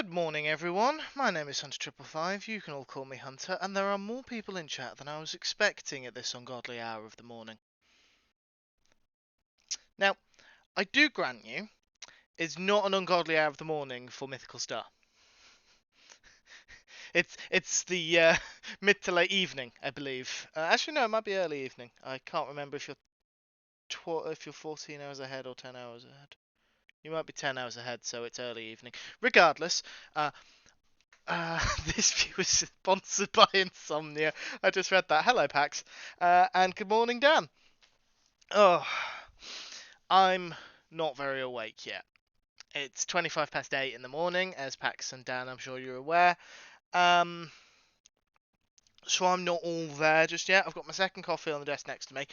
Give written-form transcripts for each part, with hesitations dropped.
Good morning, everyone. My name is Hunter555. You can all call me Hunter, and there are more people in chat than I was expecting at this ungodly hour of the morning. Now, I do grant you, it's not an ungodly hour of the morning for Mythical Star. It's the mid to late evening, I believe. Actually, no, it might be early evening. I can't remember if you're 14 hours ahead or 10 hours ahead. You might be 10 hours ahead, so it's early evening. Regardless, this view is sponsored by Insomnia. I just read that. Hello, Pax. And good morning, Dan. Oh, I'm not very awake yet. It's 25 past 8 in the morning, as Pax and Dan, I'm sure you're aware. So I'm not all there just yet. I've got my second coffee on the desk next to me.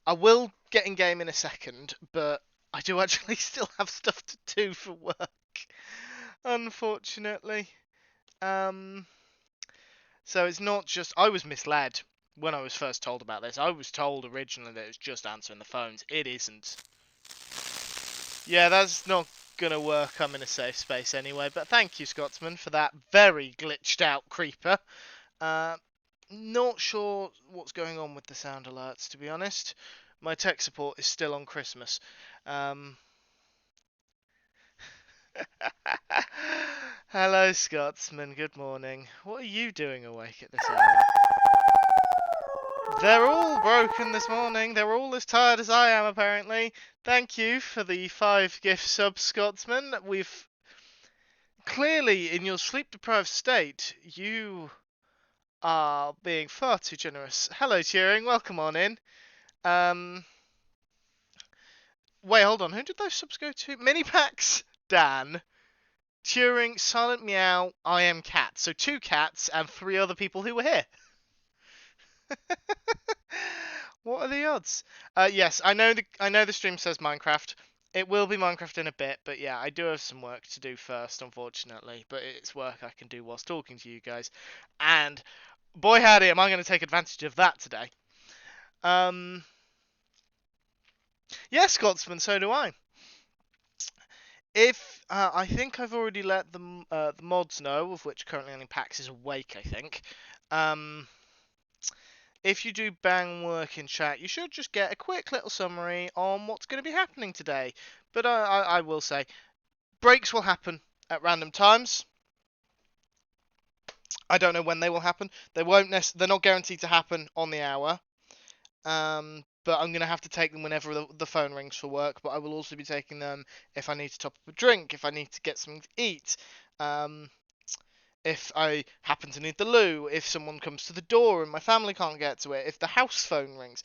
I will get in game in a second, but I do actually still have stuff to do for work. Unfortunately. So it's not just... I was misled when I was first told about this. I was told originally that it was just answering the phones. It isn't. Yeah, that's not gonna work. I'm in a safe space anyway. But thank you, Scotsman, for that very glitched out creeper. Not sure what's going on with the sound alerts, to be honest. My tech support is still on Christmas. Hello, Scotsman. Good morning. What are you doing awake at this hour? They're all broken this morning. They're all as tired as I am, apparently. Thank you for the 5 gift subs, Scotsman. We've... Clearly, in your sleep-deprived state, you are being far too generous. Hello, Turing. Welcome on in. Wait, hold on. Who did those subs go to? Minipax, Dan, Turing, Silent Meow, I Am Cat. So 2 cats and 3 other people who were here. What are the odds? Yes, I know the stream says Minecraft. It will be Minecraft in a bit, but yeah, I do have some work to do first, unfortunately. But it's work I can do whilst talking to you guys. And boy howdy, am I going to take advantage of that today. Yeah, Scotsman, so do I. If I think I've already let the mods know, of which currently only Pax is awake, I think. If you do bang work in chat, you should just get a quick little summary on what's going to be happening today. But I will say, breaks will happen at random times. I don't know when they will happen. They're not guaranteed to happen on the hour. But I'm going to have to take them whenever the phone rings for work. But I will also be taking them if I need to top up a drink, if I need to get something to eat. If I happen to need the loo, if someone comes to the door and my family can't get to it, if the house phone rings,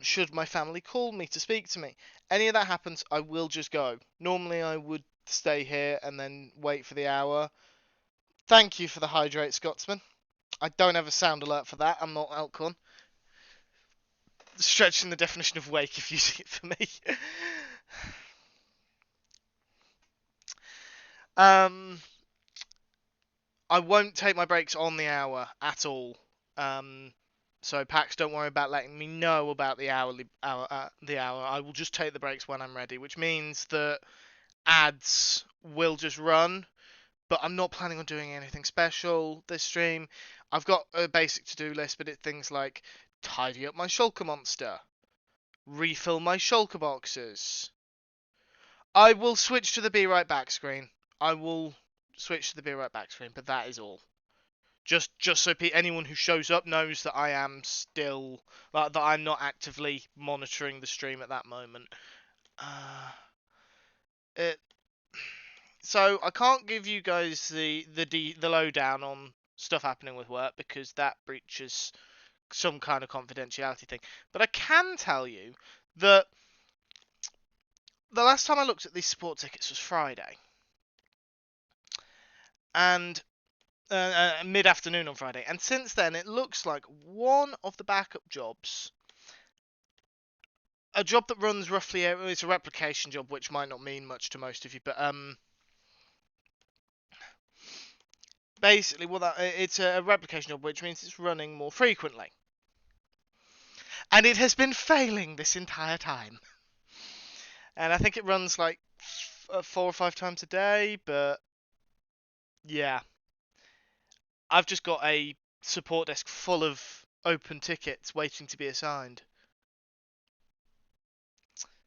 should my family call me to speak to me, any of that happens, I will just go. Normally I would stay here and then wait for the hour. Thank you for the hydrate, Scotsman. I don't have a sound alert for that, I'm not Elkhorn. Stretching the definition of wake if you see it for me. I won't take my breaks on the hour at all. So Pax, don't worry about letting me know about the hour. I will just take the breaks when I'm ready, which means that ads will just run. But I'm not planning on doing anything special this stream. I've got a basic to-do list, but it's things like tidy up my shulker monster, refill my shulker boxes. I will switch to the be right back screen. I will switch to the be right back screen, but that is all. Just so anyone who shows up knows that I am still that I'm not actively monitoring the stream at that moment. So I can't give you guys the lowdown on stuff happening with work because that breaches some kind of confidentiality thing. But I can tell you that the last time I looked at these support tickets was Friday, and mid-afternoon on Friday, and since then it looks like one of the backup jobs, a job that runs roughly, it's a replication job, which might not mean much to most of you, but basically, it's a replication job, which means it's running more frequently, and it has been failing this entire time, and I think it runs like 4 or 5 times a day, but Yeah. I've just got a support desk full of open tickets waiting to be assigned.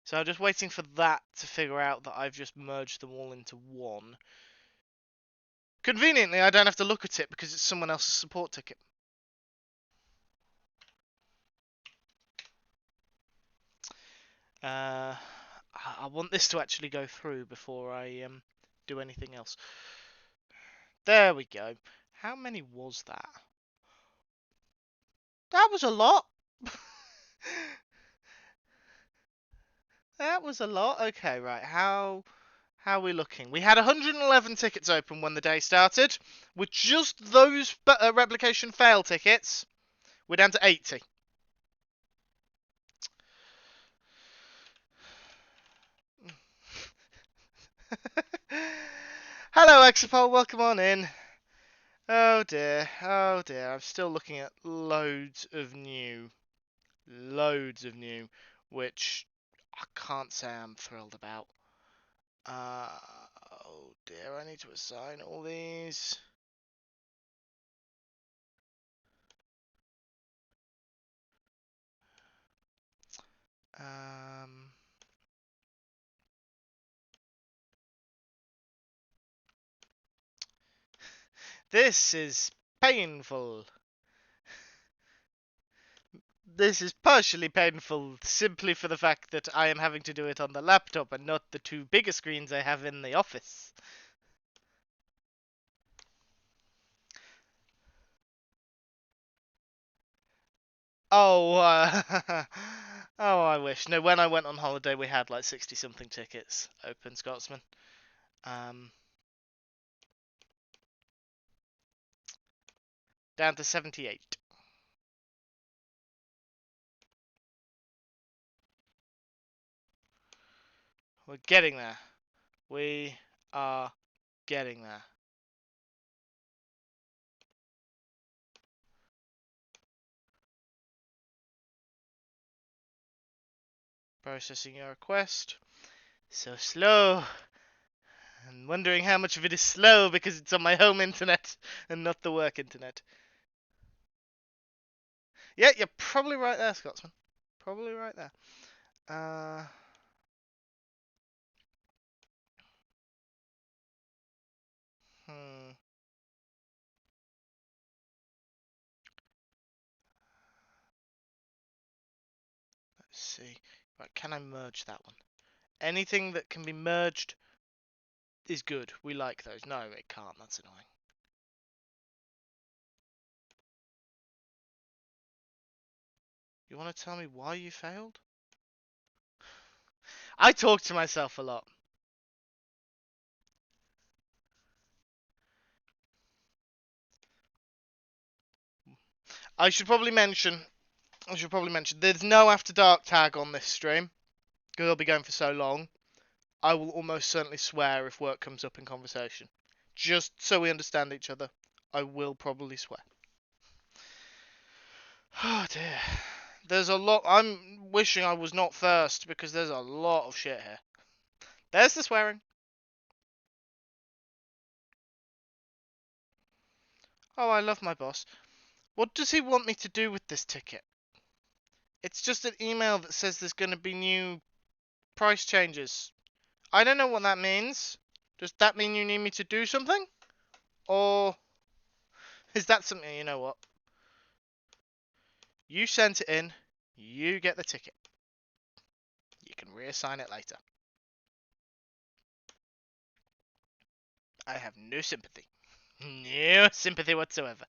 So I'm just waiting for that to figure out that I've just merged them all into one. Conveniently, I don't have to look at it because it's someone else's support ticket. I want this to actually go through before I do anything else. There we go. How many was that? That was a lot. That was a lot. Okay, right. How are we looking? We had 111 tickets open when the day started. With just those replication fail tickets, we're down to 80. Hello, Exapol. Welcome on in. Oh dear. Oh dear. I'm still looking at loads of new, which I can't say I'm thrilled about. Uh, oh dear. I need to assign all these. Um. This is painful. This is partially painful simply for the fact that I am having to do it on the laptop and not the two bigger screens I have in the office. Oh, oh, I wish. No, when I went on holiday, we had like 60 something tickets open, Scotsman. Down to 78. We're getting there. We are getting there. Processing your request. So slow. And wondering how much of it is slow because it's on my home internet and not the work internet. Yeah, you're probably right there, Scotsman. Probably right there. Hmm. Let's see. Right, can I merge that one? Anything that can be merged is good. We like those. No, it can't. That's annoying. You want to tell me why you failed? I talk to myself a lot. I should probably mention. There's no after dark tag on this stream because I'll be going for so long. I will almost certainly swear if work comes up in conversation. Just so we understand each other, I will probably swear. Oh dear. There's a lot. I'm wishing I was not first because there's a lot of shit here. There's the swearing. Oh, I love my boss. What does he want me to do with this ticket? It's just an email that says there's going to be new price changes. I don't know what that means. Does that mean you need me to do something? Or is that something, you know what? You sent it in, you get the ticket. You can reassign it later. I have no sympathy. No sympathy whatsoever.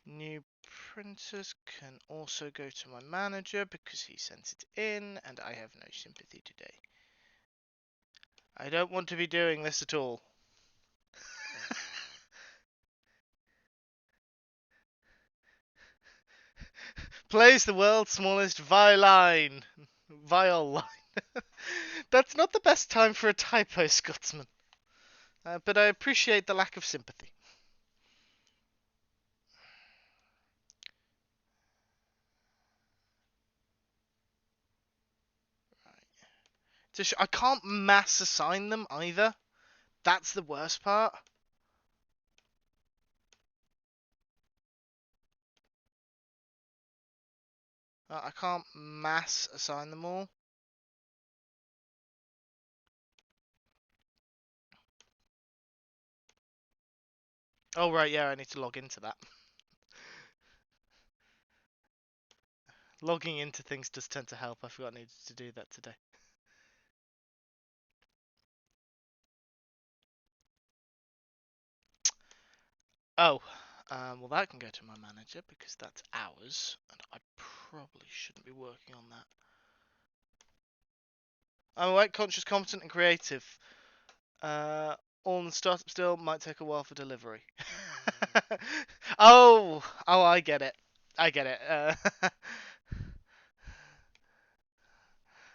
New printers can also go to my manager because he sent it in and I have no sympathy today. I don't want to be doing this at all. Plays the world's smallest violin. Viol line. That's not the best time for a typo, Scotsman. But I appreciate the lack of sympathy. I can't mass assign them either. That's the worst part. I can't mass assign them all. Oh, right, yeah, I need to log into that. Logging into things does tend to help. I forgot I needed to do that today. Oh, well, that can go to my manager because that's ours, and I probably shouldn't be working on that. I'm awake, conscious, competent, and creative. All in the startup still, might take a while for delivery. Oh, I get it. I get it.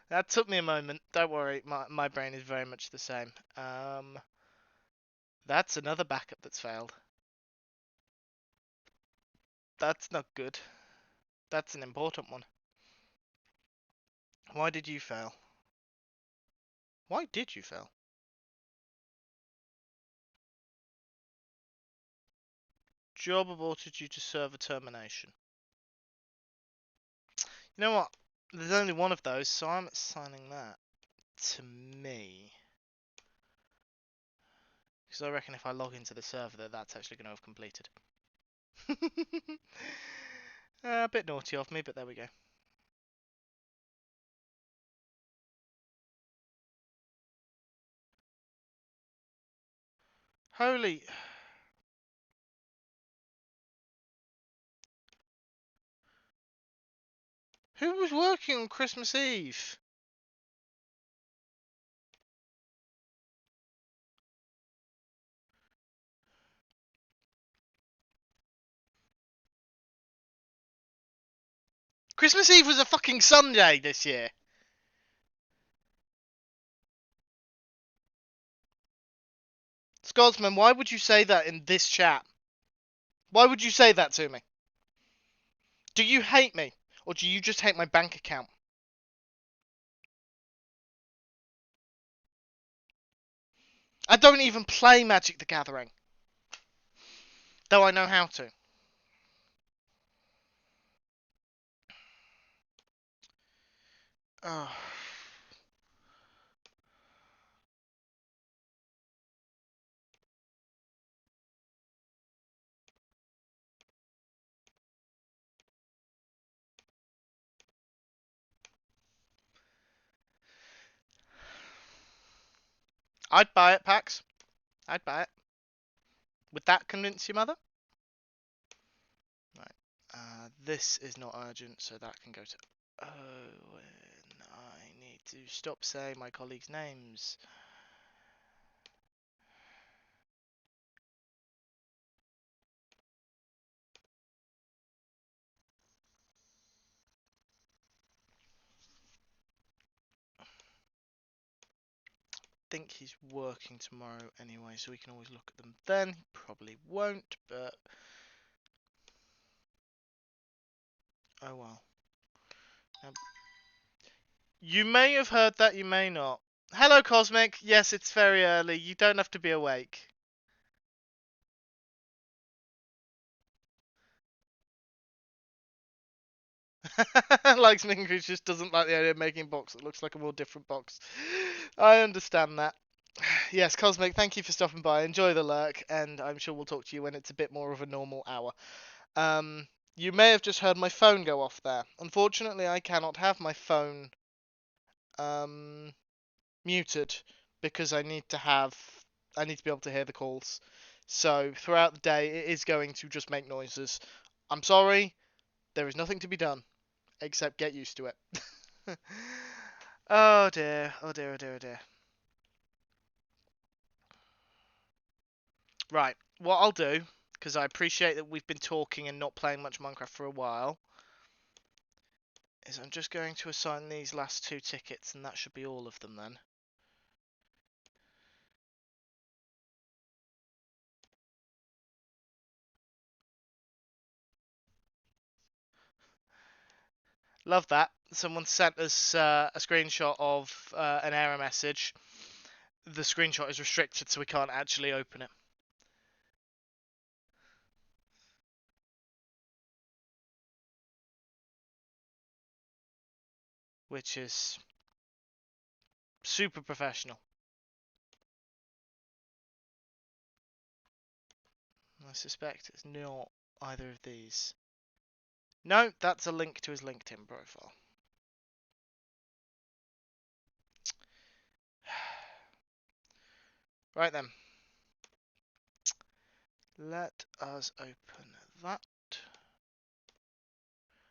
That took me a moment. Don't worry, my brain is very much the same. That's another backup that's failed. That's not good. That's an important one. Why did you fail? Why did you fail? Job aborted due to server termination. You know what? There's only one of those, so I'm assigning that to me. Because I reckon if I log into the server, that's actually going to have completed. A bit naughty of me, but there we go. Holy... Who was working on Christmas Eve? Christmas Eve was a fucking Sunday this year. Scotsman, why would you say that in this chat? Why would you say that to me? Do you hate me? Or do you just hate my bank account? I don't even play Magic the Gathering. Though I know how to. Oh. I'd buy it, Pax. I'd buy it. Would that convince your mother? Right. This is not urgent, so that can go to Owen. I need to stop saying my colleagues' names. Think he's working tomorrow anyway, so we can always look at them then. He probably won't, but oh well. Um, you may have heard that, you may not. Hello, Cosmic. Yes, it's very early. You don't have to be awake. Likes making creatures, doesn't like the idea of making a box that looks like a more different box. I understand that. Yes, Cosmic, thank you for stopping by. Enjoy the lurk, and I'm sure we'll talk to you when it's a bit more of a normal hour. You may have just heard my phone go off there. Unfortunately, I cannot have my phone muted because I need to be able to hear the calls. So throughout the day, it is going to just make noises. I'm sorry. There is nothing to be done except get used to it. Oh dear, oh dear, oh dear, oh dear. Right, what I'll do, because I appreciate that we've been talking and not playing much Minecraft for a while, is I'm just going to assign these last two tickets, and that should be all of them then. Love that. Someone sent us a screenshot of an error message. The screenshot is restricted, so we can't actually open it. Which is super professional. I suspect it's not either of these. No, that's a link to his LinkedIn profile. Right then. Let us open that.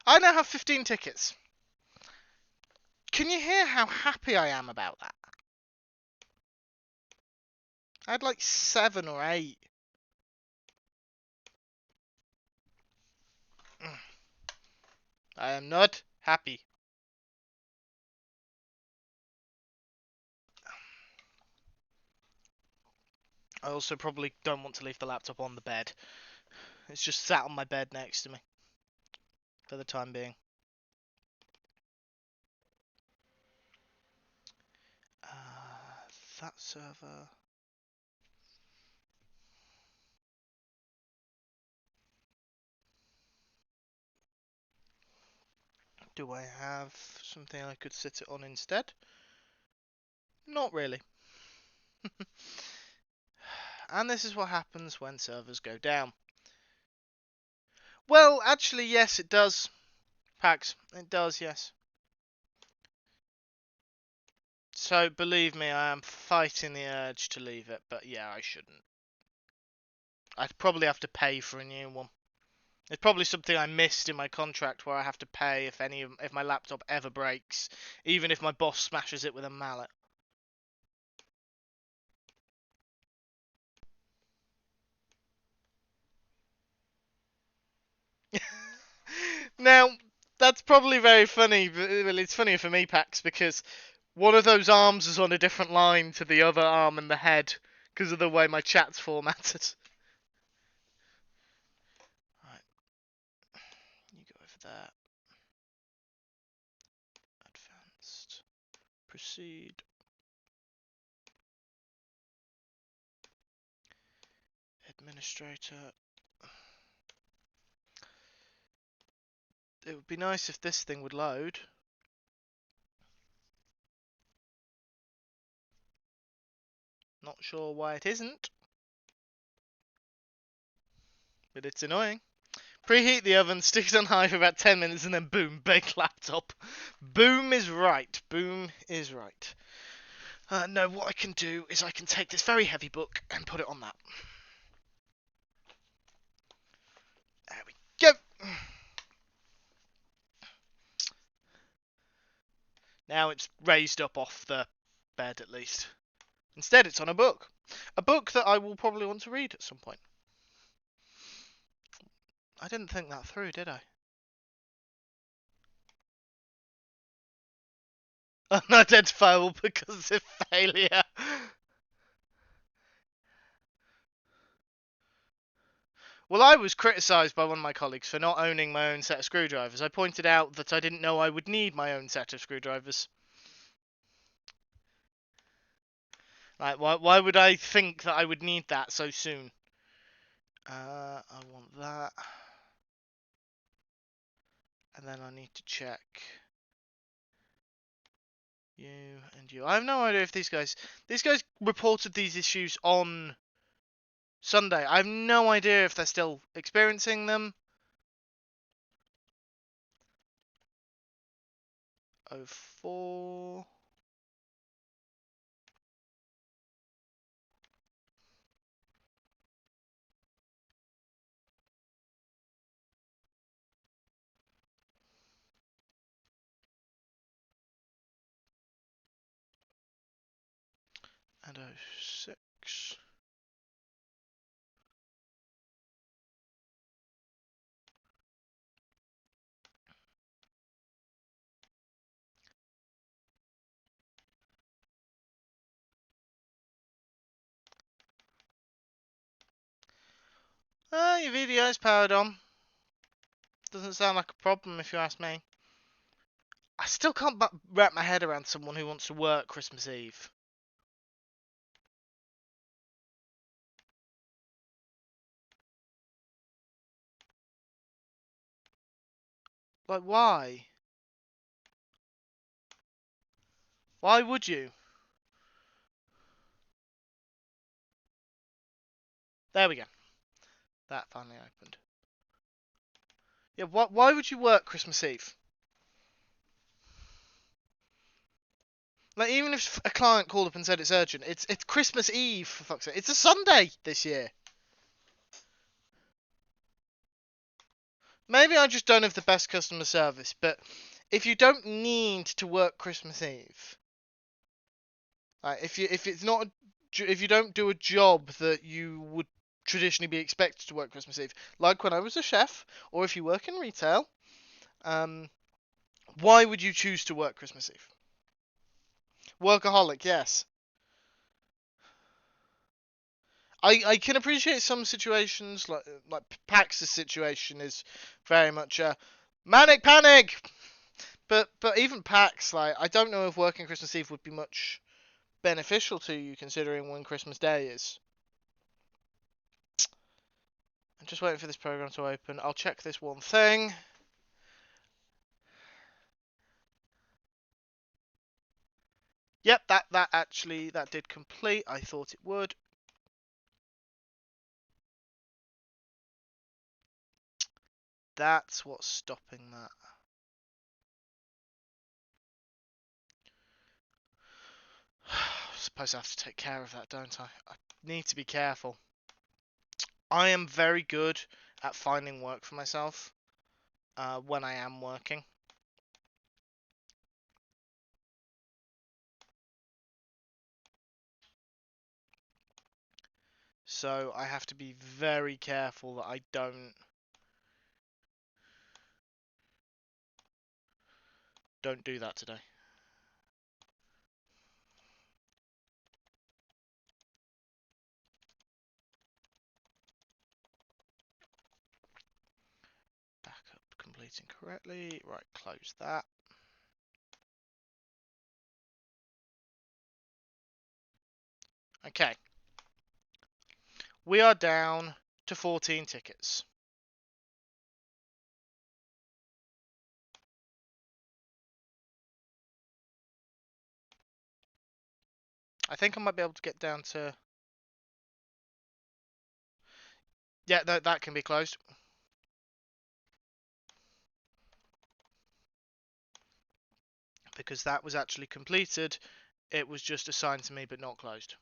I now have 15 tickets. Can you hear how happy I am about that? I had like 7 or 8. I am not happy. I also probably don't want to leave the laptop on the bed. It's just sat on my bed next to me for the time being. That server. Do I have something I could sit it on instead? Not really. And this is what happens when servers go down. Well, actually, yes, it does. Pax, it does, yes. So, believe me, I am fighting the urge to leave it, but yeah, I shouldn't. I'd probably have to pay for a new one. It's probably something I missed in my contract where I have to pay if my laptop ever breaks, even if my boss smashes it with a mallet. Now, that's probably very funny, but well, it's funnier for me, Pax, because one of those arms is on a different line to the other arm and the head because of the way my chat's formatted. Right, you go over there. Advanced. Proceed. Administrator. It would be nice if this thing would load. Not sure why it isn't, but it's annoying. Preheat the oven, stick it on high for about 10 minutes, and then boom, bake laptop. Boom is right. Boom is right. No, what I can do is I can take this very heavy book and put it on that. There we go. Now it's raised up off the bed at least. Instead, it's on a book. A book that I will probably want to read at some point. I didn't think that through, did I? Unidentifiable because of failure. Well, I was criticised by one of my colleagues for not owning my own set of screwdrivers. I pointed out that I didn't know I would need my own set of screwdrivers. Like, why would I think that I would need that so soon? I want that. And then I need to check you and you. I have no idea if these guys reported these issues on Sunday. I have no idea if they're still experiencing them. 04. And 06. Your video is powered on. Doesn't sound like a problem if you ask me. I still can't wrap my head around someone who wants to work Christmas Eve. Like, why? Why would you? There we go. That finally opened. Yeah, why would you work Christmas Eve? Like, even if a client called up and said it's urgent, it's Christmas Eve, for fuck's sake. It's a Sunday this year. Maybe I just don't have the best customer service, but if you don't need to work Christmas Eve, like if you don't do a job that you would traditionally be expected to work Christmas Eve, like when I was a chef, or if you work in retail, why would you choose to work Christmas Eve? Workaholic, yes. I can appreciate some situations, like Pax's situation is very much a manic panic. But even Pax, like, I don't know if working Christmas Eve would be much beneficial to you, considering when Christmas Day is. I'm just waiting for this program to open. I'll check this one thing. Yep, that did complete. I thought it would. That's what's stopping that. I suppose I have to take care of that, don't I? I need to be careful. I am very good at finding work for myself when I am working. So I have to be very careful that I don't do that today. Backup completing correctly. Right, close that. Okay. We are down to 14 tickets. I think I might be able to get down to... Yeah, that can be closed. Because that was actually completed. It was just assigned to me but not closed.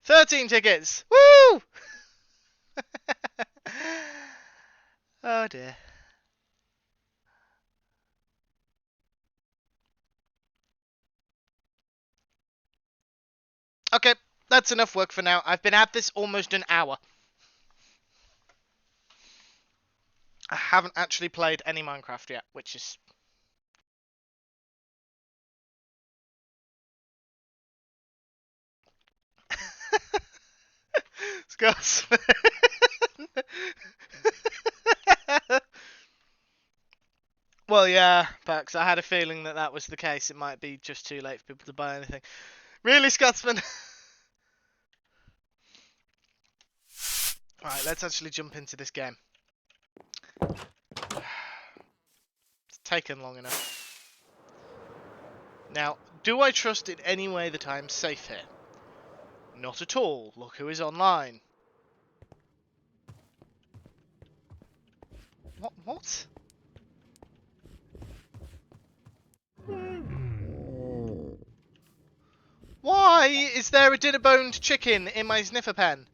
13 tickets! Woo! Oh dear. Okay, that's enough work for now. I've been at this almost an hour. I haven't actually played any Minecraft yet, which is... Scotsman. Well, yeah, Pax, I had a feeling that was the case. It might be just too late for people to buy anything. Really, Scotsman? Right, let's actually jump into this game. It's taken long enough. Now, do I trust in any way that I'm safe here? Not at all. Look who is online. What? Why is there a dinner-boned chicken in my sniffer pen?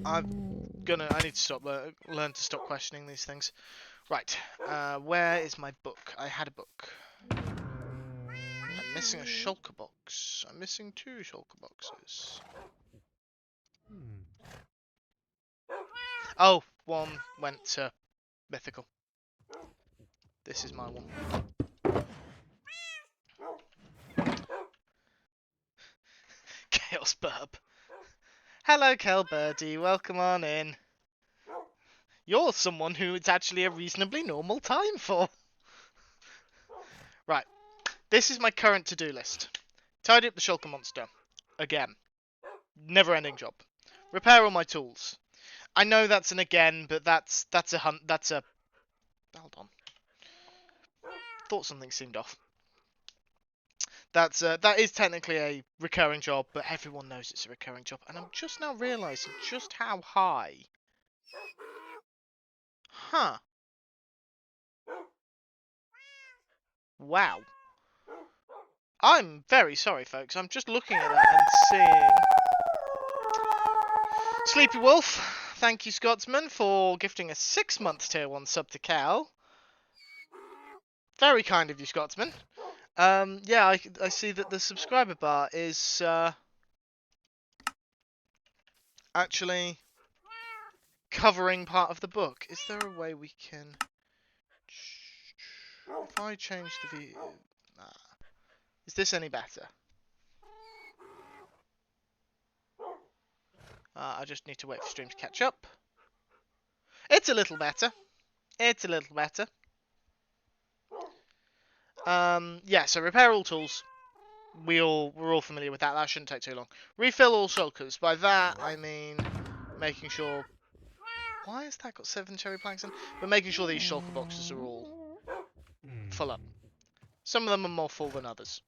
I need to stop learn to stop questioning these things. Right, where is my book? I had a book. I'm missing a shulker box. I'm missing 2 shulker boxes. Oh, one went to mythical. This is my one. chaos burp. Hello, Kelbirdie. Welcome on in. You're someone who it's actually a reasonably normal time for. Right. This is my current to-do list. Tidy up the shulker monster. Again. Never-ending job. Repair all my tools. I know that's an again, but that's a hunt. That's a... Hold on. Thought something seemed off. That is technically a recurring job, but everyone knows it's a recurring job, and I'm just now realising just how high. Huh. Wow. I'm very sorry, folks. I'm just looking at that and seeing... Sleepy Wolf, thank you, Scotsman, for gifting a 6-month tier 1 sub to Cal. Very kind of you, Scotsman. Yeah, I see that the subscriber bar is actually covering part of the book. Is there a way we can... If I change the view... Is this any better? I just need to wait for stream to catch up. It's a little better. It's a little better. Yeah, so repair all tools. We're all familiar with that. That shouldn't take too long. Refill all shulkers. By that, I mean making sure... Why has that got 7 cherry planks in? But making sure these shulker boxes are all full up. Some of them are more full than others.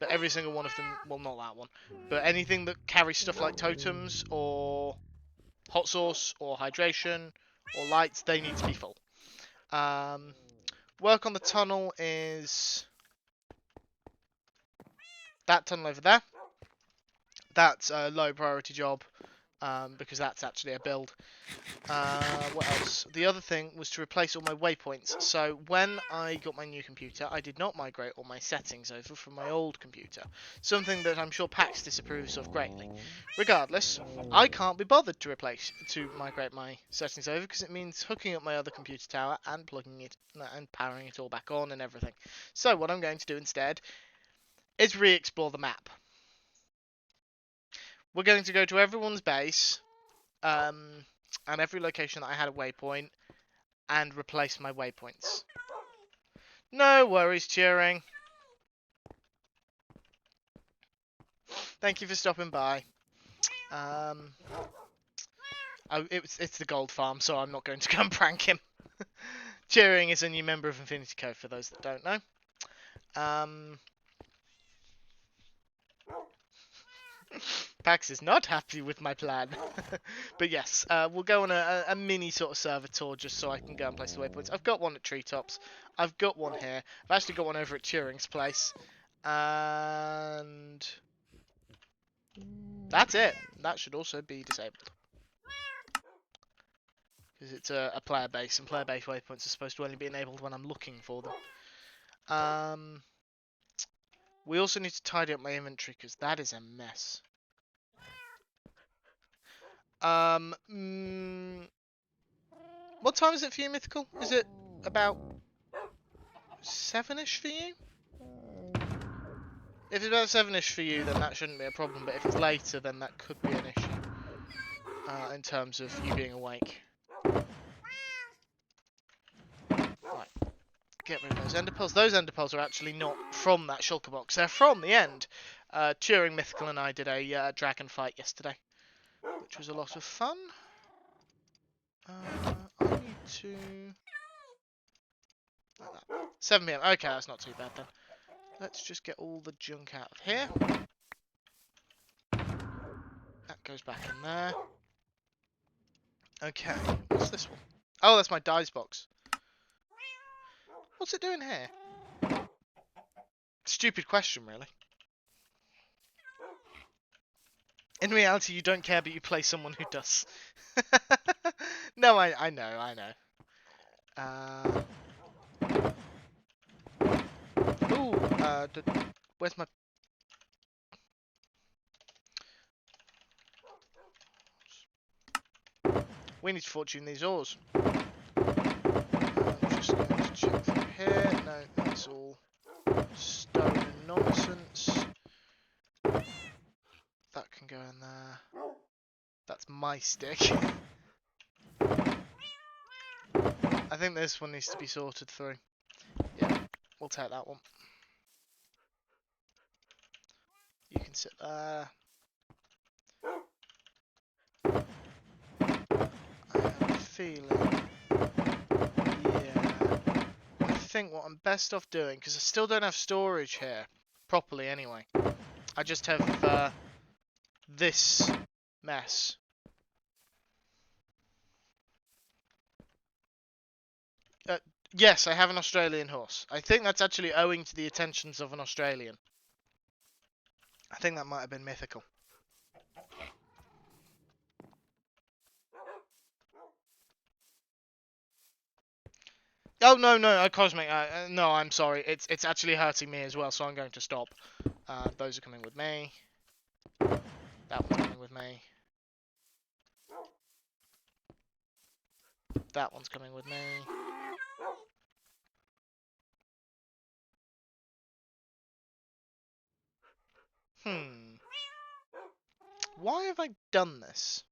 But every single one of them... Well, not that one. But anything that carries stuff like totems, or hot sauce, or hydration, or lights, they need to be full. Work on the tunnel is... that tunnel over there. That's a low priority job, because that's actually a build. What else? The other thing was to replace all my waypoints. So when I got my new computer, I did not migrate all my settings over from my old computer. Something that I'm sure Pax disapproves of greatly. Regardless, I can't be bothered to migrate my settings over, because it means hooking up my other computer tower and plugging it and powering it all back on and everything. So what I'm going to do instead is re-explore the map. We're going to go to everyone's base, and every location that I had a waypoint, and replace my waypoints. No worries, Turing. Thank you for stopping by. It's the gold farm, so I'm not going to go and prank him. Turing is a new member of Infinity Cove, for those that don't know. Pax is not happy with my plan. But yes, we'll go on a mini sort of server tour just so I can go and place the waypoints. I've got one at Treetops. I've got one here. I've actually got one over at Turing's place. And... that's it. That should also be disabled. Because it's a player base, and player base waypoints are supposed to only be enabled when I'm looking for them. We also need to tidy up my inventory, because that is a mess. What time is it for you, Mythical? Is it about 7ish for you? If it's about 7ish for you, then that shouldn't be a problem, but if it's later, then that could be an issue. In terms of you being awake. Right. Get rid of those ender pearls. Those ender pearls are actually not from that shulker box. They're from the end. Turing, Mythical, and I did a dragon fight yesterday, which was a lot of fun. I need to... like that. 7 PM. Okay, that's not too bad then. Let's just get all the junk out of here. That goes back in there. Okay, what's this one? Oh, that's my dice box. What's it doing here? Stupid question, really. In reality, you don't care, but you play someone who does. No, I know. Where's my... We need to fortune these ores. I'm just going to check through here. No, that's all stone and nonsense. That can go in there. That's my stick. I think this one needs to be sorted through. Yeah, we'll take that one. You can sit there. I have a feeling. Yeah. I think what I'm best off doing, because I still don't have storage here properly anyway. I just have this mess. Yes, I have an Australian horse. I think that's actually owing to the attentions of an Australian. I think that might have been mythical. Oh no, Cosmic. No, I'm sorry. It's actually hurting me as well, so I'm going to stop. Those are coming with me. That one's coming with me. That one's coming with me. Why have I done this?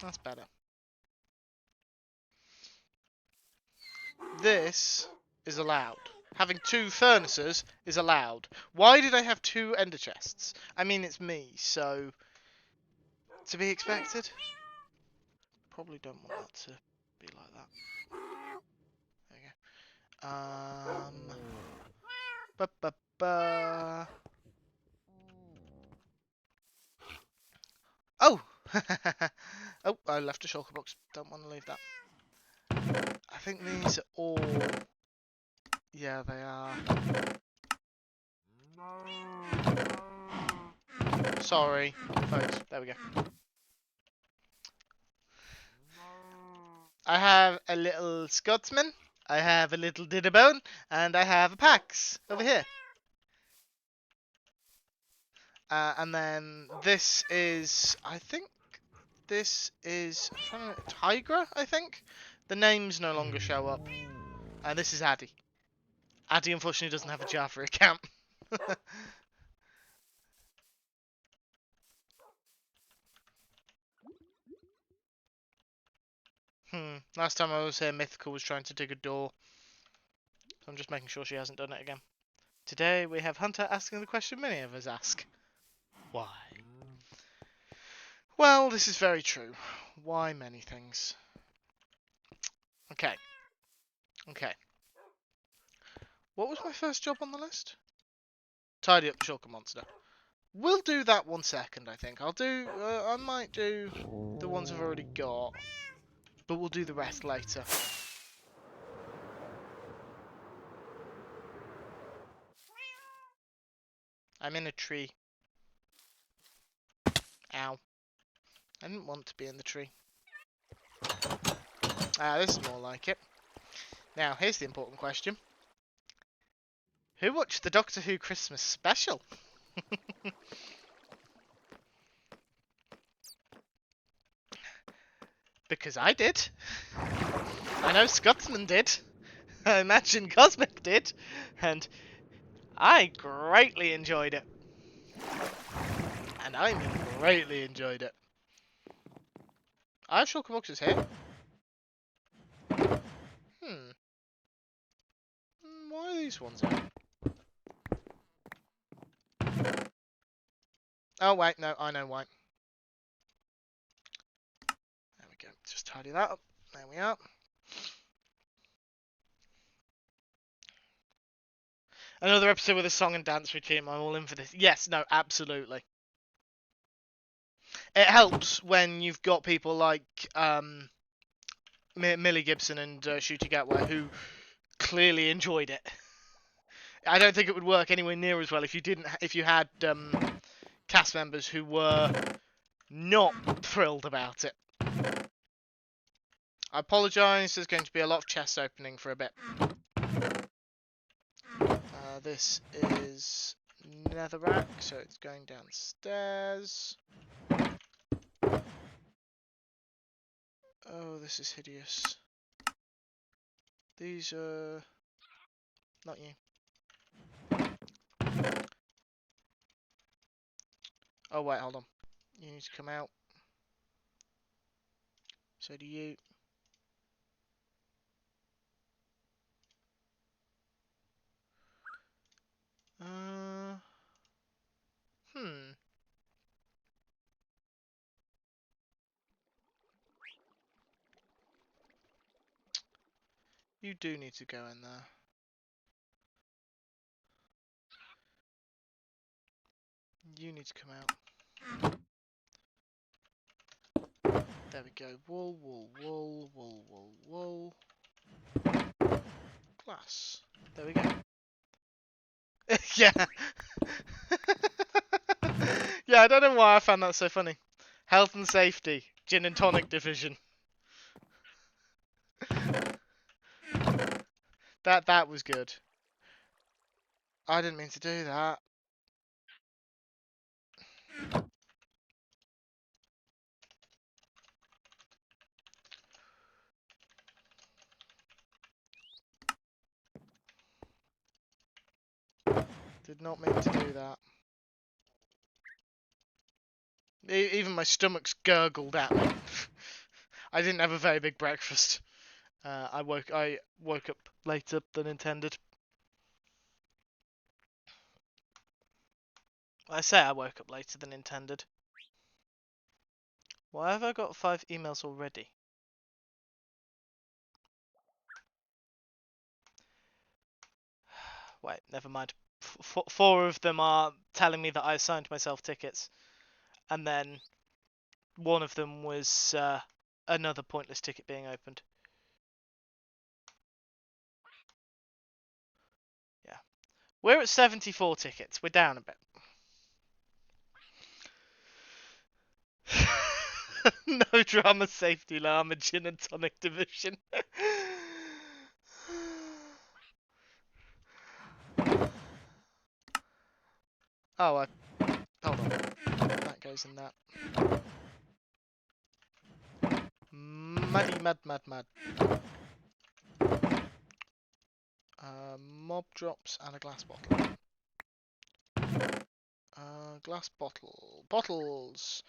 That's better. This is allowed. Having 2 furnaces is allowed. Why did I have 2 ender chests? I mean, it's me, so... To be expected? Probably don't want that to be like that. There you go. Ba-ba-ba... Oh! Oh, I left a shulker box. Don't want to leave that. I think these are all... Yeah, they are. Sorry, folks. There we go. I have a little Scotsman, I have a little Dinnerbone, and I have a Pax over here. And then this is, I think, this is Tigra, I think? The names no longer show up. And this is Addy. Addy unfortunately doesn't have a Java account. Last time I was here, Mythical was trying to dig a door. So I'm just making sure she hasn't done it again. Today we have Hunter asking the question many of us ask. Why? Well, this is very true. Why many things? Okay. What was my first job on the list? Tidy up the shulker monster. We'll do that 1 second, I think. I might do the ones I've already got. But we'll do the rest later. I'm in a tree. Ow. I didn't want to be in the tree. This is more like it. Now, here's the important question. Who watched the Doctor Who Christmas special? Because I did. I know Scotsman did. I imagine Cosmic did. And I greatly enjoyed it. And I mean greatly enjoyed it. I have shulker boxes here. Why are these ones out? Oh, wait, no, I know why. There we go. Just tidy that up. There we are. Another episode with a song and dance routine. I'm all in for this. Yes, no, absolutely. It helps when you've got people like Millie Gibson and Shooty Gatway who clearly enjoyed it. I don't think it would work anywhere near as well if you had cast members who were not thrilled about it. I apologise, there's going to be a lot of chest opening for a bit. This is netherrack, so it's going downstairs. Oh, this is hideous. These are not you. Oh wait, hold on. You need to come out. So do you. Uh. Hmm. You do need to go in there. You need to come out. There we go. Wool, wool, wool, wool, wool, wool. Glass. There we go. Yeah. Yeah, I don't know why I found that so funny. Health and safety. Gin and tonic division. That was good. I didn't mean to do that. Did not mean to do that. Even my stomach's gurgled at me. I didn't have a very big breakfast. I woke up later than intended. I say I woke up later than intended. Why have I got 5 emails already? Wait, never mind. 4 of them are telling me that I assigned myself tickets, and then one of them was another pointless ticket being opened. Yeah, we're at 74 tickets. We're down a bit. No drama, safety, llama, gin and tonic division. Oh, hold on. That goes in that. Muddy, mud, mud, mud. Mob drops and a glass bottle. Glass bottle. Bottles!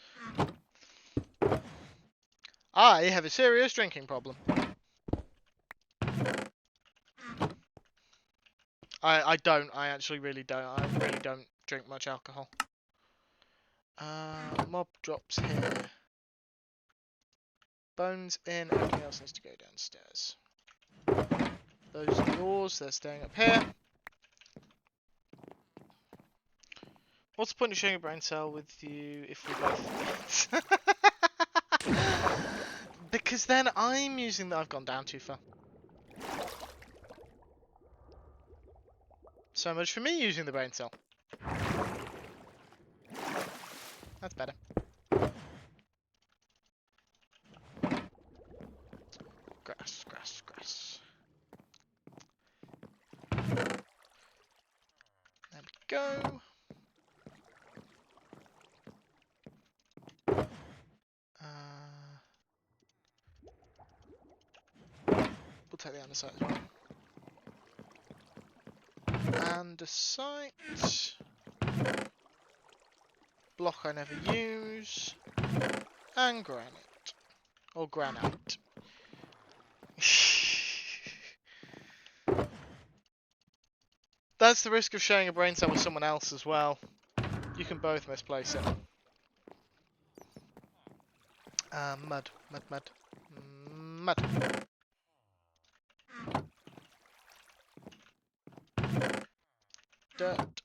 I have a serious drinking problem. I don't. I actually really don't. I really don't drink much alcohol. Mob drops here. Bones in. Everything else needs to go downstairs. Those are the ores. They're staying up here. What's the point of sharing a brain cell with you if we both... Because then I'm using that I've gone down too far. So much for me using the brain cell. That's better. Grass, grass, grass. There we go. We'll take the underside as well. Andesite. Block I never use. And granite. Or granite. That's the risk of sharing a brain cell with someone else as well. You can both misplace it. Mud, mud, mud. Mud. Dirt.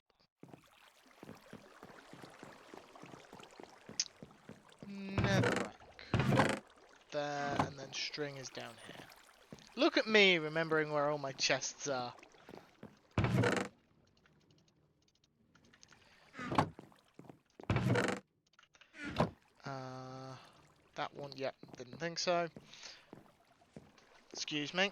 Netherrack. There, and then string is down here. Look at me remembering where all my chests are. That one, yep, didn't think so. Excuse me.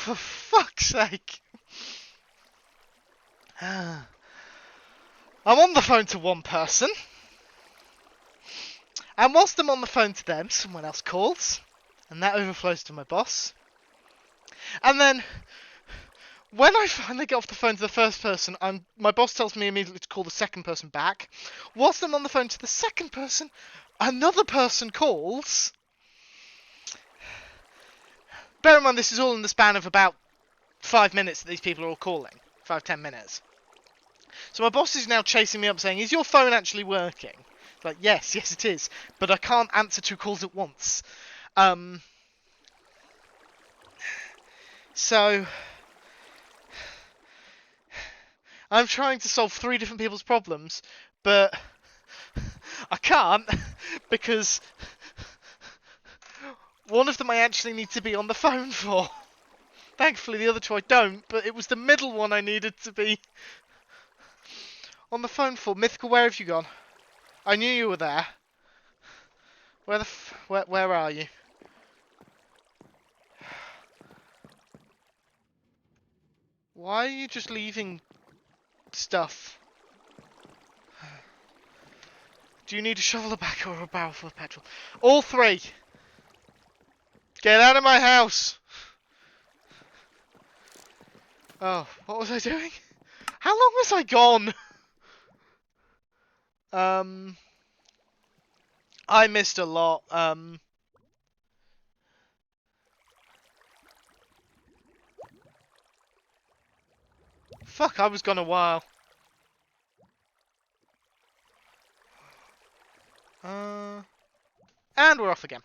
for fuck's sake. I'm on the phone to one person. And whilst I'm on the phone to them, someone else calls. And that overflows to my boss. And then, when I finally get off the phone to the first person, my boss tells me immediately to call the second person back. Whilst I'm on the phone to the second person, another person calls. Bear in mind, this is all in the span of about 5 minutes that these people are all calling. 5-10 minutes. So my boss is now chasing me up saying, is your phone actually working? Like, yes it is. But I can't answer 2 calls at once. So I'm trying to solve 3 different people's problems, but I can't because one of them I actually need to be on the phone for. Thankfully the other 2 I don't, but it was the middle one I needed to be on the phone for. Mythical, where have you gone? I knew you were there. Where are you? Why are you just leaving stuff? Do you need a shovel back or a barrel full of petrol? All 3! Get out of my house! Oh, what was I doing? How long was I gone? I missed a lot. Fuck, I was gone a while. And we're off again.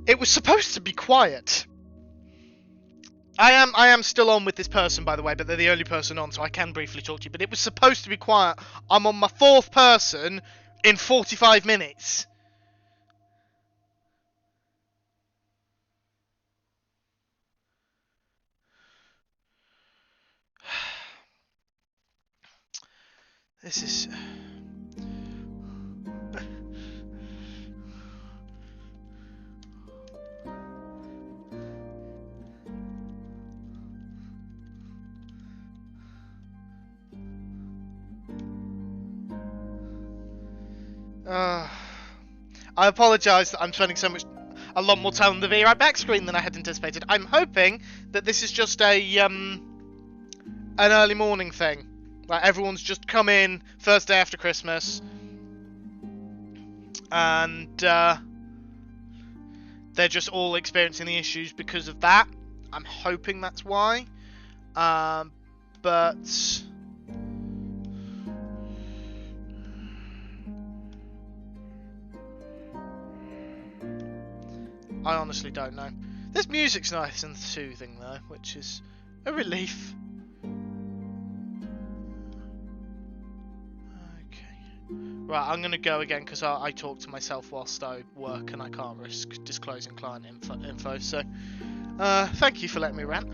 It was supposed to be quiet. I am still on with this person, by the way, but they're the only person on, so I can briefly talk to you. But it was supposed to be quiet. I'm on my 4th person in 45 minutes. This is... I apologise that I'm spending a lot more time on the Be Right Back screen than I had anticipated. I'm hoping that this is just an early morning thing. Like, everyone's just come in first day after Christmas, and they're just all experiencing the issues because of that. I'm hoping that's why. But I honestly don't know. This music's nice and soothing though, which is a relief. Right, I'm going to go again because I talk to myself whilst I work and I can't risk disclosing client info. So, thank you for letting me rant.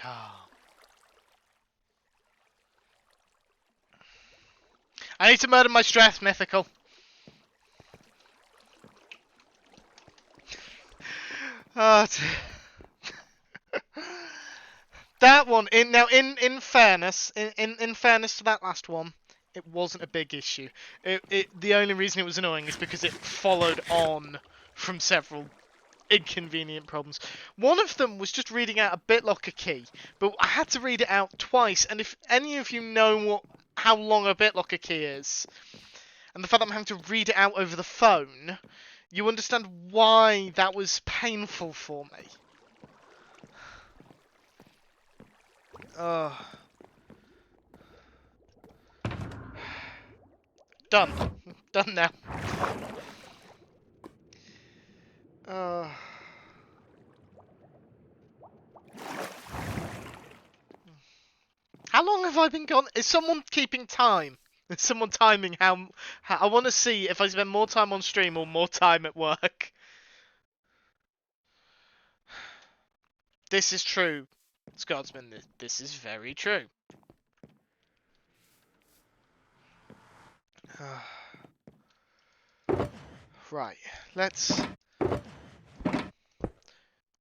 calm. I need to murder my stress, Mythical. Oh, that one. In fairness, in fairness to that last one, it wasn't a big issue. The only reason it was annoying is because it followed on from several inconvenient problems. One of them was just reading out a BitLocker key, but I had to read it out twice. And if any of you know how long a BitLocker key is, and the fact that I'm having to read it out over the phone, you understand why that was painful for me. Done. Done now. How long have I been gone? Is someone keeping time? Is someone timing how I want to see if I spend more time on stream or more time at work. This is true, Scotsman. This is very true. Right,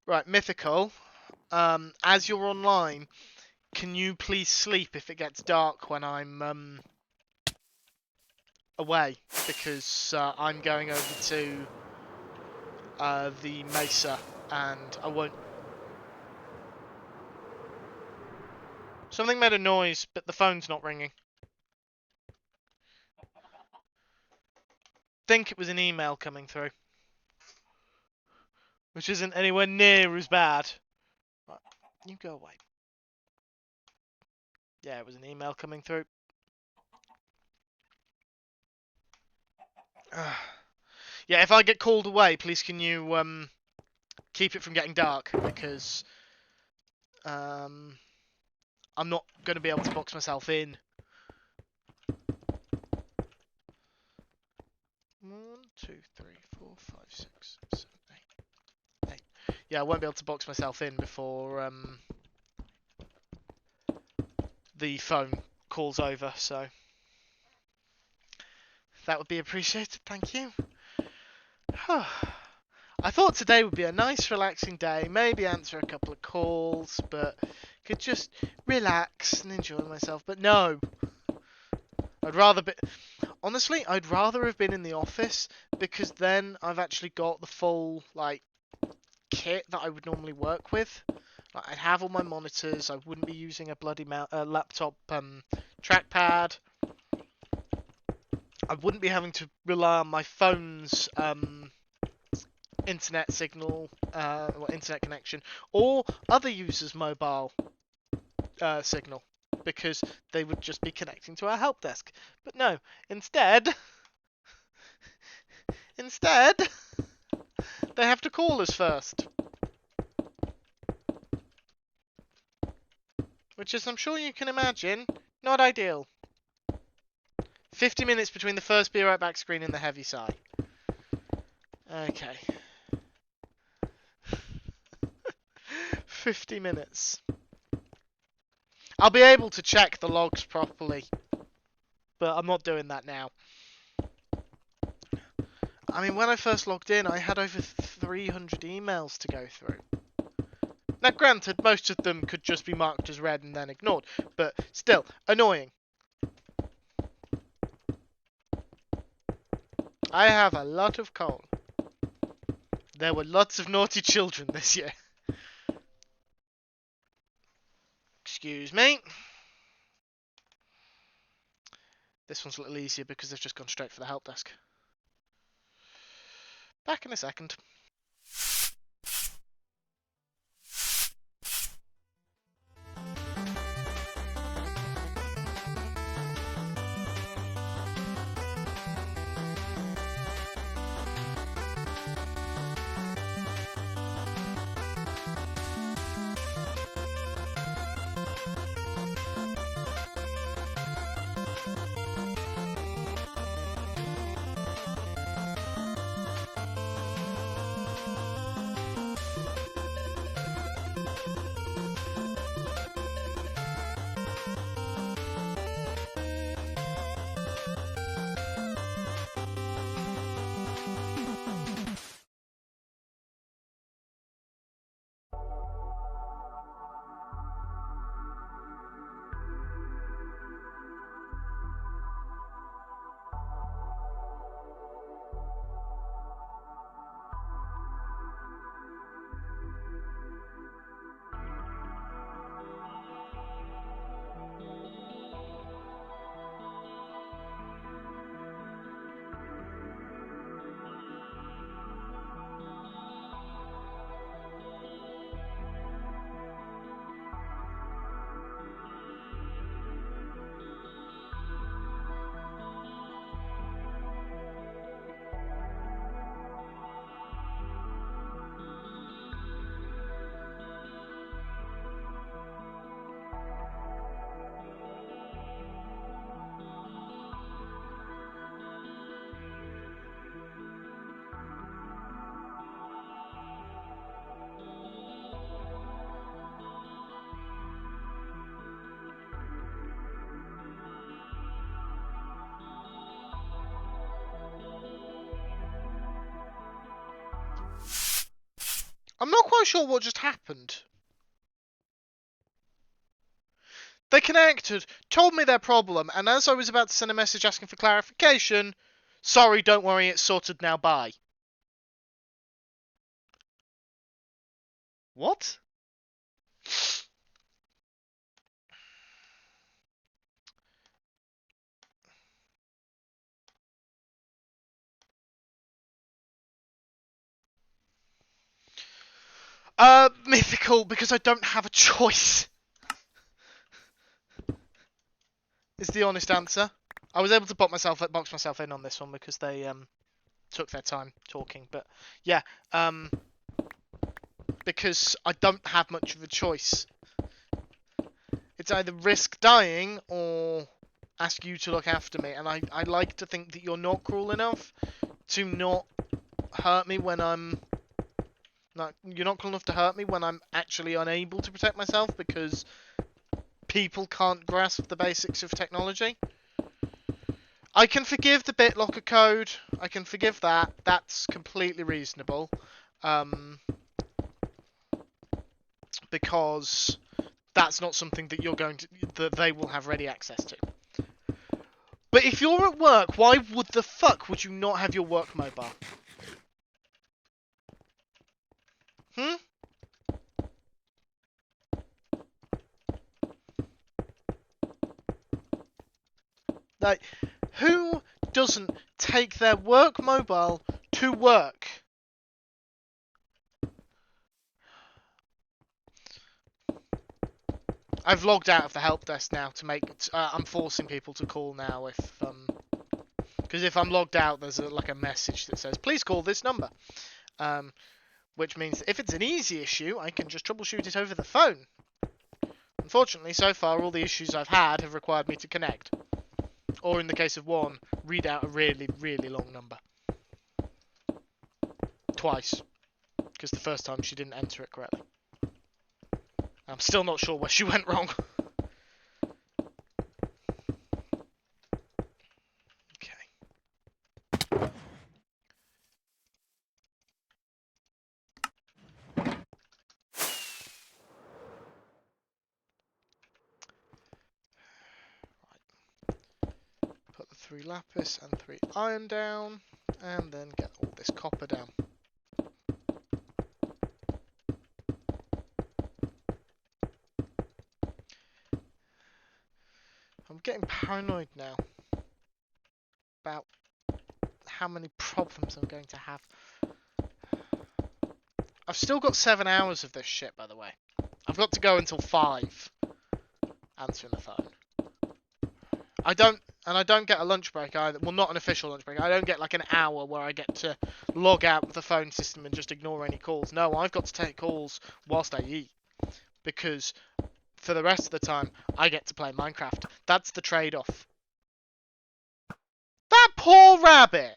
Right, Mythical. As you're online, can you please sleep if it gets dark when I'm away? Because I'm going over to the Mesa, and I won't. Something made a noise, but the phone's not ringing. Think it was an email coming through, which isn't anywhere near as bad. Right, you go away. Yeah, it was an email coming through. Yeah, if I get called away, please can you keep it from getting dark, because I'm not going to be able to box myself in. 1, 2, 3, 4, 5, 6, 7, 8. Yeah, I won't be able to box myself in before the phone calls over, so that would be appreciated. Thank you. I thought today would be a nice, relaxing day. Maybe answer a couple of calls, but could just relax and enjoy myself. But no, I'd rather be. Honestly, I'd rather have been in the office, because then I've actually got the full kit that I would normally work with. I'd have all my monitors. I wouldn't be using a bloody laptop trackpad. I wouldn't be having to rely on my phone's internet signal, or internet connection, or other users' mobile signal, because they would just be connecting to our help desk. But no, instead, they have to call us first. Which, as I'm sure you can imagine, not ideal. 50 minutes between the first Be Right Back screen and the heavy sigh. Okay. 50 minutes. I'll be able to check the logs properly, but I'm not doing that now. I mean, when I first logged in, I had over 300 emails to go through. Now, granted, most of them could just be marked as read and then ignored, but still, annoying. I have a lot of coal. There were lots of naughty children this year. Excuse me. This one's a little easier because they've just gone straight for the help desk. Back in a second. I'm not quite sure what just happened. They connected, told me their problem, and as I was about to send a message asking for clarification, sorry, don't worry, it's sorted now, bye. What? Mythical, because I don't have a choice. Is the honest answer. I was able to box myself in on this one because they took their time talking, but yeah, because I don't have much of a choice. It's either risk dying or ask you to look after me, and I like to think that you're not cruel enough to not hurt me when I'm... you're not cruel enough to hurt me when I'm actually unable to protect myself because people can't grasp the basics of technology. I can forgive the BitLocker code. I can forgive that. That's completely reasonable. Because that's not something that that they will have ready access to. But if you're at work, why the fuck would you not have your work mobile? Hmm? Like, who doesn't take their work mobile to work? I've logged out of the help desk now to make... I'm forcing people to call now if... Because if I'm logged out, there's a message that says, please call this number. Which means if it's an easy issue, I can just troubleshoot it over the phone. Unfortunately, so far, all the issues I've had have required me to connect. Or in the case of one, read out a really, really long number. Twice. Because the first time she didn't enter it correctly. I'm still not sure where she went wrong. Okay. Put the 3 lapis and 3 iron down, and then get all this copper down. I'm getting paranoid now about how many problems I'm going to have. I've still got 7 hours of this shit, by the way. I've got to go until 5 answering the phone. I don't get a lunch break either. Well, not an official lunch break. I don't get like an hour where I get to log out of the phone system and just ignore any calls. No, I've got to take calls whilst I eat. Because for the rest of the time, I get to play Minecraft. That's the trade-off. That poor rabbit!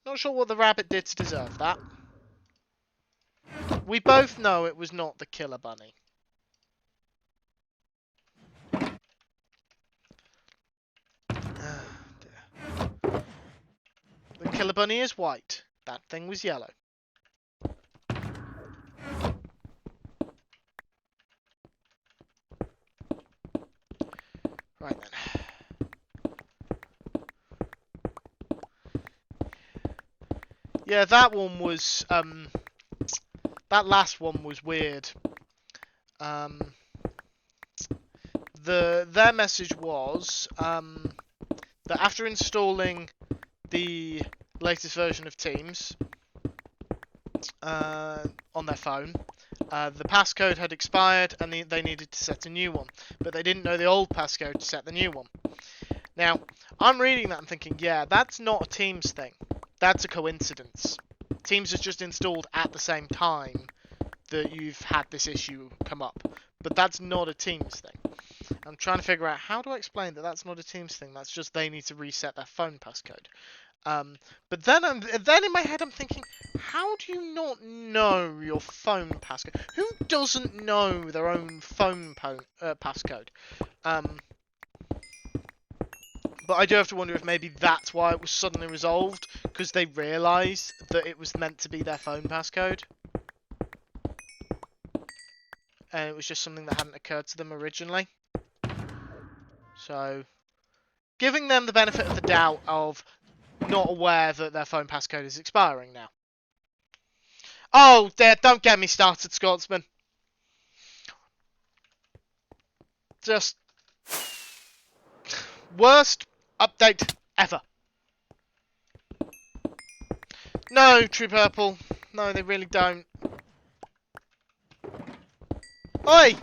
Not sure what the rabbit did to deserve that. We both know it was not the killer bunny. The killer bunny is white. That thing was yellow. Right then. Yeah, that one was, that last one was weird. Their message was, that after installing the latest version of Teams, on their phone, the passcode had expired and they needed to set a new one, but they didn't know the old passcode to set the new one. Now, I'm reading that and thinking, yeah, that's not a Teams thing. That's a coincidence. Teams is just installed at the same time that you've had this issue come up, but that's not a Teams thing. I'm trying to figure out how do I explain that that's not a Teams thing. That's just they need to reset their phone passcode. But then in my head I'm thinking, how do you not know your phone passcode? Who doesn't know their own phone passcode? But I do have to wonder if maybe that's why it was suddenly resolved, because they realised that it was meant to be their phone passcode. And it was just something that hadn't occurred to them originally. So, giving them the benefit of the doubt of not aware that their phone passcode is expiring now. Oh, dear, don't get me started, Scotsman. Just worst update ever. No, True Purple. No, they really don't. Oi!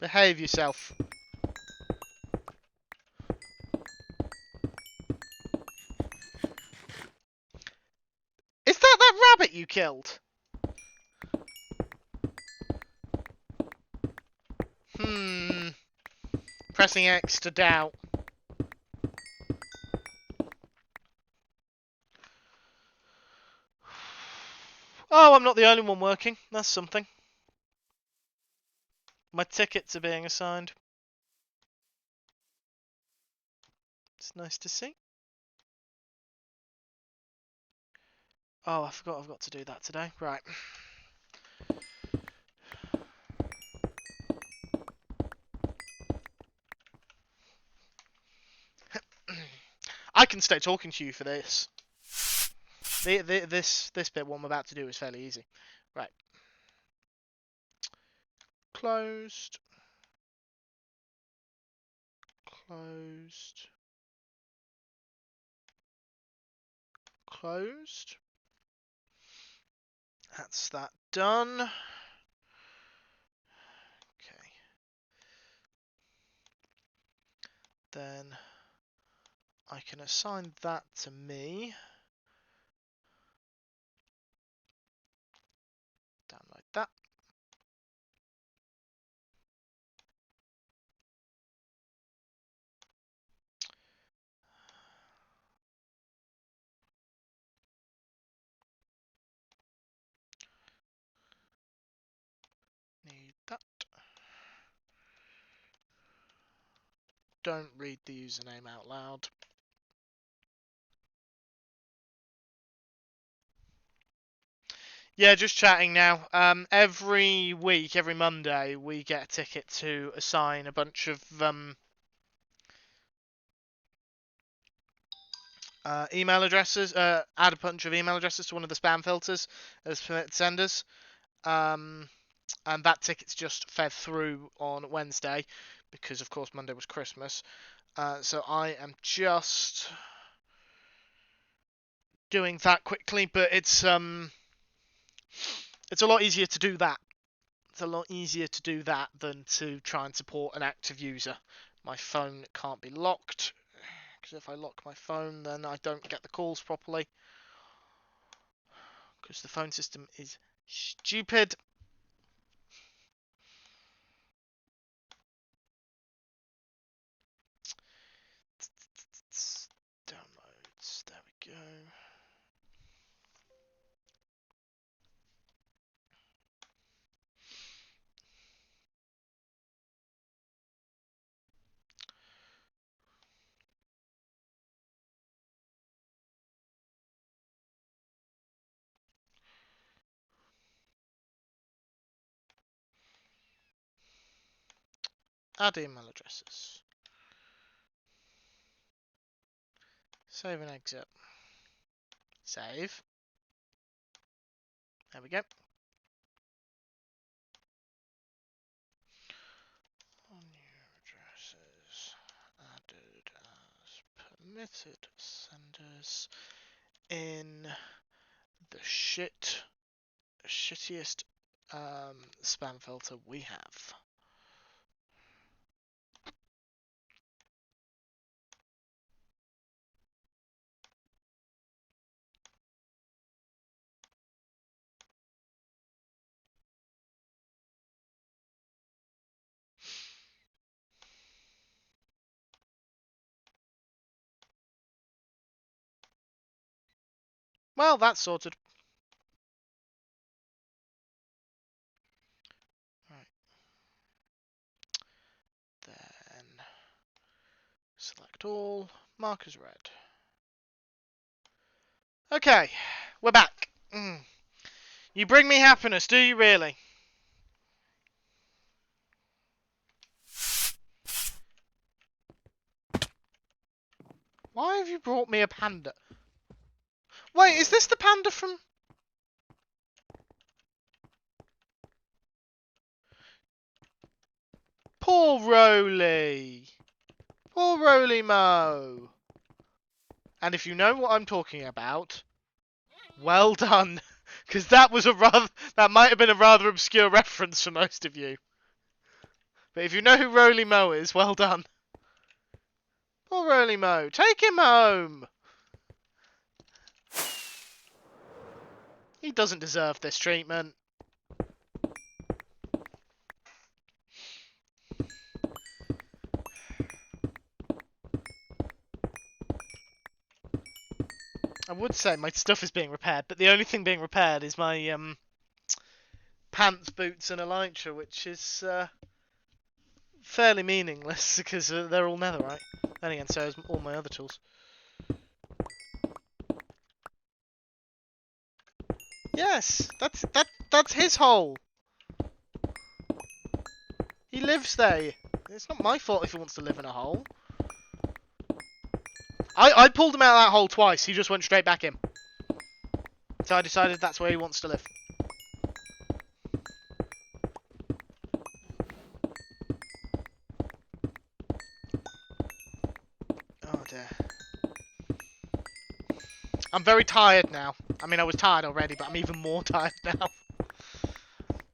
Behave yourself. Is that rabbit you killed? Pressing X to doubt. Oh, I'm not the only one working. That's something. My tickets are being assigned. It's nice to see. Oh, I forgot I've got to do that today. Right. I can stay talking to you for this. This bit what I'm about to do is fairly easy. Right. Closed. Closed. Closed. That's that done. Okay. Then I can assign that to me. Download that. Need that. Don't read the username out loud. Yeah, just chatting now. Every week, every Monday, we get a ticket to assign a bunch of email addresses. Add a bunch of email addresses to one of the spam filters as permitted senders. And that ticket's just fed through on Wednesday because, of course, Monday was Christmas. So I am just doing that quickly, but it's a lot easier to do that. It's a lot easier to do that than to try and support an active user. My phone can't be locked, because if I lock my phone, then I don't get the calls properly. Because the phone system is stupid. Downloads, there we go. Add email addresses. Save and exit. Save. There we go. New addresses added as permitted senders in the shittiest spam filter we have. Well, that's sorted. Right. Then select all, mark as red. Okay, we're back. You bring me happiness, do you really? Why have you brought me a panda? Wait, is this the panda from... Poor Roly. Poor Roly Mo. And if you know what I'm talking about, well done. Because that was that might have been a rather obscure reference for most of you. But if you know who Roly Mo is, well done. Poor Roly Mo. Take him home. He doesn't deserve this treatment. I would say my stuff is being repaired, but the only thing being repaired is my pants, boots, and elytra, which is fairly meaningless because they're all netherite. Then again, so is all my other tools. Yes, that's his hole. He lives there. It's not my fault if he wants to live in a hole. I pulled him out of that hole twice. He just went straight back in. So I decided that's where he wants to live. Oh dear. I'm very tired now. I mean, I was tired already, but I'm even more tired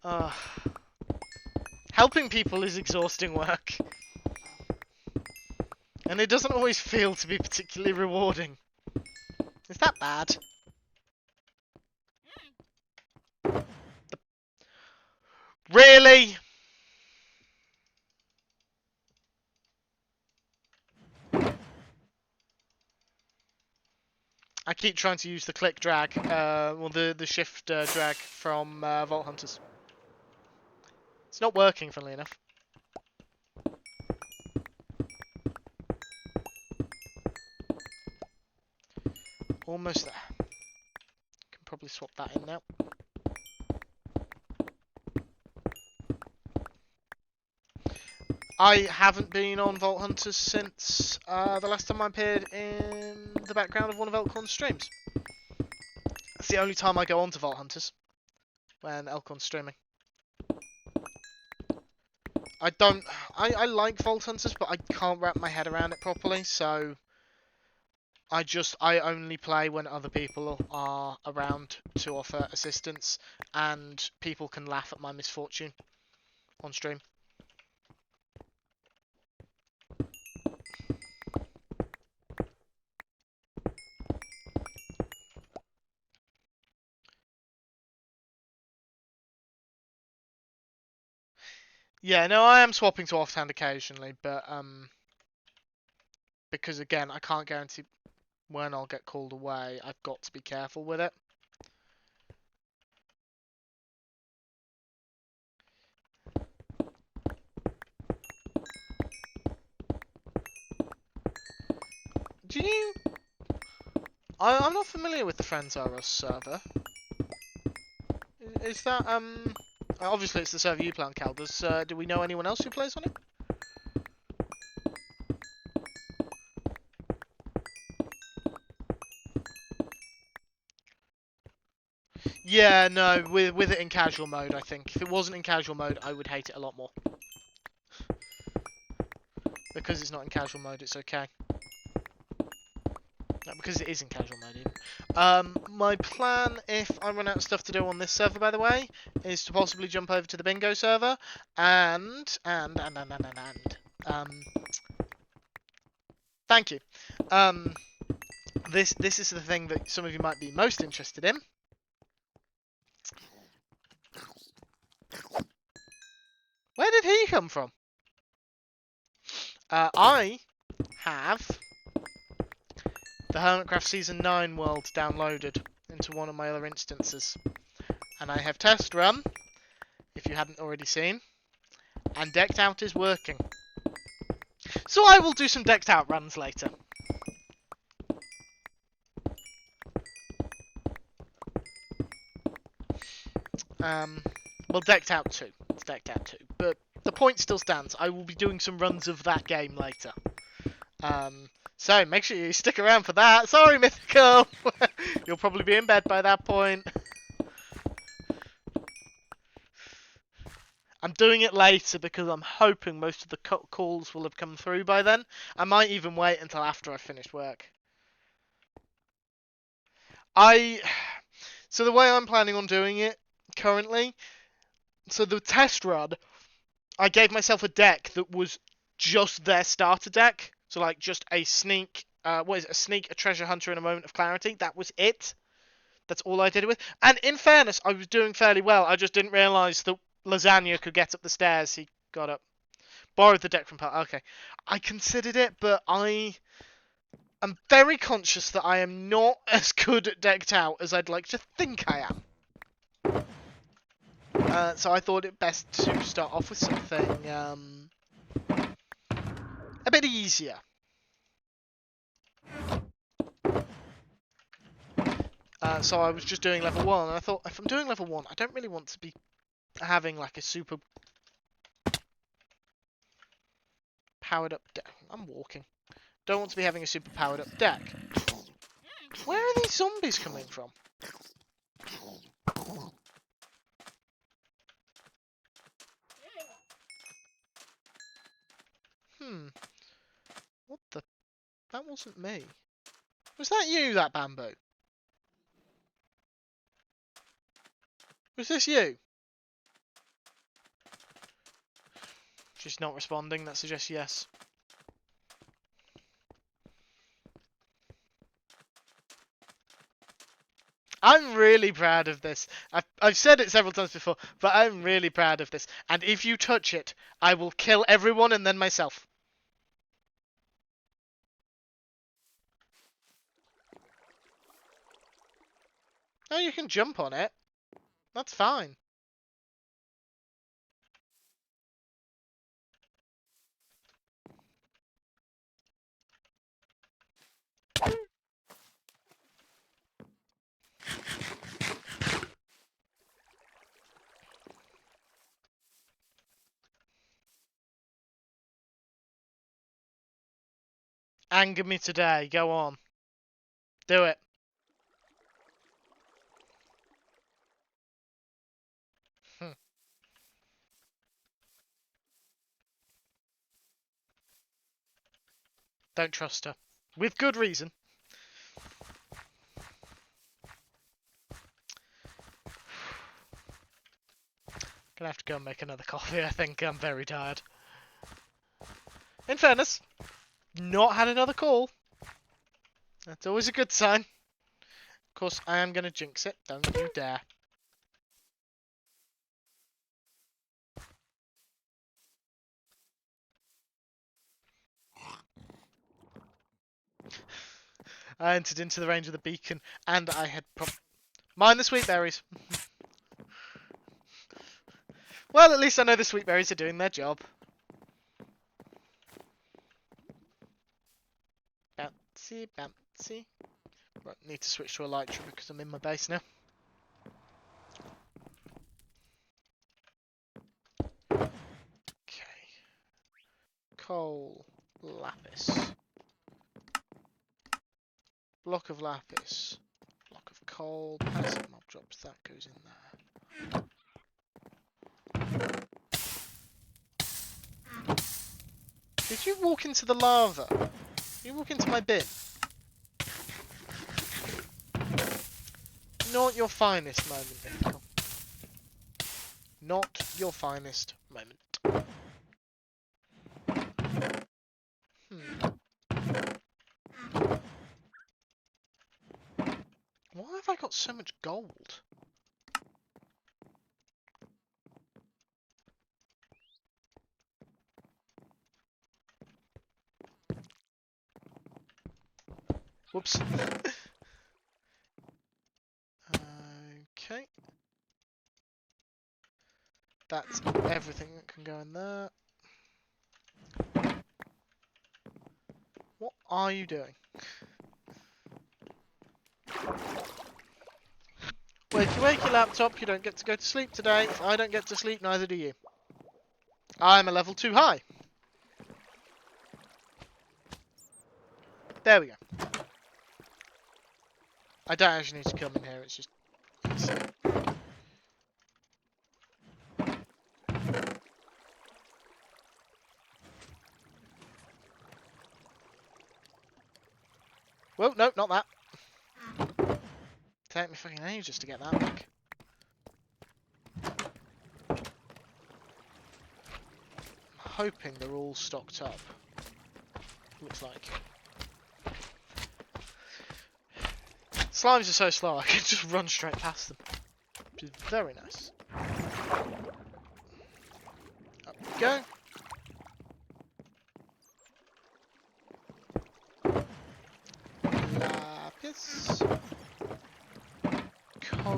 now. Helping people is exhausting work. And it doesn't always feel to be particularly rewarding. Is that bad? Really? I keep trying to use the click drag, well the shift drag from Vault Hunters. It's not working, funnily enough. Almost there. Can probably swap that in now. I haven't been on Vault Hunters since the last time I appeared in the background of one of Elkhorn's streams. That's the only time I go on to Vault Hunters, when Elkhorn's streaming. I like Vault Hunters, but I can't wrap my head around it properly, so I only play when other people are around to offer assistance, and people can laugh at my misfortune on stream. Yeah, no, I am swapping to offhand occasionally, but because again, I can't guarantee when I'll get called away. I've got to be careful with it. Do you? I'm not familiar with the Friends R Us server. Is that obviously it's the server you play on, Cal. Do we know anyone else who plays on it? Yeah, no, with it in casual mode, I think. If it wasn't in casual mode, I would hate it a lot more. Because it's not in casual mode, it's okay. No, because it is in casual mode, even. My plan, if I run out of stuff to do on this server, by the way, is to possibly jump over to the bingo server, thank you. This is the thing that some of you might be most interested in. Where did he come from? I have the Hermitcraft Season 9 world downloaded into one of my other instances. And I have test run, if you hadn't already seen, and decked out is working. So I will do some decked out runs later. Well, decked out 2. It's decked out 2. But the point still stands. I will be doing some runs of that game later. So make sure you stick around for that. Sorry, Mythical! You'll probably be in bed by that point. I'm doing it later because I'm hoping most of the calls will have come through by then. I might even wait until after I finish work. So the way I'm planning on doing it currently, so the test run, I gave myself a deck that was just their starter deck. So like just a sneak, a sneak, a treasure hunter, and a moment of clarity. That was it. That's all I did it with. And in fairness, I was doing fairly well. I just didn't realise that Lasagna could get up the stairs. He got up. Borrowed the deck from Pal. Okay. I considered it, but I am very conscious that I am not as good at decked out as I'd like to think I am. So I thought it best to start off with something a bit easier. So I was just doing level 1, and I thought, if I'm doing level 1, I don't really want to be having like a super powered up deck. I'm walking. Don't want to be having a super powered up deck. Where are these zombies coming from? What the? That wasn't me. Was that you, that bamboo? Was this you? She's not responding, that suggests yes. I'm really proud of this. I've said it several times before, but I'm really proud of this. And if you touch it, I will kill everyone and then myself. Oh, you can jump on it. That's fine. Anger me today. Go on. Do it. Don't trust her. With good reason. Gonna have to go and make another coffee, I think. I'm very tired. In fairness, not had another call. That's always a good sign. Of course, I am gonna jinx it. Don't you dare. I entered into the range of the beacon, and I had mind the sweet berries. Well, at least I know the sweet berries are doing their job. Bouncy, bouncy. Right, need to switch to a Elytra because I'm in my base now. Okay. Coal, lapis. Block of lapis. Block of coal. Passive mob drops. That goes in there. Did you walk into the lava? Did you walk into my bin? Not your finest moment, Mythical. Not your finest moment. Why have I got so much gold? Whoops. Okay. That's everything that can go in there. What are you doing? Wakey wakey laptop, you don't get to go to sleep today. If I don't get to sleep, neither do you. I'm a level too high. There we go. I don't actually need to come in here, it's just easy. Well, no, not that. Take me fucking ages to get that back. I'm hoping they're all stocked up. Looks like. Slimes are so slow, I can just run straight past them. Which is very nice. Up we go. Lapis. Coal.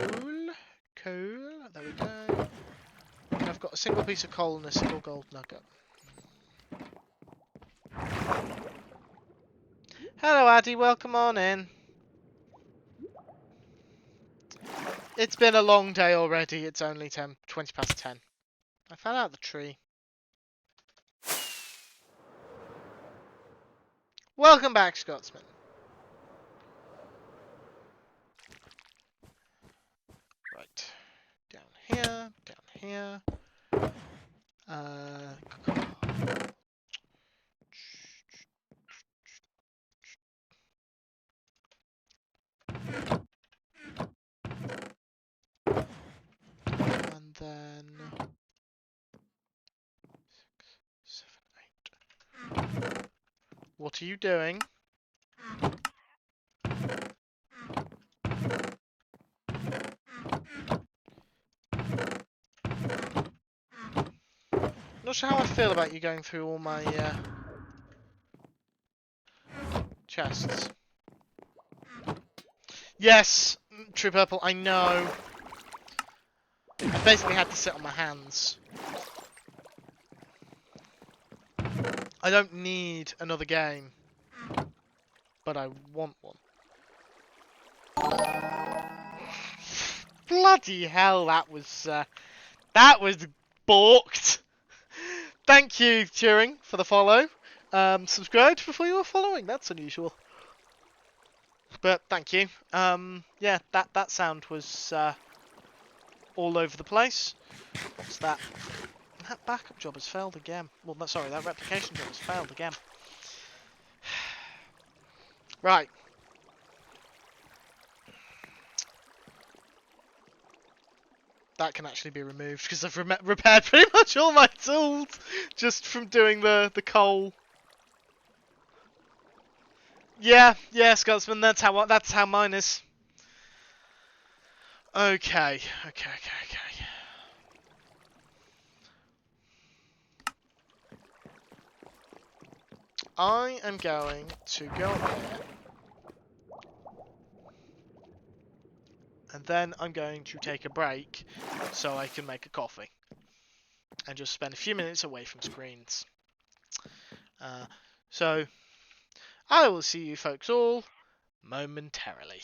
Coal. There we go. And I've got a single piece of coal and a single gold nugget. Hello Addy, welcome on in. It's been a long day already, it's only 20 past 10. I fell out of the tree. Welcome back, Scotsman. Right. Down here, down here. And then 6, 7, 8. What are you doing? Not sure how I feel about you going through all my chests. Yes, True Purple, I know. I basically had to sit on my hands. I don't need another game, but I want one. Bloody hell, that was balked. Thank you, Turing, for the follow. Subscribed before you were following. That's unusual. But thank you. Yeah, that sound was all over the place. What's that? That backup job has failed again. Well, no, sorry, that replication job has failed again. Right. That can actually be removed because I've repaired pretty much all my tools just from doing the coal. Yeah, Scotsman. That's how mine is. Okay. I am going to go up here. And then I'm going to take a break so I can make a coffee. And just spend a few minutes away from screens. So, I will see you folks all momentarily.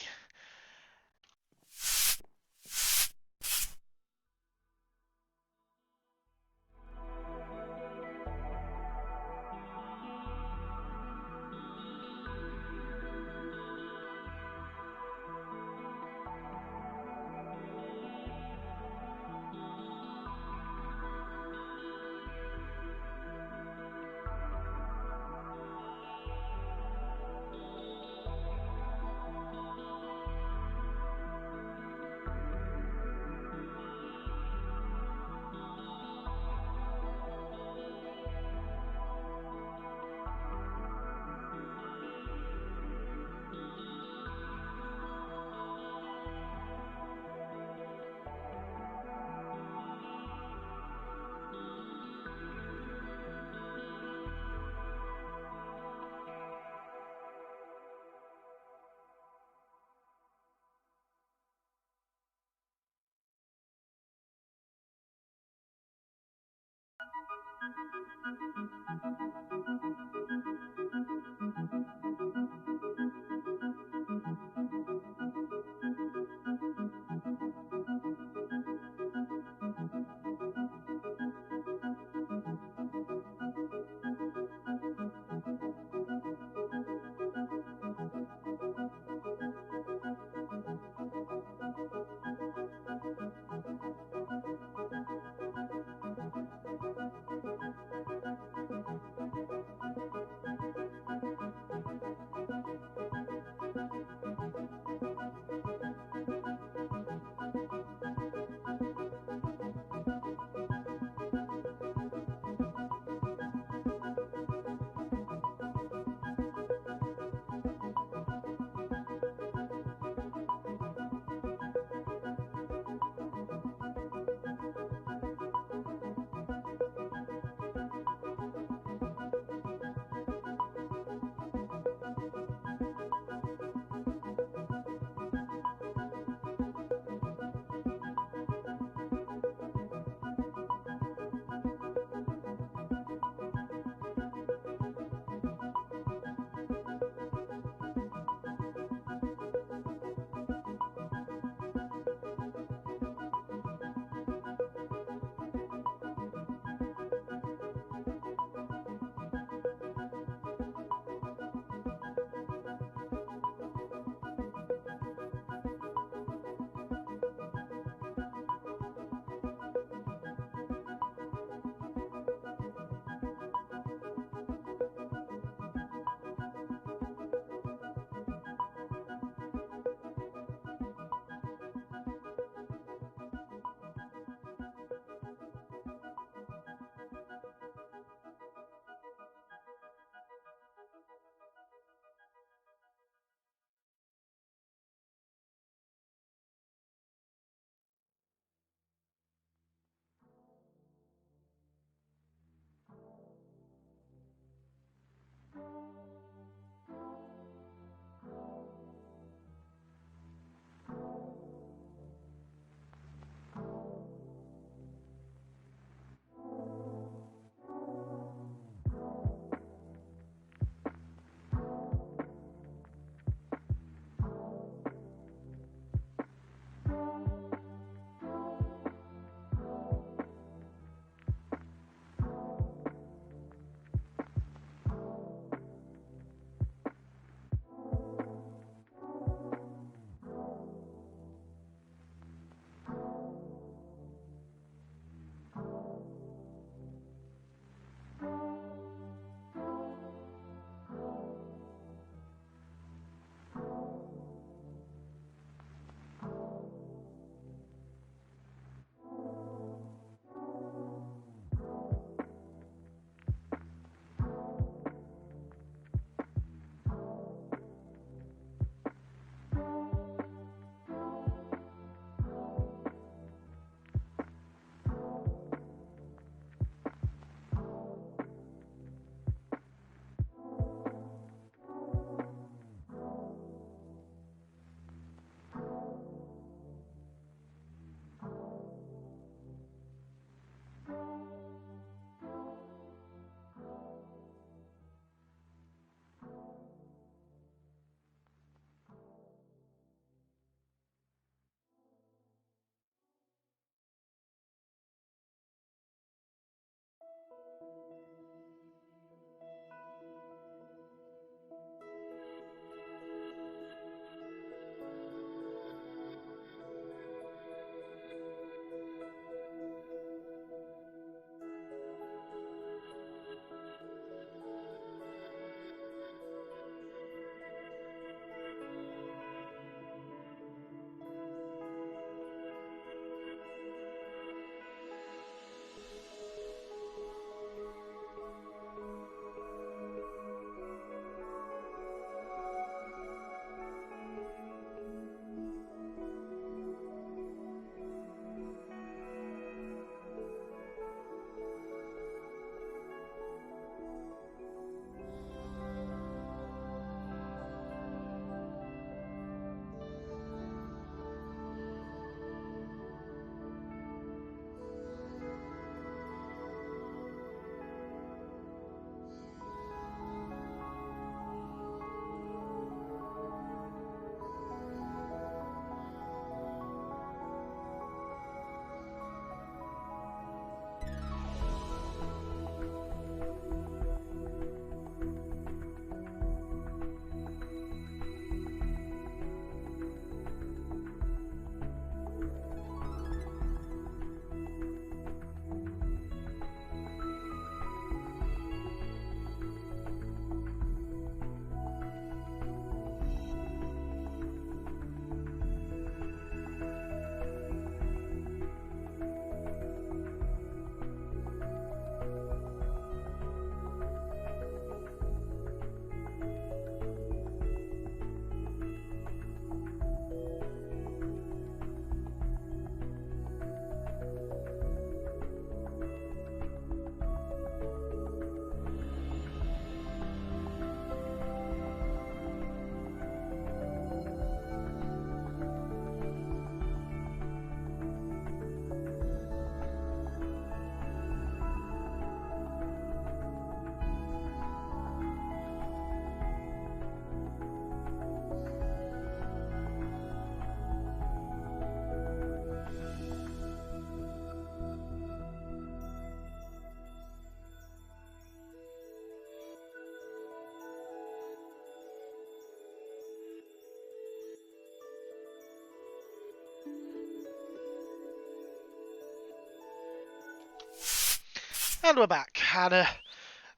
And we're back. Had a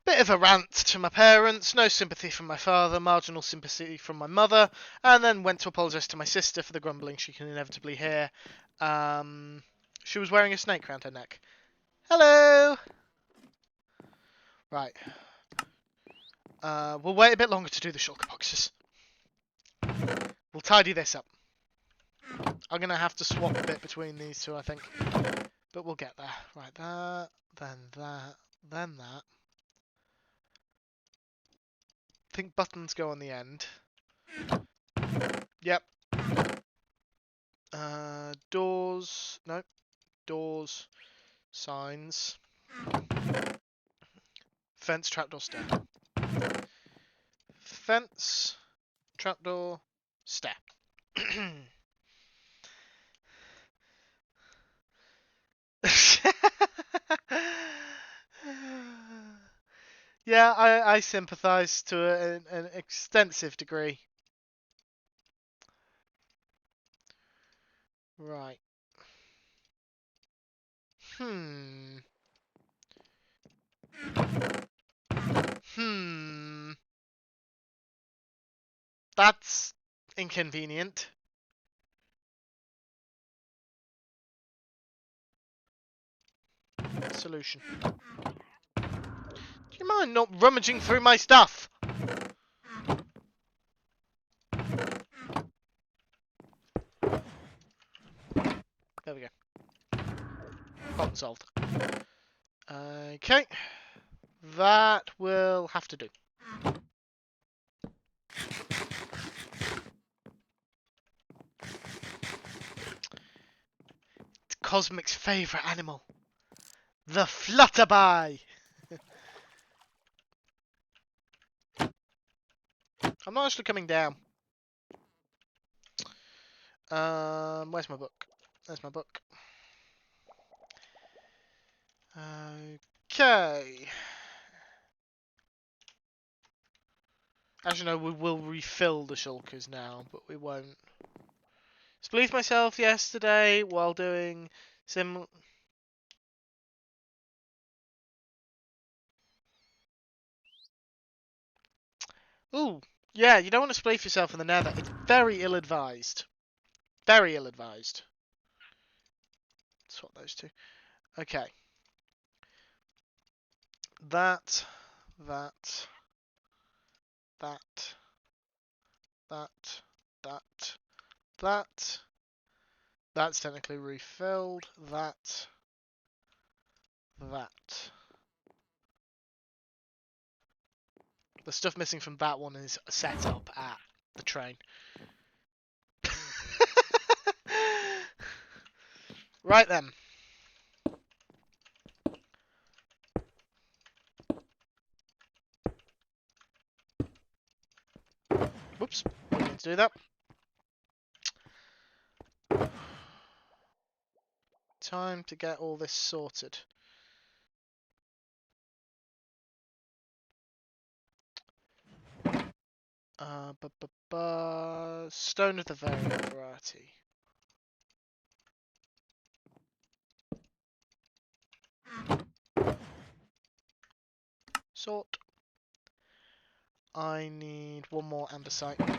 bit of a rant to my parents, no sympathy from my father, marginal sympathy from my mother, and then went to apologise to my sister for the grumbling she can inevitably hear. She was wearing a snake around her neck. Hello! Right. We'll wait a bit longer to do the shulker boxes. We'll tidy this up. I'm going to have to swap a bit between these two, I think. But we'll get there. Right, that, then that, then that. I think buttons go on the end. Yep. Doors. Nope. Doors. Signs. Fence, trapdoor, stair. Fence, trapdoor, stair. Yeah, I sympathise to an extensive degree. Right. Hmm. That's inconvenient. Solution. Do you mind not rummaging through my stuff? There we go. Problem solved. Okay. That will have to do. It's Cosmic's favourite animal. The flutterby! I'm not actually coming down. Where's my book? There's my book. Okay. As you know, we will refill the shulkers now, but we won't. Spleefed myself yesterday while doing Ooh, yeah, you don't want to spleef yourself in the nether. It's very ill-advised. Very ill-advised. Swap those two. Okay. That. That. That's technically refilled. That. The stuff missing from that one is set up at the train. Right then. Whoops. Didn't mean to do that. Time to get all this sorted. Stone of the variety. Sort. I need one more andesite. There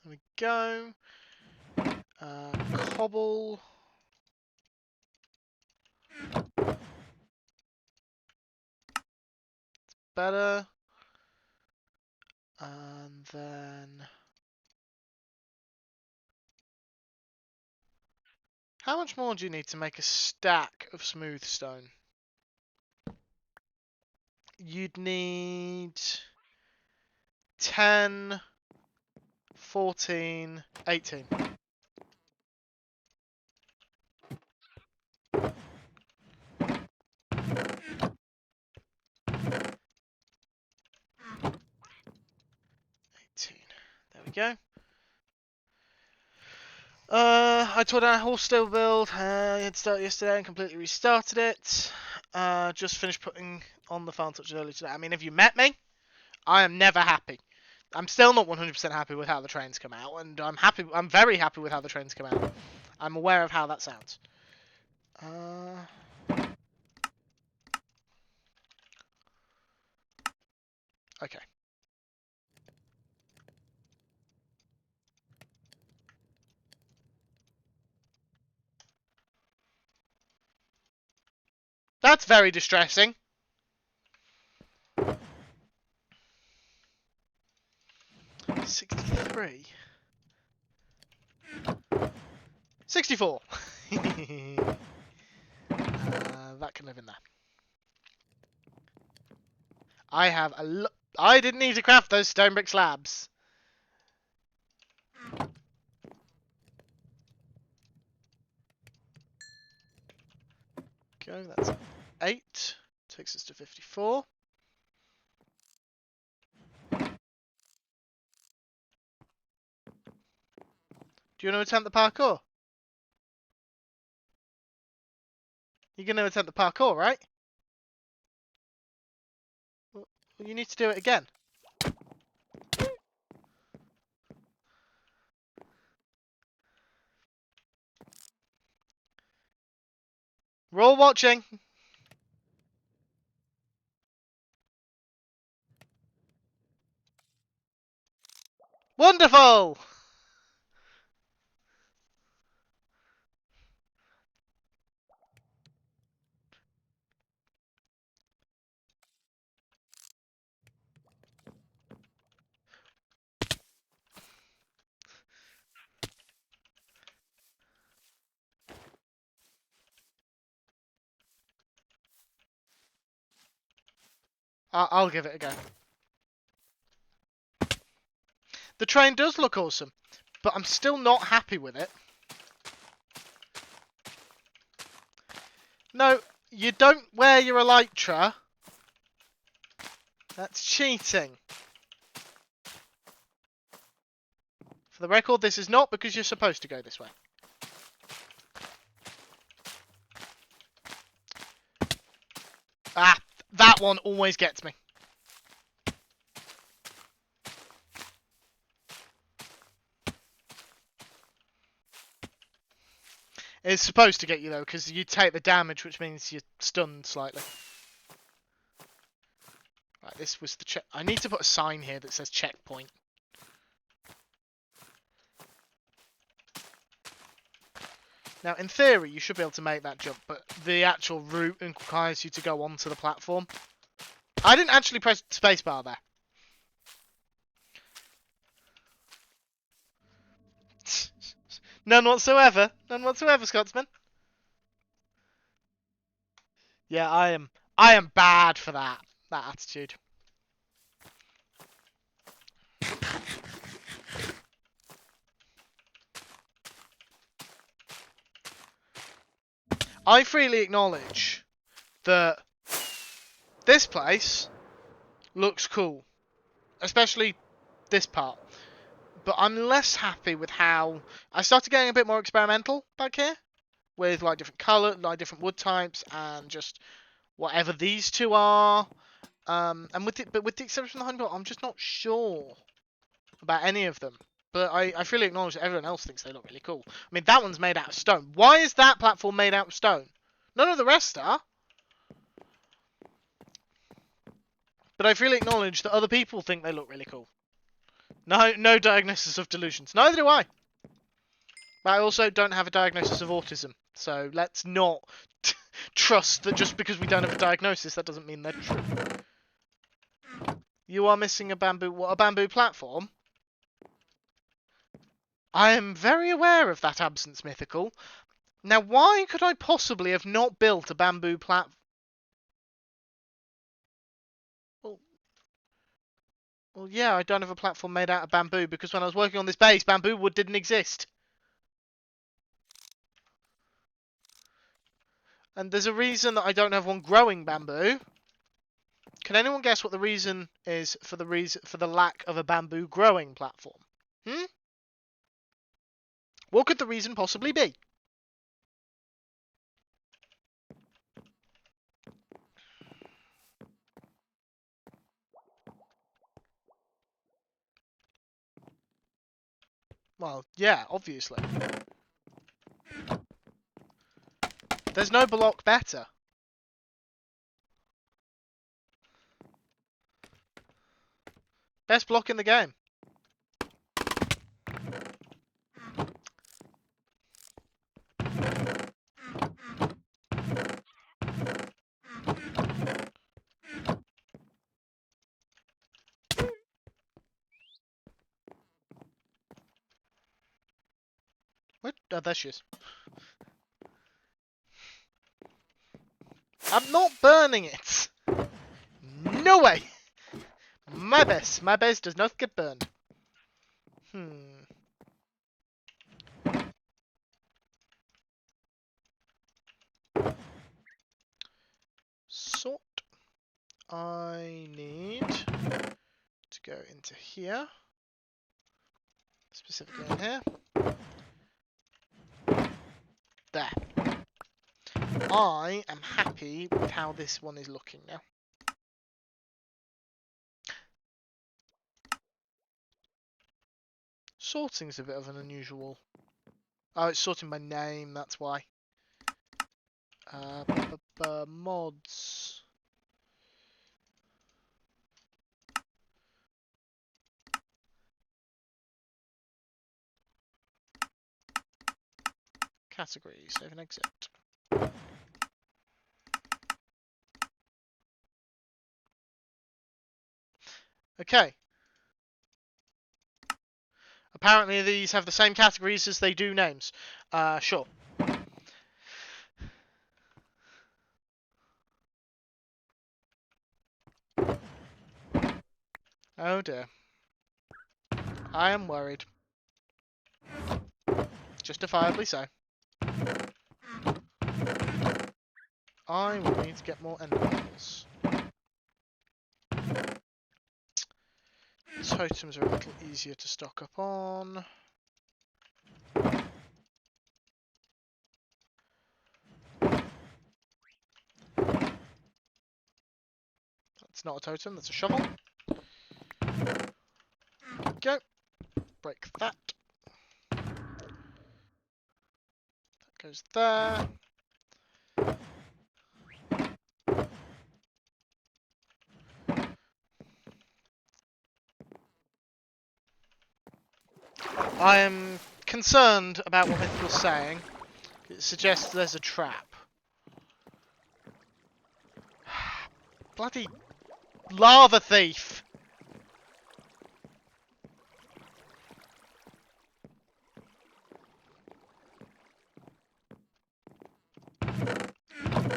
we go. Cobble. Better. And then... How much more do you need to make a stack of smooth stone? You'd need 10, 14, 18. There we go. I tore down a horse stable build. I had started yesterday and completely restarted it. Just finished putting on the farm touches earlier today. I mean, have you met me? I am never happy. I'm still not 100% happy with how the trains come out, and I'm very happy with how the trains come out. I'm aware of how that sounds. Okay. That's very distressing. 63. 64. That can live in there. I didn't need to craft those stone brick slabs. Okay, that's 8. Takes us to 54. Do you want to attempt the parkour? You're going to attempt the parkour, right? Well, you need to do it again. We're all watching. Wonderful! I'll give it a go. The train does look awesome, but I'm still not happy with it. No, you don't wear your elytra. That's cheating. For the record, this is not because you're supposed to go this way. Ah, that one always gets me. It's supposed to get you though, because you take the damage, which means you're stunned slightly. Right, this was the check. I need to put a sign here that says checkpoint. Now, in theory, you should be able to make that jump, but the actual route requires you to go onto the platform. I didn't actually press spacebar there. None whatsoever. None whatsoever, Scotsman. Yeah, I am bad for that attitude. I freely acknowledge that this place looks cool, especially this part. But I'm less happy with how I started getting a bit more experimental back here, with like different color, like different wood types, and just whatever these two are. And with the exception of the honeypot, I'm just not sure about any of them. But I freely acknowledge that everyone else thinks they look really cool. I mean, that one's made out of stone. Why is that platform made out of stone? None of the rest are. But I freely acknowledge that other people think they look really cool. No diagnosis of delusions. Neither do I. But I also don't have a diagnosis of autism. So let's not trust that just because we don't have a diagnosis, that doesn't mean they're true. You are missing a bamboo... What, a bamboo platform? I am very aware of that absence, Mythical. Now, why could I possibly have not built a bamboo platform? Well, yeah, I don't have a platform made out of bamboo because when I was working on this base, bamboo wood didn't exist. And there's a reason that I don't have one growing bamboo. Can anyone guess what the reason is for the lack of a bamboo growing platform? What could the reason possibly be? Well, yeah, obviously. There's no block better. Best block in the game. What? Oh, there she is. I'm not burning it. No way. My base does not get burned. Sort. I need to go into here. Specifically in here. There. I am happy with how this one is looking now. Sorting's a bit of an unusual. Oh, it's sorting by name, that's why. Mods. Category, save and exit. Okay. Apparently these have the same categories as they do names. Sure. Oh dear. I am worried. Justifiably so. I will need to get more ender pearls. Totems are a little easier to stock up on. That's not a totem, that's a shovel. Go. Break that. That goes there. I am concerned about what Mythical's saying. It suggests there's a trap. Bloody lava thief!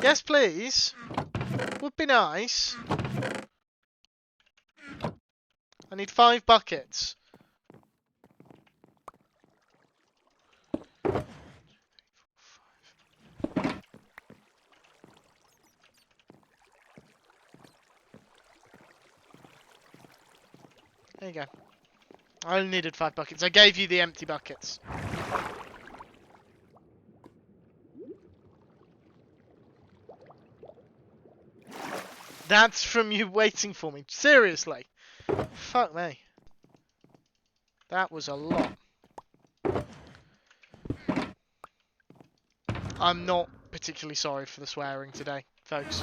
Yes, please. Would be nice. I need 5 buckets. There you go. I only needed 5 buckets. I gave you the empty buckets. That's from you waiting for me. Seriously. Fuck me. That was a lot. I'm not particularly sorry for the swearing today, folks.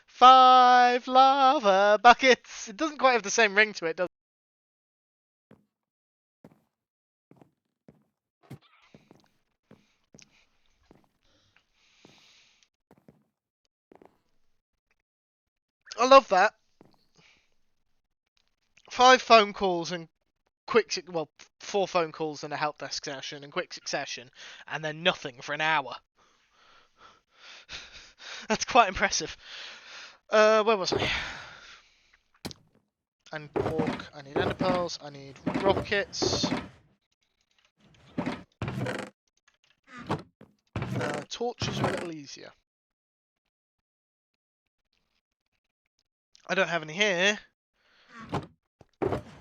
5 lava buckets! It doesn't quite have the same ring to it, does it? I love that. 5 phone calls and well, 4 phone calls and a help desk session in quick succession, and then nothing for an hour. That's quite impressive. Where was I? I need pork, I need ender pearls, I need rockets. Torches are a little easier. I don't have any here,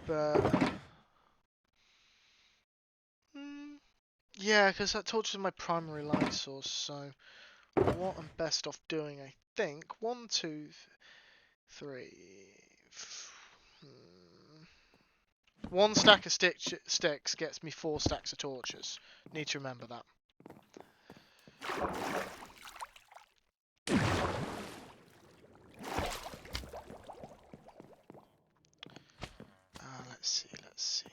but yeah, because that torch is my primary light source. So what I'm best off doing, I think, 1, 2, 3. 1 stack of sticks gets me 4 stacks of torches. Need to remember that. Let's see.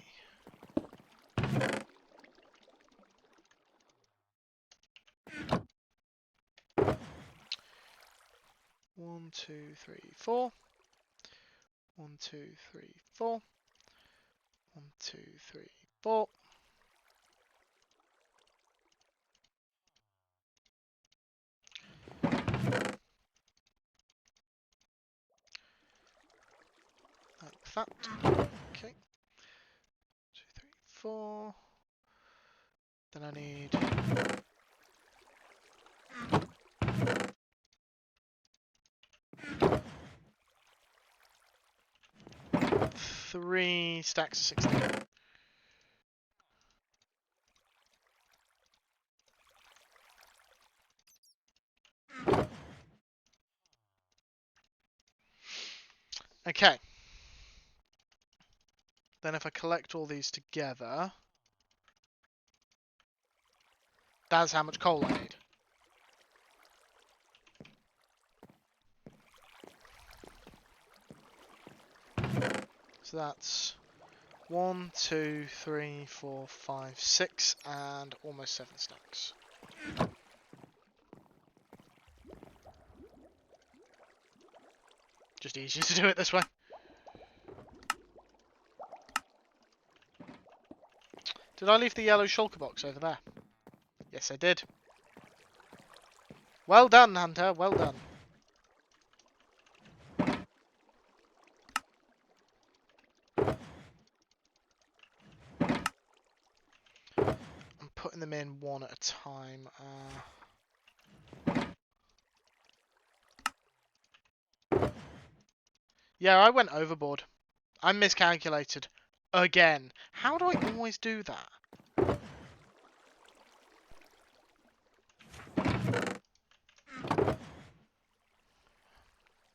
1, 2, 3, 4. 1, 2, 3, 4. 1, 2, 3, 4. Like that. Okay. 2, 3, 4. Then I need 3 stacks of 16. Okay. Then if I collect all these together, that's how much coal I need. So that's 1, 2, 3, 4, 5, 6, and almost 7 stacks. Just easier to do it this way. Did I leave the yellow shulker box over there? Yes, I did. Well done, Hunter. Well done. I'm putting them in one at a time. Yeah, I went overboard. I miscalculated. Again. How do I always do that?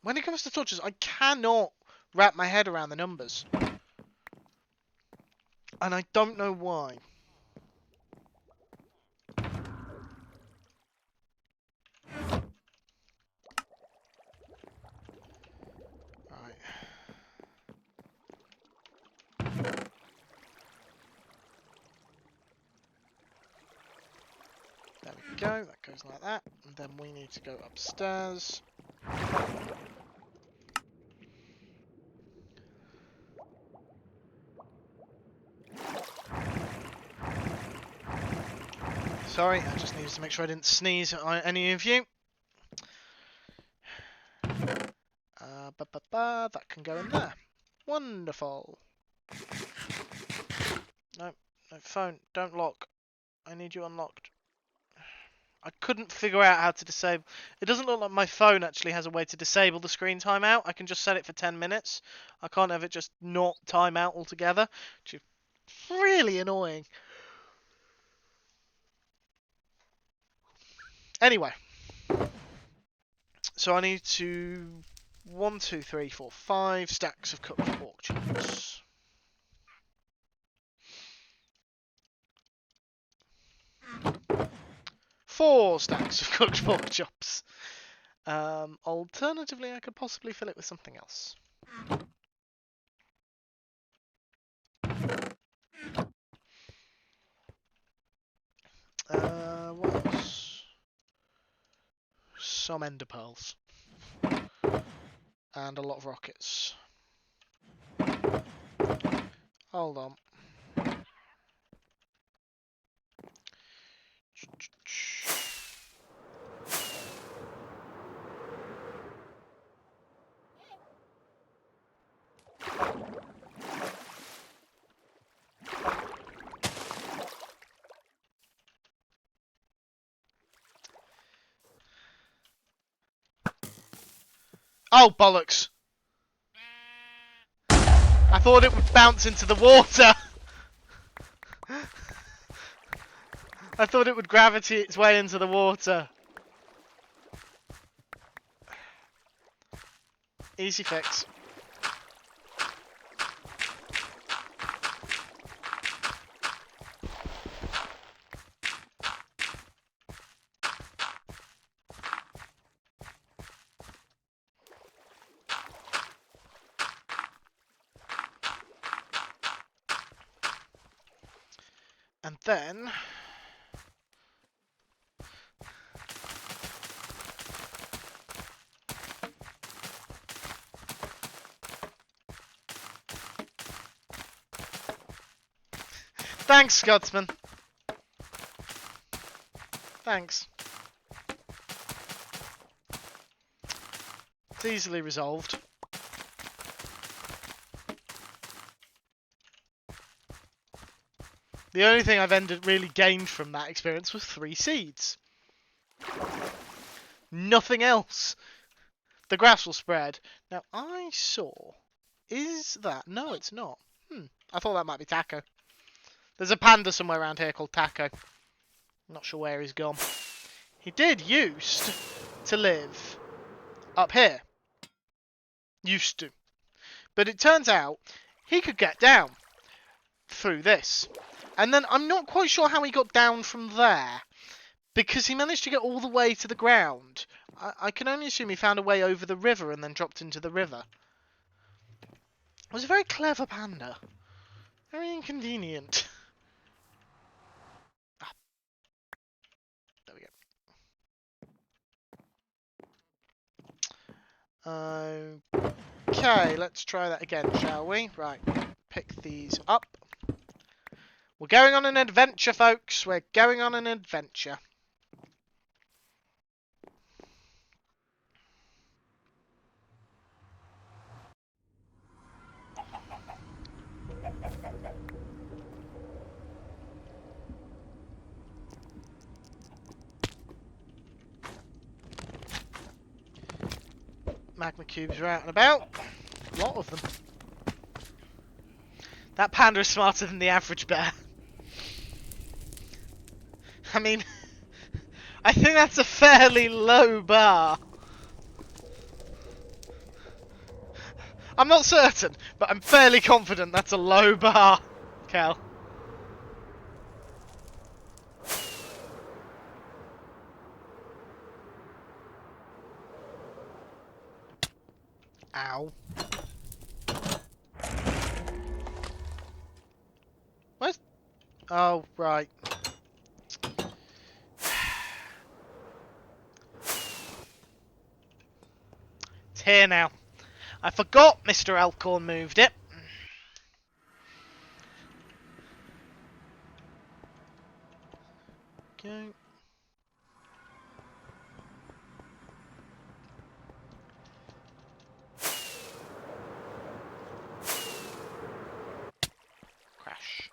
When it comes to torches, I cannot wrap my head around the numbers. And I don't know why. Right. There we go, that goes like that. And then we need to go upstairs. Sorry, I just needed to make sure I didn't sneeze at any of you. That can go in there. Wonderful. No, no, phone, don't lock. I need you unlocked. I couldn't figure out how to disable. It doesn't look like my phone actually has a way to disable the screen timeout. I can just set it for 10 minutes. I can't have it just not time out altogether, which is really annoying. Anyway, so I need to 1, 2, 3, 4, 5 stacks of cooked pork chops. Four stacks of cooked pork chops. Alternatively, I could possibly fill it with something else. What else? Some ender pearls. And a lot of rockets. Hold on. Oh, bollocks! I thought it would bounce into the water! I thought it would gravity its way into the water. Easy fix. And then... Thanks, Scotsman. Thanks. It's easily resolved. The only thing I've really gained from that experience was 3 seeds. Nothing else. The grass will spread. Now, I saw... Is that... No, it's not. I thought that might be Taco. There's a panda somewhere around here called Taco. Not sure where he's gone. He did used to live up here. Used to. But it turns out he could get down through this. And then I'm not quite sure how he got down from there. Because he managed to get all the way to the ground. I can only assume he found a way over the river and then dropped into the river. It was a very clever panda. Very inconvenient. Ah, there we go. Okay, let's try that again, shall we? Right, pick these up. We're going on an adventure, folks. We're going on an adventure. Magma cubes are out and about. A lot of them. That panda is smarter than the average bear. I mean, I think that's a fairly low bar. I'm not certain, but I'm fairly confident that's a low bar, Cal. Ow. Where's... Oh, right. It's here now. I forgot Mr. Elkhorn moved it. Okay. Crash.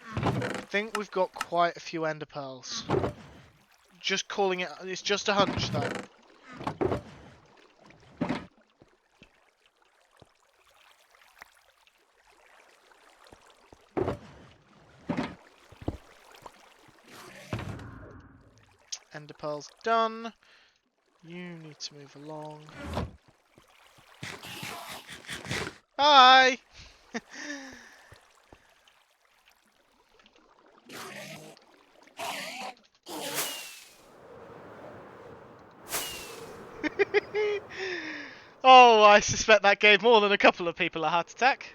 I think we've got quite a few ender pearls. Just calling it, it's just a hunch though. Ender pearls done. You need to move along. Hi! Oh, I suspect that gave more than a couple of people a heart attack.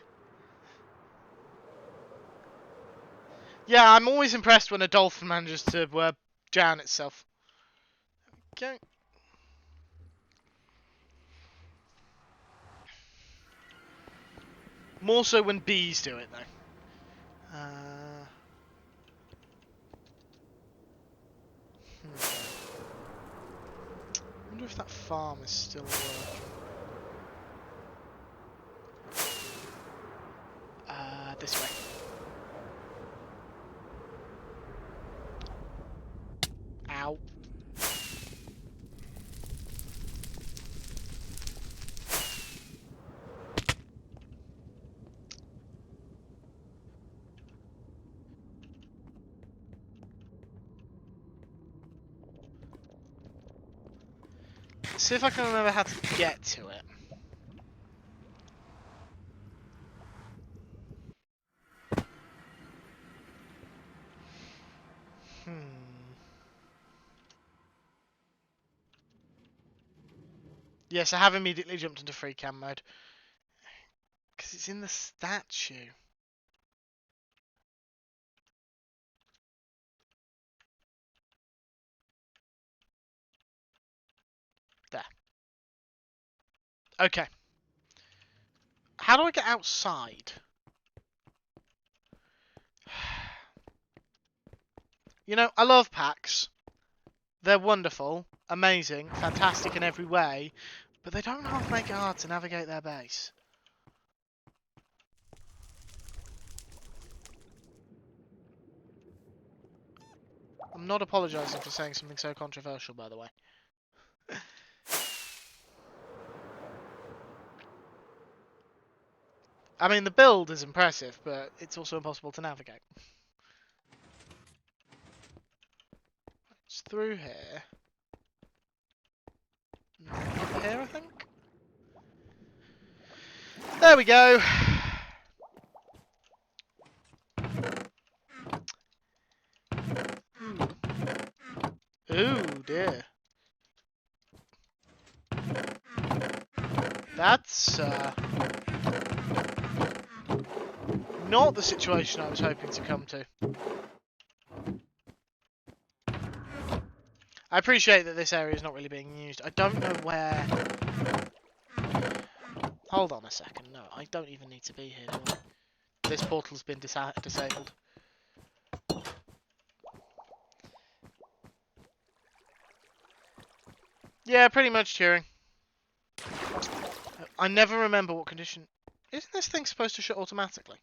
Yeah, I'm always impressed when a dolphin manages to drown itself. Okay. More so when bees do it, though. I wonder if that farm is still working. This way. Ow. See if I can remember how to get to it. Yes, I have immediately jumped into free cam mode. Because it's in the statue. There. Okay. How do I get outside? You know, I love packs. They're wonderful, amazing, fantastic in every way, but they don't half make it hard to navigate their base. I'm not apologising for saying something so controversial, by the way. I mean, the build is impressive, but it's also impossible to navigate. It's through here. Up here, I think? There we go! Ooh, dear. That's, not the situation I was hoping to come to. I appreciate that this area is not really being used. I don't know where... Hold on a second. No, I don't even need to be here, do I? This portal's been disabled. Yeah, pretty much, Turing. I never remember what condition... Isn't this thing supposed to shut automatically?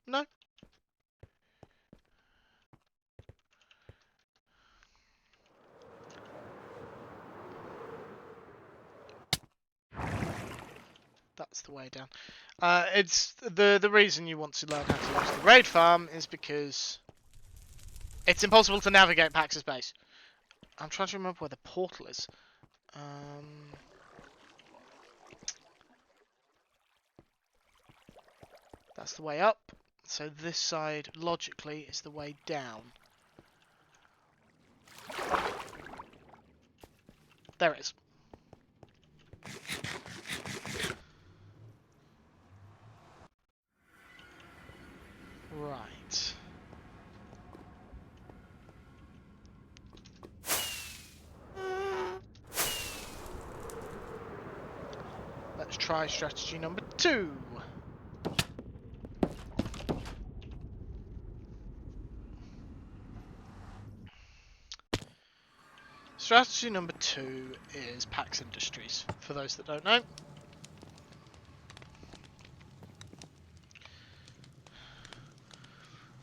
No. That's the way down. It's the reason you want to learn how to use the raid farm is because it's impossible to navigate Pax's base. I'm trying to remember where the portal is. That's the way up. So this side, logically, is the way down. There it is. Right. Let's try strategy number 2. Strategy number 2 is Pax Industries, for those that don't know.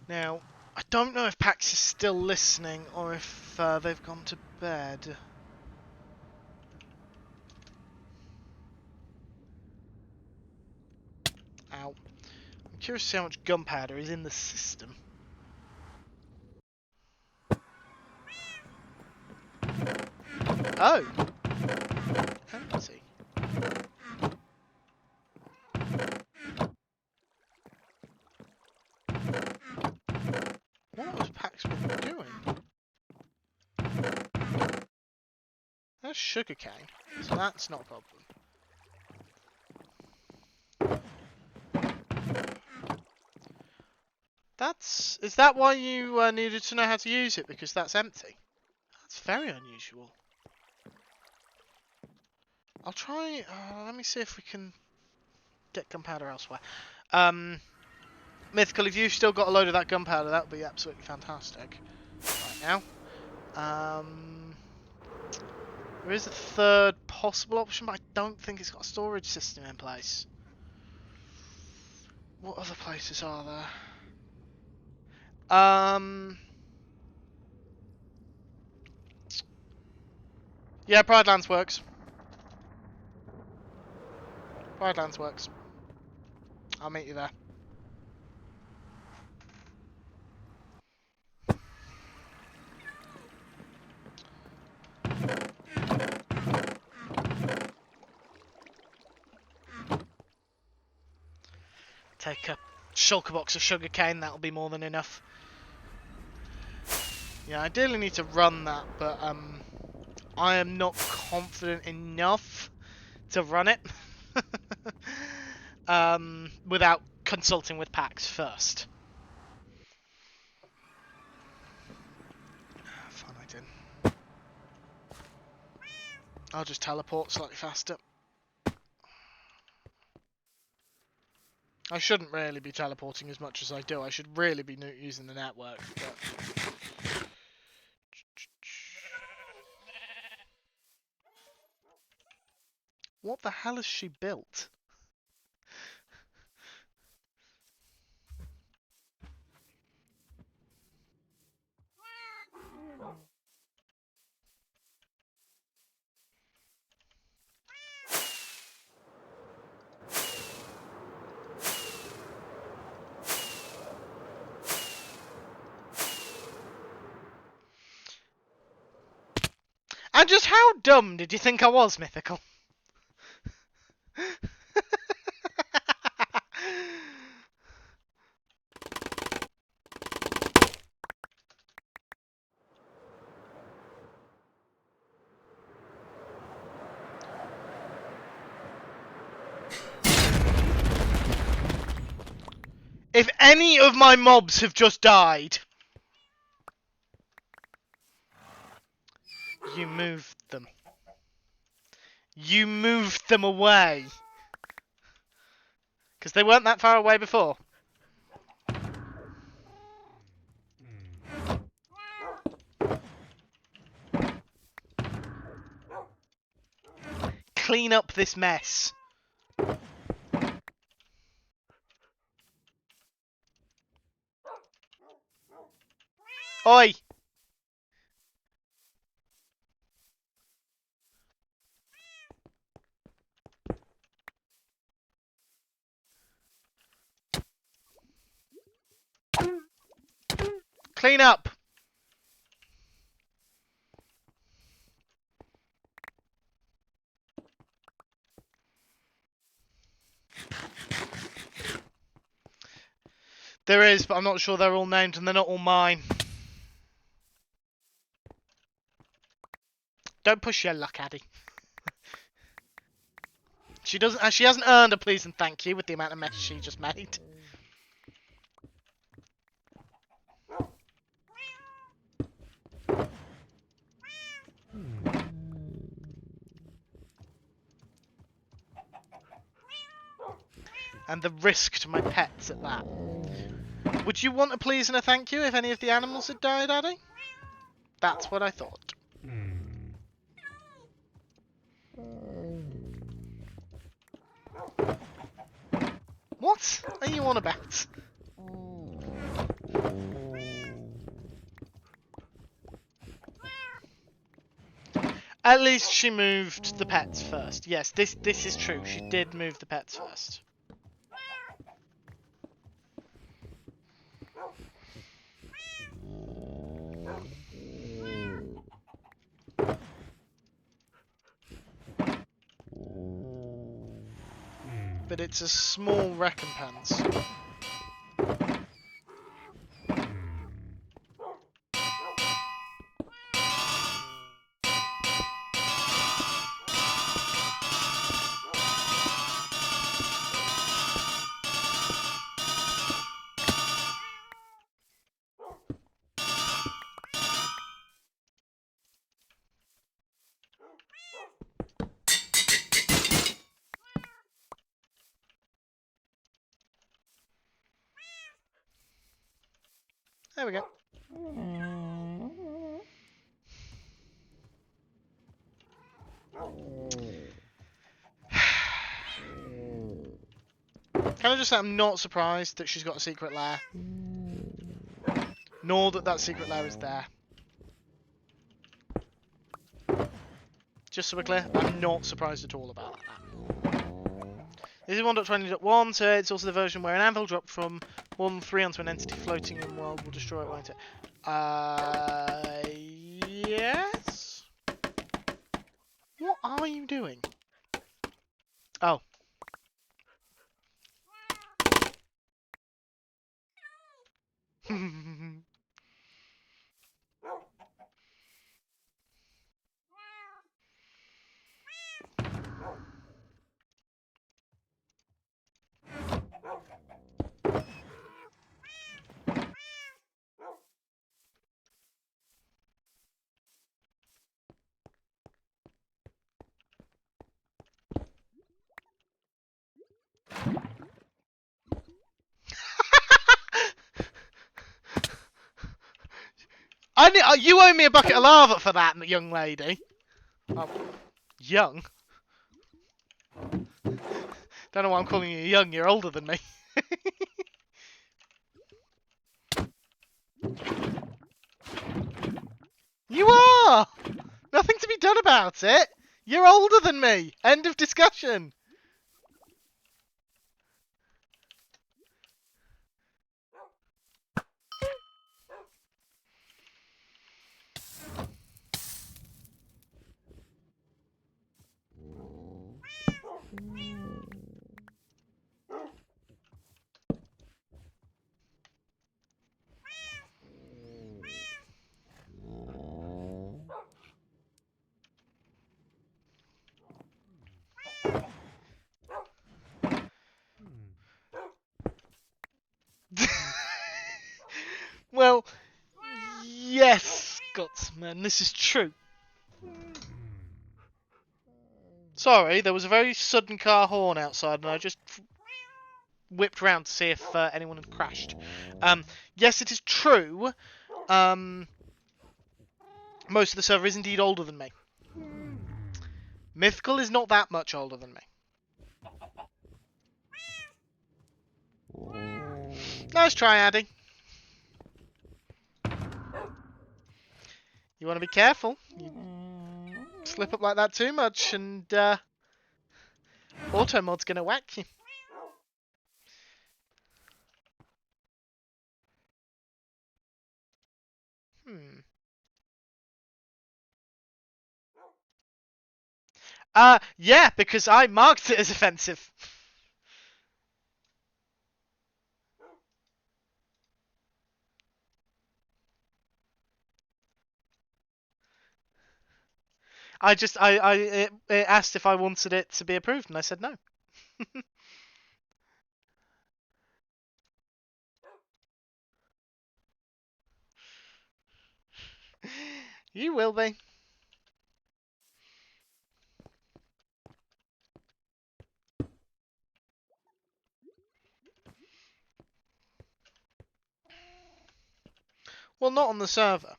Now, I don't know if Pax is still listening or if they've gone to bed. Ow. I'm curious to see how much gunpowder is in the system. Oh! Empty. What was Pax been doing? There's sugarcane, so that's not a problem. Is that why you needed to know how to use it? Because that's empty? That's very unusual. I'll try, let me see if we can get gunpowder elsewhere. Mythical, if you've still got a load of that gunpowder, that would be absolutely fantastic. Right now. There is a third possible option, but I don't think it's got a storage system in place. What other places are there? Yeah, Pridelands works. Pridelands works. I'll meet you there. Take a shulker box of sugarcane, that'll be more than enough. Yeah, I ideally need to run that, but I am not confident enough to run it. without consulting with Pax first. Fine, I did. I'll just teleport slightly faster. I shouldn't really be teleporting as much as I do. I should really be using the network. But... What the hell has she built? And just how dumb did you think I was, Mythical? If any of my mobs have just died, you moved them. You moved them away. Because they weren't that far away before. Clean up this mess. Oi! Clean up! There is, but I'm not sure they're all named and they're not all mine. Don't push your luck, Addy. She doesn't. She hasn't earned a please and thank you with the amount of mess she just made. And the risk to my pets at that. Would you want a please and a thank you if any of the animals had died, Addy? That's what I thought. What are you on about? At least she moved the pets first. Yes, this is true. She did move the pets first. But it's a small recompense. There we go. Can I just say I'm not surprised that she's got a secret lair. Nor that that secret lair is there. Just so we're clear, I'm not surprised at all about that. This is 1.20.1, so it's also the version where an anvil dropped from 1.3 onto an entity floating in the world will destroy it, won't it? Yes? What are you doing? Oh. You owe me a bucket of lava for that, young lady. Oh, young? Don't know why I'm calling you young. You're older than me. You are! Nothing to be done about it. You're older than me. End of discussion. Well, yes, Scotsman, this is true. Sorry, there was a very sudden car horn outside, and I just whipped round to see if anyone had crashed. Yes, it is true. Most of the server is indeed older than me. Mythical is not that much older than me. Nice try, Addy. You want to be careful. You slip up like that too much, and Automod's gonna whack you. Yeah, because I marked it as offensive. It asked if I wanted it to be approved, and I said no. You will be. Well, not on the server.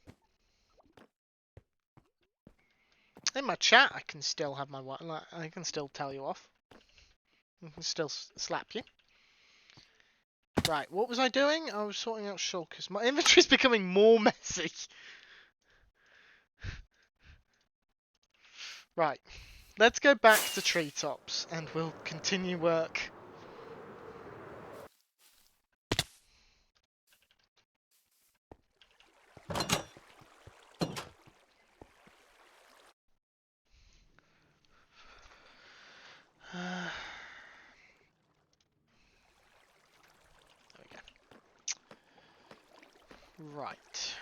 In my chat, I can still have my I can still tell you off. I can still slap you. Right, what was I doing? I was sorting out shulkers. My inventory's becoming more messy. Right, let's go back to treetops, and we'll continue work. There we go. Right.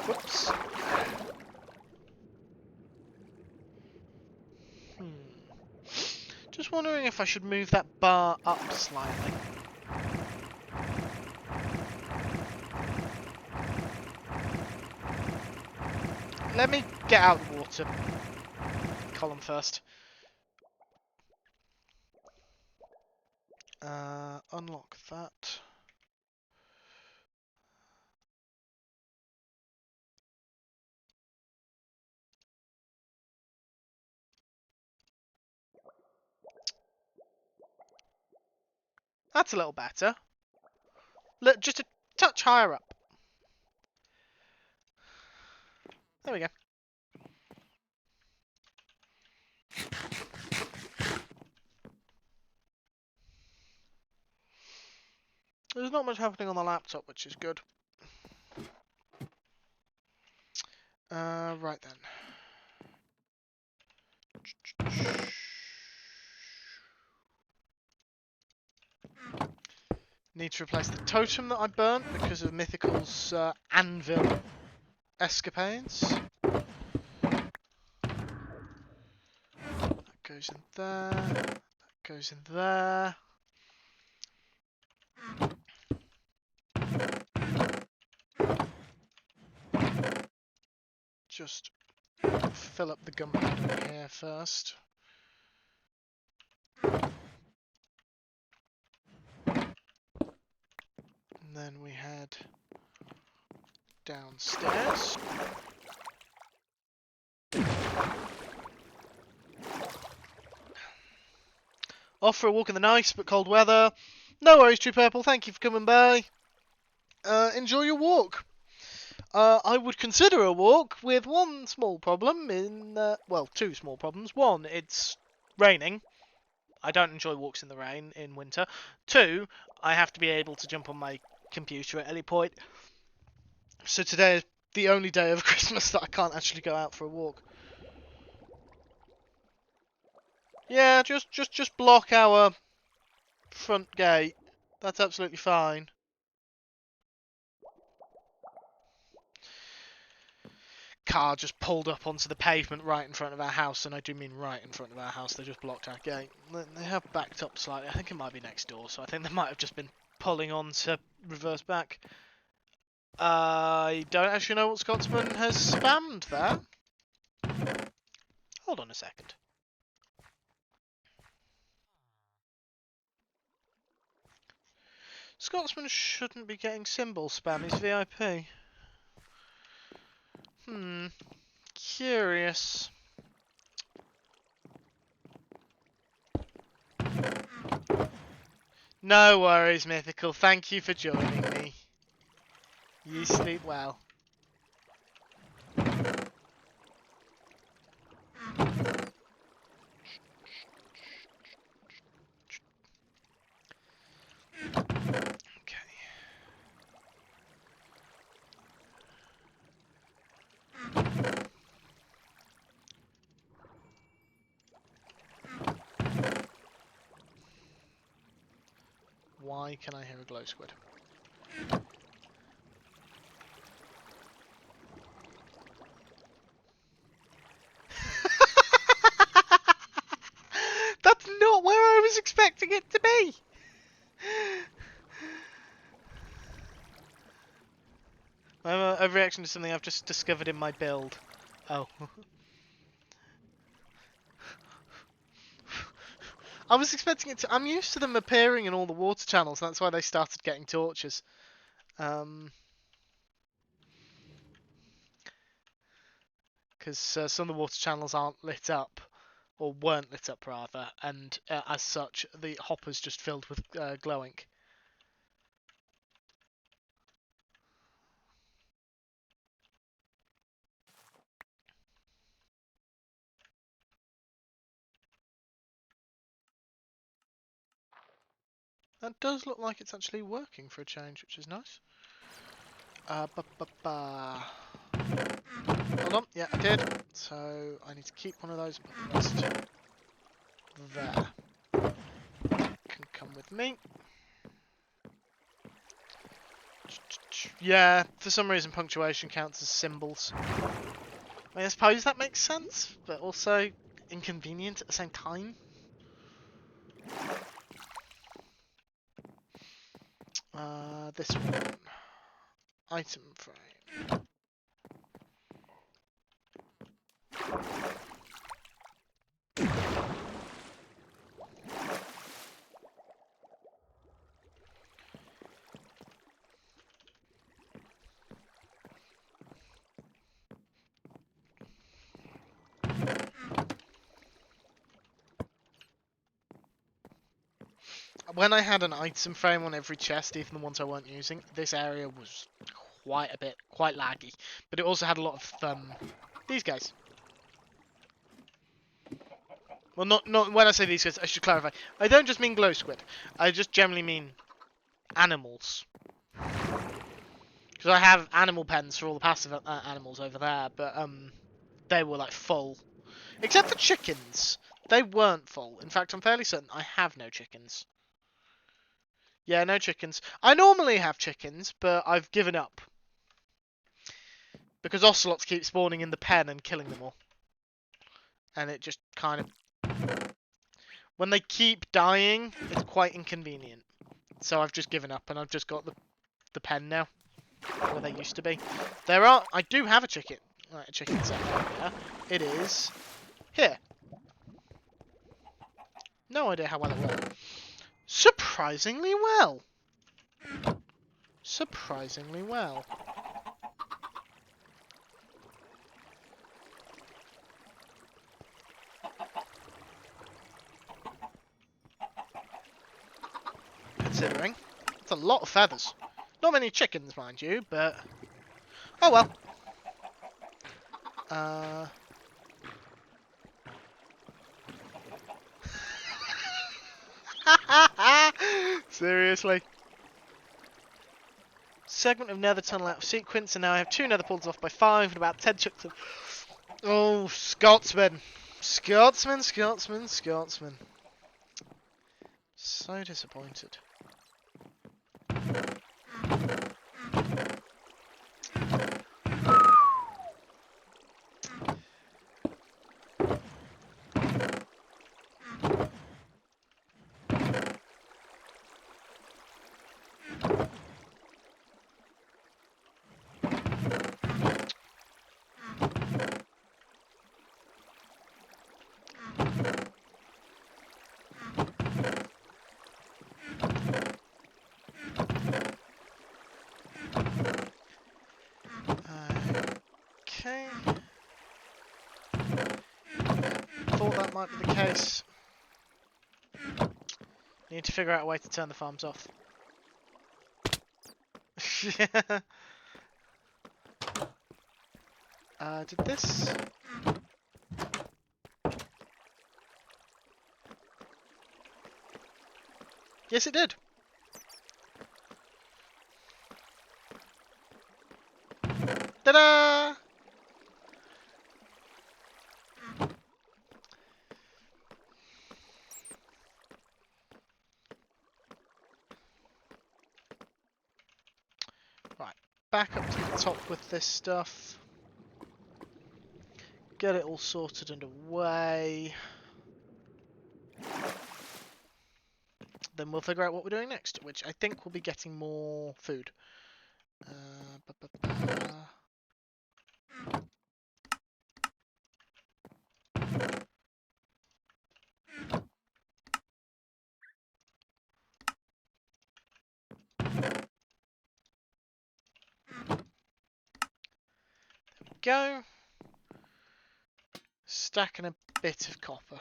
Whoops. Just wondering if I should move that bar up slightly. Let me get out the water column first. Unlock that. That's a little better. Look, just a touch higher up. There we go. There's not much happening on the laptop, which is good. Right then. Need to replace the totem that I burnt because of Mythical's anvil escapades. That goes in there. That goes in there. Just fill up the gunpowder here first. And then we had downstairs. Off for a walk in the nice but cold weather. No worries, True Purple. Thank you for coming by. Enjoy your walk. I would consider a walk with one small problem in... well, two small problems. One, it's raining. I don't enjoy walks in the rain in winter. Two, I have to be able to jump on my computer at any point. So today is the only day of Christmas that I can't actually go out for a walk. Yeah, just block our front gate. That's absolutely fine. Car just pulled up onto the pavement right in front of our house, and I do mean right in front of our house. They just blocked our gate. They have backed up slightly. I think it might be next door, so I think they might have just been pulling on to reverse back. I don't actually know what Scotsman has spammed there. Hold on a second. Scotsman shouldn't be getting symbol spam. He's VIP. Curious. No worries, Mythical. Thank you for joining me. You sleep well. Okay. Why can I hear a glow squid? That's not where I was expecting it to be! I'm a overreaction to something I've just discovered in my build. Oh. I was expecting it to... I'm used to them appearing in all the water channels, that's why they started getting torches. Because some of the water channels aren't lit up, or weren't lit up rather, and as such, the hopper's just filled with glow ink. That does look like it's actually working for a change, which is nice. Hold on, yeah, I did. So I need to keep one of those and put the rest there. Can come with me. Yeah, for some reason punctuation counts as symbols. I mean, I suppose that makes sense, but also inconvenient at the same time. This one. Item frame. When I had an item frame on every chest, even the ones I weren't using, this area was quite laggy. But it also had a lot of these guys. Well, not when I say these guys, I should clarify. I don't just mean glow squid. I just generally mean animals. Because I have animal pens for all the passive animals over there, but they were like full. Except for chickens. They weren't full. In fact, I'm fairly certain I have no chickens. Yeah, no chickens. I normally have chickens, but I've given up. Because ocelots keep spawning in the pen and killing them all. And it just kind of... When they keep dying, it's quite inconvenient. So I've just given up and I've just got the pen now. Where they used to be. I do have a chicken. Right, a chicken set here. It is here. No idea how well it will. Surprisingly well. Surprisingly well. considering. It's a lot of feathers. Not many chickens, mind you, but... Oh well. Seriously. Segment of nether tunnel out of sequence, and now I have 2 nether portals off by 5 and about 10 chunks of... Oh, Scotsman. Scotsman. So disappointed. Okay. Thought that might be the case. Need to figure out a way to turn the farms off. Did this? Yes, it did. Ta-da! Right, back up to the top with this stuff. Get it all sorted and away. Then we'll figure out what we're doing next, which I think will be getting more food. Go. Stacking a bit of copper.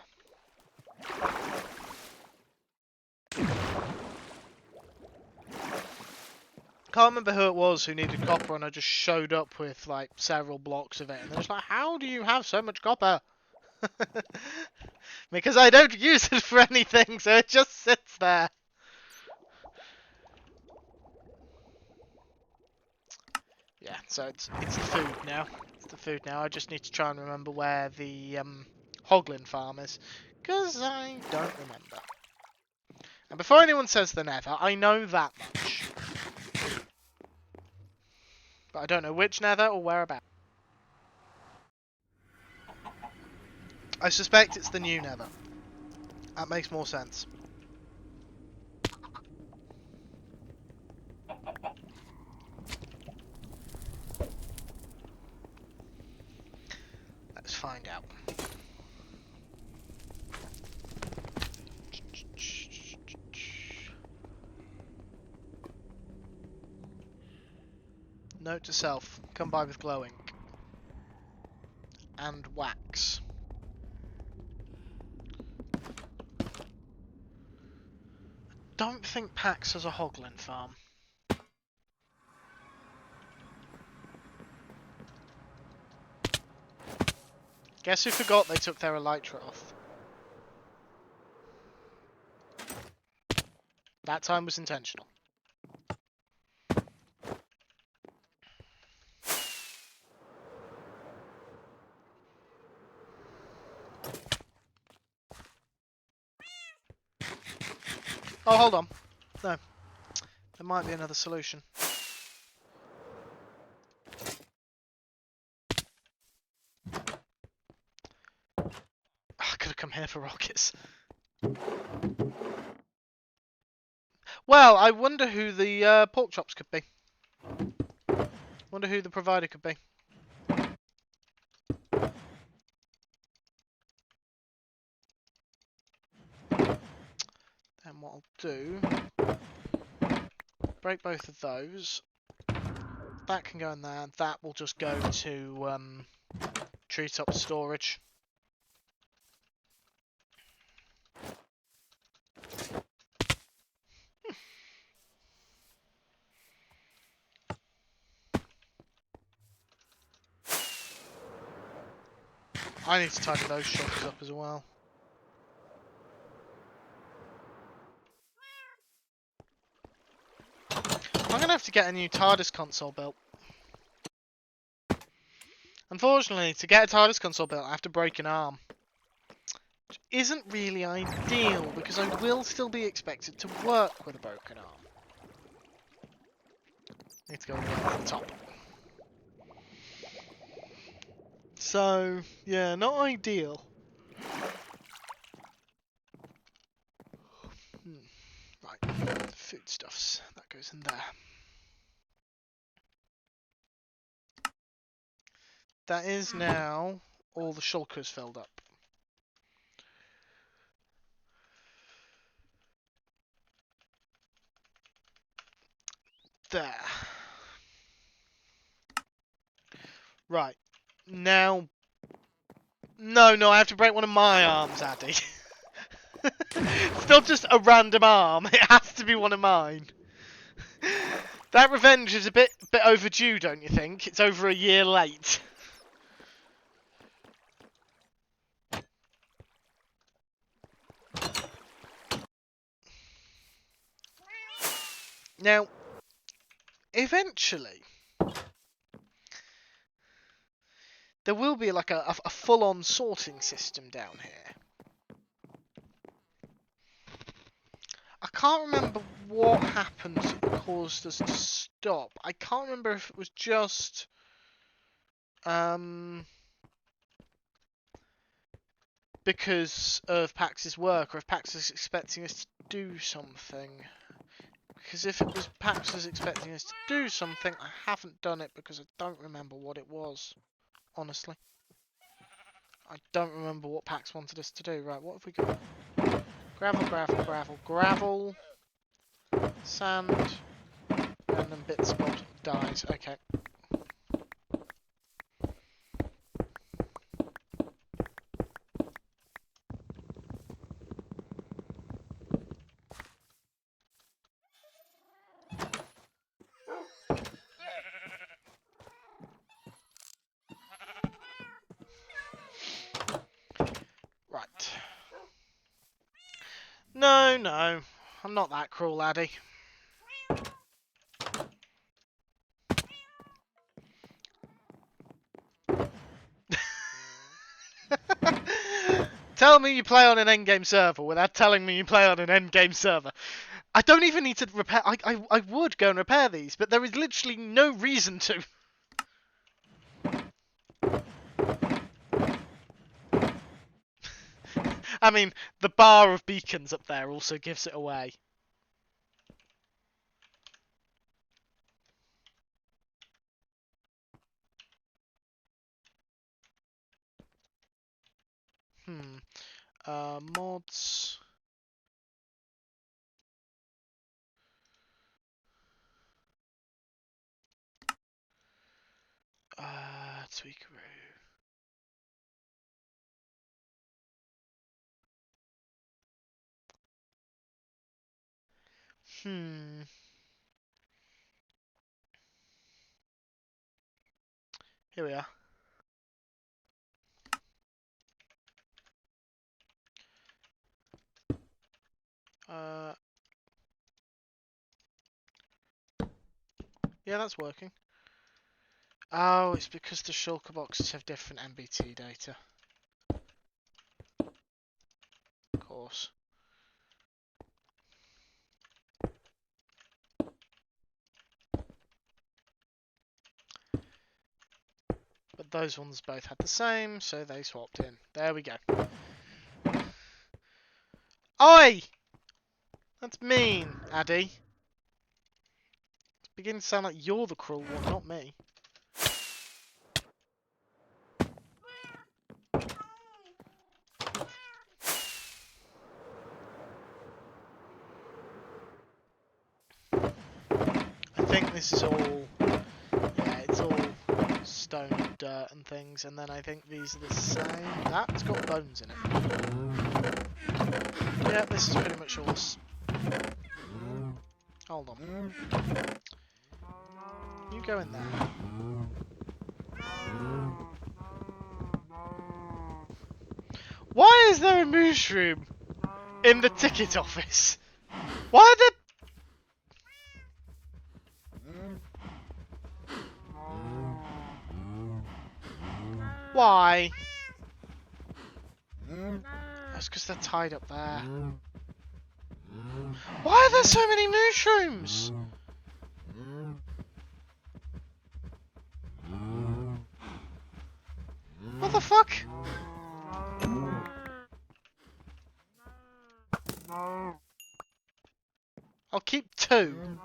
Can't remember who it was who needed copper, and I just showed up with like several blocks of it, and they're just like, "How do you have so much copper?" Because I don't use it for anything, so it just sits there. Yeah, so it's the food now. It's the food now. I just need to try and remember where the Hoglin farm is, because I don't remember. And before anyone says the nether, I know that much. But I don't know which nether or whereabouts. I suspect it's the new nether. That makes more sense. Let's find out. Note to self, come by with glow ink. And wax. Don't think Pax has a Hoglin farm. Guess who forgot they took their elytra off? That time was intentional. Oh, hold on. No. There might be another solution. I could have come here for rockets. Well, I wonder who the pork chops could be. Wonder who the provider could be. Then what I'll do... break both of those. That can go in there. That will just go to treetop storage. I need to tidy those shockers up as well. I'm gonna have to get a new TARDIS console built. Unfortunately, to get a TARDIS console built, I have to break an arm. Which isn't really ideal, because I will still be expected to work with a broken arm. Need to go all the way to the top. So, yeah, not ideal. Right, foodstuffs. That goes in there. That is now all the shulkers filled up. There. Right. Now... No, I have to break one of my arms, Addy. It's not just a random arm, it has to be one of mine. That revenge is a bit overdue, don't you think? It's over a year late. Now, eventually, there will be like a full-on sorting system down here. I can't remember what happened that caused us to stop. I can't remember if it was just... because of Pax's work, or if Pax is expecting us to do something. Because if it was Pax is expecting us to do something, I haven't done it because I don't remember what it was. Honestly. I don't remember what Pax wanted us to do. Right, what have we got? Gravel. Sand. Random bits of dyes. Okay. Right. No. I'm not that cruel, laddie. Tell me you play on an endgame server without telling me you play on an endgame server. I don't even need to repair... I would go and repair these, but there is literally no reason to. I mean, the bar of beacons up there also gives it away. Mods... Tweakaroo. Here we are. Yeah, that's working. Oh, it's because the shulker boxes have different MBT data. Of course. But those ones both had the same, so they swapped in. There we go. Oi! That's mean, Addy. It's beginning to sound like you're the cruel one, not me. I think this is all... Yeah, it's all stone and dirt and things, and then I think these are the same. That's got bones in it. Yeah, this is pretty much all... Hold on. You go in there. Why is there a mushroom in the ticket office? Why are there... Why? That's because they're tied up there. Why are there so many mushrooms? What the fuck? I'll keep 2.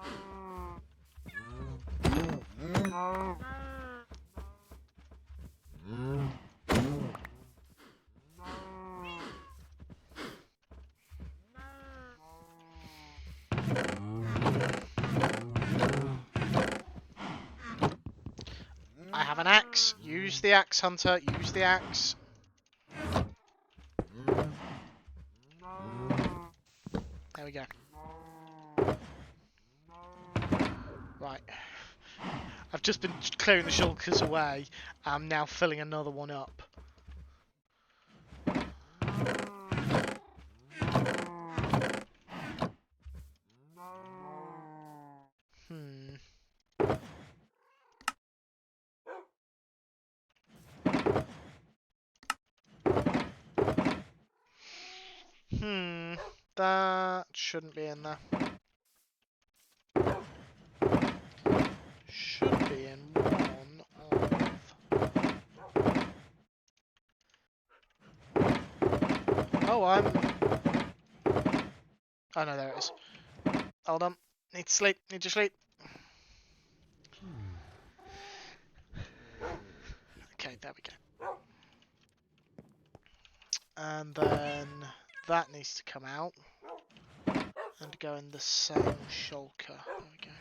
I have an axe. Use the axe, Hunter. Use the axe. There we go. Right. I've just been clearing the shulkers away. I'm now filling another one up. That shouldn't be in there. Should be in one of... Oh, oh no, there it is. Hold on. Need to sleep. Need to sleep. Okay, there we go. And then that needs to come out. And go in the same shulker. There we go.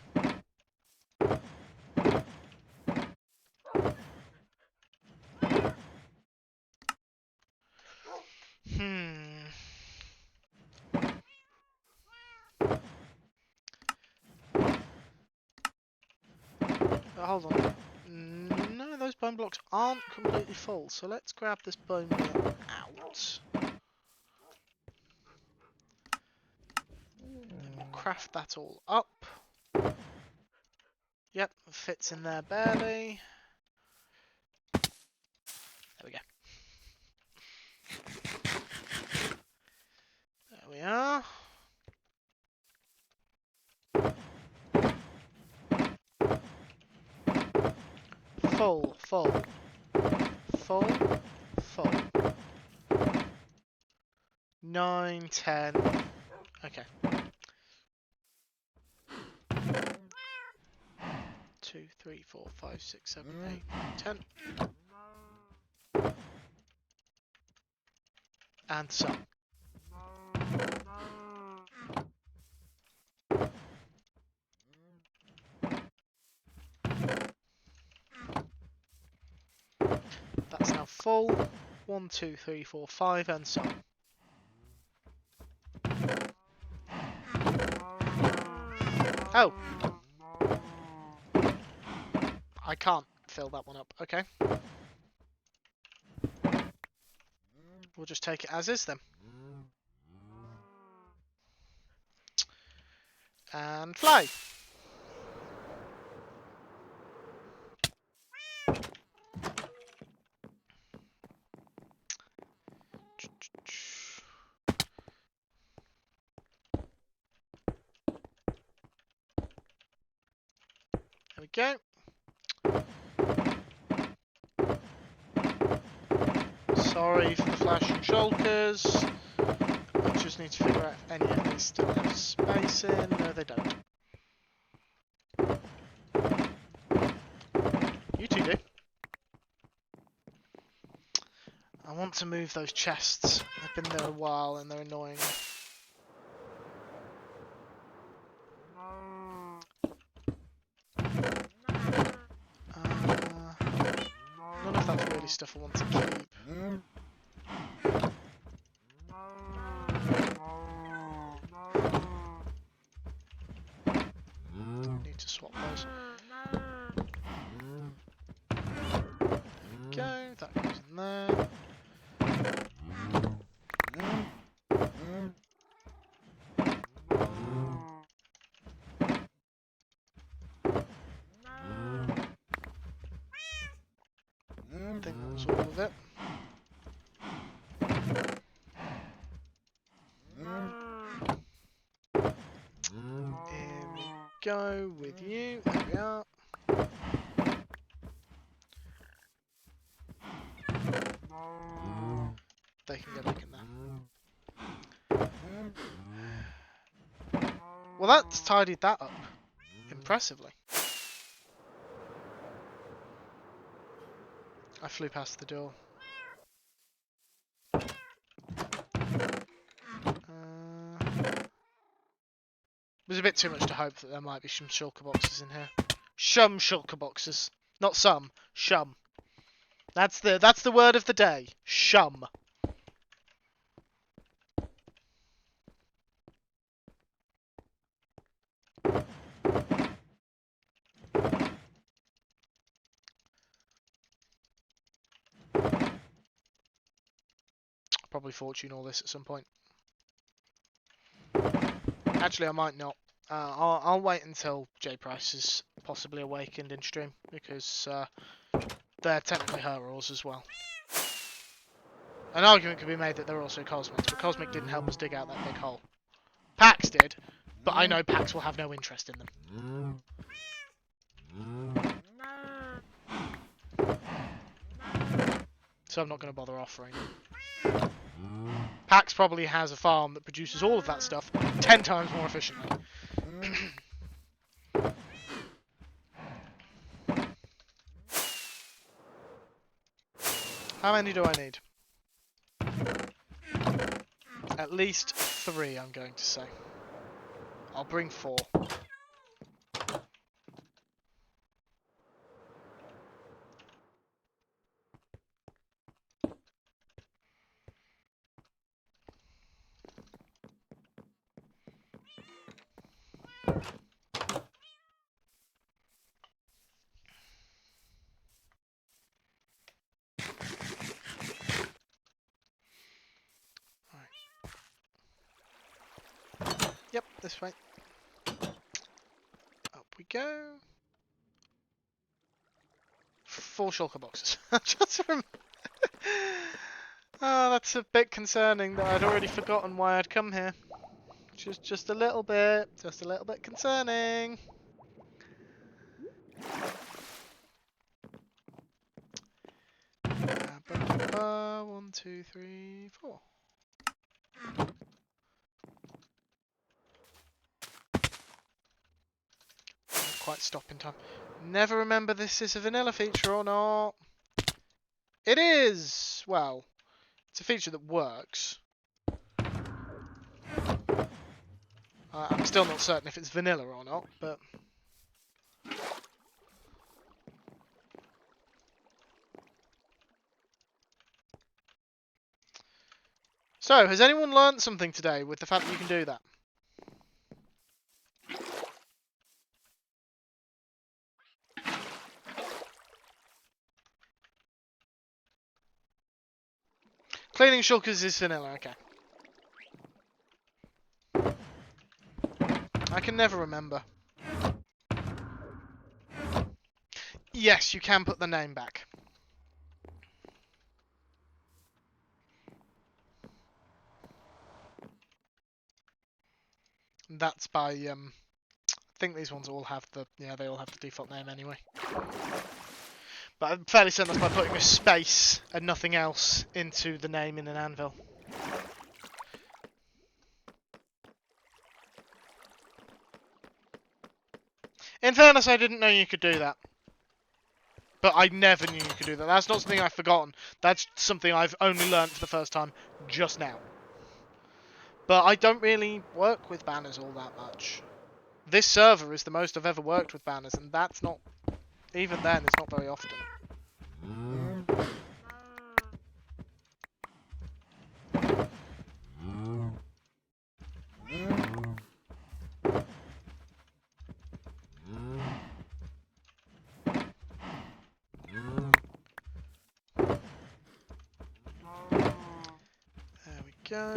Hold on. No, those bone blocks aren't completely full, so let's grab this bone block out. We'll craft that all up. Yep, fits in there barely. There we go. There we are. Full, full. Full, full. 9, 10. Okay. 2, 3, 4, 5, 6, 7, 8, 10. And some. That's now full. 1, 2, 3, 4, 5, and some. Oh! I can't fill that one up. Okay. We'll just take it as is then. And fly! There we go. Sorry for the flashing shulkers. I just need to figure out if any of these still have space in. No, they don't. You two do. I want to move those chests. They've been there a while and they're annoying. None of that's really stuff I want to keep. Need to swap those. There we go, that goes in there. of it. Here we go with you. There we are. They can go back in there. Well, that's tidied that up impressively. I flew past the door. There's a bit too much to hope that there might be some shulker boxes in here. Shum shulker boxes. Not some. Shum. That's the word of the day. Shum. Probably fortune all this at some point. Actually, I might not. I'll wait until J Price is possibly awakened in stream, because they're technically her ores as well. An argument could be made that they're also Cosmics, but Cosmic didn't help us dig out that big hole. Pax did, but I know Pax will have no interest in them. So I'm not going to bother offering them. Pax probably has a farm that produces all of that stuff 10 times more efficiently. How many do I need? At least 3, I'm going to say. I'll bring 4. Yep, this way. Up we go. 4 shulker boxes. Just oh, that's a bit concerning that I'd already forgotten why I'd come here. Just a little bit concerning. 1, 2, 3, 4. Didn't quite stop in time. Never remember this is a vanilla feature or not. It is! Well, it's a feature that works. I'm still not certain if it's vanilla or not, but... So, has anyone learnt something today with the fact that you can do that? Cleaning shulkers is vanilla, okay. I can never remember. Yes, you can put the name back. That's by, I think these ones all have the, yeah, they all have the default name anyway. But I'm fairly certain that's by putting a space and nothing else into the name in an anvil. In fairness, I didn't know you could do that. But I never knew you could do that. That's not something I've forgotten. That's something I've only learned for the first time just now. But I don't really work with banners all that much. This server is the most I've ever worked with banners, and that's not... Even then, it's not very often. There we go.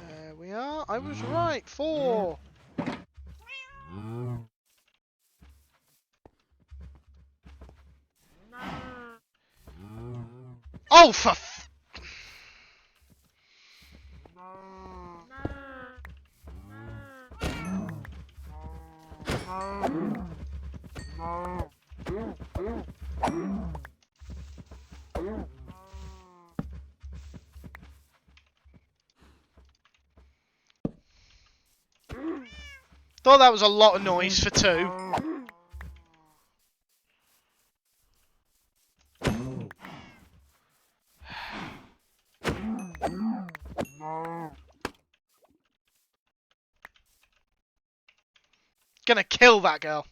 There we are. I was right. 4. Oh, for f- Thought that was a lot of noise for two. Gonna kill that girl.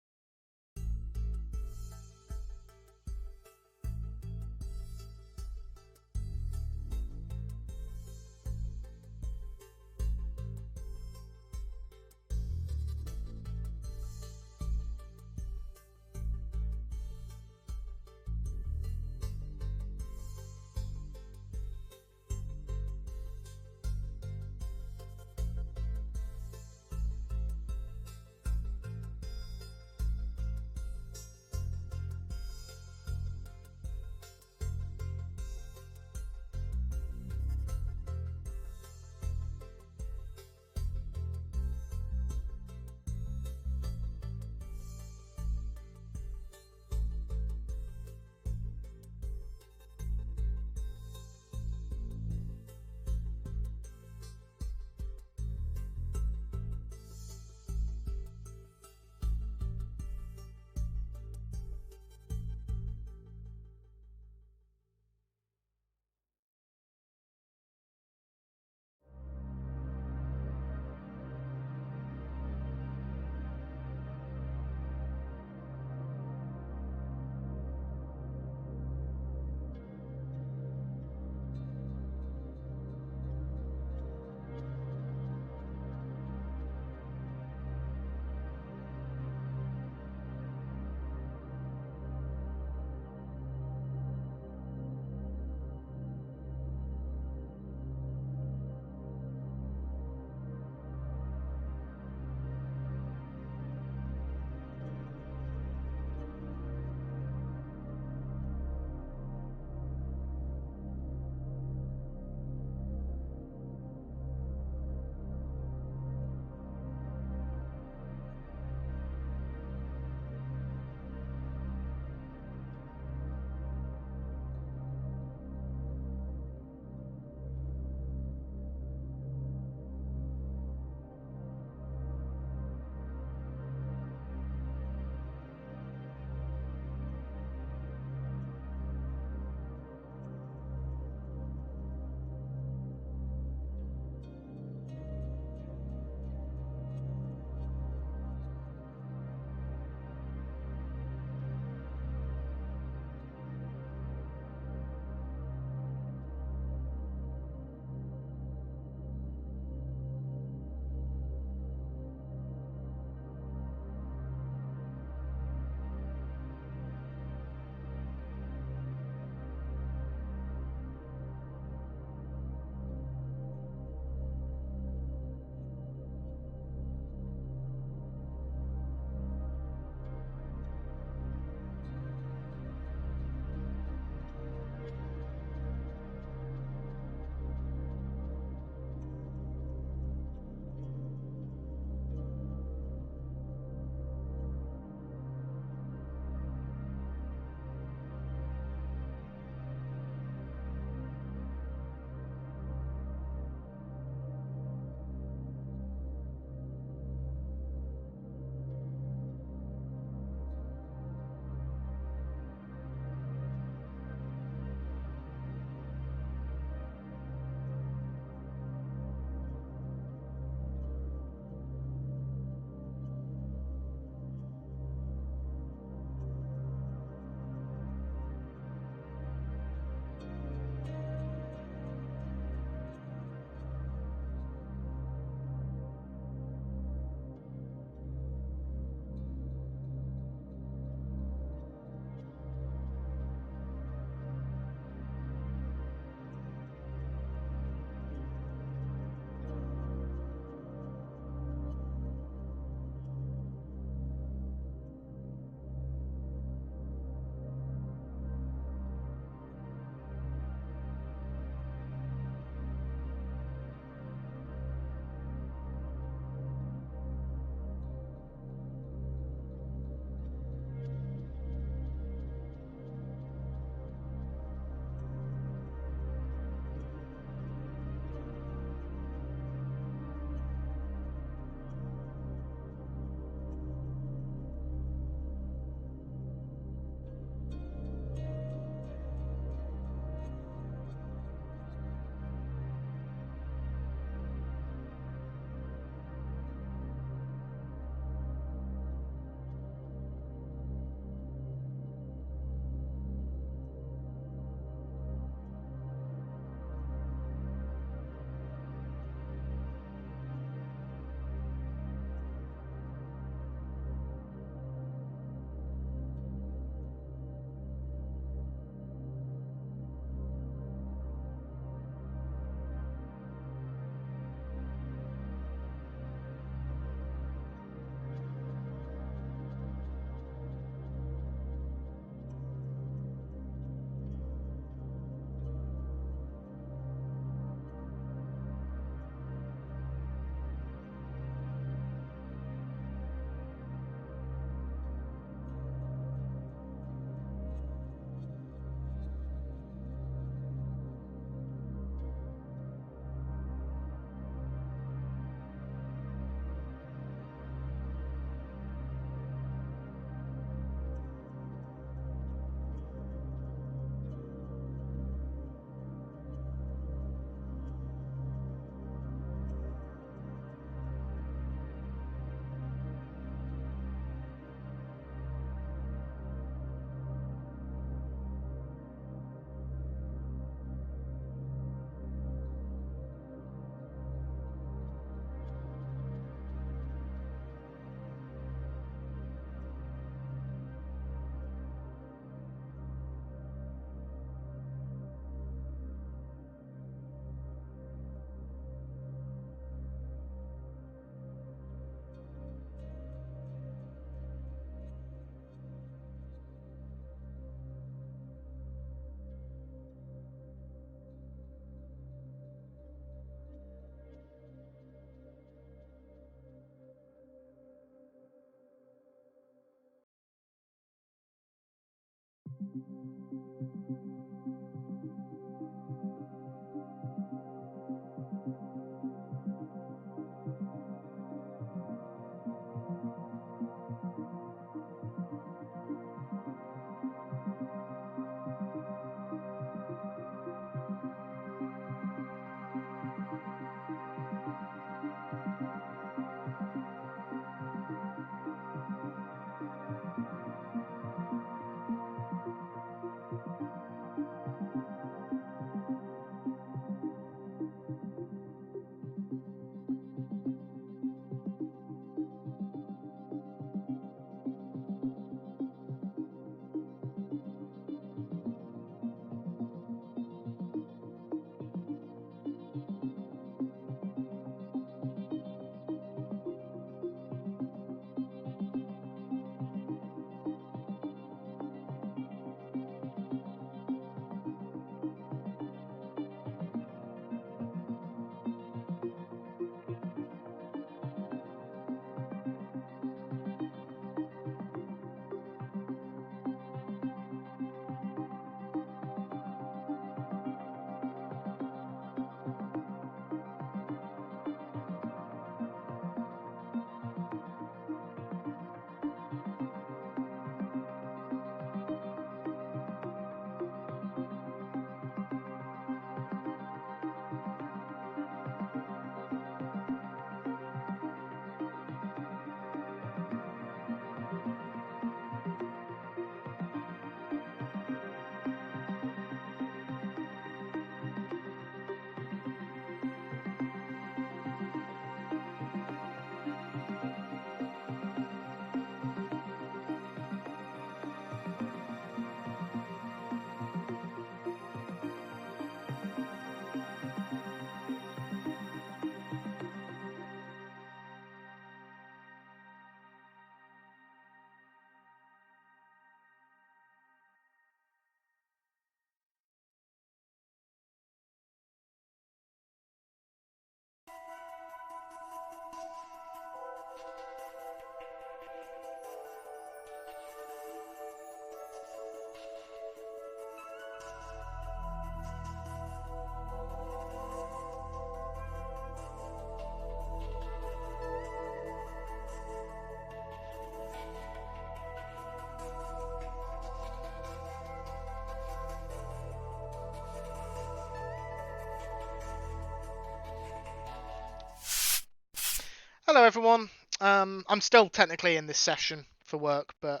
Hello everyone. I'm still technically in this session for work, but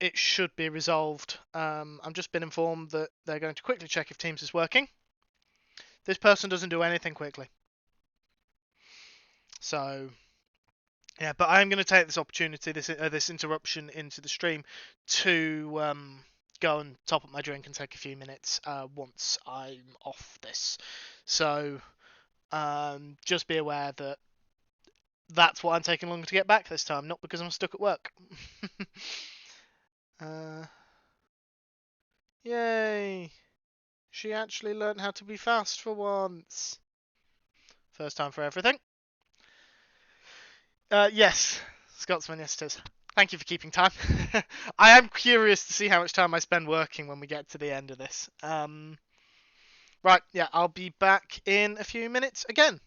it should be resolved. I've just been informed that they're going to quickly check if Teams is working. This person doesn't do anything quickly. So, yeah, but I'm going to take this opportunity, this interruption into the stream, to go and top up my drink and take a few minutes once I'm off this. So, just be aware that that's why I'm taking longer to get back this time, not because I'm stuck at work. Yay! She actually learned how to be fast for once. First time for everything. Yes, Scotsman, yes it is. Thank you for keeping time. I am curious to see how much time I spend working when we get to the end of this. Right, yeah, I'll be back in a few minutes again.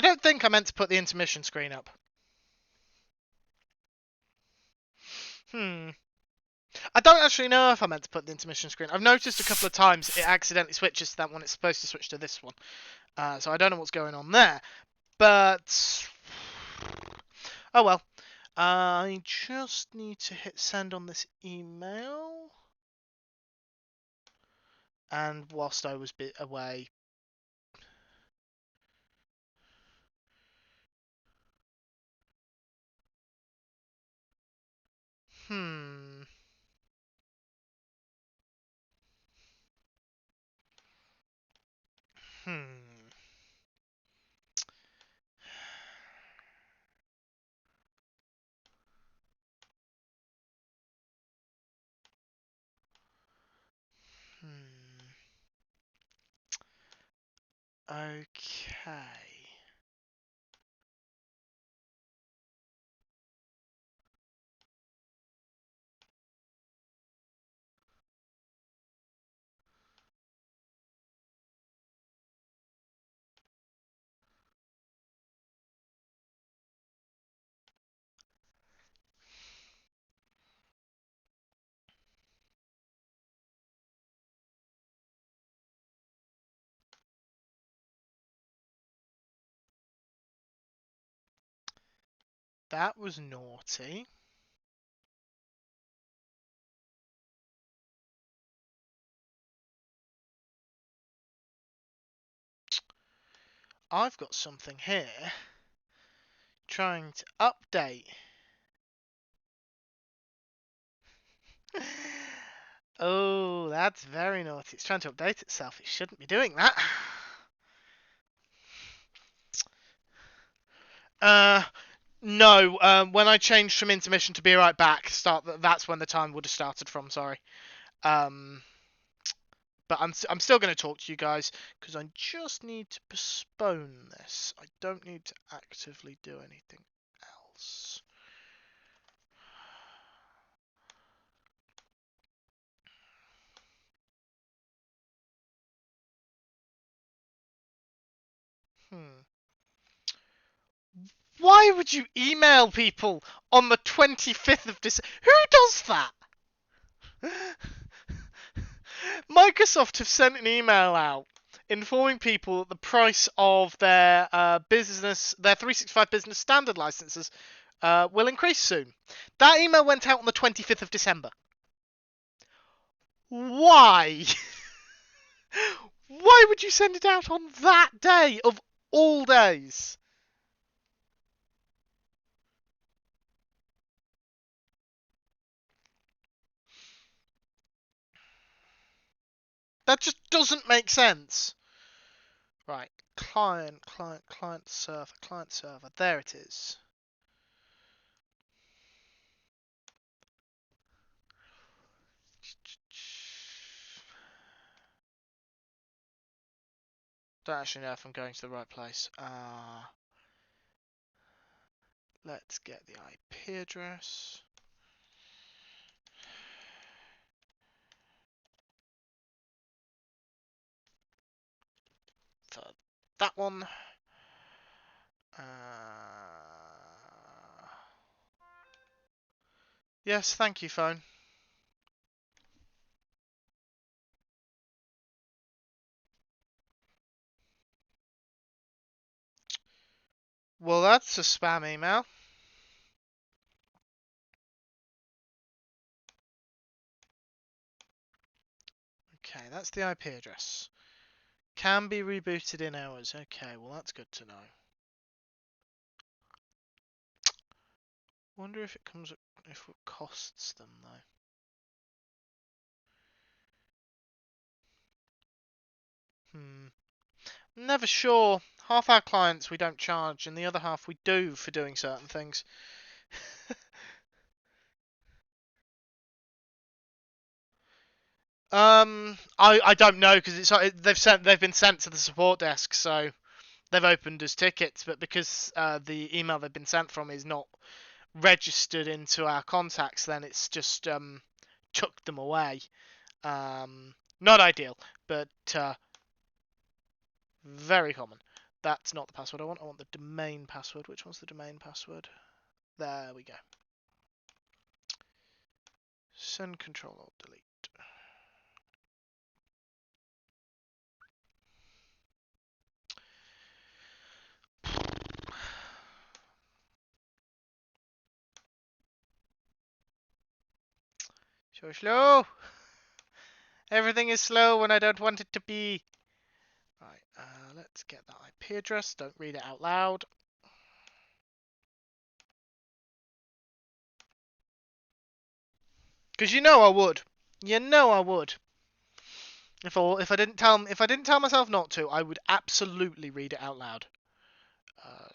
I don't think I meant to put the intermission screen up. I don't actually know if I meant to put the intermission screen. I've noticed a couple of times it accidentally switches to that one. It's supposed to switch to this one. So I don't know what's going on there. But... oh well. I just need to hit send on this email. And whilst I was away... Hmm... Okay. That was naughty. I've got something here trying to update. Oh, that's very naughty. It's trying to update itself. It shouldn't be doing that. No. When I changed from intermission to be right back, that's when the time would have started from. Sorry. But I'm still going to talk to you guys because I just need to postpone this. I don't need to actively do anything else. Why would you email people on the 25th of December? Who does that? Microsoft have sent an email out informing people that the price of their their 365 business standard licenses will increase soon. That email went out on the 25th of December. Why? Why would you send it out on that day of all days? That just doesn't make sense. Right, client, client, server. There it is. Don't actually know if I'm going to the right place. Let's get the IP address. For that one. Yes, thank you, phone. Well, that's a spam email. Okay, that's the IP address. Can be rebooted in hours. Okay, well that's good to know. Wonder if it comes up, if it costs them though. Never sure. Half our clients we don't charge, and the other half we do for doing certain things. I don't know because they've been sent to the support desk, so they've opened as tickets, but because the email they've been sent from is not registered into our contacts, then it's just chucked them away. Not ideal, but very common. That's not the password I want. I want the domain password. Which one's the domain password? There we go. Send Control Alt Delete. So slow. Everything is slow when I don't want it to be. Right, let's get that IP address. Don't read it out loud. Because you know I would. You know I would. If I didn't tell myself not to, I would absolutely read it out loud.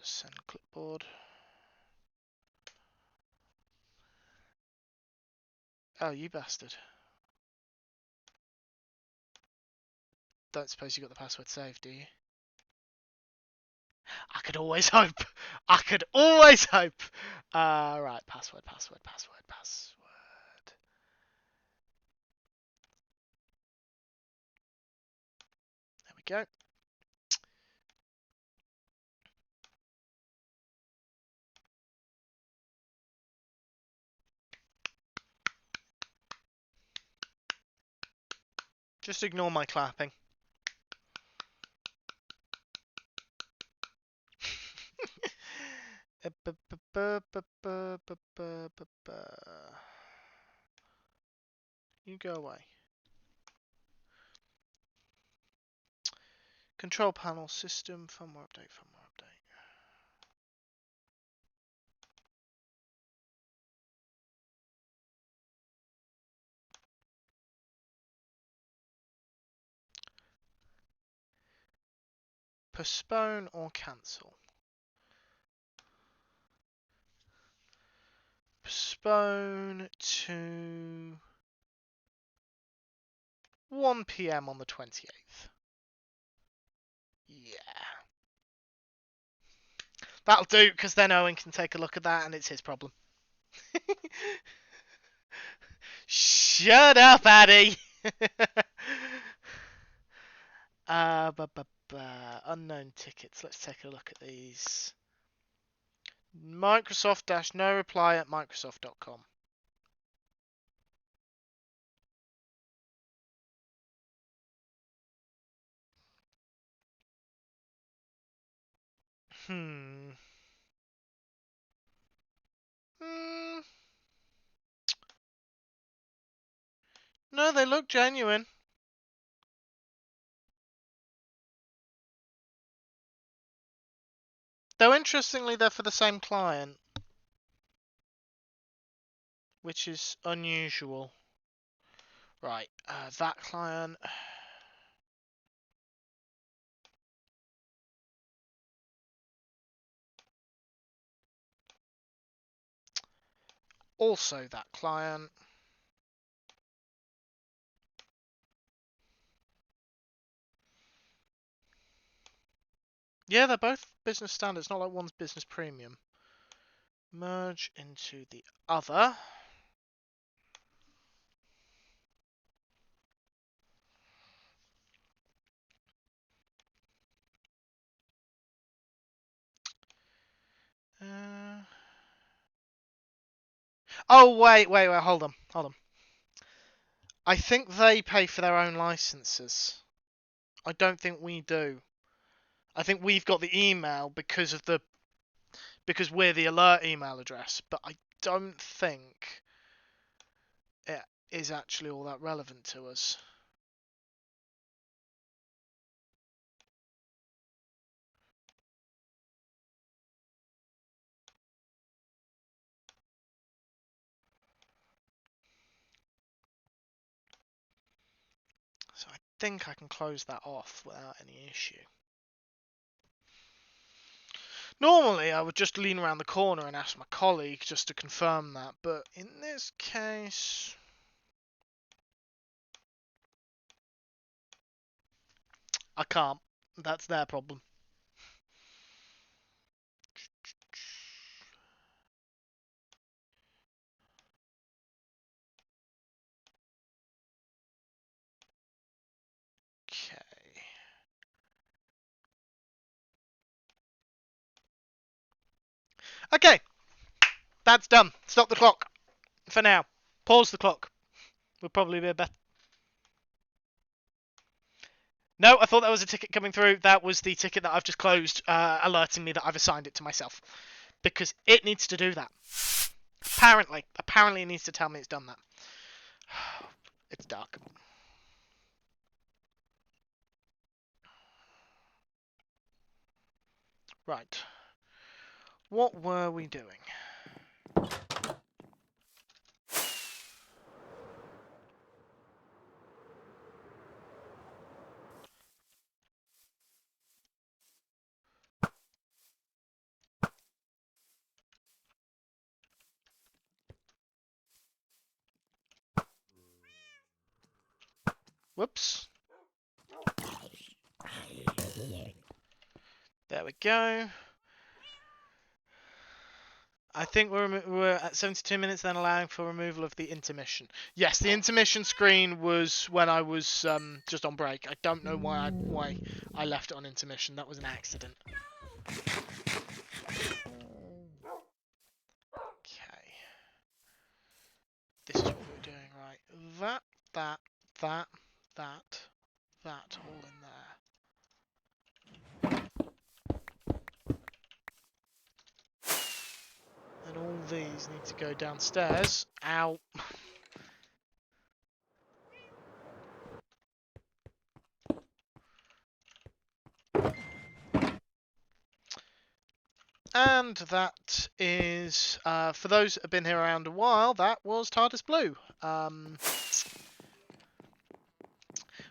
Send clipboard. Oh, you bastard. Don't suppose you got the password saved, do you? I could always hope. I could always hope. Right, password. There we go. Just ignore my clapping. You go away. Control panel, system, firmware update. Postpone or cancel. Postpone to 1 PM on the 28th. Yeah. That'll do, because then Owen can take a look at that and it's his problem. Shut up, Addy! Unknown tickets. Let's take a look at these. Microsoft-no reply at Microsoft.com. Hmm. No, they look genuine. Though interestingly, they're for the same client, which is unusual. Right, that client. Also that client. Yeah, they're both business standard. It's not like one's business premium. Merge into the other. Oh, wait, hold on. I think they pay for their own licenses. I don't think we do. I think we've got the email because we're the alert email address, but I don't think it is actually all that relevant to us. So I think I can close that off without any issue. Normally, I would just lean around the corner and ask my colleague just to confirm that, but in this case, I can't. That's their problem. Okay. Okay, that's done. Stop the clock for now. Pause the clock. Would probably be a better. No, I thought that was a ticket coming through. That was the ticket that I've just closed, alerting me that I've assigned it to myself. Because it needs to do that. Apparently it needs to tell me it's done that. It's dark. Right. What were we doing? Whoops. There we go. I think we're at 72 minutes, then allowing for removal of the intermission. Yes, the intermission screen was when I was just on break. I don't know why I left it on intermission. That was an accident. Okay. This is what we're doing, right? That, that, all in there. And all these need to go downstairs. Ow. And that is, for those that have been here around a while, that was TARDIS Blue.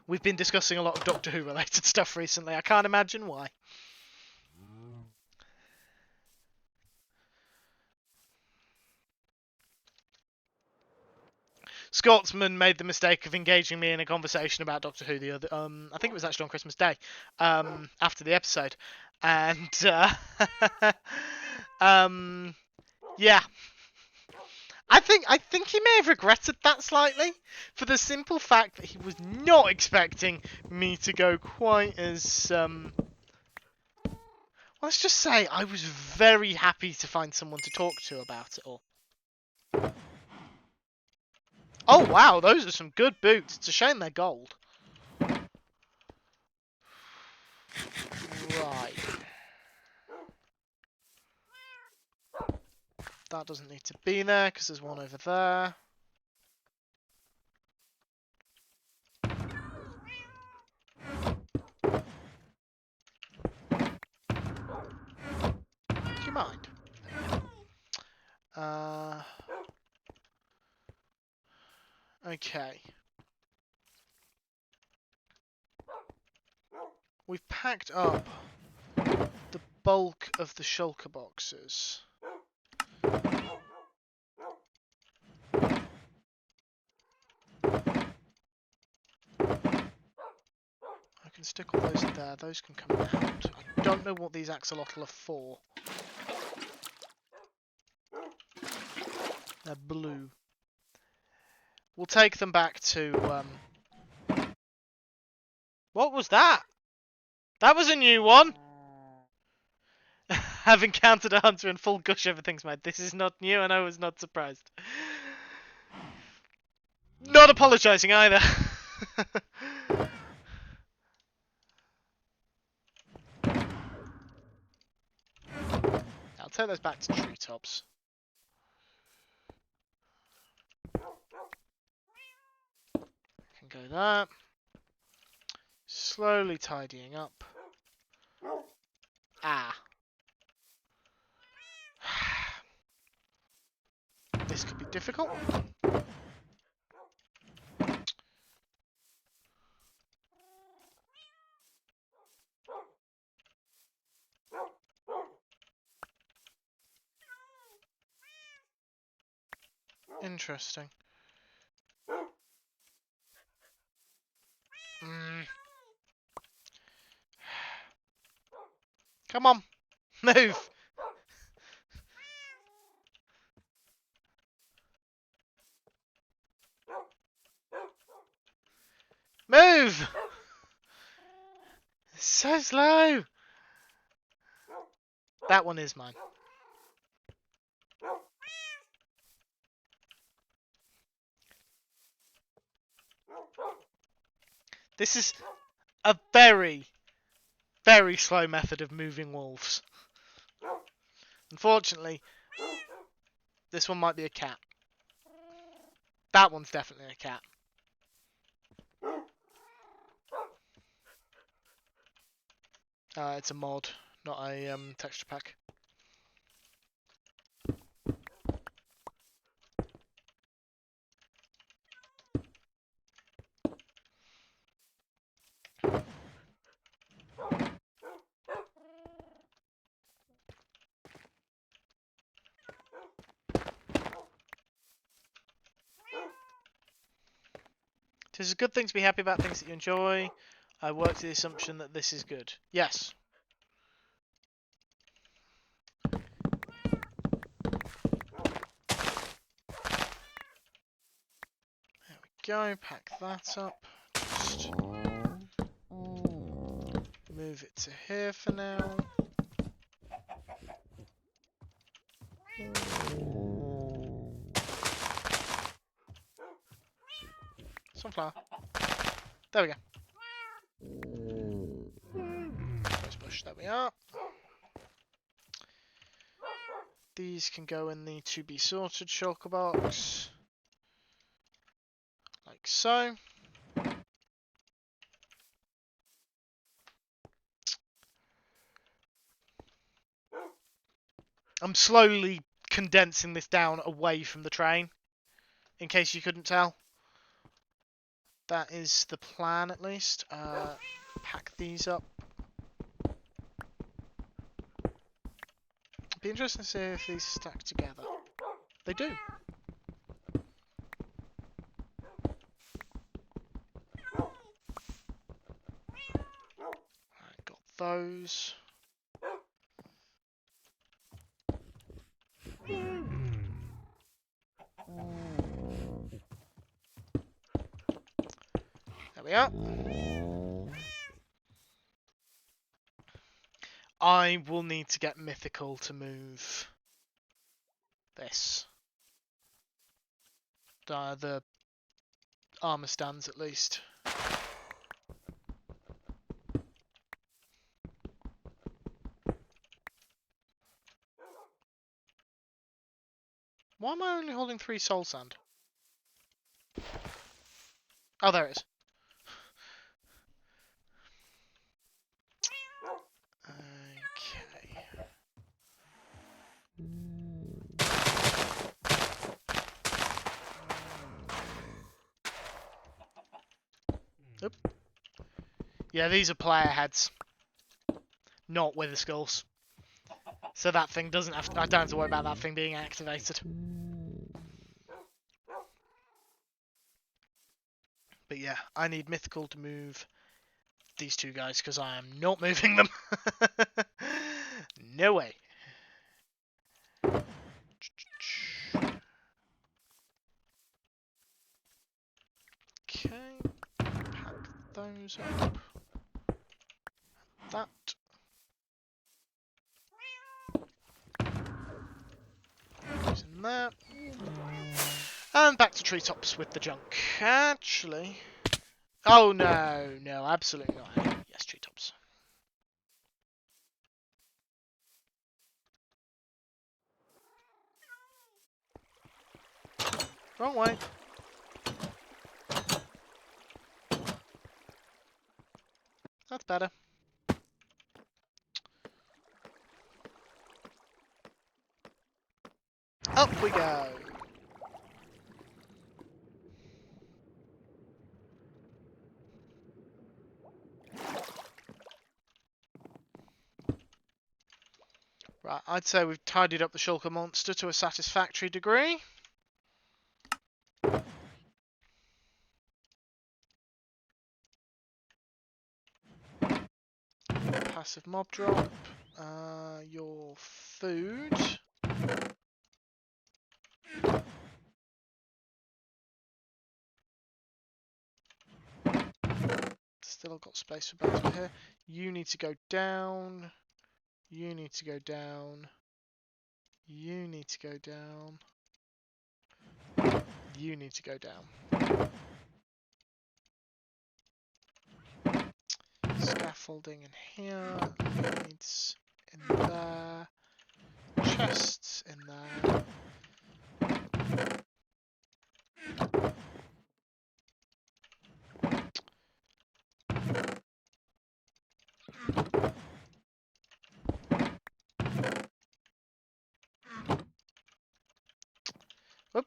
We've been discussing a lot of Doctor Who related stuff recently. I can't imagine why. Scotsman made the mistake of engaging me in a conversation about Doctor Who the other, I think it was actually on Christmas Day, after the episode, and yeah, I think he may have regretted that slightly, for the simple fact that he was not expecting me to go quite as let's just say I was very happy to find someone to talk to about it all. Oh wow, those are some good boots. It's a shame they're gold. Right. That doesn't need to be there because there's one over there. Do you mind? Okay. We've packed up the bulk of the shulker boxes. I can stick all those in there. Those can come out. I don't know what these axolotl are for. They're blue. We'll take them back to... What was that? That was a new one! Have encountered a hunter in full gush, everything's mad. This is not new and I was not surprised. Not apologising either. I'll take those back to treetops. Can go that. Slowly tidying up. Ah. This could be difficult. Interesting. Come on. Move. Move! So slow! That one is mine. This is a very, very slow method of moving wolves. Unfortunately, this one might be a cat. That one's definitely a cat. It's a mod, not a texture pack. It is a good thing to be happy about things that you enjoy. I work to the assumption that this is good. Yes. There we go. Pack that up. Just move it to here for now. Sunflower. There we go. Rose bush. There we are. These can go in the to be sorted shulker box. Like so. I'm slowly condensing this down away from the train, in case you couldn't tell. That is the plan, at least. Pack these up. It'd be interesting to see if these stack together. They do. Alright, got those. There we are. I will need to get Mythical to move this. The armor stands, at least. Why am I only holding 3 soul sand? Oh, there it is. Okay. Oop. Yeah, these are player heads, not wither skulls. So that thing doesn't have to, I don't have to worry about that thing being activated. But yeah, I need Mythical to move these 2 guys because I am not moving them. No way. Okay, pack those up. That. Goes in there. And back to treetops with the junk. Actually. Oh no, no, absolutely not. Yes, treetops. Wrong way. That's better. Up we go. Right, I'd say we've tidied up the shulker monster to a satisfactory degree. Passive mob drop. Your food. Still got space for both here. You need to go down. You need to go down. You need to go down. You need to go down. Scaffolding in here. Leads in there. Chests in there. Whoop.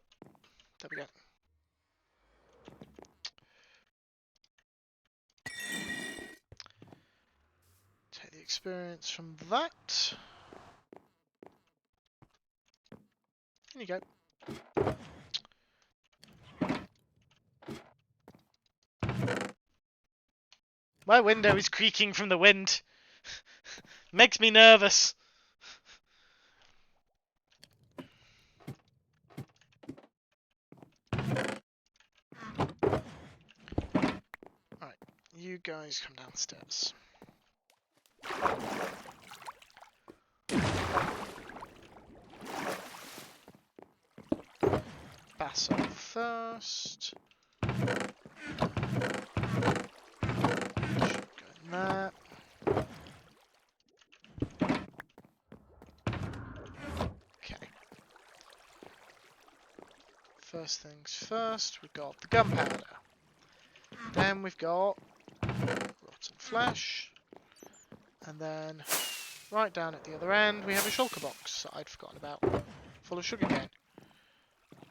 There we go. Take the experience from that. In you go. My window is creaking from the wind. Makes me nervous. Right, you guys come downstairs. Basalt first. Should go in there. Okay. First things first, we've got the gunpowder. Then we've got rotten flesh. And then right down at the other end we have a shulker box that I'd forgotten about. Full of sugarcane.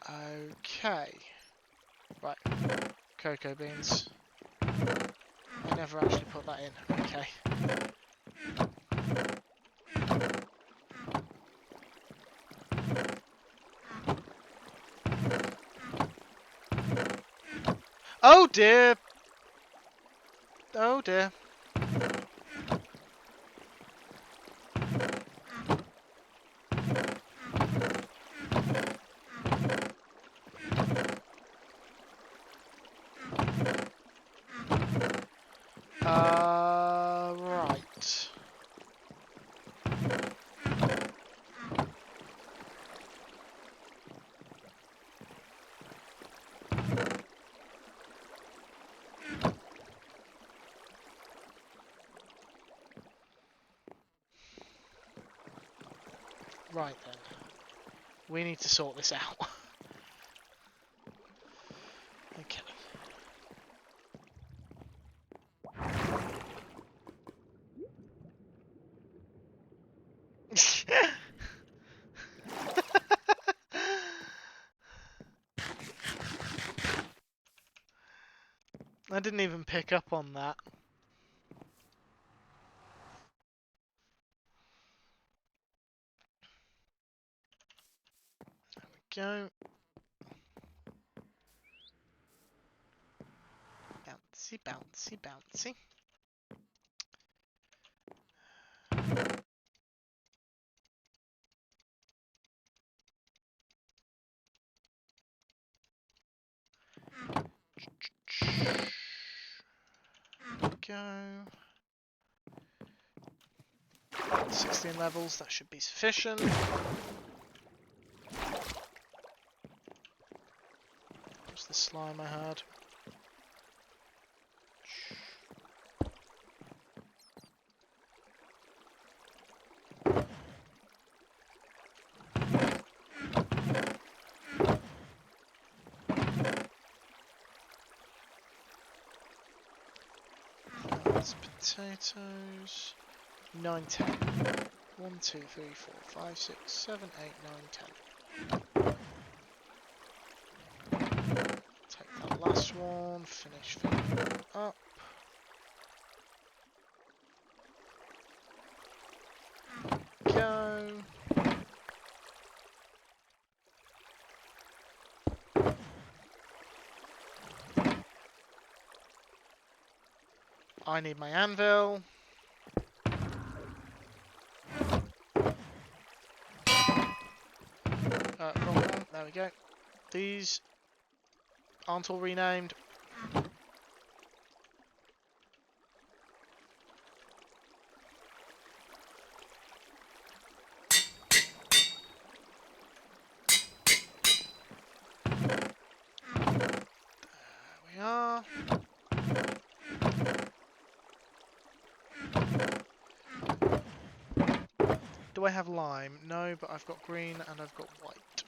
Okay. Right. Cocoa beans. I never actually put that in. Okay. Oh dear! Oh dear. Right. Right then. We need to sort this out. Okay. I didn't even pick up on that. There we go. Bouncy, bouncy, bouncy. Go. 16 levels, that should be sufficient. What's the slime I had? That's potatoes. 9, 10. 1, 2, 3, 4, 5, 6, 7, 8, 9, 10. Take that last one, finish filling it up. Go. I need my anvil. Wrong one. There we go. These aren't all renamed. There we are. Do I have lime? No, but I've got green and I've got white.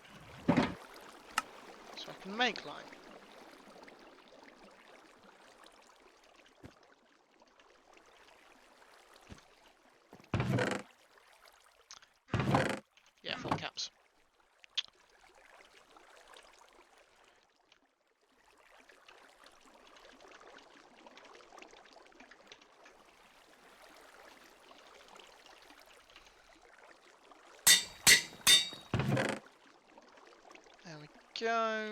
So I can make lime. Yeah, full caps. There we go.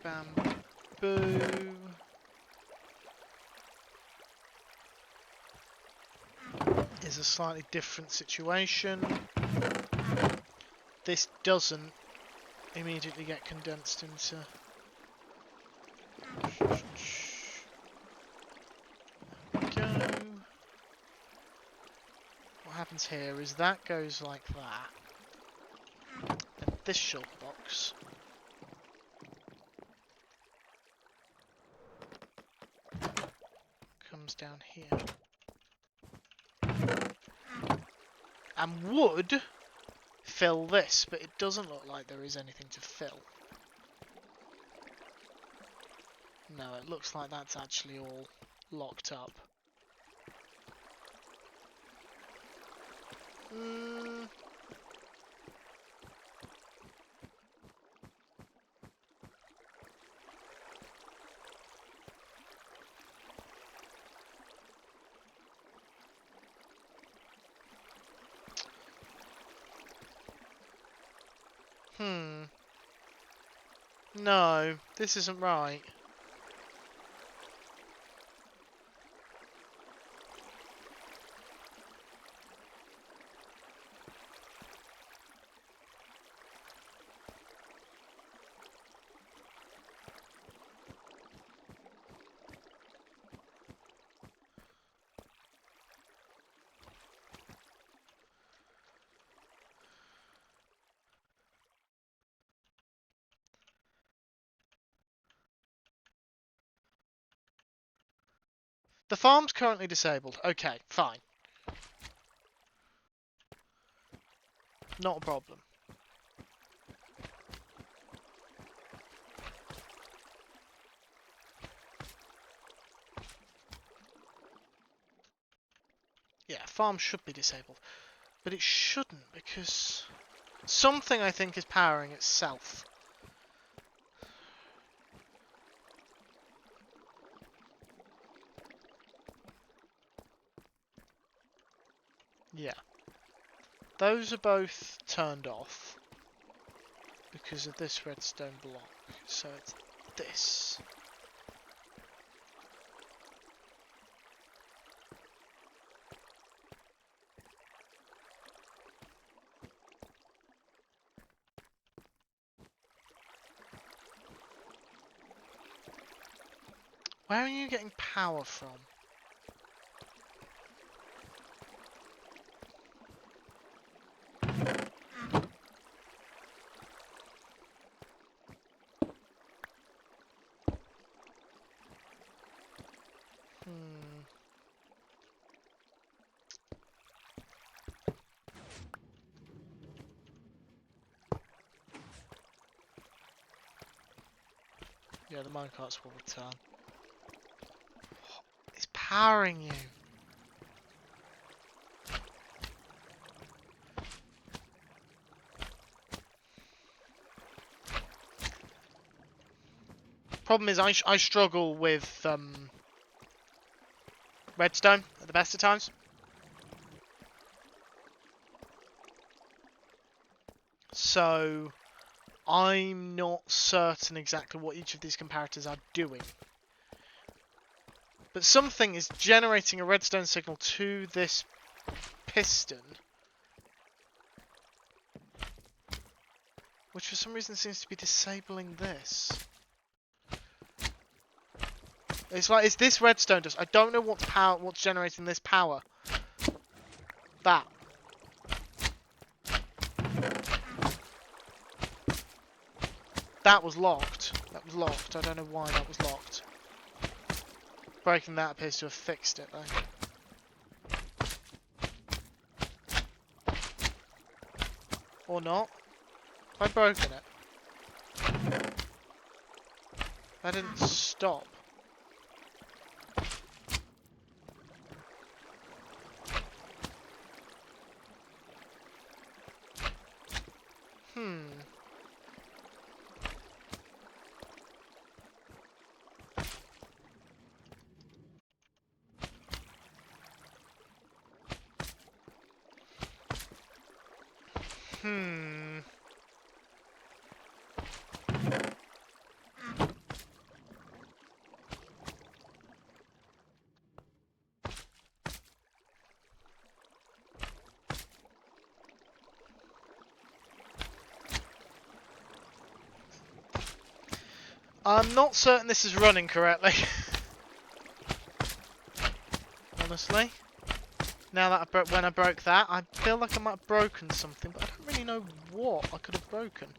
Bamboo. Is a slightly different situation. This doesn't immediately get condensed into... Go. What happens here is that goes like that. And this shulker box comes down here. And would fill this, but it doesn't look like there is anything to fill. No, it looks like that's actually all locked up. No, this isn't right. The farm's currently disabled. Okay, fine. Not a problem. Yeah, farm should be disabled. But it shouldn't, because something, I think, is powering itself. Yeah. Those are both turned off because of this redstone block. So it's this. Where are you getting power from? Yeah, the minecarts will return. It's powering you. Problem is, I struggle with redstone at the best of times. So I'm not certain exactly what each of these comparators are doing. But something is generating a redstone signal to this piston, which for some reason seems to be disabling this. It's like, it's this redstone does. I don't know what's generating this power. That. That was locked. That was locked. I don't know why that was locked. breaking that appears to have fixed it, though. Or not. Have I broken it? I didn't stop. Hmm. Hmm. I'm not certain this is running correctly. Honestly. Now that when I broke that, I feel like I might have broken something, but I don't really know what I could have broken.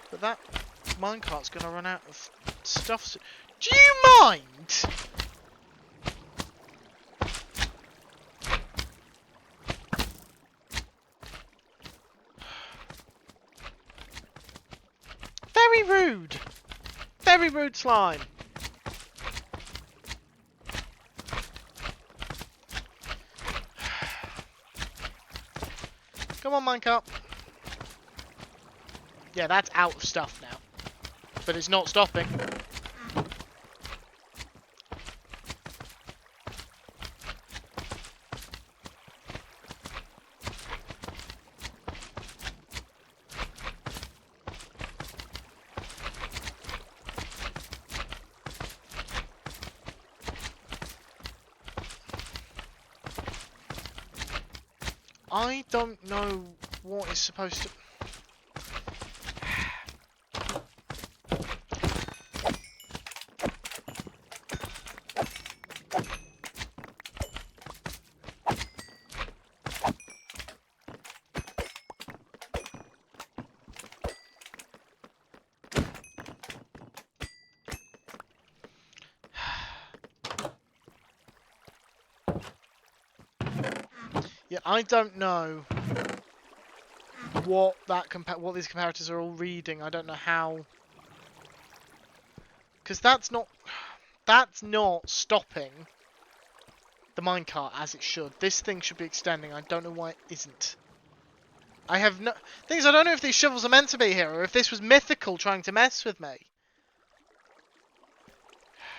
But that minecart's going to run out of stuff soon. Do you mind? Very rude. Very rude slime. Come on, minecart. Yeah, that's out of stuff now. But it's not stopping. I don't know what is supposed to... Yeah, I don't know what what these comparators are all reading. I don't know how, because that's not stopping the minecart as it should. This thing should be extending. I don't know why it isn't. I have no things. I don't know if these shovels are meant to be here or if this was mythical trying to mess with me.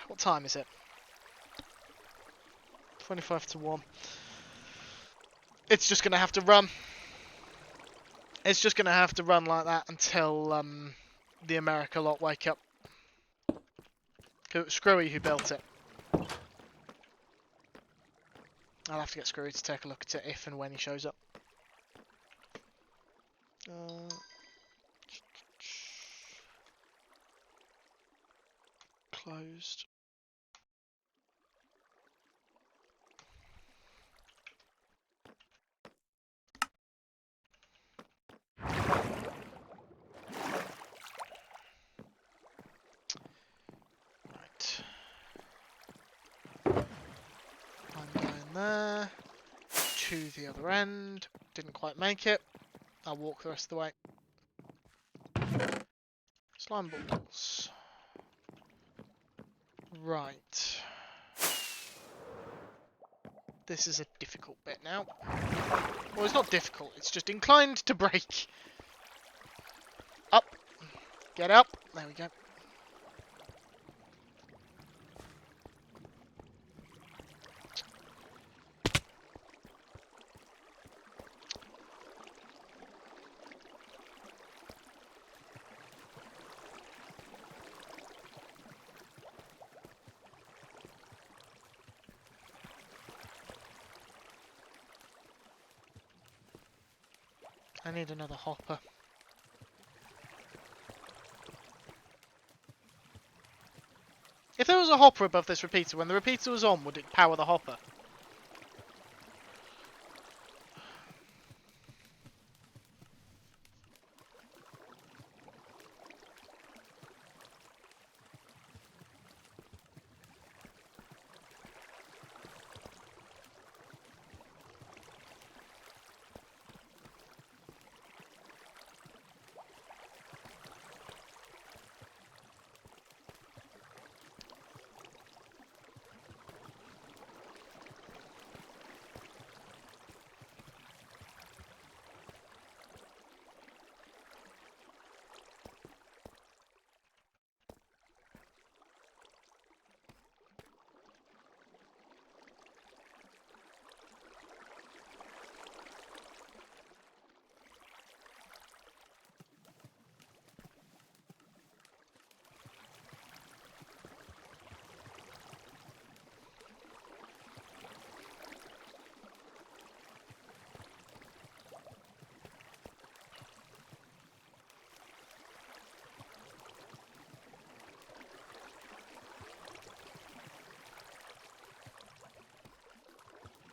What time is it? 25 to 1. It's just gonna have to run. It's just gonna have to run like that until the America lot wake up. It was Screwy who built it. I'll have to get Screwy to take a look at it if and when he shows up. Closed. Right. I'm going there. To the other end. Didn't quite make it. I'll walk the rest of the way. Slime balls. Right. This is a difficult bit now. Well, it's not difficult. It's just inclined to break. Up. Get up. There we go. I need another hopper. If there was a hopper above this repeater, when the repeater was on, would it power the hopper?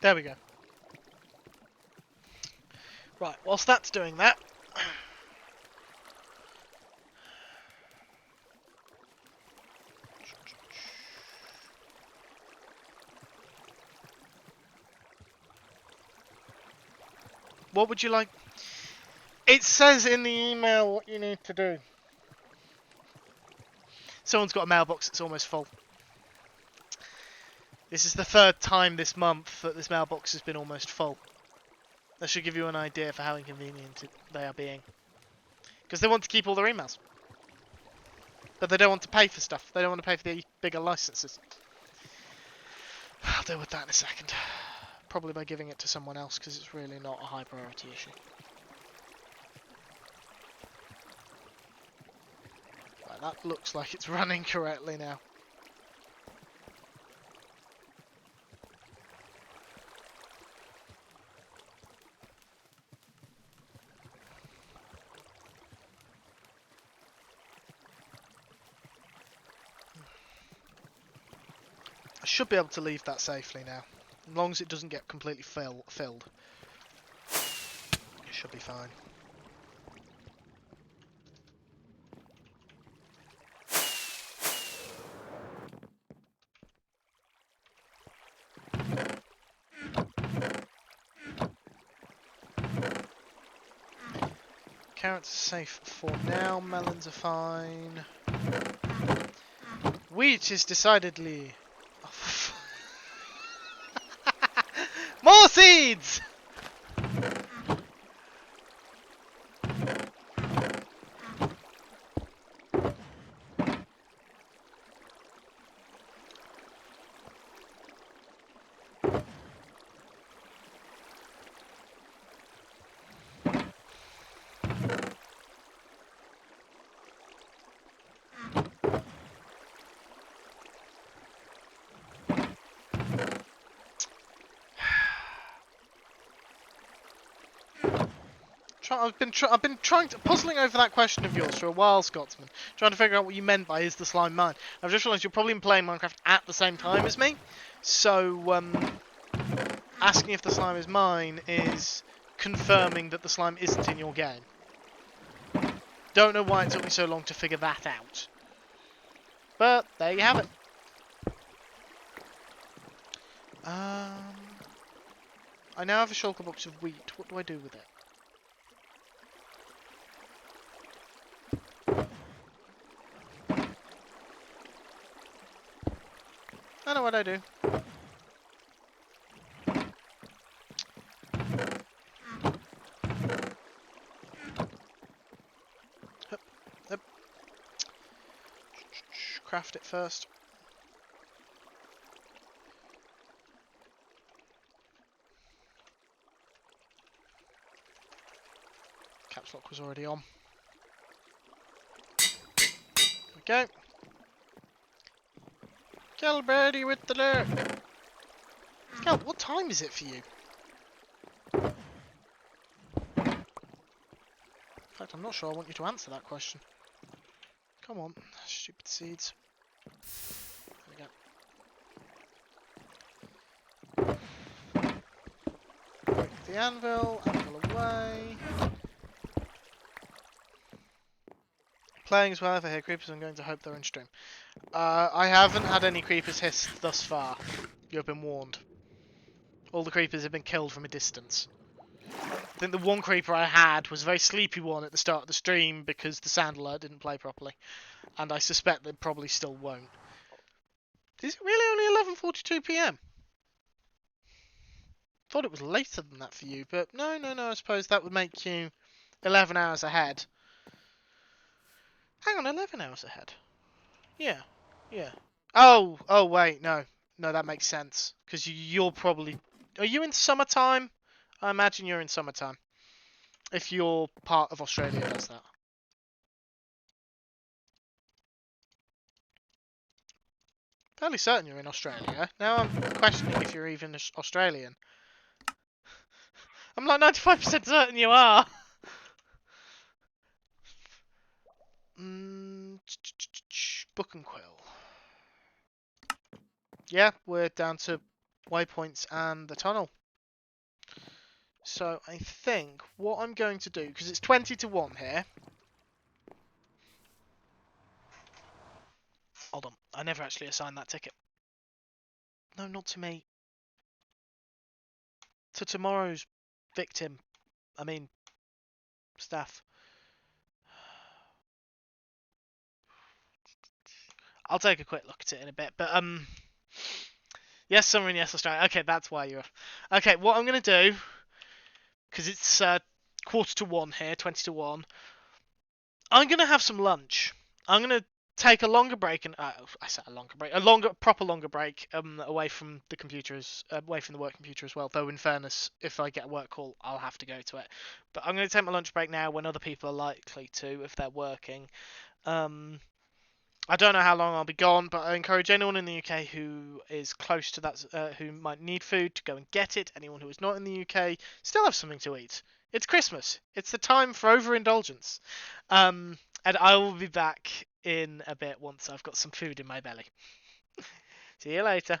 There we go. Right, whilst that's doing that... What would you like? It says in the email what you need to do. Someone's got a mailbox that's almost full. This is the third time this month that this mailbox has been almost full. That should give you an idea for how inconvenient they are being. Because they want to keep all their emails. But they don't want to pay for stuff. They don't want to pay for the bigger licenses. I'll deal with that in a second. Probably by giving it to someone else, because it's really not a high priority issue. Right, that looks like it's running correctly now. I should be able to leave that safely now. As long as it doesn't get completely filled. It should be fine. Carrots are safe for now. Melons are fine. Wheat is decidedly... More seeds! I've been puzzling over that question of yours for a while, Scotsman, trying to figure out what you meant by "is the slime mine?" I've just realised you're probably playing Minecraft at the same time as me, so asking if the slime is mine is confirming that the slime isn't in your game. Don't know why it took me so long to figure that out, but there you have it. I now have a shulker box of wheat. What do I do with it? I know what I do. Hup, hup. Craft it first. Caps lock was already on. There we go. Kill birdie with the lurk. Cal, what time is it for you? In fact, I'm not sure I want you to answer that question. Come on, stupid seeds. There we go. Break the anvil away. Playing as well, if I hear creepers, I'm going to hope they're in stream. I haven't had any creepers hiss thus far. You've been warned. All the creepers have been killed from a distance. I think the one creeper I had was a very sleepy one at the start of the stream because the sound alert didn't play properly. And I suspect they probably still won't. Is it really only 11:42 PM? Thought it was later than that for you, but no, I suppose that would make you 11 hours ahead. Hang on, 11 hours ahead? Yeah. Oh, wait, no. No, that makes sense. Because you're probably... Are you in summertime? I imagine you're in summertime. If your part of Australia does that. Fairly certain you're in Australia. Now I'm questioning if you're even Australian. I'm like 95% certain you are. Book and quill. Yeah, we're down to waypoints and the tunnel. So I think what I'm going to do, because it's 20 to 1 here. Hold on, I never actually assigned that ticket. No, not to me. To tomorrow's victim. I mean, staff. I'll take a quick look at it in a bit, but yes, summer and yes, Australia. Okay, that's why you're. Okay, what I'm gonna do, because it's quarter to 1 here, 20 to 1. I'm gonna have some lunch. I'm gonna take a longer break, and I said a longer break, proper longer break, away from the computers, away from the work computer as well. Though in fairness, if I get a work call, I'll have to go to it. But I'm gonna take my lunch break now when other people are likely to, if they're working. I don't know how long I'll be gone, but I encourage anyone in the UK who is close to that, who might need food, to go and get it. Anyone who is not in the UK, still have something to eat. It's Christmas. It's the time for overindulgence. And I will be back in a bit once I've got some food in my belly. See you later.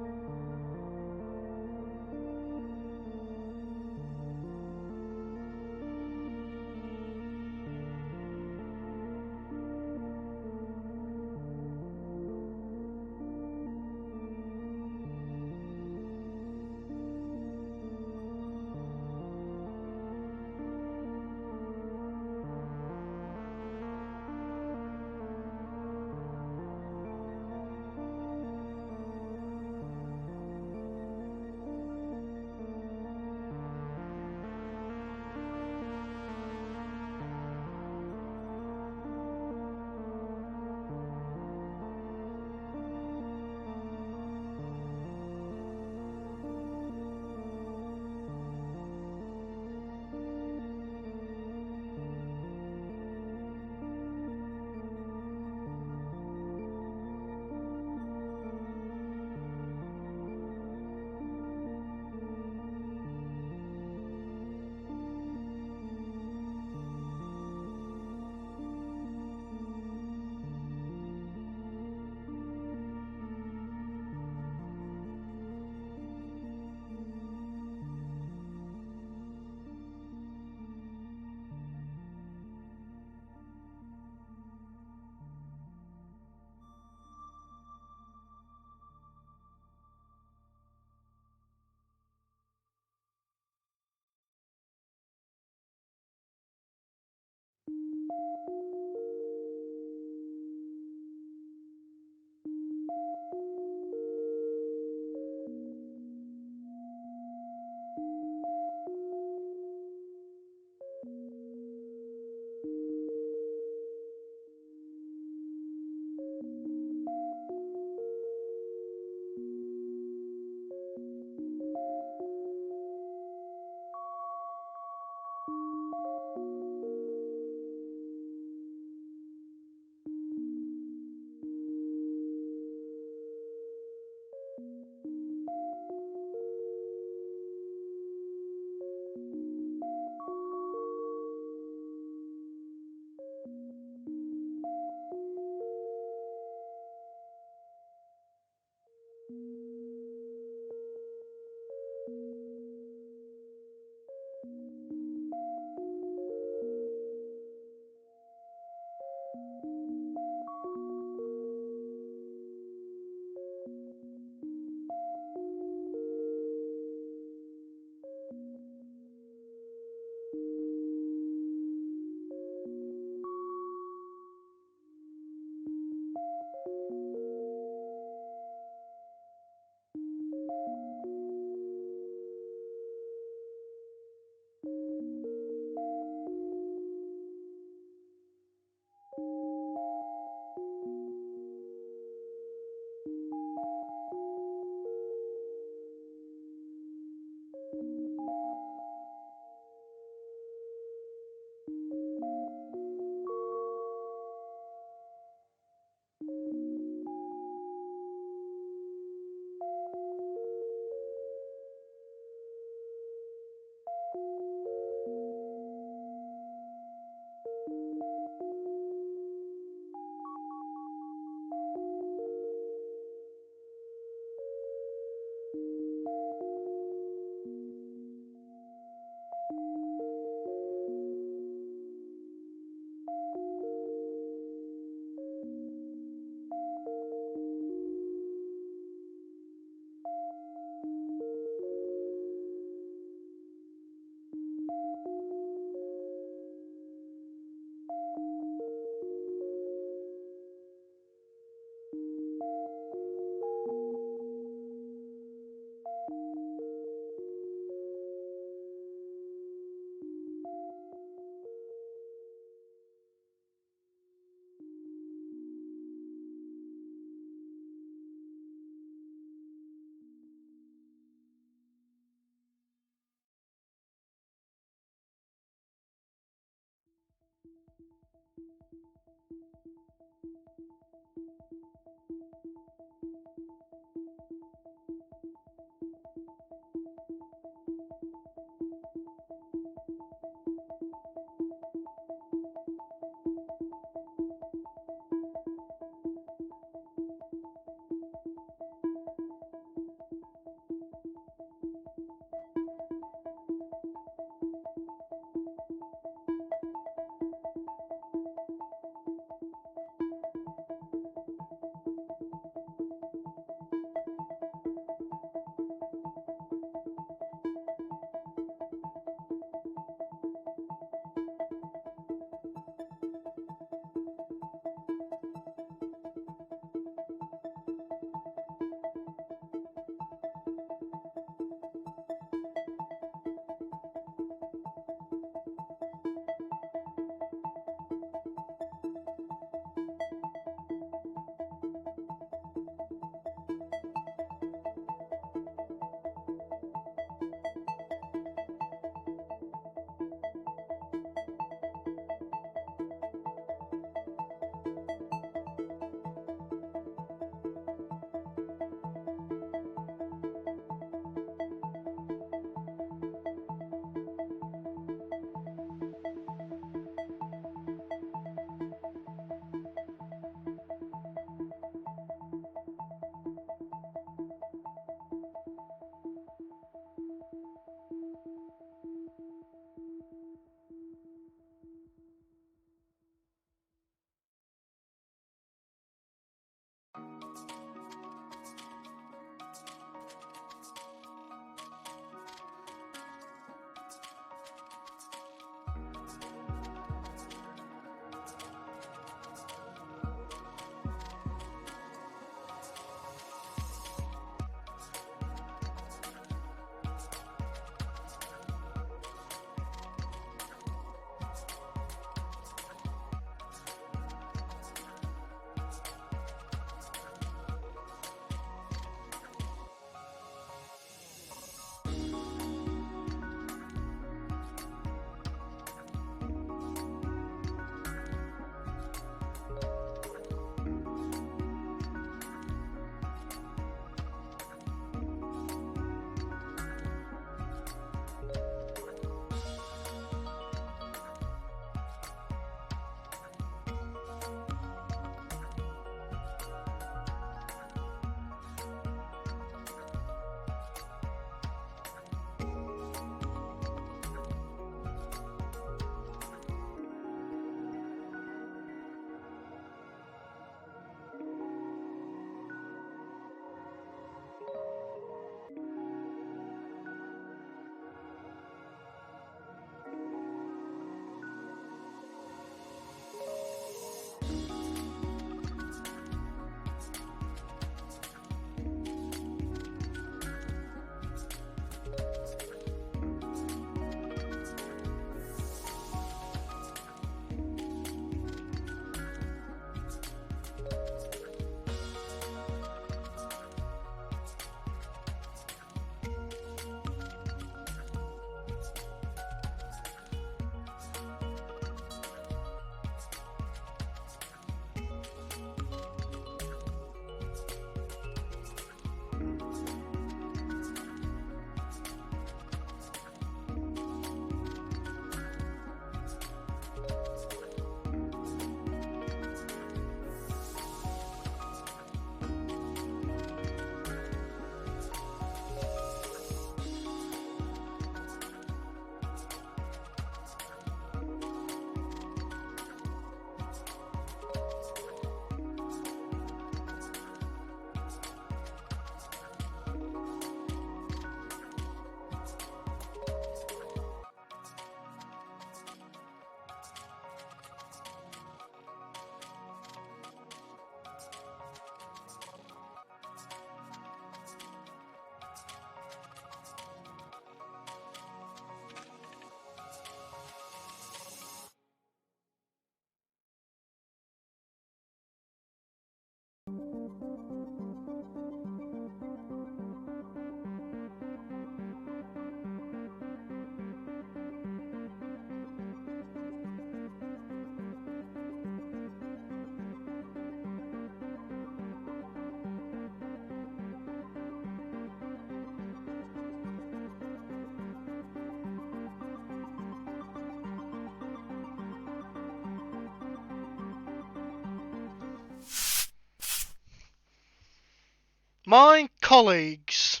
My colleagues.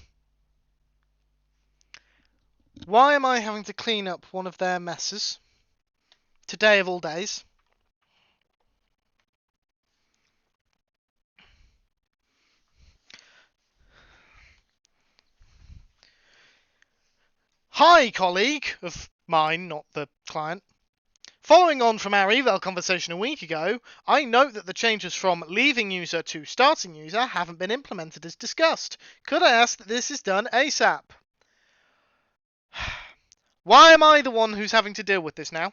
Why am I having to clean up one of their messes? Today of all days. Hi, colleague of mine, not the client. Following on from our eval conversation a week ago, I note that the changes from leaving user to starting user haven't been implemented as discussed. Could I ask that this is done ASAP? Why am I the one who's having to deal with this now?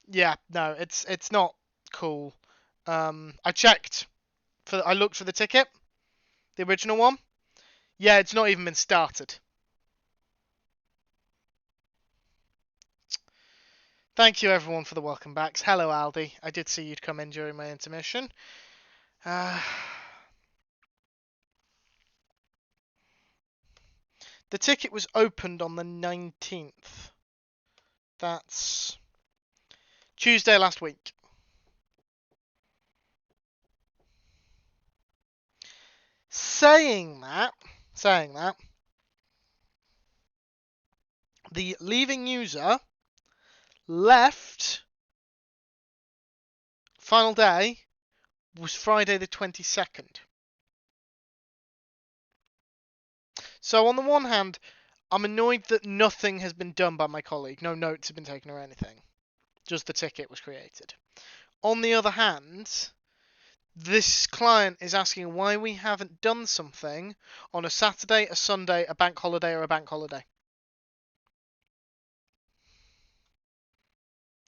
Yeah, no, it's not cool. I checked I looked for the ticket, the original one. Yeah, it's not even been started. Thank you everyone for the welcome backs. Hello Aldi, I did see you'd come in during my intermission. The ticket was opened on the 19th. That's Tuesday last week. Saying that, the leaving user left final day was Friday the 22nd. So on the one hand, I'm annoyed that nothing has been done by my colleague. No notes have been taken or anything. Just the ticket was created. On the other hand, this client is asking why we haven't done something on a Saturday, a Sunday, a bank holiday, or a bank holiday.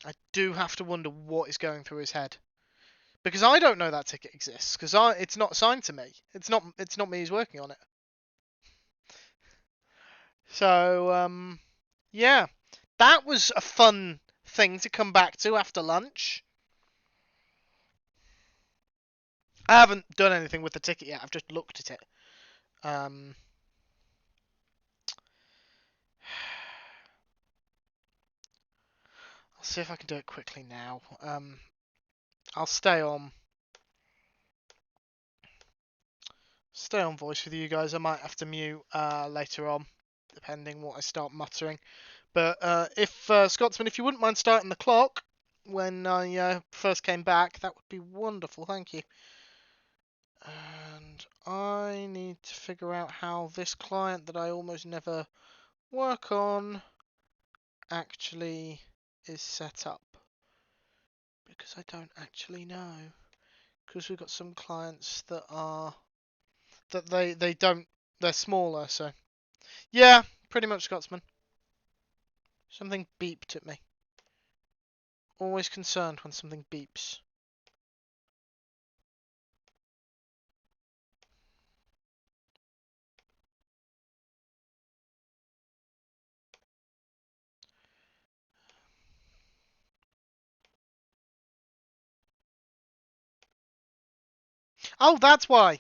I do have to wonder what is going through his head. Because I don't know that ticket exists, because it's not assigned to me. It's not me who's working on it. So, yeah. That was a fun thing to come back to after lunch. I haven't done anything with the ticket yet, I've just looked at it. I'll see if I can do it quickly now. I'll stay on voice with you guys. I might have to mute later on, depending what I start muttering. But if Scotsman, if you wouldn't mind starting the clock when I first came back, that would be wonderful. Thank you. And I need to figure out how this client that I almost never work on actually is set up. Because I don't actually know. Because we've got some clients that are... that they don't... they're smaller, so... Yeah, pretty much Scotsman. Something beeped at me. Always concerned when something beeps. Oh, that's why!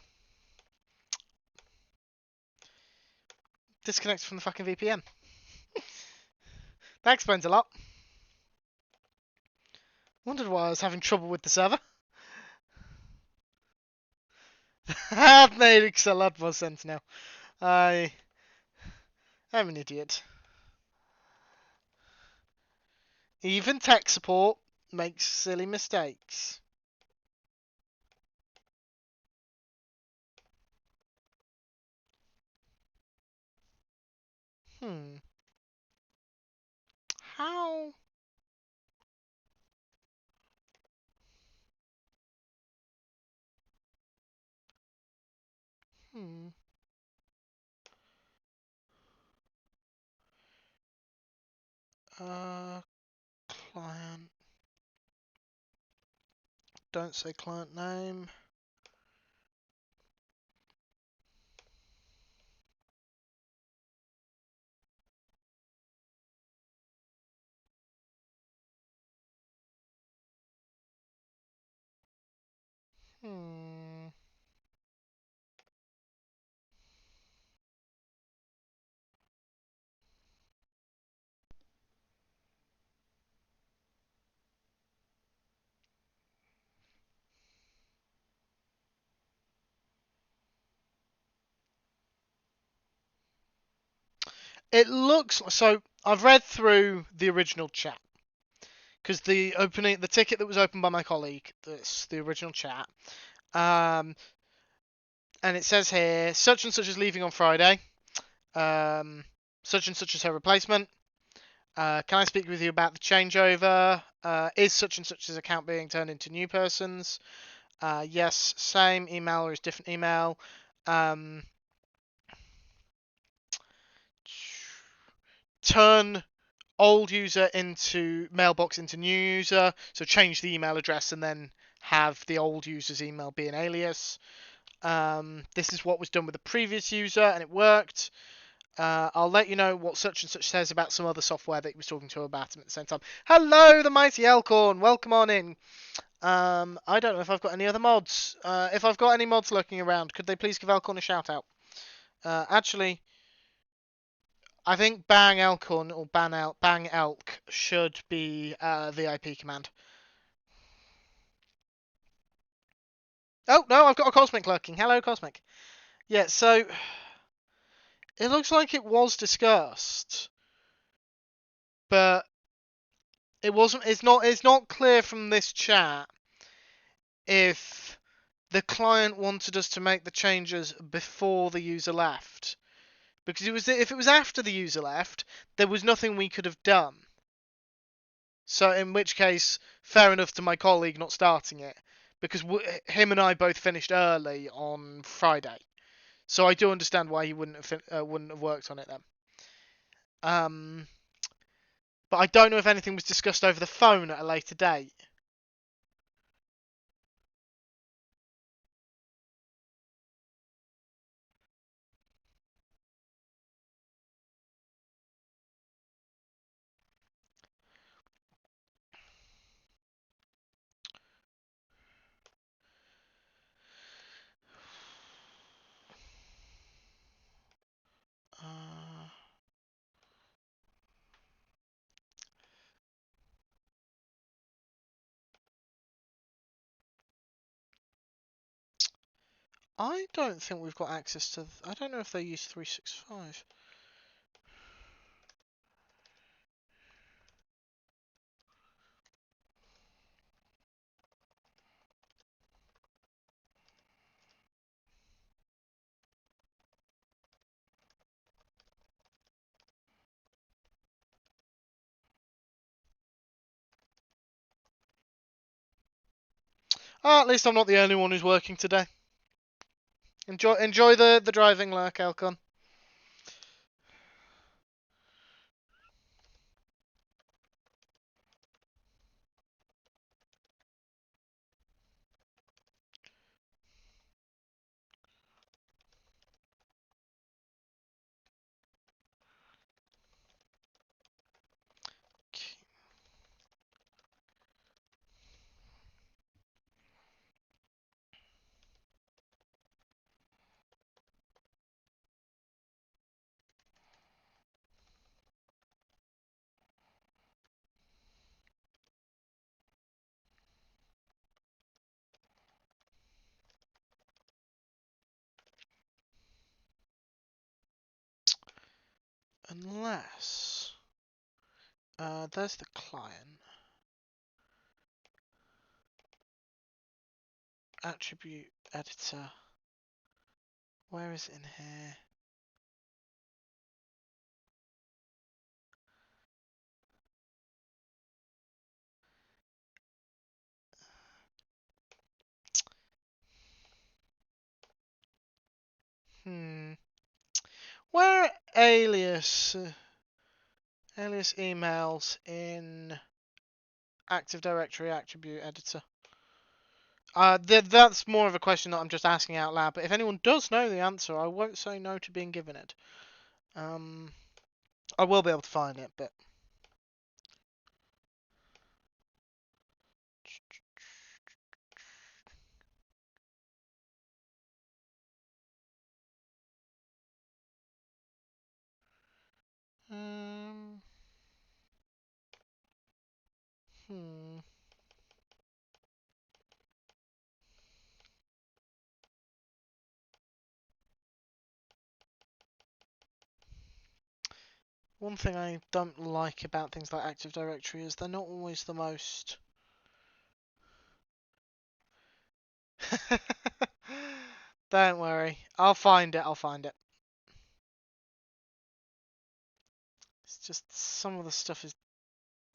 Disconnected from the fucking VPN. That explains a lot. Wondered why I was having trouble with the server. That makes a lot more sense now. I'm an idiot. Even tech support makes silly mistakes. How? Hmm. Client. Don't say client name. Hmm. It looks so. I've read through the original chat because the ticket that was opened by my colleague, that's the original chat. And it says here, such and such is leaving on Friday. Such and such is her replacement. Can I speak with you about the changeover? Is such and such's account being turned into new person's? Yes, same email or is different email. Turn old user into mailbox into new user. So change the email address and then have the old user's email be an alias. This is what was done with the previous user and it worked. I'll let you know what such and such says about some other software that he was talking to about him at the same time. Hello, the mighty Elkhorn. Welcome on in. I don't know if I've got any other mods. If I've got any mods lurking around, could they please give Elkhorn a shout out? Actually, I think Bang Elkhorn or Bang Elk should be VIP command. Oh no, I've got a Cosmic lurking. Hello, Cosmic. Yeah, so it looks like it was discussed, but it wasn't. It's not clear from this chat if the client wanted us to make the changes before the user left. Because if it was after the user left, there was nothing we could have done. So in which case, fair enough to my colleague not starting it, because him and I both finished early on Friday. So I do understand why he wouldn't have worked on it then. But I don't know if anything was discussed over the phone at a later date. I don't think we've got access to. I don't know if they use 365. At least I'm not the only one who's working today. Enjoy the driving, lurk, Elcon. Unless there's the client attribute editor. Where is it in here? Where alias emails in Active Directory attribute editor? That's more of a question that I'm just asking out loud. But if anyone does know the answer, I won't say no to being given it. I will be able to find it, but. Um. Hmm. One thing I don't like about things like Active Directory is they're not always the most... Don't worry. I'll find it. It's just some of the stuff is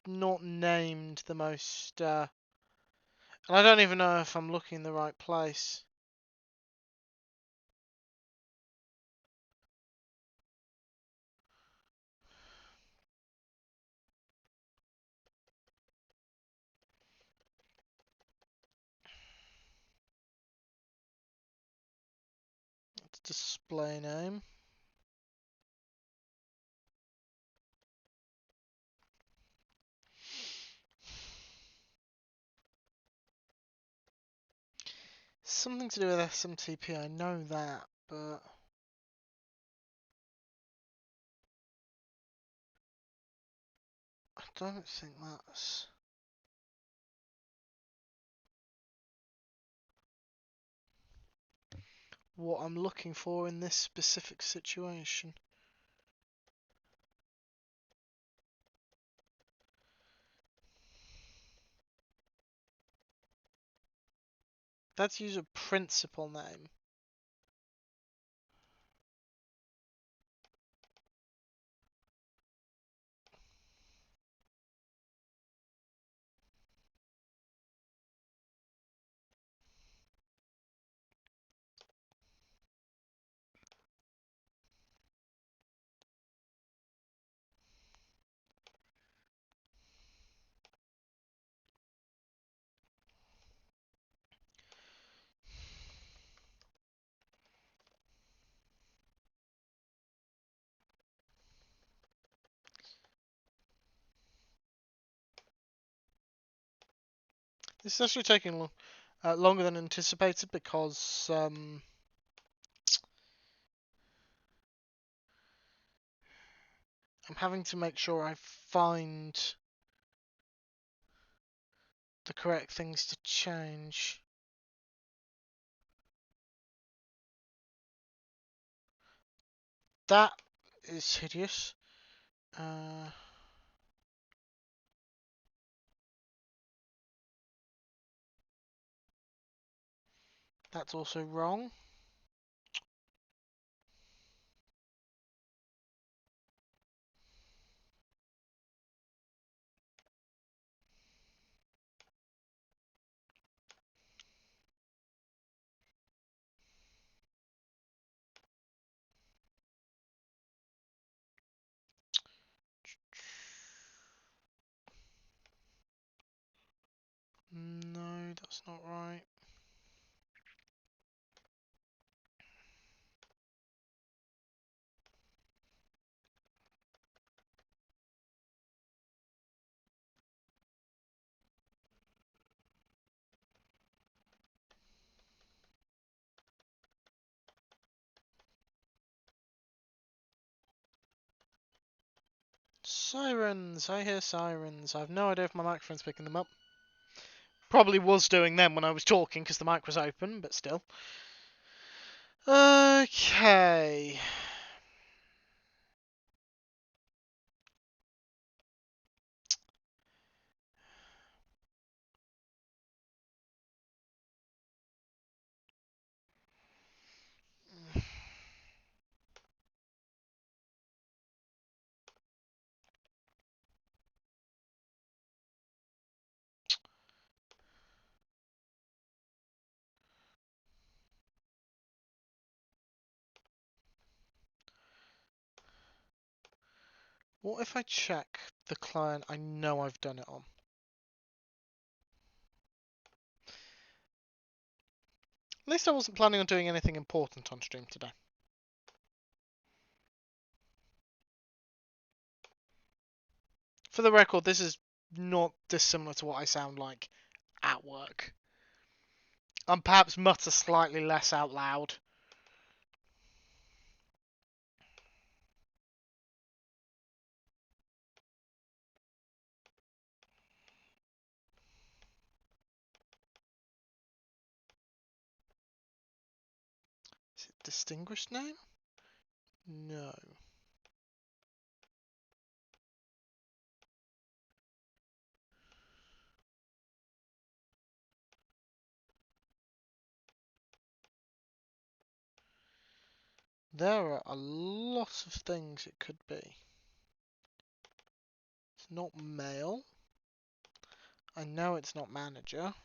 not named the most... And I don't even know if I'm looking in the right place. It's display name. Something to do with SMTP, I know that, but... I don't think that's... what I'm looking for in this specific situation. That's user principal name. This is actually taking longer than anticipated because I'm having to make sure I find the correct things to change. That is hideous. That's also wrong. No, that's not right. Sirens! I hear sirens. I have no idea if my microphone's picking them up. Probably was doing them when I was talking because the mic was open, but still. Okay. What if I check the client I know I've done it on? At least I wasn't planning on doing anything important on stream today. For the record, this is not dissimilar to what I sound like at work. And perhaps mutter slightly less out loud. Is it distinguished name? No. There are a lot of things it could be. It's not mail. I know it's not manager.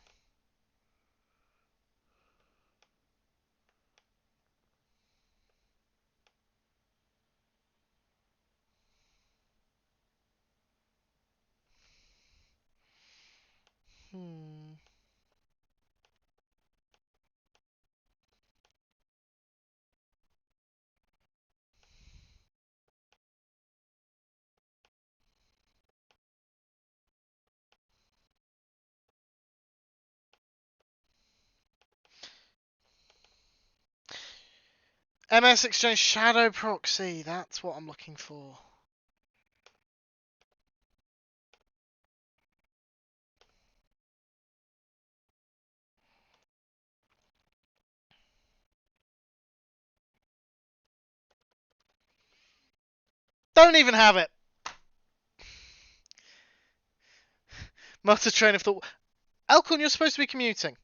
MS Exchange Shadow Proxy, that's what I'm looking for. Don't even have it! Motor train of thought. Elkhorn, you're supposed to be commuting.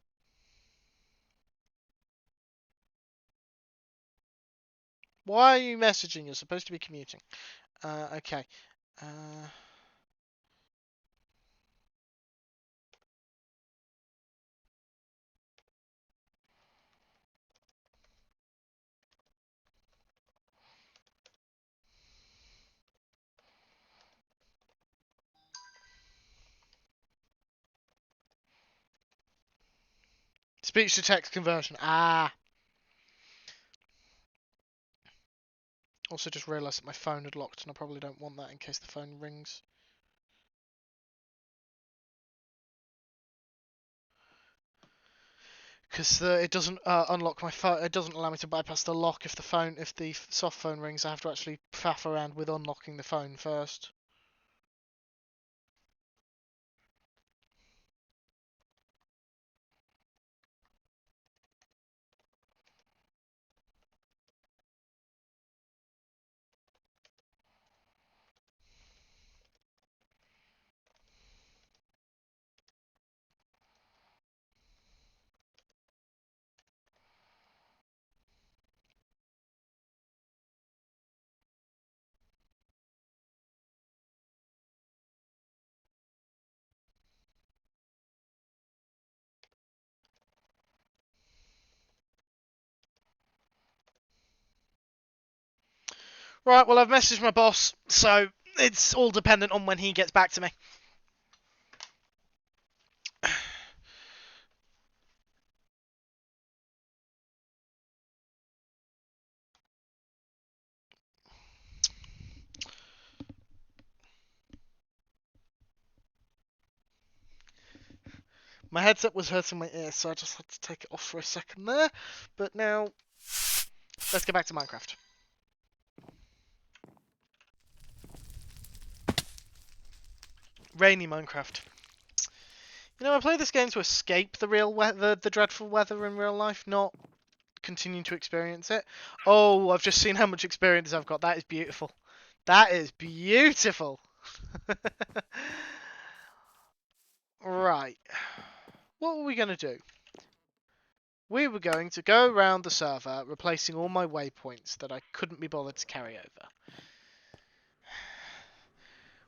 Why are you messaging? You're supposed to be commuting. Okay. Speech to text conversion. Ah. Also just realised that my phone had locked and I probably don't want that in case the phone rings. Because it doesn't unlock my phone. It doesn't allow me to bypass the lock if the soft phone rings. I have to actually faff around with unlocking the phone first. Right, well I've messaged my boss, so it's all dependent on when he gets back to me. My headset was hurting my ear, so I just had to take it off for a second there. But now, let's get back to Minecraft. Rainy Minecraft. You know, I play this game to escape the real weather, the dreadful weather in real life, not continue to experience it. Oh, I've just seen how much experience I've got. That is beautiful. That is beautiful. Right. What were we going to do? We were going to go around the server, replacing all my waypoints that I couldn't be bothered to carry over.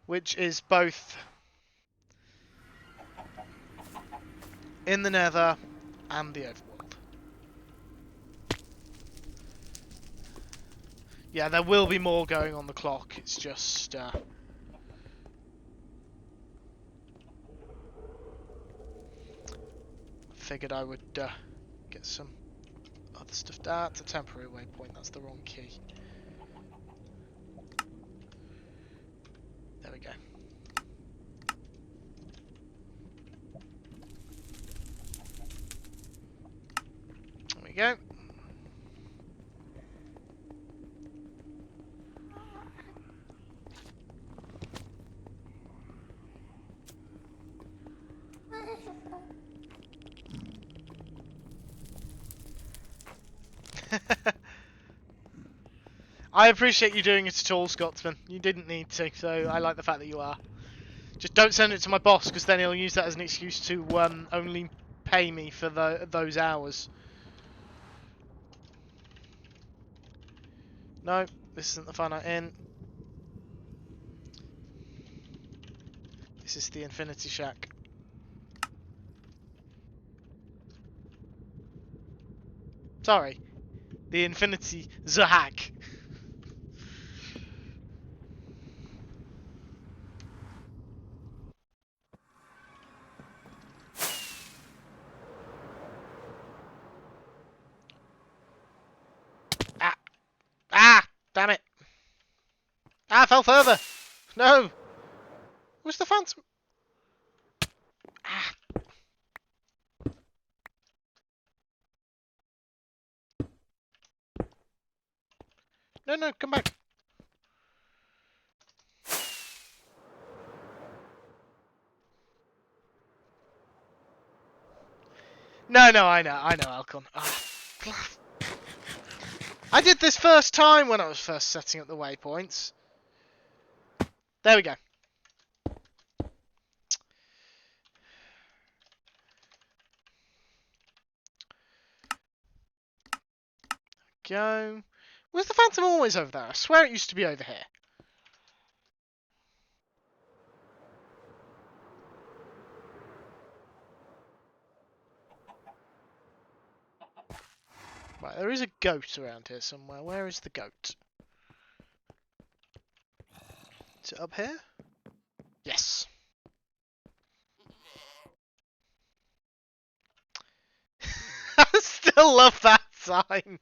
Which is both in the Nether and the overworld. Yeah, there will be more going on the clock. It's just figured I would get some other stuff. That's a temporary waypoint. That's the wrong key. There we go. There we go. I appreciate you doing it at all, Scotsman. You didn't need to, so I like the fact that you are. Just don't send it to my boss, because then he'll use that as an excuse to only pay me for those hours. No, this isn't the finite inn. This is the Infinity Shack. Sorry, the Infinity Zahak. Ah! Ah! Damn it! Ah, I fell further! No! Where's the phantom? Ah! No, no, come back. No, no, I know, Alcon. Ah, I did this first time when I was first setting up the waypoints. There we go. Go. Where's the phantom always over there? I swear it used to be over here. Right, there is a goat around here somewhere. Where is the goat? Is it up here? Yes. I still love that sign.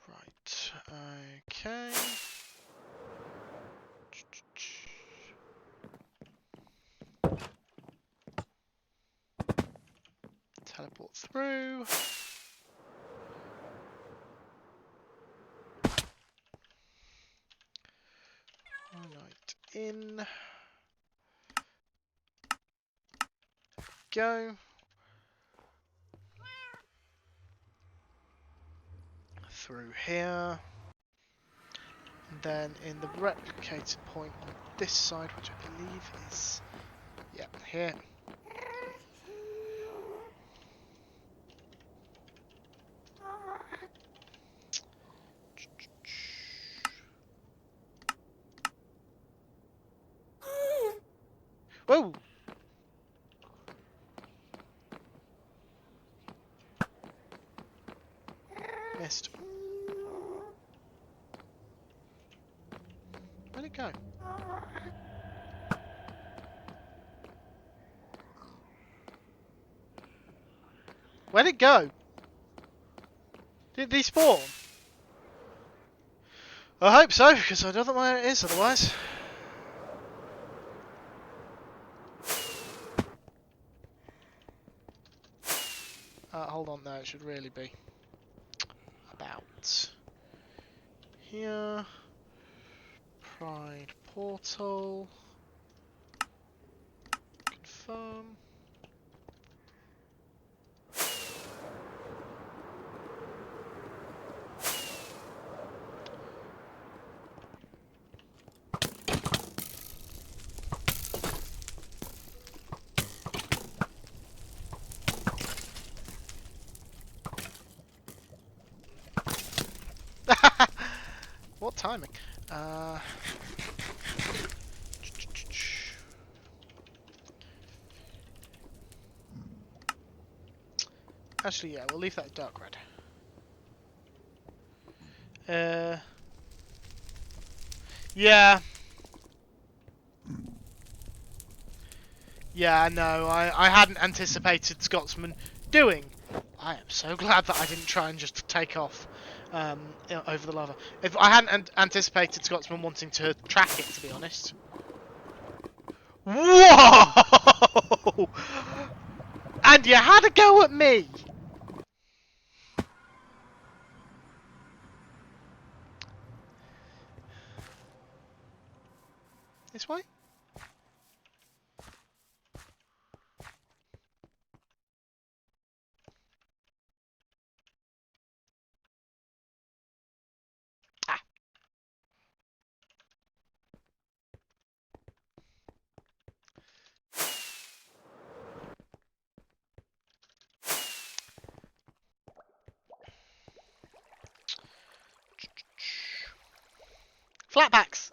Right, okay. Teleport through. Right, in. Go. Through here. And then in the replicator point on this side, which I believe is, yeah, here. Whoa! Missed. Where'd it go? Where'd it go? Did they spawn? I hope so, because I don't know where it is otherwise. Hold on, no, it should really be about here. Pride portal. Confirm. What timing? Actually, yeah, we'll leave that dark red. Yeah. Yeah, no, I hadn't anticipated Scotsman doing. I am so glad that I didn't try and just take off over the lava. If I hadn't anticipated Scotsman wanting to track it, to be honest. Whoa! And you had a go at me! This way? Ah. Flatpacks!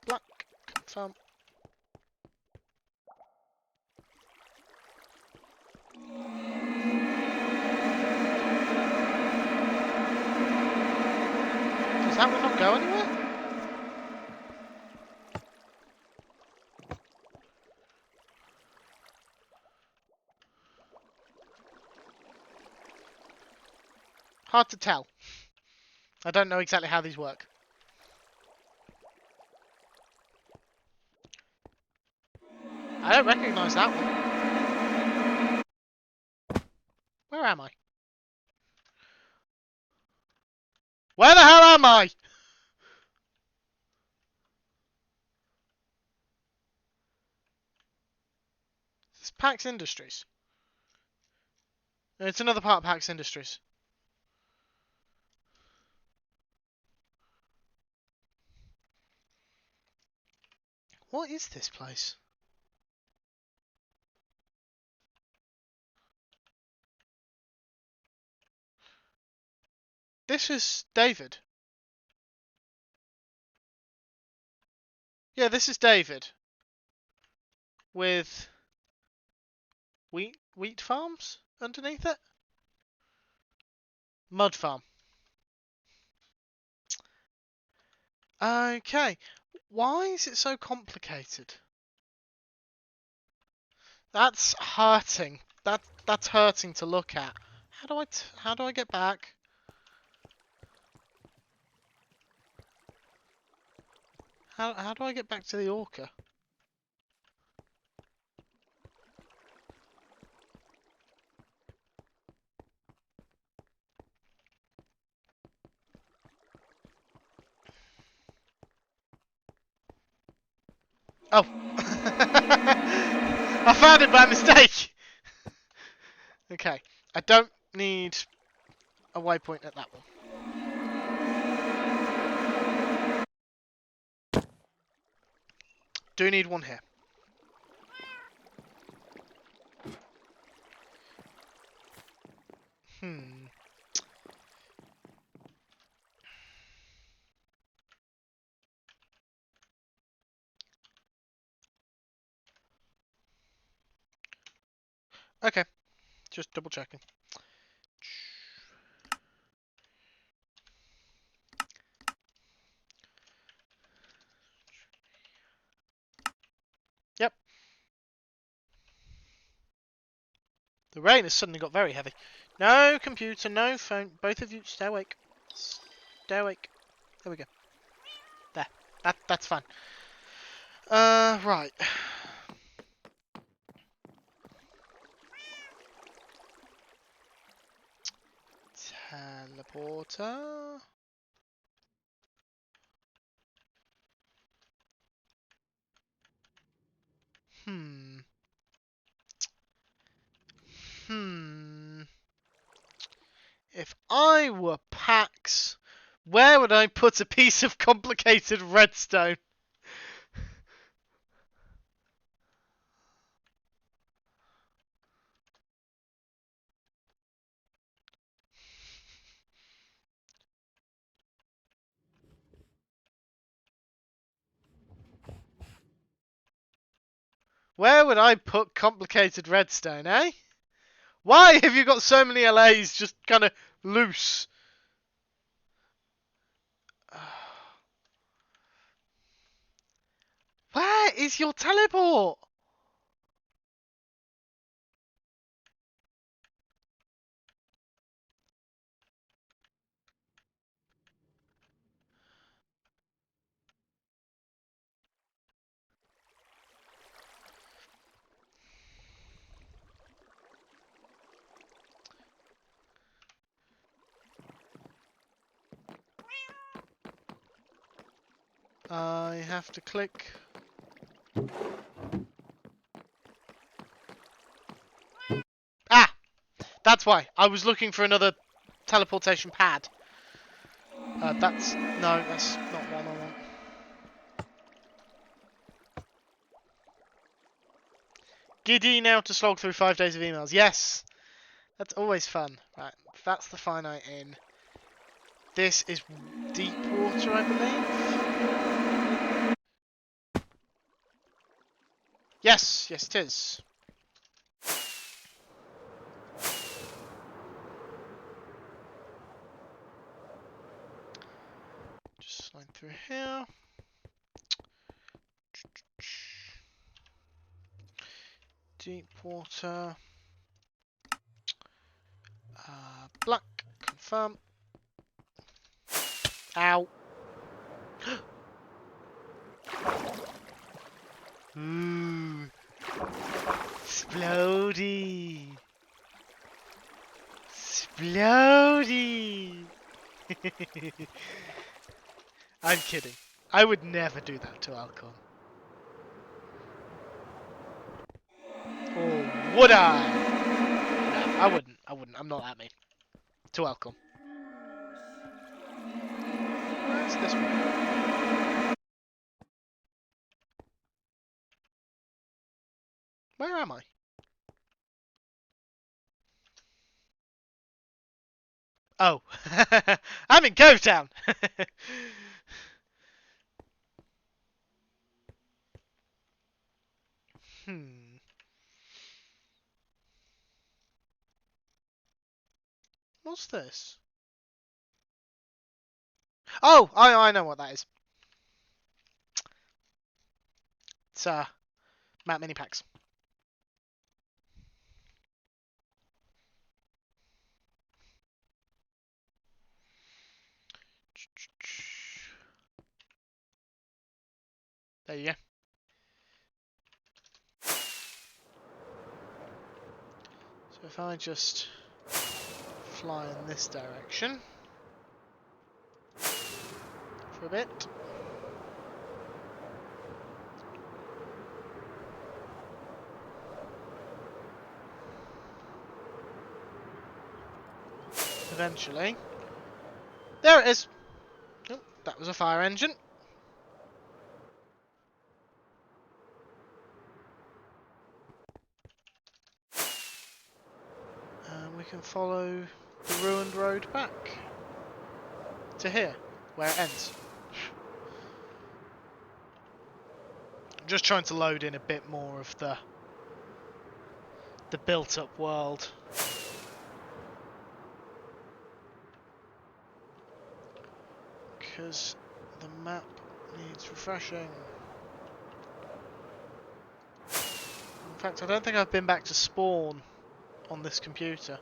Black. Confirm. Does that one not go anywhere? Hard to tell. I don't know exactly how these work. I don't recognise that one. Where am I? Where the hell am I? It's Pax Industries. It's another part of Pax Industries. What is this place? This is David. Yeah, this is David. With wheat farms underneath it? Mud farm. Okay. Why is it so complicated? That's hurting. That's hurting to look at. How do I get back? How do I get back to the orca? Oh. I found it by mistake. Okay. I don't need a waypoint at that one. Do need one here. Okay. Just double checking. Yep. The rain has suddenly got very heavy. No computer, no phone. Both of you, stay awake. Stay awake. There we go. There. That's fine. Right. Teleporter. If I were Pax, where would I put a piece of complicated redstone? Where would I put complicated redstone, eh? Why have you got so many LAs just kind of loose? Where is your teleport? I have to click. Ah! That's why. I was looking for another teleportation pad. That's not one I want. Giddy now to slog through 5 days of emails. Yes! That's always fun. Right, that's the finite in. This is deep water, I believe? Yes! Yes, it is. Just slide through here. Deep water. Black. Confirm. Ow. Ooh. Splody. Splody. I'm kidding. I would never do that to Alcon. Or would I? No, I wouldn't. I wouldn't. I'm not that mean. To Alcon. Where's this one? Where am I? Oh. I'm in Cove Town! What's this? Oh! I know what that is. It's, map mini packs. There you go. So if I just fly in this direction for a bit. Eventually. There it is! Oh, that was a fire engine. And we can follow the ruined road back to here, where it ends. I'm just trying to load in a bit more of the built-up world. Because the map needs refreshing. In fact, I don't think I've been back to spawn on this computer.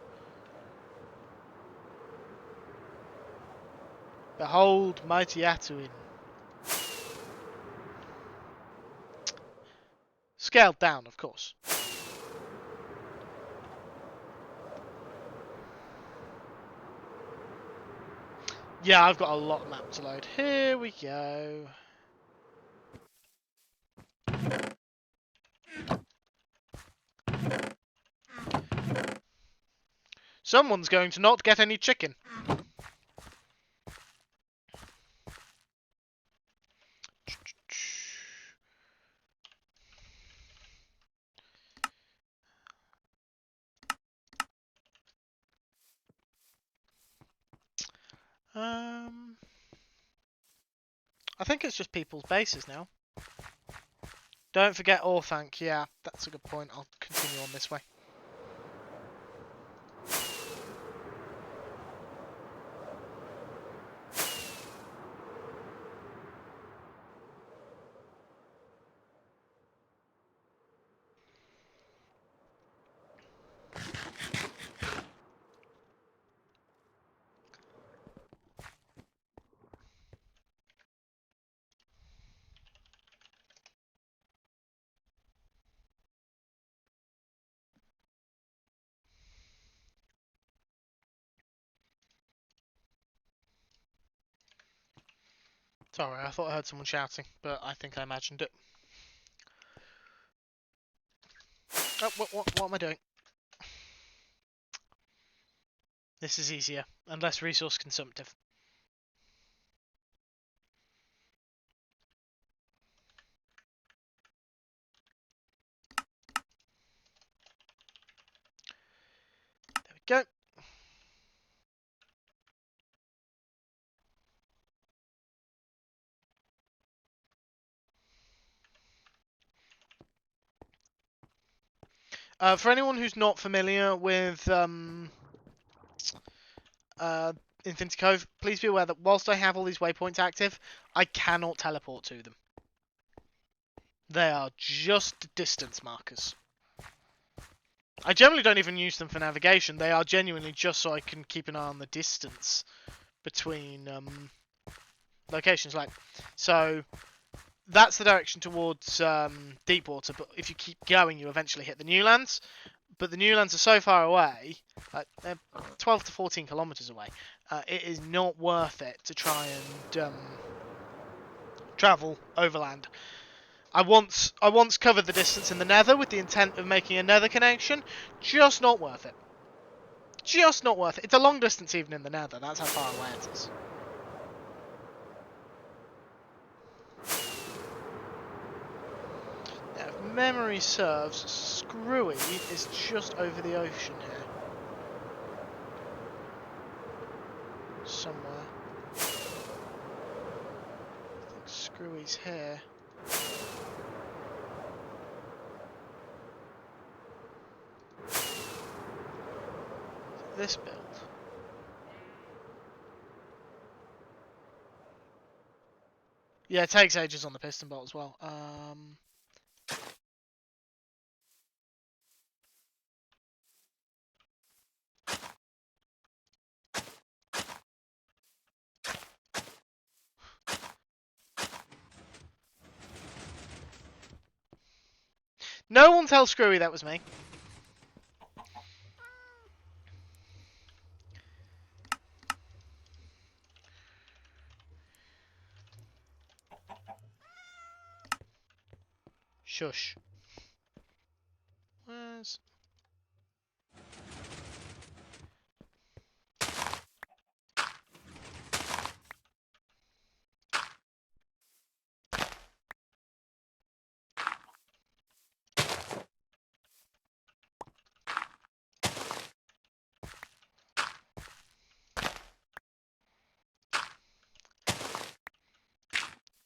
Behold, mighty Atuin. Scaled down, of course. Yeah, I've got a lot of map to load. Here we go. Someone's going to not get any chicken. I think it's just people's bases now. Don't forget Orthanc. Yeah, that's a good point. I'll continue on this way. Sorry, I thought I heard someone shouting, but I think I imagined it. Oh, what am I doing? This is easier, and less resource consumptive. For anyone who's not familiar with Infinity Cove, please be aware that whilst I have all these waypoints active, I cannot teleport to them. They are just distance markers. I generally don't even use them for navigation. They are genuinely just so I can keep an eye on the distance between locations. Like, so that's the direction towards deep water. But if you keep going, you eventually hit the new lands. But the new lands are so far away, they're 12 to 14 kilometers away. It is not worth it to try and travel overland. I once covered the distance in the Nether with the intent of making a Nether connection. Just not worth it. Just not worth it. It's a long distance even in the Nether. That's how far away it is. Now, if memory serves, Screwy is just over the ocean here. Somewhere. I think Screwy's here. This build. Yeah, it takes ages on the piston bolt as well. No one tell Screwy that was me. Shush. Where's...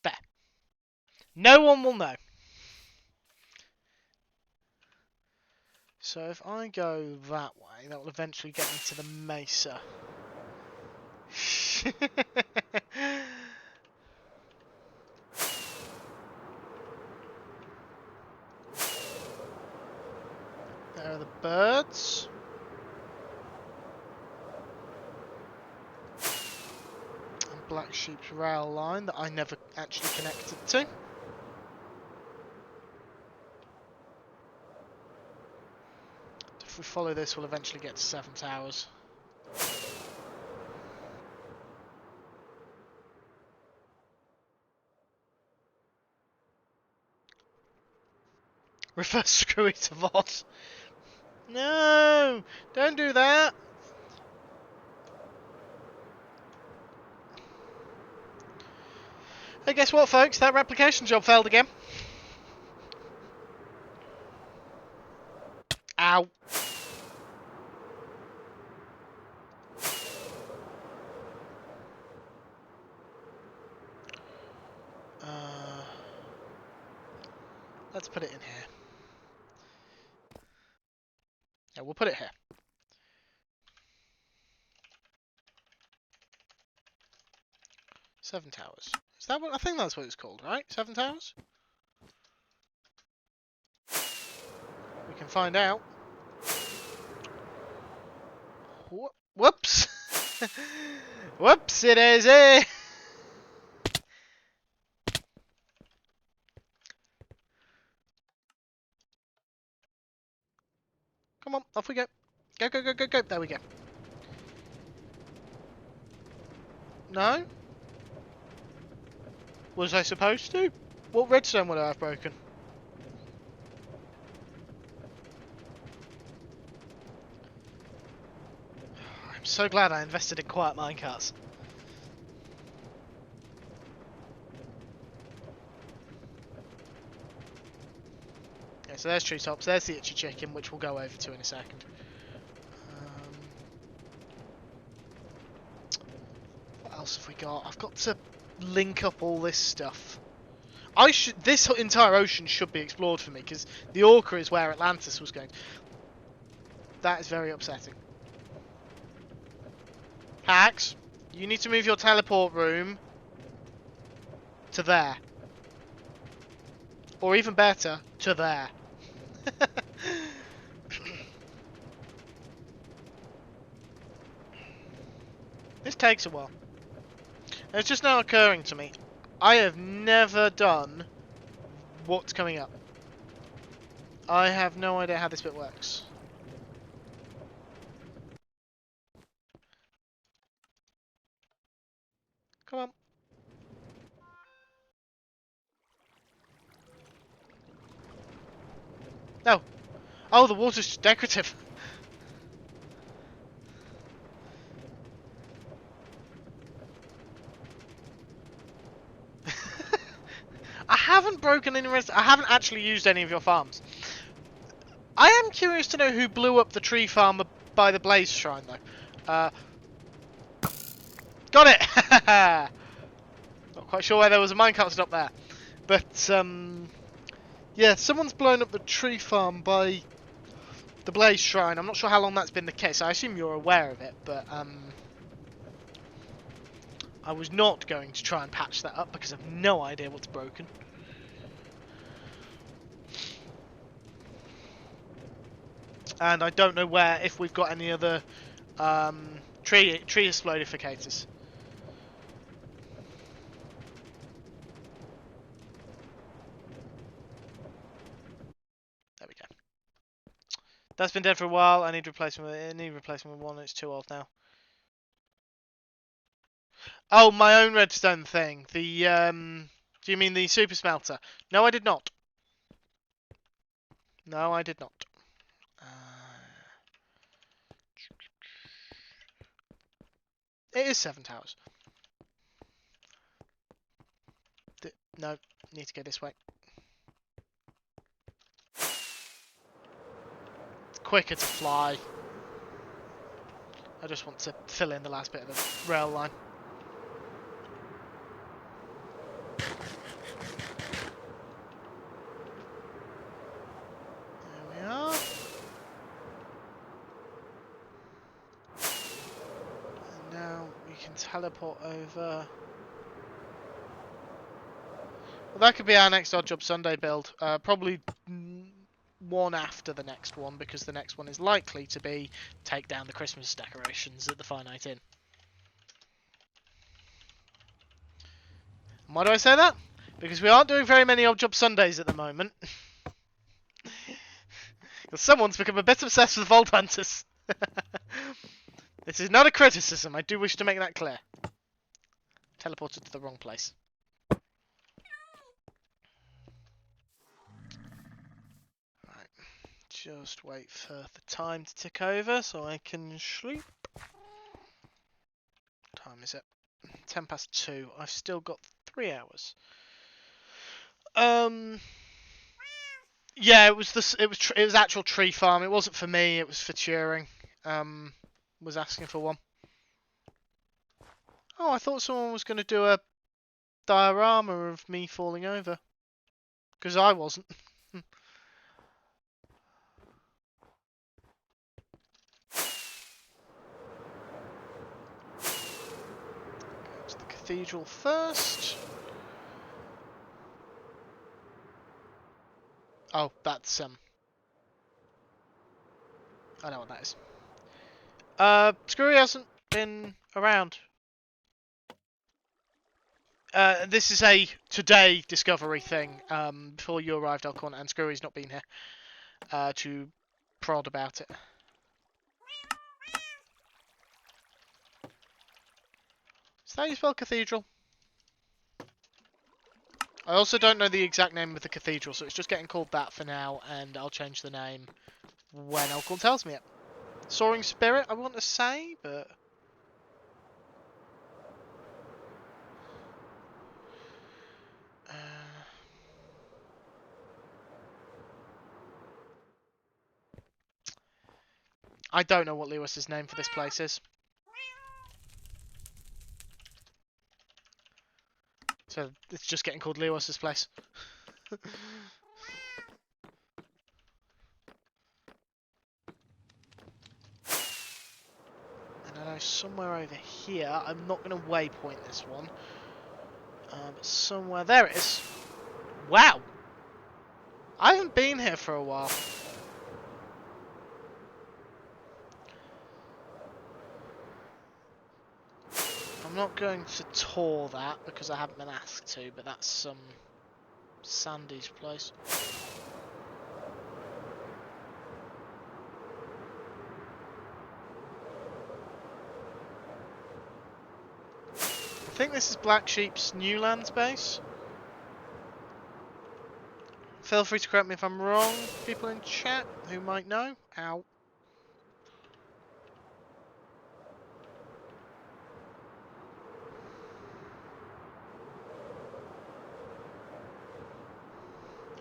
There. No one will know. So if I go that way, that will eventually get me to the mesa. There are the birds. And Black Sheep's rail line that I never actually connected to. If we follow this, we'll eventually get to 7 Towers. Reverse Screwy to VOD. No! Don't do that! Hey, guess what, folks? That replication job failed again. Ow. Let's put it in here. Yeah, we'll put it here. Seven Towers. Is that what? I think that's what it's called, right? 7 Towers? We can find out. Whoops! Whoopsie daisy! Come on, off we go. Go, go, go, go, go. There we go. No? Was I supposed to? What redstone would I have broken? I'm so glad I invested in quiet minecarts. Okay, so there's treetops. There's the itchy chicken, which we'll go over to in a second. What else have we got? I've got to link up all this stuff. This entire ocean should be explored for me, because the Orca is where Atlantis was going. That is very upsetting. Pax, you need to move your teleport room to there. Or even better, to there. This takes a while. And it's just now occurring to me, I have never done what's coming up. I have no idea how this bit works. Come on. No. Oh, the water's just decorative. I haven't broken any rest. I haven't actually used any of your farms. I am curious to know who blew up the tree farm by the Blaze Shrine, though. Got it! Not quite sure why there was a minecart stop there. But, yeah, someone's blown up the tree farm by the Blaze Shrine. I'm not sure how long that's been the case. I assume you're aware of it, but, I was not going to try and patch that up because I have no idea what's broken. And I don't know if we've got any other tree explodificators. There we go. That's been dead for a while. I need replacement. With one. It's too old now. Oh, my own redstone thing. The do you mean the super smelter? No, I did not. No, I did not. It is 7 towers. No, need to go this way. It's quicker to fly. I just want to fill in the last bit of the rail line. There we are. And now we can teleport over. Well, that could be our next Odd Job Sunday build. Probably one after the next one, because the next one is likely to be take down the Christmas decorations at the Finite Inn. And why do I say that? Because we aren't doing very many Odd Job Sundays at the moment. Because someone's become a bit obsessed with Vault Hunters. This is not a criticism, I do wish to make that clear. Teleported to the wrong place. Right, just wait for the time to tick over so I can sleep. What time is it? 10 past 2. I've still got 3 hours. Yeah, it was actual tree farm. It wasn't for me. It was for Turing. Was asking for one. Oh, I thought someone was going to do a diorama of me falling over. Because I wasn't. Go to the cathedral first. Oh, that's I know what that is. Screwy hasn't been around. This is a today discovery thing. Before you arrived, Alcorn, and Screwy's not been here to prod about it. Is that how you spell cathedral? I also don't know the exact name of the cathedral, so it's just getting called that for now, and I'll change the name when Alcorn tells me it. Soaring Spirit, I want to say, but... I don't know what Lewis's name for this place is. So it's just getting called Lewis's place. go somewhere over here. I'm not going to waypoint this one. But somewhere... There it is. Wow! I haven't been here for a while. I'm not going to tour that because I haven't been asked to, but that's Sandy's place. I think this is Black Sheep's Newlands base. Feel free to correct me if I'm wrong, people in chat who might know. Ow.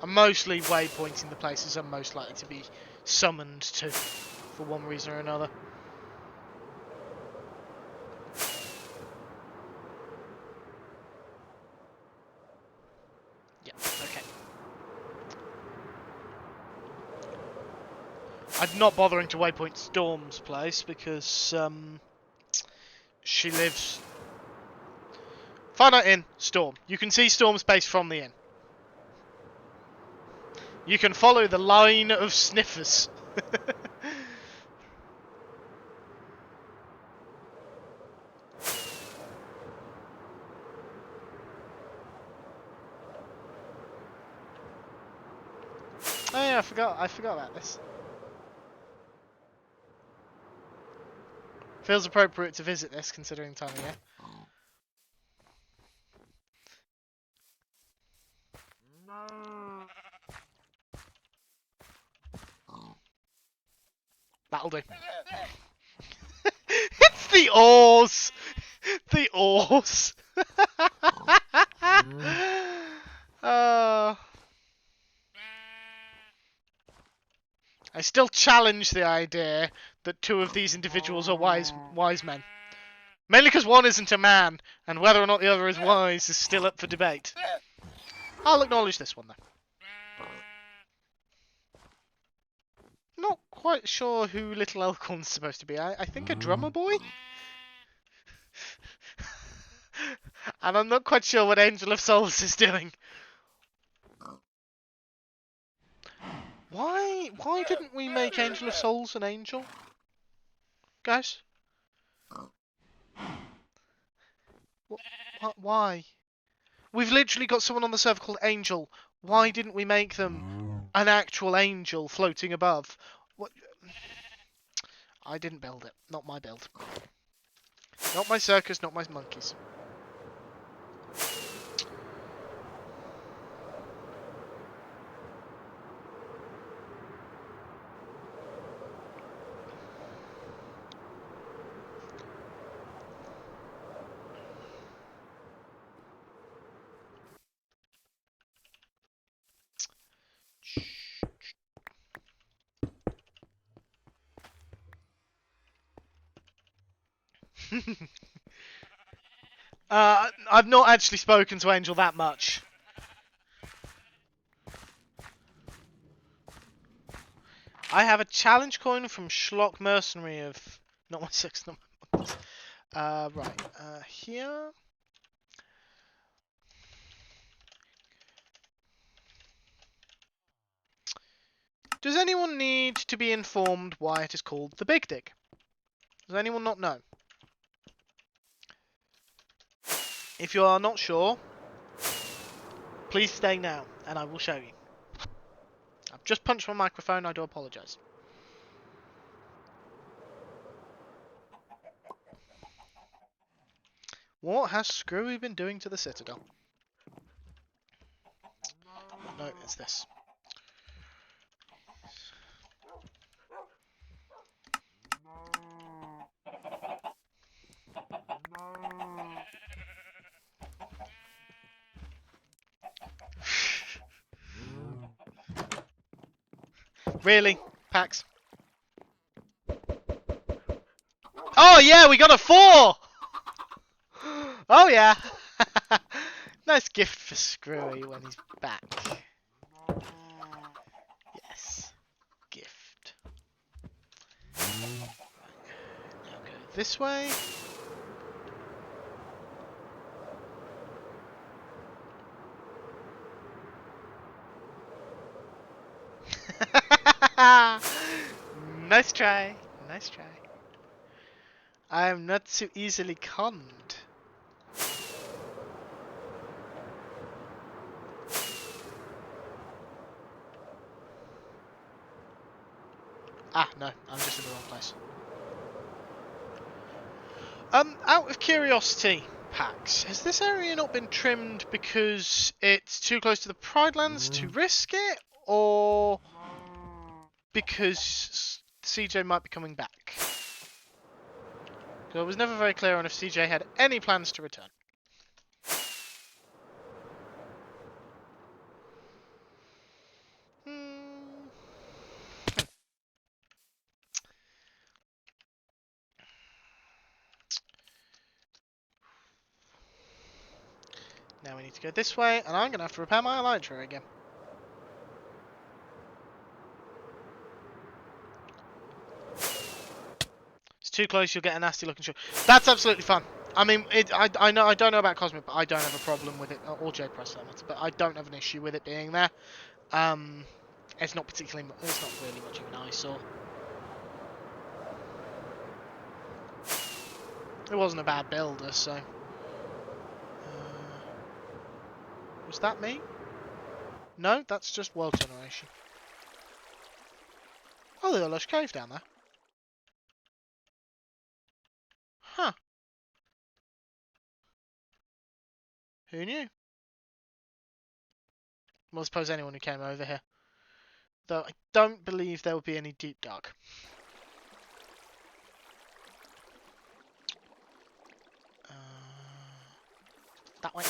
I'm mostly waypointing the places I'm most likely to be summoned to, for one reason or another. Yeah, okay. I'm not bothering to waypoint Storm's place because she lives... Finite Inn, Storm. You can see Storm's base from the inn. You can follow the line of sniffers. Oh yeah, I forgot about this. Feels appropriate to visit this considering the time of year. That'll do. It's the oars! The oars! I still challenge the idea that two of these individuals are wise men. Mainly because one isn't a man, and whether or not the other is wise is still up for debate. I'll acknowledge this one, though. Not quite sure who Little Elkhorn's supposed to be. I think a drummer boy? And I'm not quite sure what Angel of Souls is doing. Why didn't we make Angel of Souls an angel? Guys? Why? We've literally got someone on the server called Angel. Why didn't we make them an actual angel floating above? What? I didn't build it. Not my build. Not my circus, not my monkeys. I've not actually spoken to Angel that much. I have a challenge coin from Schlock Mercenary of... Not my six, not my monkeys. Right, here... Does anyone need to be informed why it is called the Big Dig? Does anyone not know? If you are not sure, please stay now, and I will show you. I've just punched my microphone, I do apologise. What has Screwy been doing to the Citadel? No, it's this. Really, Pax? Oh yeah, we got a 4! Oh yeah! Nice gift for Screwy when he's back. Yes. Gift. Now go this way? Nice try. Nice try. I am not so easily conned. Ah, no, I'm just in the wrong place. Out of curiosity, Pax, has this area not been trimmed because it's too close to the Pride Lands to risk it, or because CJ might be coming back? So I was never very clear on if CJ had any plans to return. Hmm. Now we need to go this way, and I'm going to have to repair my elytra again. It's too close, you'll get a nasty looking shot. That's absolutely fun. I mean, I know I don't know about Cosmic, but I don't have a problem with it, or J Press that matter, but I don't have an issue with it being there. It's not particularly, it's not really much of an eyesore. It wasn't a bad builder, so. Was that me? No, that's just world generation. Oh, there's a lush cave down there. Huh. Who knew? Well, I suppose anyone who came over here. Though I don't believe there will be any deep dark. That way.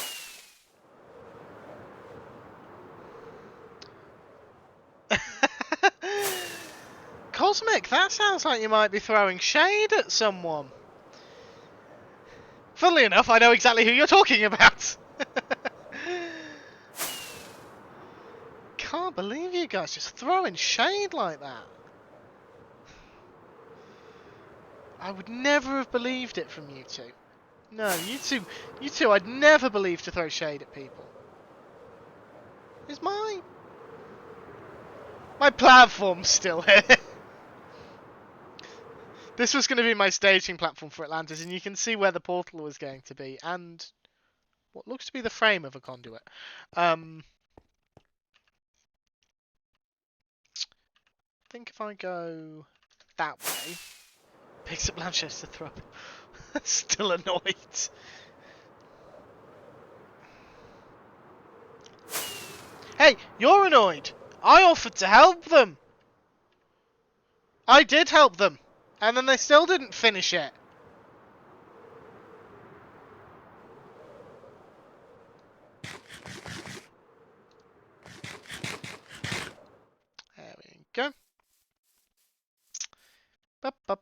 Cosmic, that sounds like you might be throwing shade at someone. Funnily enough, I know exactly who you're talking about. Can't believe you guys just throwing shade like that. I would never have believed it from you two. No, you two, I'd never believe to throw shade at people. Is my platform still here? This was going to be my staging platform for Atlantis, and you can see where the portal was going to be, and what looks to be the frame of a conduit. I think if I go that way, picks up Lanchester Thrupp. Still annoyed. Hey, you're annoyed. I offered to help them. I did help them, and then they still didn't finish it. There we go. Bup, bup.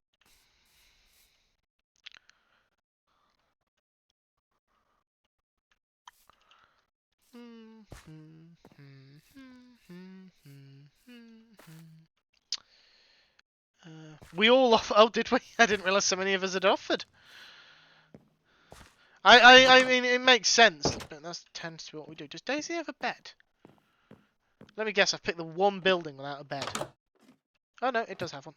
We all offered. Oh, did we? I didn't realise so many of us had offered. I mean, it makes sense. That tends to be what we do. Does Daisy have a bed? Let me guess. I've picked the one building without a bed. Oh no, it does have one.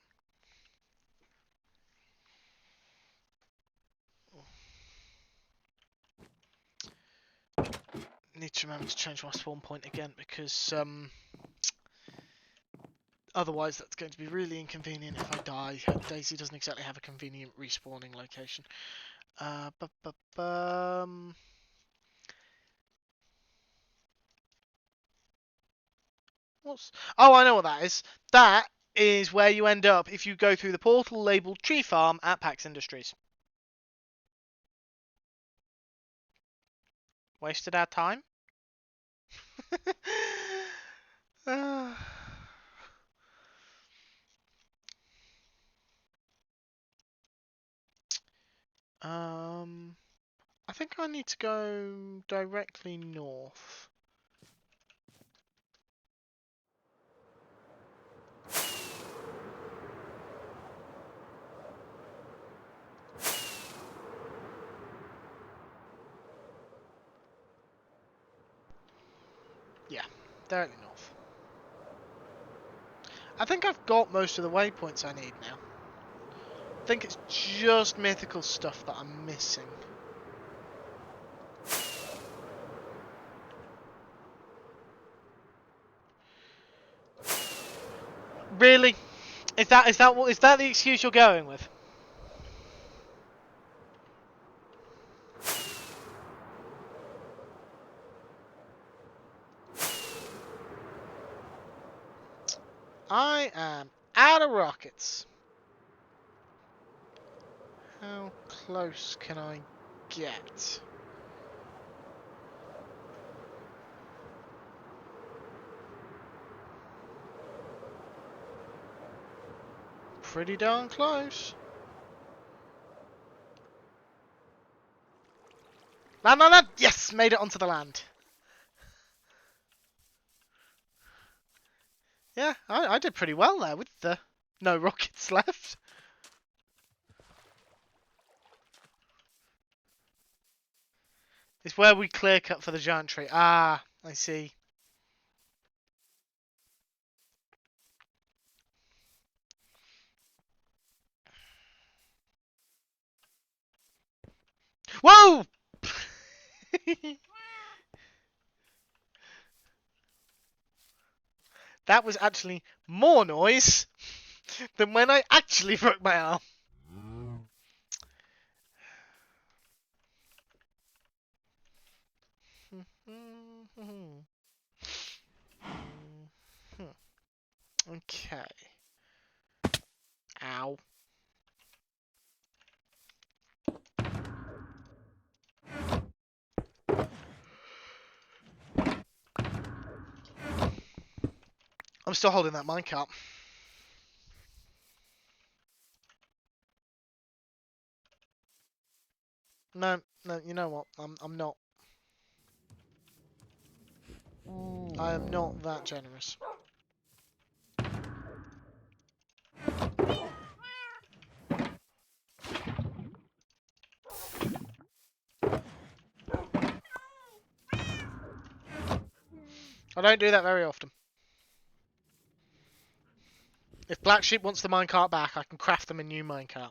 Need to remember to change my spawn point again because otherwise that's going to be really inconvenient if I die. Daisy doesn't exactly have a convenient respawning location. What's... Oh, I know what that is. That is where you end up if you go through the portal labelled Tree Farm at PAX Industries. Wasted our time? I think I need to go directly north. Yeah, directly north. I think I've got most of the waypoints I need now. I think it's just mythical stuff that I'm missing. Really? Is that the excuse you're going with? I am out of rockets. How close can I get? Pretty darn close. Land, land, land! Yes! Made it onto the land. Yeah, I did pretty well there with the no rockets left. It's where we clear cut for the giant tree. Ah, I see. Whoa! That was actually more noise than when I actually broke my arm. Okay. Ow. I'm still holding that minecart. No, you know what? I'm not. I am not that generous. I don't do that very often. If Black Sheep wants the minecart back, I can craft them a new minecart.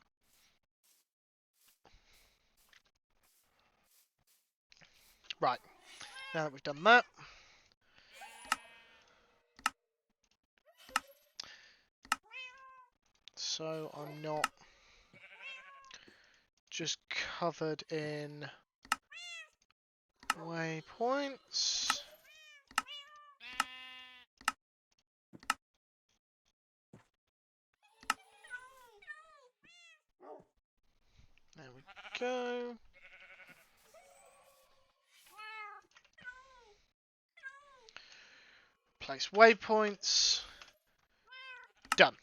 Right. Now that we've done that. So I'm not just covered in waypoints. There we go. Place waypoints. Done.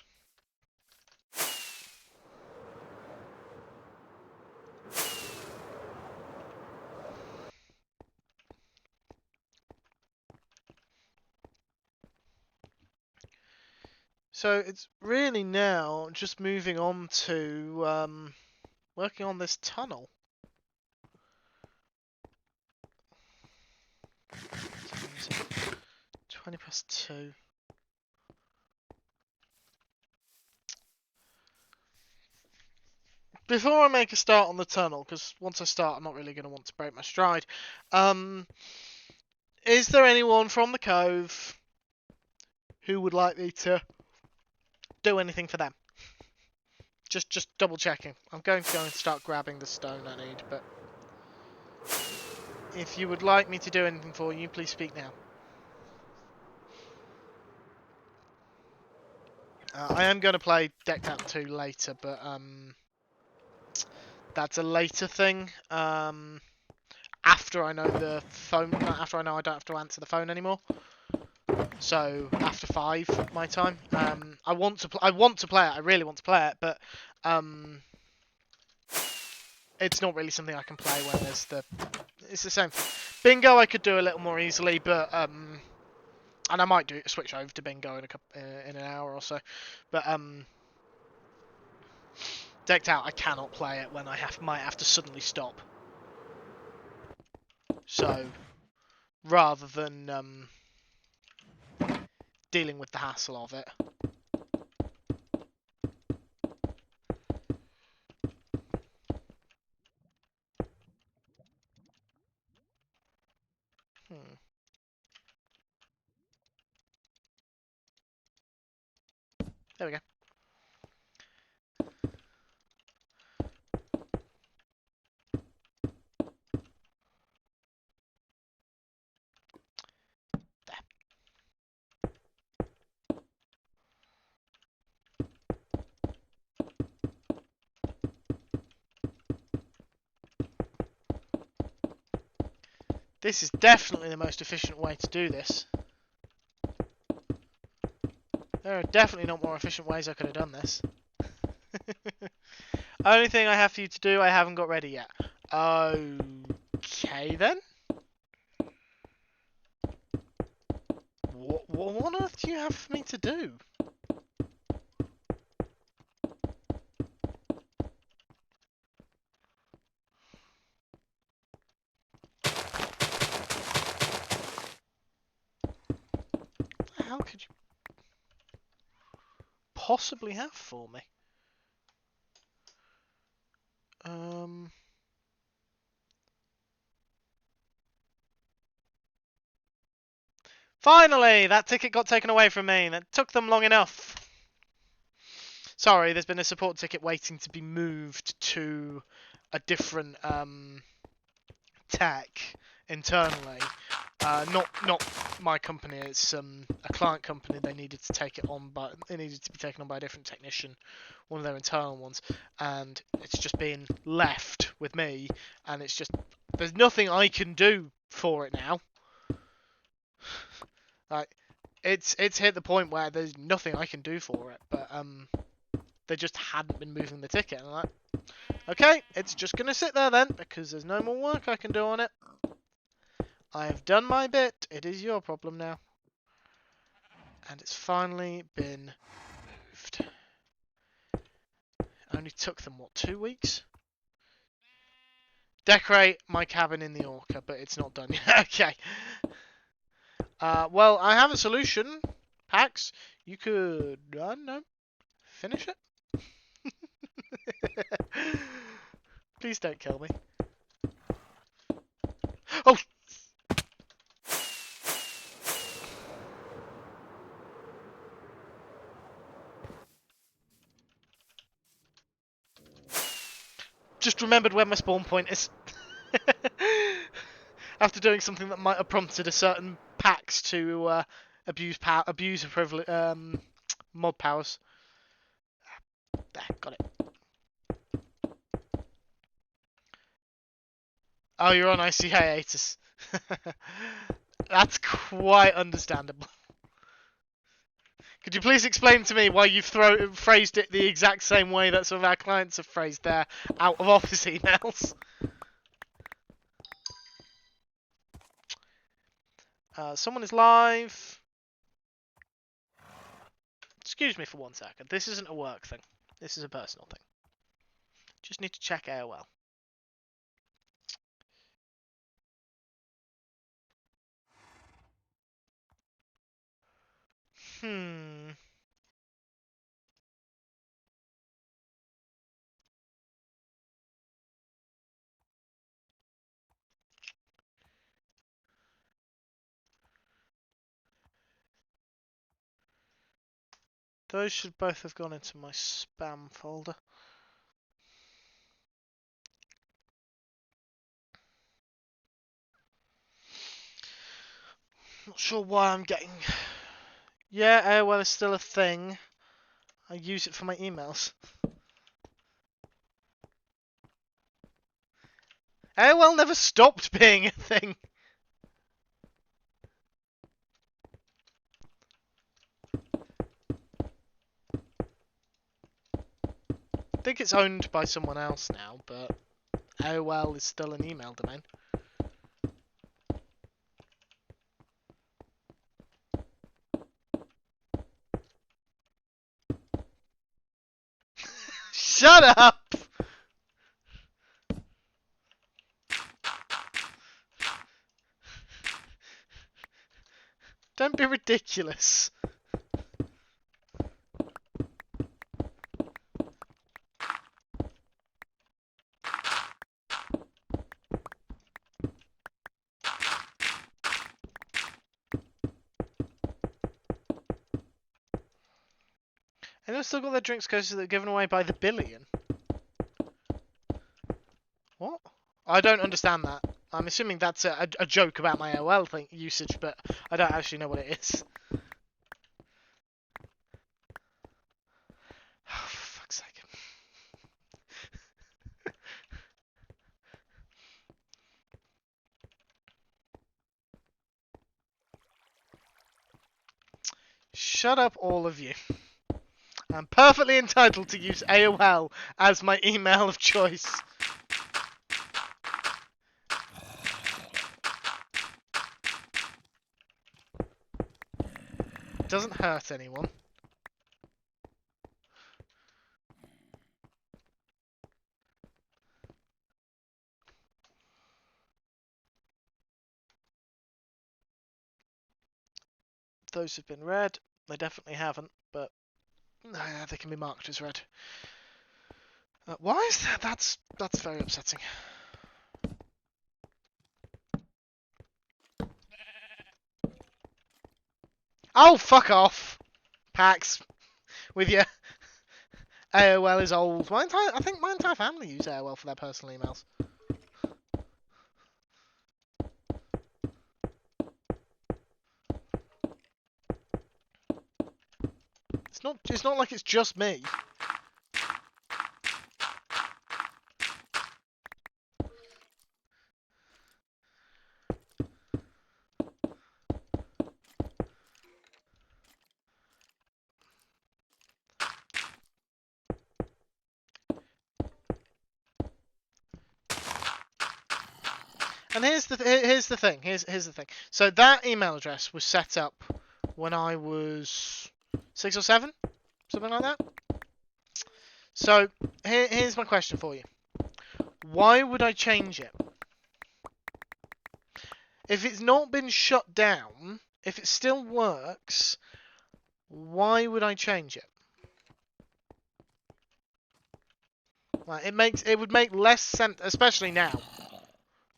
So it's really now just moving on to working on this tunnel. 20 past 2. Before I make a start on the tunnel, because once I start I'm not really going to want to break my stride, is there anyone from the cove who would like me to do anything for them? Just double checking. I'm going to go and start grabbing the stone I need, but if you would like me to do anything for you, please speak now. I am going to play Decked Out 2 later, but that's a later thing. After I know the phone, after I know I don't have to answer the phone anymore. So after 5 my time. I want to play it. I really want to play it, but it's not really something I can play when there's the. It's the same thing. Bingo I could do a little more easily, but and I might switch over to bingo in an hour or so, but Decked Out I cannot play it when I might have to suddenly stop. So rather than dealing with the hassle of it. There we go. This is definitely the most efficient way to do this. There are definitely not more efficient ways I could have done this. Only thing I have for you to do, I haven't got ready yet. Okay then. What on earth do you have for me to do? What the hell could you possibly have for me? Finally, that ticket got taken away from me. That took them long enough. Sorry, there's been a support ticket waiting to be moved to a different tech internally. Not my company. It's a client company. They needed to take it on, but it needed to be taken on by a different technician, one of their internal ones, and it's just been left with me. And it's just there's nothing I can do for it now. Like it's hit the point where there's nothing I can do for it. But they just hadn't been moving the ticket, and I'm like, okay, it's just gonna sit there then because there's no more work I can do on it. I have done my bit. It is your problem now. And it's finally been moved. Only took them, what, 2 weeks? Decorate my cabin in the Orca, but it's not done yet. Okay. Well, I have a solution. Pax, you could, I don't know, finish it? Please don't kill me. Oh! Just remembered where my spawn point is. After doing something that might have prompted a certain Pax to abuse mod powers. There, got it. Oh, you're on IC hiatus. That's quite understandable. Could you please explain to me why you've phrased it the exact same way that some of our clients have phrased their out of office emails? Someone is live. Excuse me for 1 second. This isn't a work thing. This is a personal thing. Just need to check AOL. Those should both have gone into my spam folder. Not sure why I'm getting... Yeah, AOL is still a thing. I use it for my emails. AOL never stopped being a thing. I think it's owned by someone else now, but AOL is still an email domain. Shut up! Don't be ridiculous. Anyone still got their drinks coasters that are given away by the billion? What? I don't understand that. I'm assuming that's a joke about my AOL thing usage, but I don't actually know what it is. Oh, for fuck's sake. Shut up, all of you. I'm perfectly entitled to use AOL as my email of choice. Doesn't hurt anyone. Those have been read. They definitely haven't, but they can be marked as read. Why is that? That's very upsetting. Oh, fuck off, Pax, with your AOL is old. I think my entire family use AOL for their personal emails. It's not like it's just me. And here's the thing. Here's the thing. So that email address was set up when I was 6 or 7, something like that. So here's my question for you. Why would I change it? If it's not been shut down, if it still works, why would I change it? Like, it would make less sense, especially now.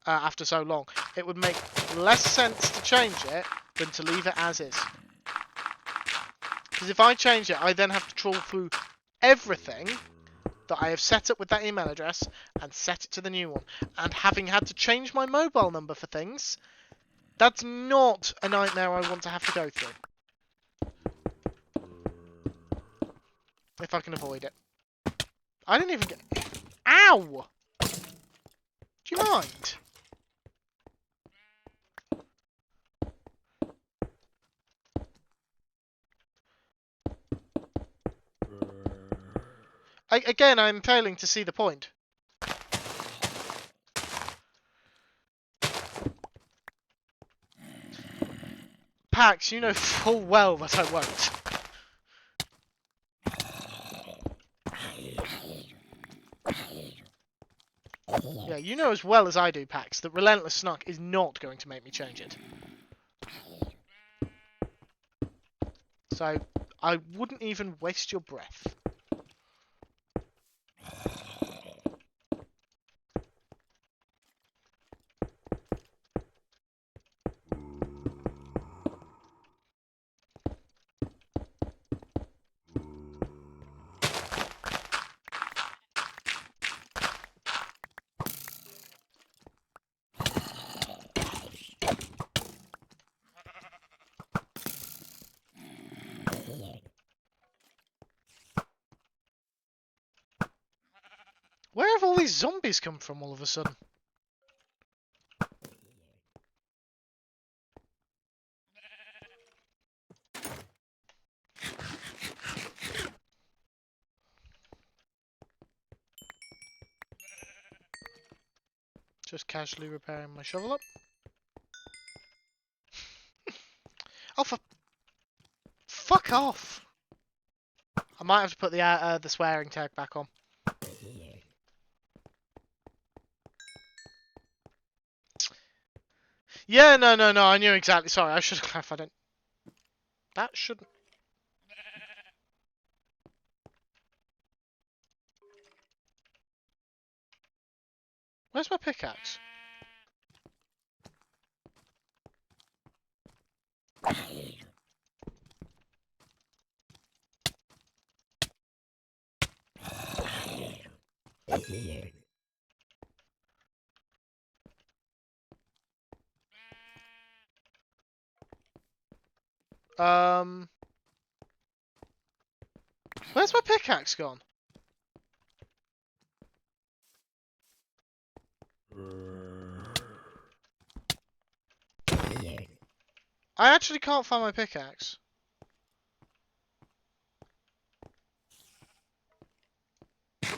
After so long, it would make less sense to change it than to leave it as is. Because if I change it, I then have to trawl through everything that I have set up with that email address and set it to the new one. And having had to change my mobile number for things, that's not a nightmare I want to have to go through. If I can avoid it. I didn't even get... Ow! Do you mind? Again, I'm failing to see the point. Pax, you know full well that I won't. Yeah, you know as well as I do, Pax, that Relentless Snuck is not going to make me change it. So, I wouldn't even waste your breath. Where have all these zombies come from all of a sudden? Just casually repairing my shovel up. Oh, for... Fuck off! I might have to put the swearing tag back on. Yeah, no, I knew exactly. Sorry, I should have clarified it. That shouldn't... Where's my pickaxe? Where's my pickaxe gone? I actually can't find my pickaxe. I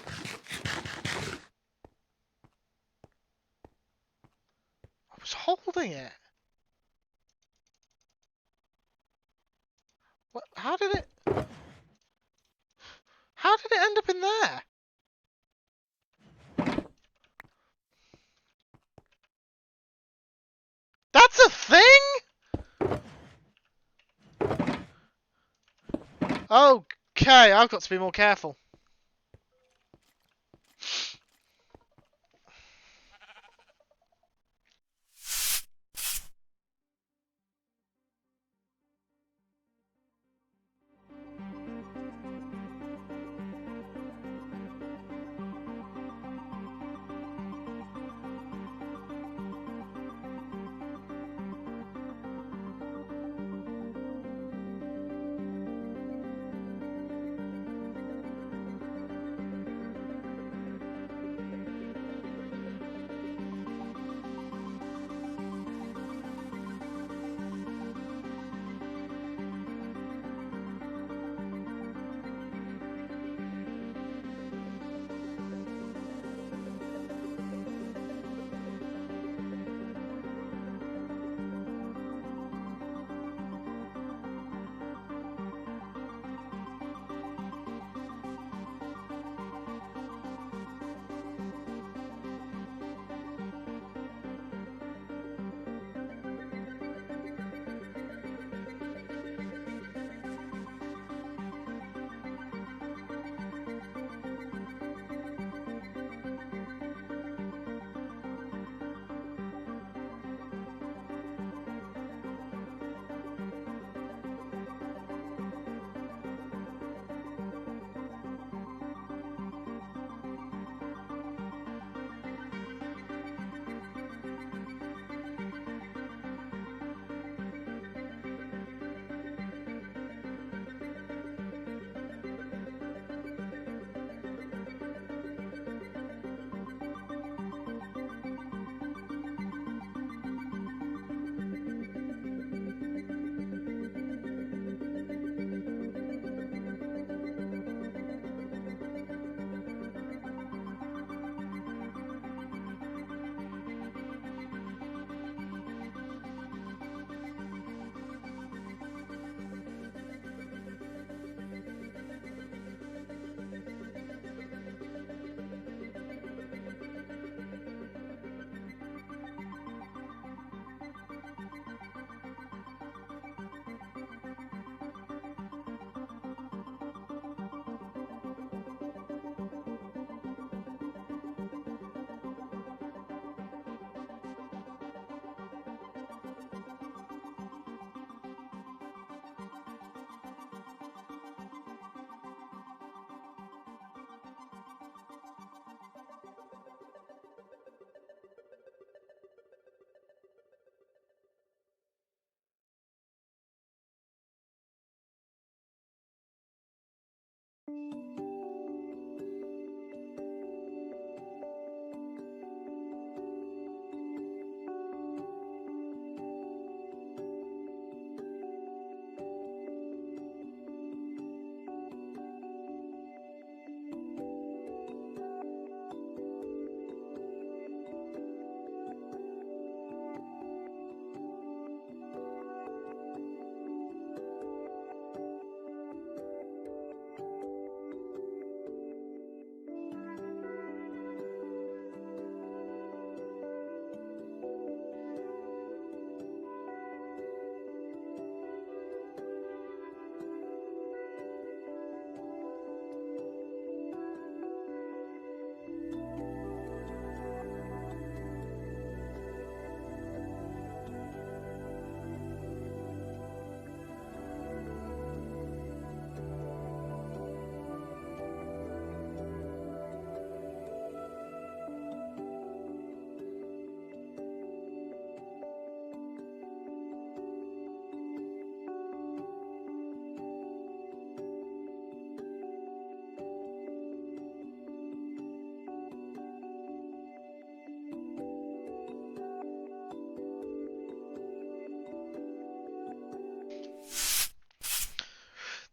was holding it. What? How did it end up in there? That's a thing? Okay, I've got to be more careful.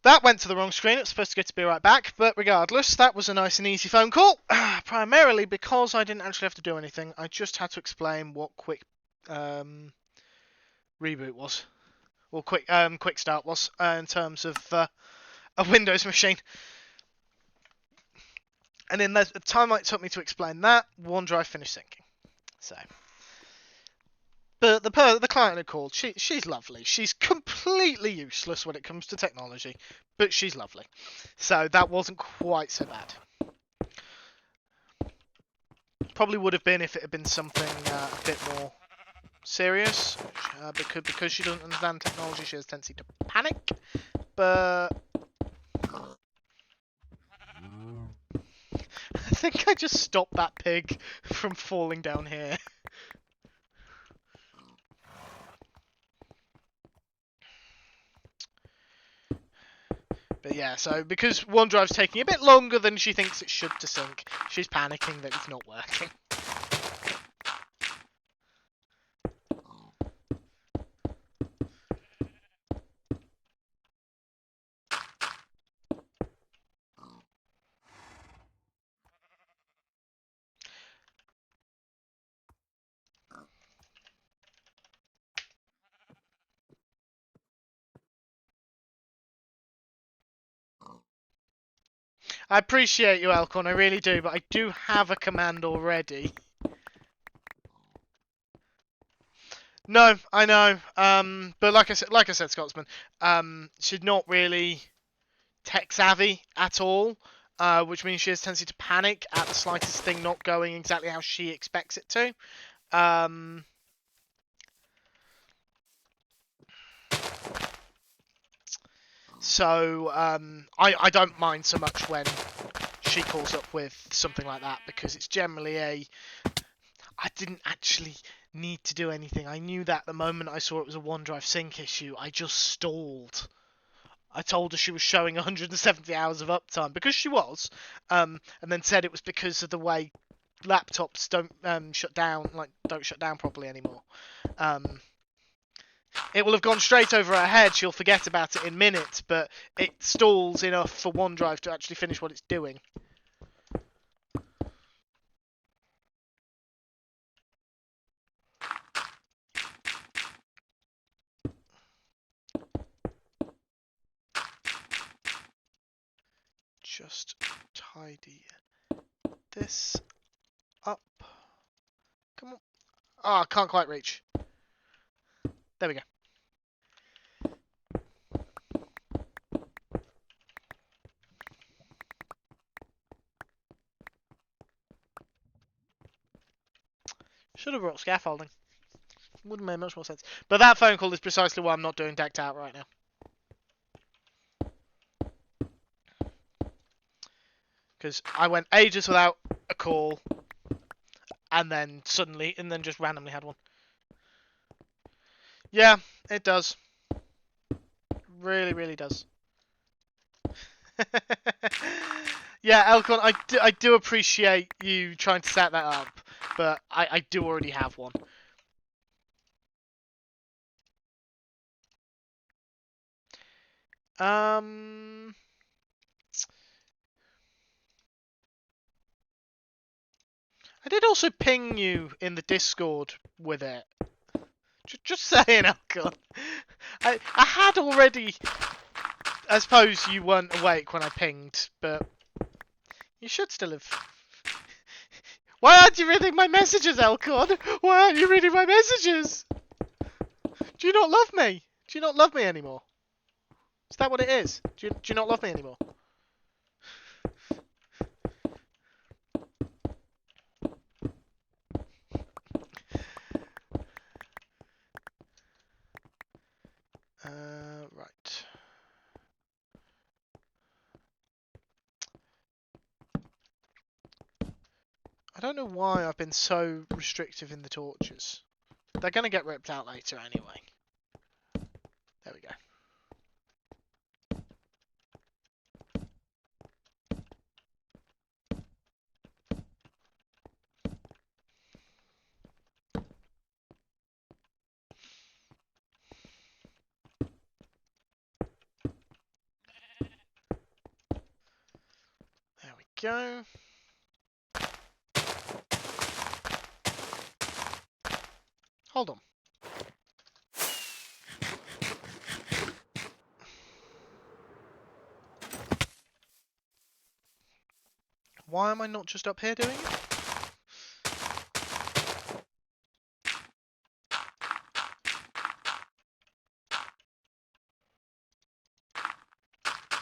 That went to the wrong screen. It was supposed to go to be right back, but regardless, that was a nice and easy phone call. Primarily because I didn't actually have to do anything. I just had to explain what quick reboot was, or quick start was, in terms of a Windows machine. And in the time it took me to explain that, OneDrive finished syncing. So, but the client had called. She's lovely. She's completely useless when it comes to technology, but she's lovely. So that wasn't quite so bad. Probably would have been if it had been something a bit more serious, because she doesn't understand technology. She has a tendency to panic. But I think I just stopped that pig from falling down here. But yeah, so because OneDrive's taking a bit longer than she thinks it should to sync, she's panicking that it's not working. I appreciate you, Elcon, I really do, but I do have a command already. No, I know. But like I said, Scotsman, she's not really tech savvy at all, which means she has a tendency to panic at the slightest thing not going exactly how she expects it to. So I don't mind so much when she calls up with something like that, because it's generally I didn't actually need to do anything. I knew that the moment I saw it was a OneDrive sync issue, I just stalled. I told her she was showing 170 hours of uptime, because she was, and then said it was because of the way laptops don't shut down properly anymore. It will have gone straight over her head. She'll forget about it in minutes, but it stalls enough for OneDrive to actually finish what it's doing. Just tidy this up. Come on. Ah, I can't quite reach. There we go. Should have brought scaffolding. Would have made much more sense. But that phone call is precisely why I'm not doing decked out right now. Because I went ages without a call, and then just randomly had one. Yeah, it does. Really, really does. Yeah, Elcon, I do appreciate you trying to set that up, but I do already have one. I did also ping you in the Discord with it. Just saying, Elcon. I had already. I suppose you weren't awake when I pinged, but you should still have. Why aren't you reading my messages, Elcon? Why aren't you reading my messages? Do you not love me? Do you not love me anymore? Is that what it is? Do you not love me anymore? Right. I don't know why I've been so restrictive in the torches. They're going to get ripped out later anyway. There we go. go. Hold on. Why am I not just up here doing it?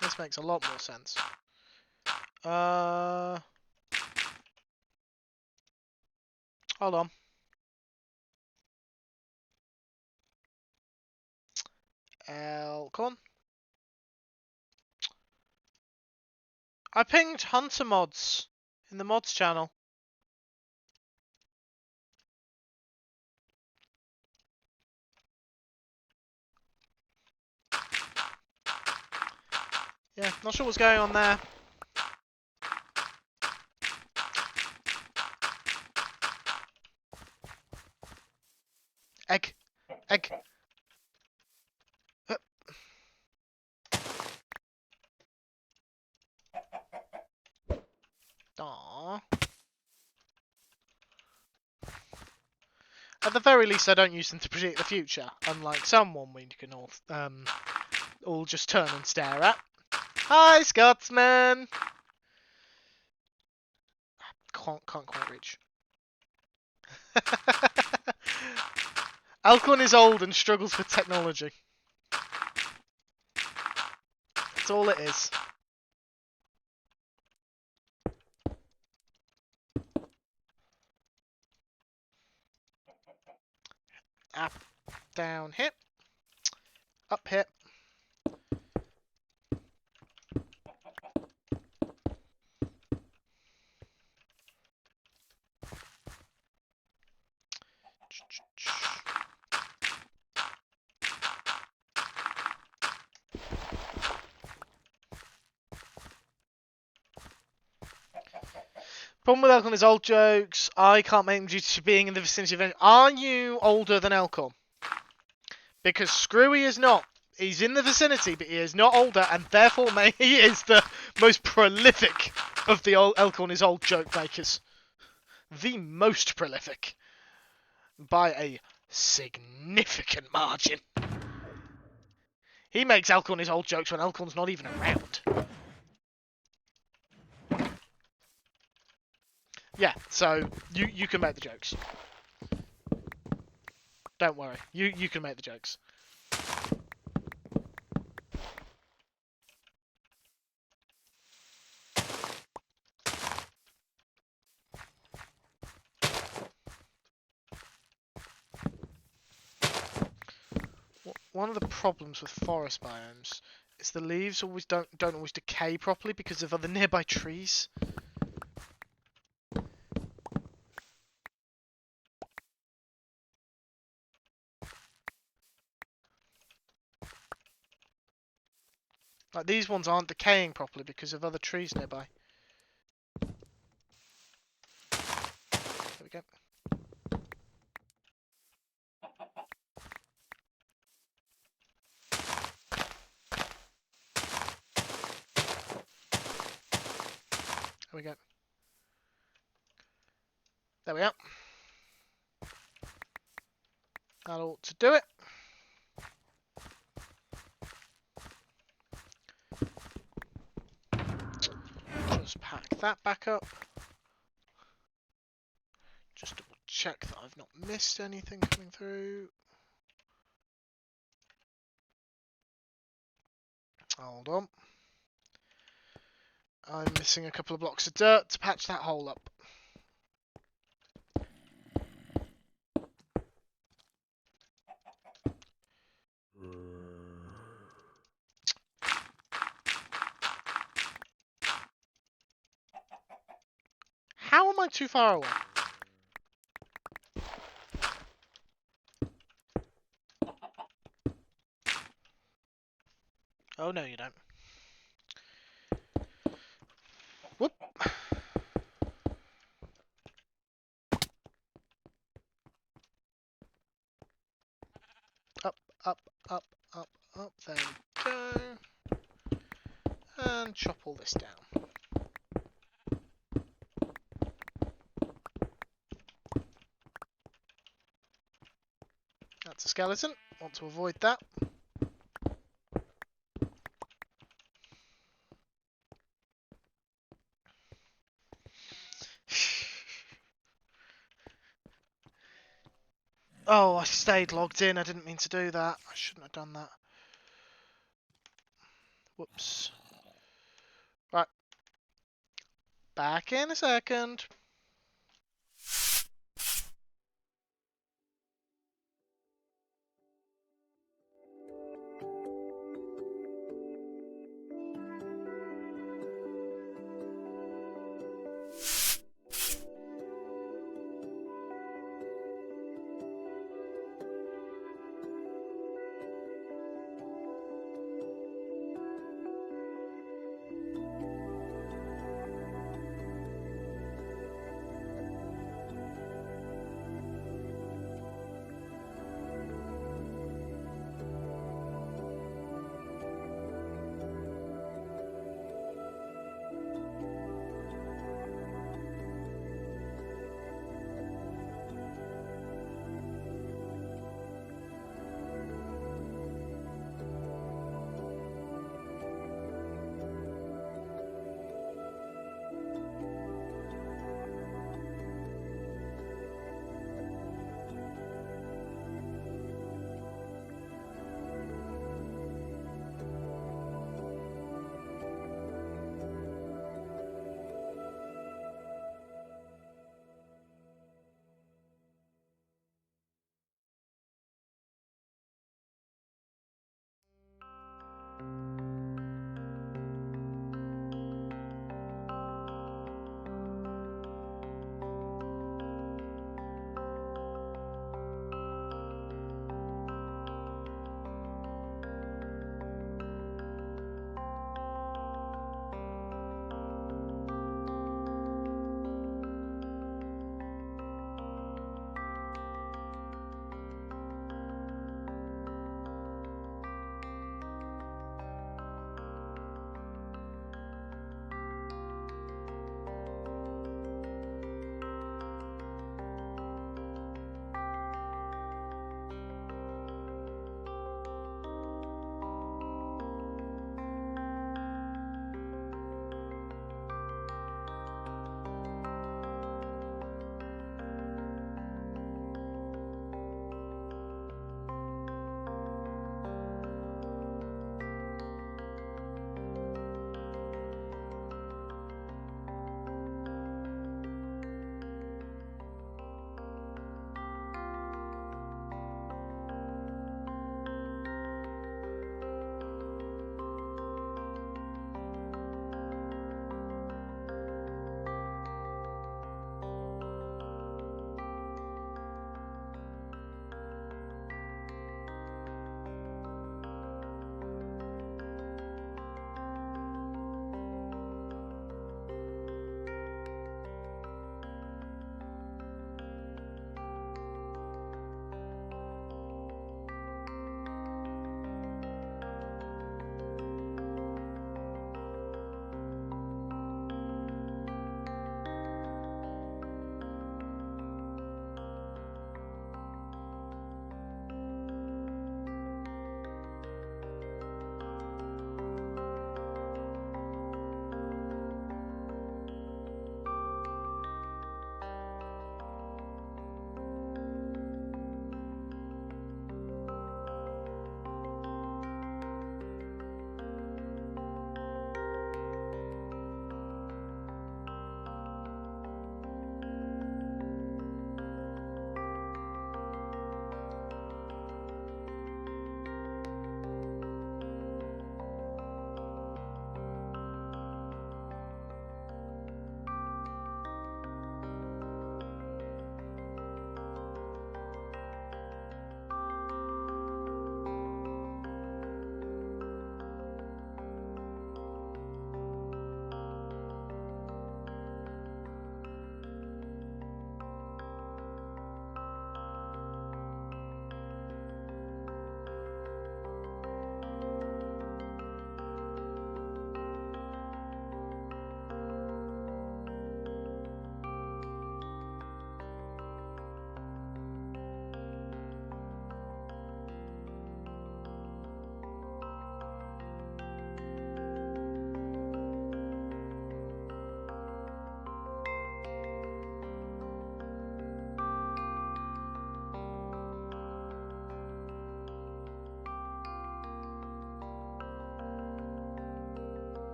This makes a lot more sense. Hold on. Come on. I pinged Hunter mods in the mods channel. Yeah, not sure what's going on there. Egg. Egg. Aww. At the very least, I don't use them to predict the future, unlike someone we can all just turn and stare at. Hi, Scotsman! Can't quite reach. Alcorn is old and struggles with technology. That's all it is. Up, down, hip. Up, hip. Problem with Elkhorn is old jokes. I can't make them due to being in the vicinity of... Are you older than Elkhorn? Because Screwy is not. He's in the vicinity, but he is not older, and therefore he is the most prolific of the old Elkhorn is old joke makers. The most prolific. By a significant margin. He makes Elkhorn is old jokes when Elkhorn's not even around. Yeah, so you can make the jokes. Don't worry, you can make the jokes. One of the problems with forest biomes is the leaves always don't always decay properly because of other nearby trees. Like these ones aren't decaying properly because of other trees nearby. There we go. There we go. There we are. That ought to do it. Just pack that back up. Just double check that I've not missed anything coming through. Hold on. I'm missing a couple of blocks of dirt to patch that hole up. How am I too far away? Oh no, you don't. Whoop. Up, up, up, up, up. There we go. And chop all this down. That's a skeleton. Want to avoid that. Oh, I stayed logged in. I didn't mean to do that. I shouldn't have done that. Whoops. Right. Back in a second.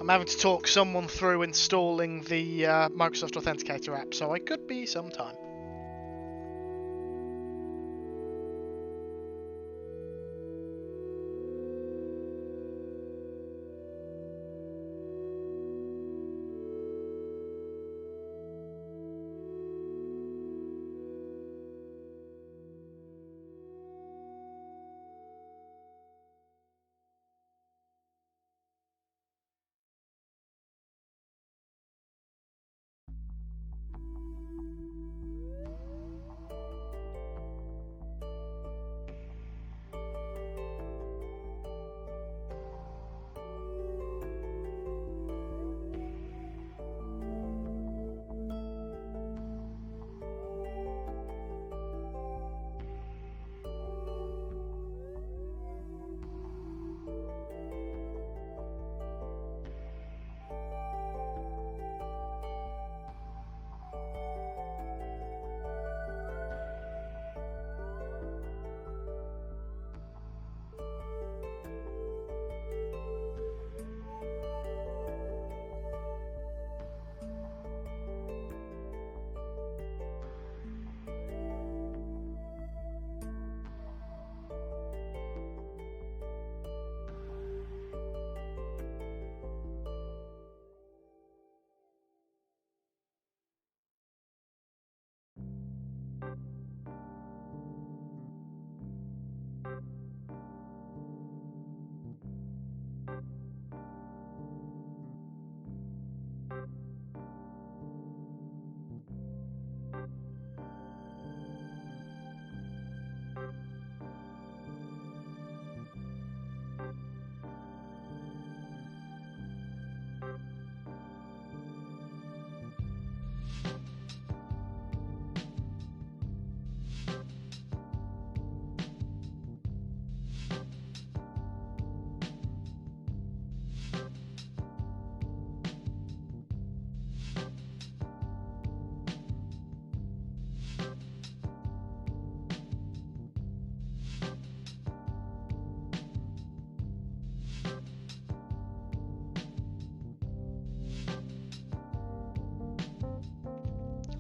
I'm having to talk someone through installing the Microsoft Authenticator app, so I could be some time.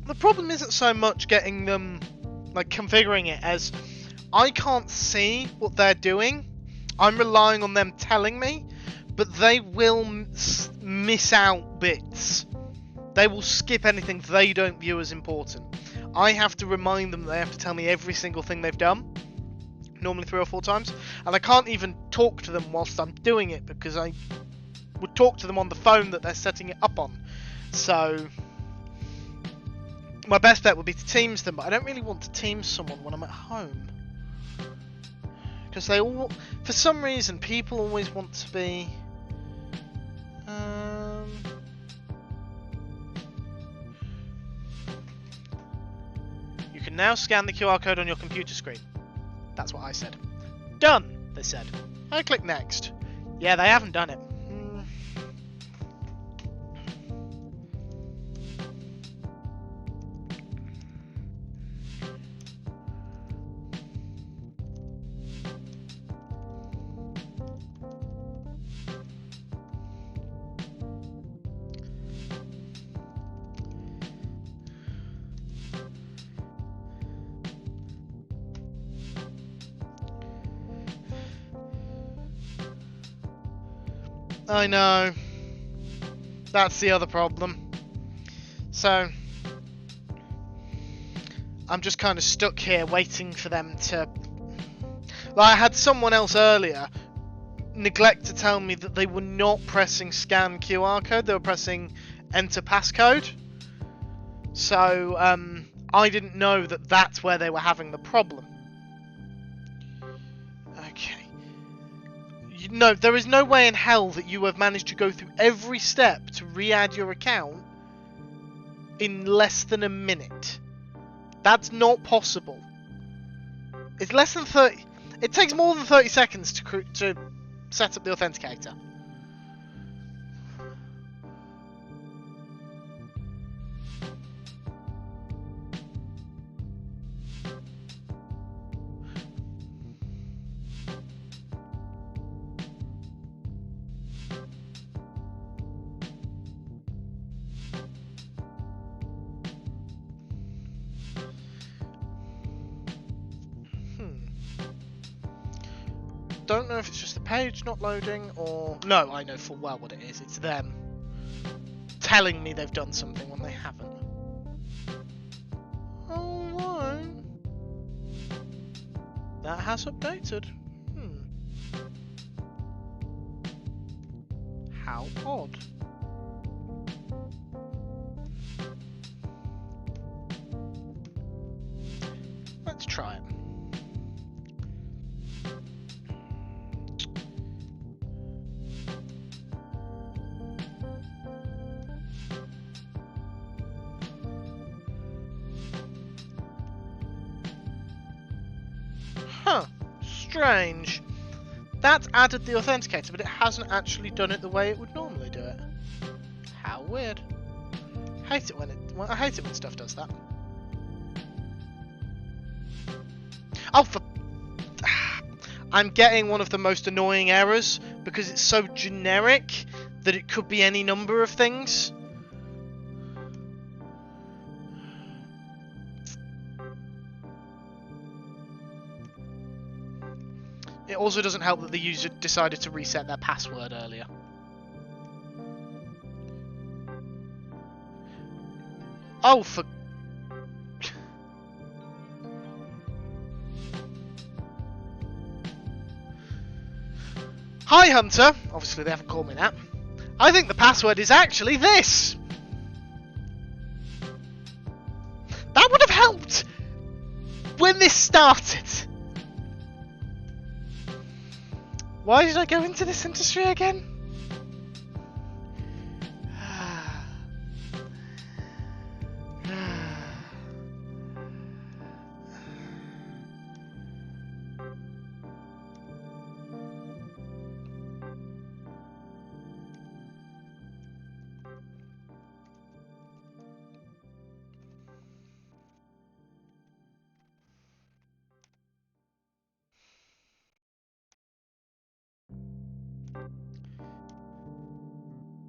The problem isn't so much getting them, like, configuring it, as I can't see what they're doing. I'm relying on them telling me, but they will miss out bits. They will skip anything they don't view as important. I have to remind them that they have to tell me every single thing they've done, normally 3 or 4 times, and I can't even talk to them whilst I'm doing it, because I would talk to them on the phone that they're setting it up on. So my best bet would be to Teams them, but I don't really want to Teams someone when I'm at home. Because they all, for some reason, people always want to be... You can now scan the QR code on your computer screen. That's what I said. Done, they said. I click next. Yeah, they haven't done it. I know. That's the other problem. So I'm just kind of stuck here waiting for them to... Like, I had someone else earlier neglect to tell me that they were not pressing scan QR code, they were pressing enter passcode. So I didn't know that that's where they were having the problem. Okay. No, there is no way in hell that you have managed to go through every step to re-add your account in less than a minute. That's not possible. It's less than 30... It takes more than 30 seconds to set up the authenticator. don't know if it's just the page not loading or... No, I know full well what it is. It's them telling me they've done something when they haven't. Alright. That has updated. How odd. Let's try it. Huh. Strange. That's added the authenticator, but it hasn't actually done it the way it would normally do it. How weird. I hate it when stuff does that. Oh, for... I'm getting one of the most annoying errors because it's so generic that it could be any number of things. It also doesn't help that the user decided to reset their password earlier. Oh, for... Hi, Hunter. Obviously, they haven't called me that. I think the password is actually this. That would have helped when this started. Why did I go into this industry again?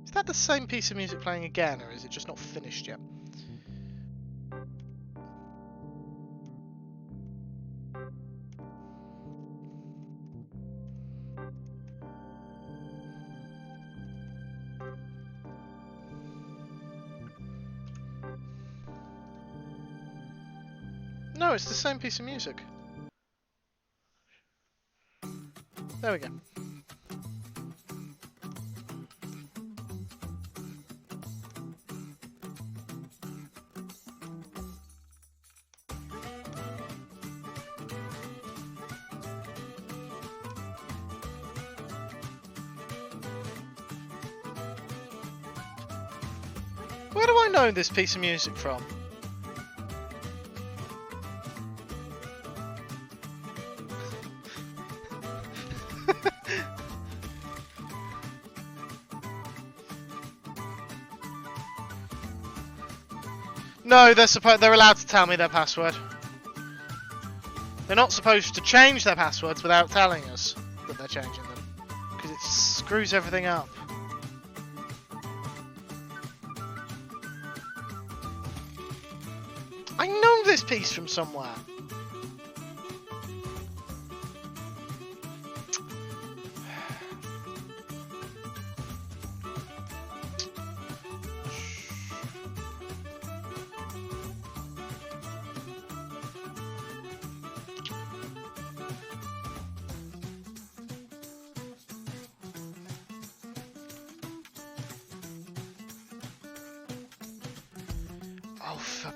Is that the same piece of music playing again, or is it just not finished yet? No, it's the same piece of music. There we go. Where do I know this piece of music from? No, they're allowed to tell me their password. They're not supposed to change their passwords without telling us that they're changing them, because it screws everything up. I know this piece from somewhere. Oh, for...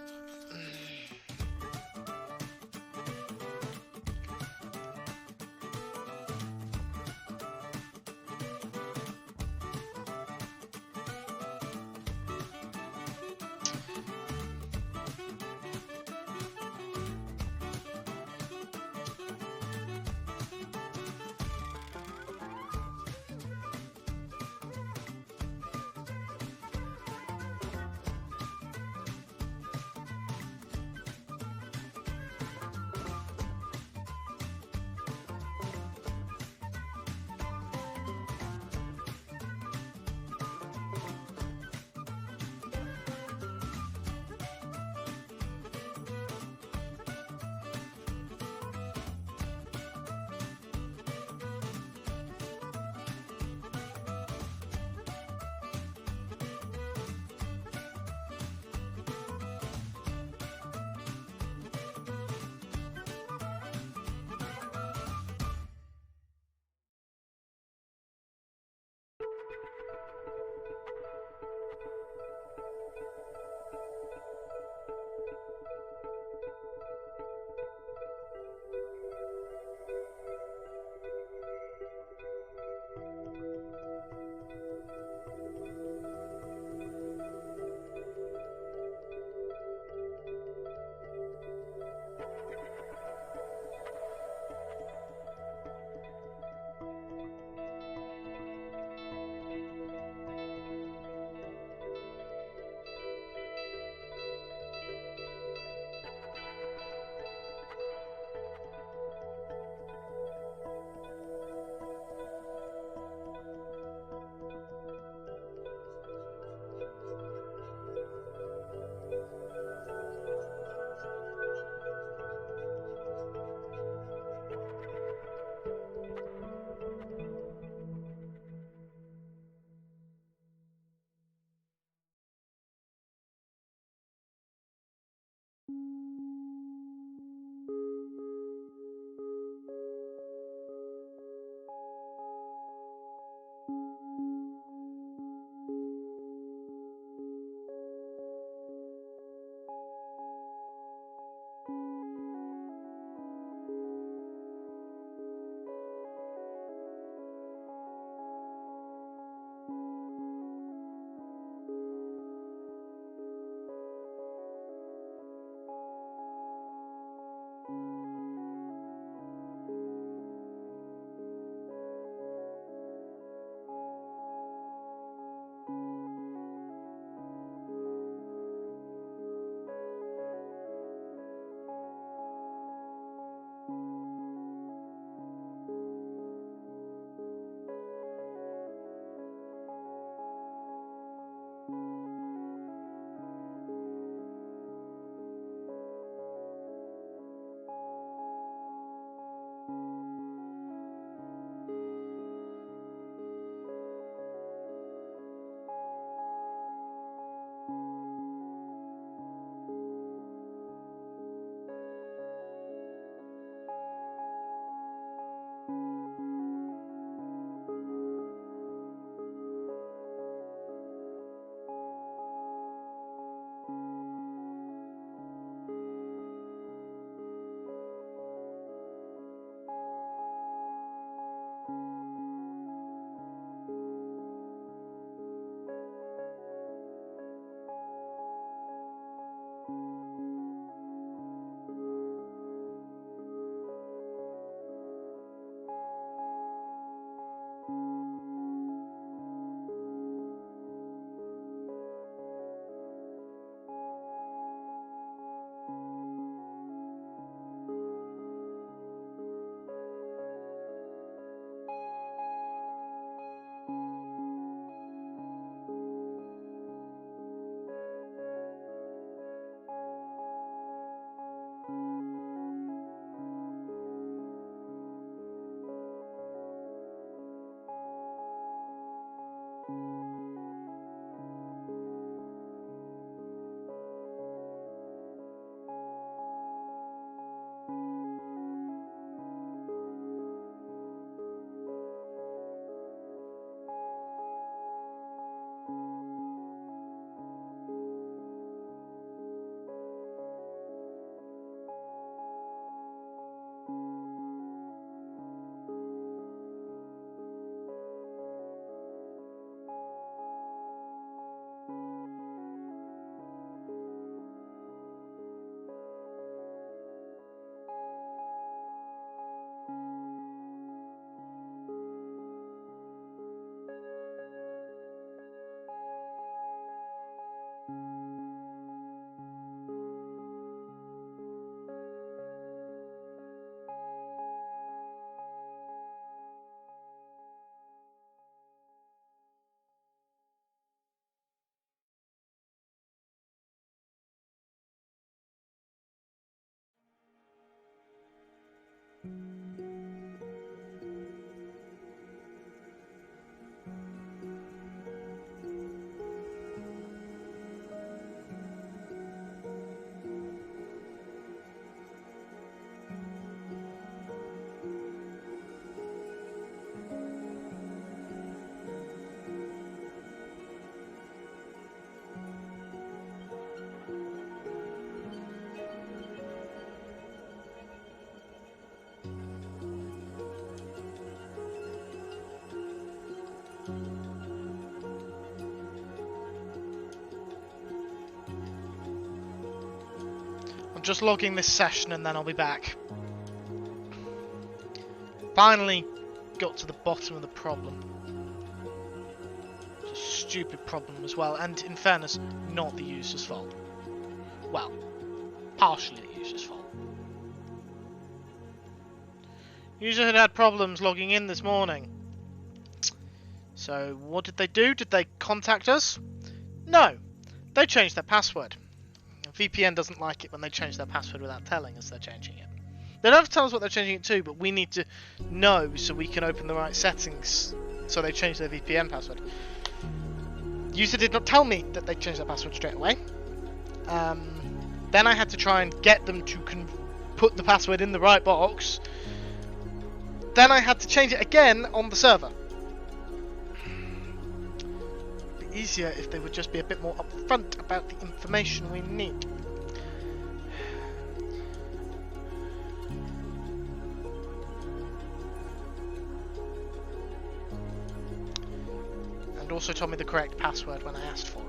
I'm just logging this session and then I'll be back. Finally got to the bottom of the problem. It's a stupid problem as well, and in fairness, not the user's fault. Well, partially the user's fault. User had problems logging in this morning. So what did they do? Did they contact us? No. They changed their password. VPN doesn't like it when they change their password without telling us they're changing it. They don't have to tell us what they're changing it to, but we need to know so we can open the right settings. So they changed their VPN password. User did not tell me that they changed their password straight away. Then I had to try and get them to put the password in the right box. Then I had to change it again on the server. It'd be easier if they would just be a bit more upfront about the information we need. And also told me the correct password when I asked for it.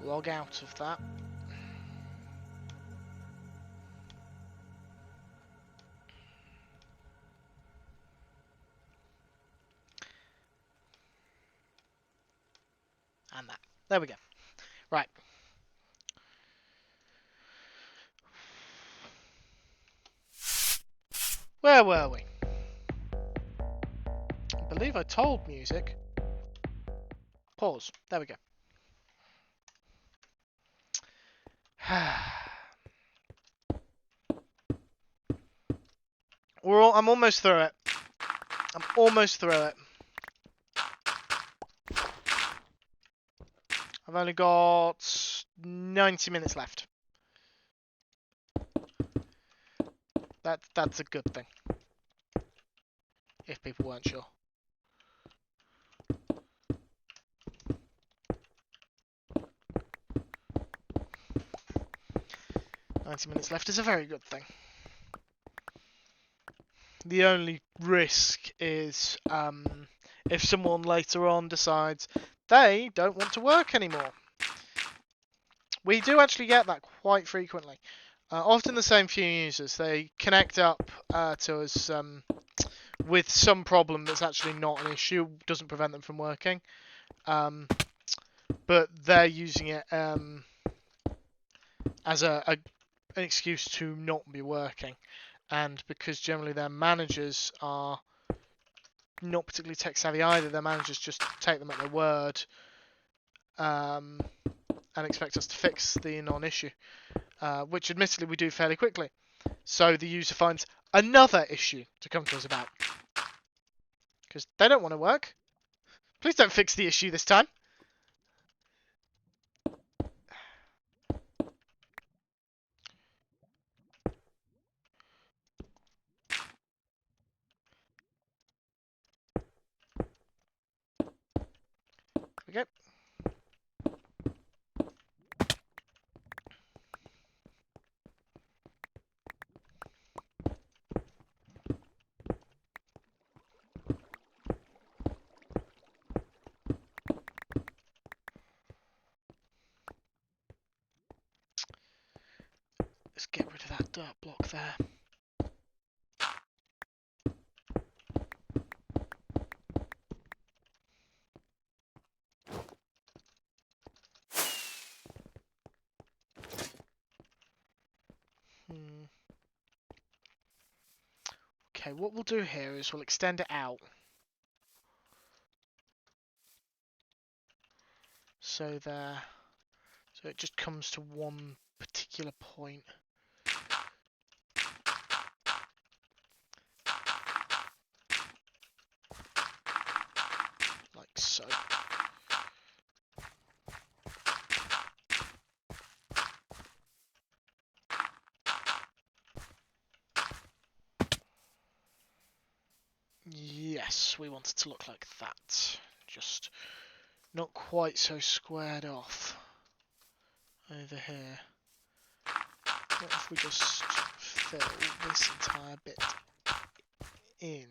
Log out of that. And that. There we go. Right. Where were we? I believe I told music. Pause. There we go. I'm almost through it. I'm almost through it. I've only got 90 minutes left. That's a good thing. If people weren't sure. 90 minutes left is a very good thing. The only risk is if someone later on decides they don't want to work anymore. We do actually get that quite frequently. Often the same few users. They connect up to us with some problem that's actually not an issue, doesn't prevent them from working. But they're using it as an excuse to not be working. And because generally their managers are not particularly tech savvy either, their managers just take them at their word and expect us to fix the non-issue, which admittedly we do fairly quickly. So the user finds another issue to come to us about because they don't want to work. Please don't fix the issue this time. Okay. Let's get rid of that dirt block there. Okay, what we'll do here is we'll extend it out. So there. So it just comes to one particular point. so. Yes, we want it to look like that. Just not quite so squared off over here. What if we just fill this entire bit in?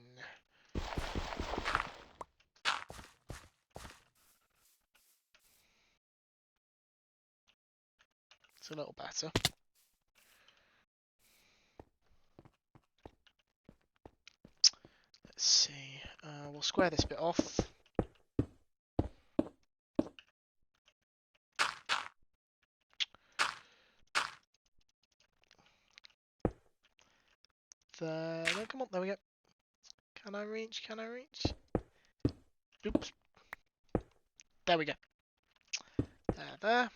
It's a little better. Let's see. We'll square this bit off. There, no, come on, there we go. Can I reach? Can I reach? Oops. There we go. There.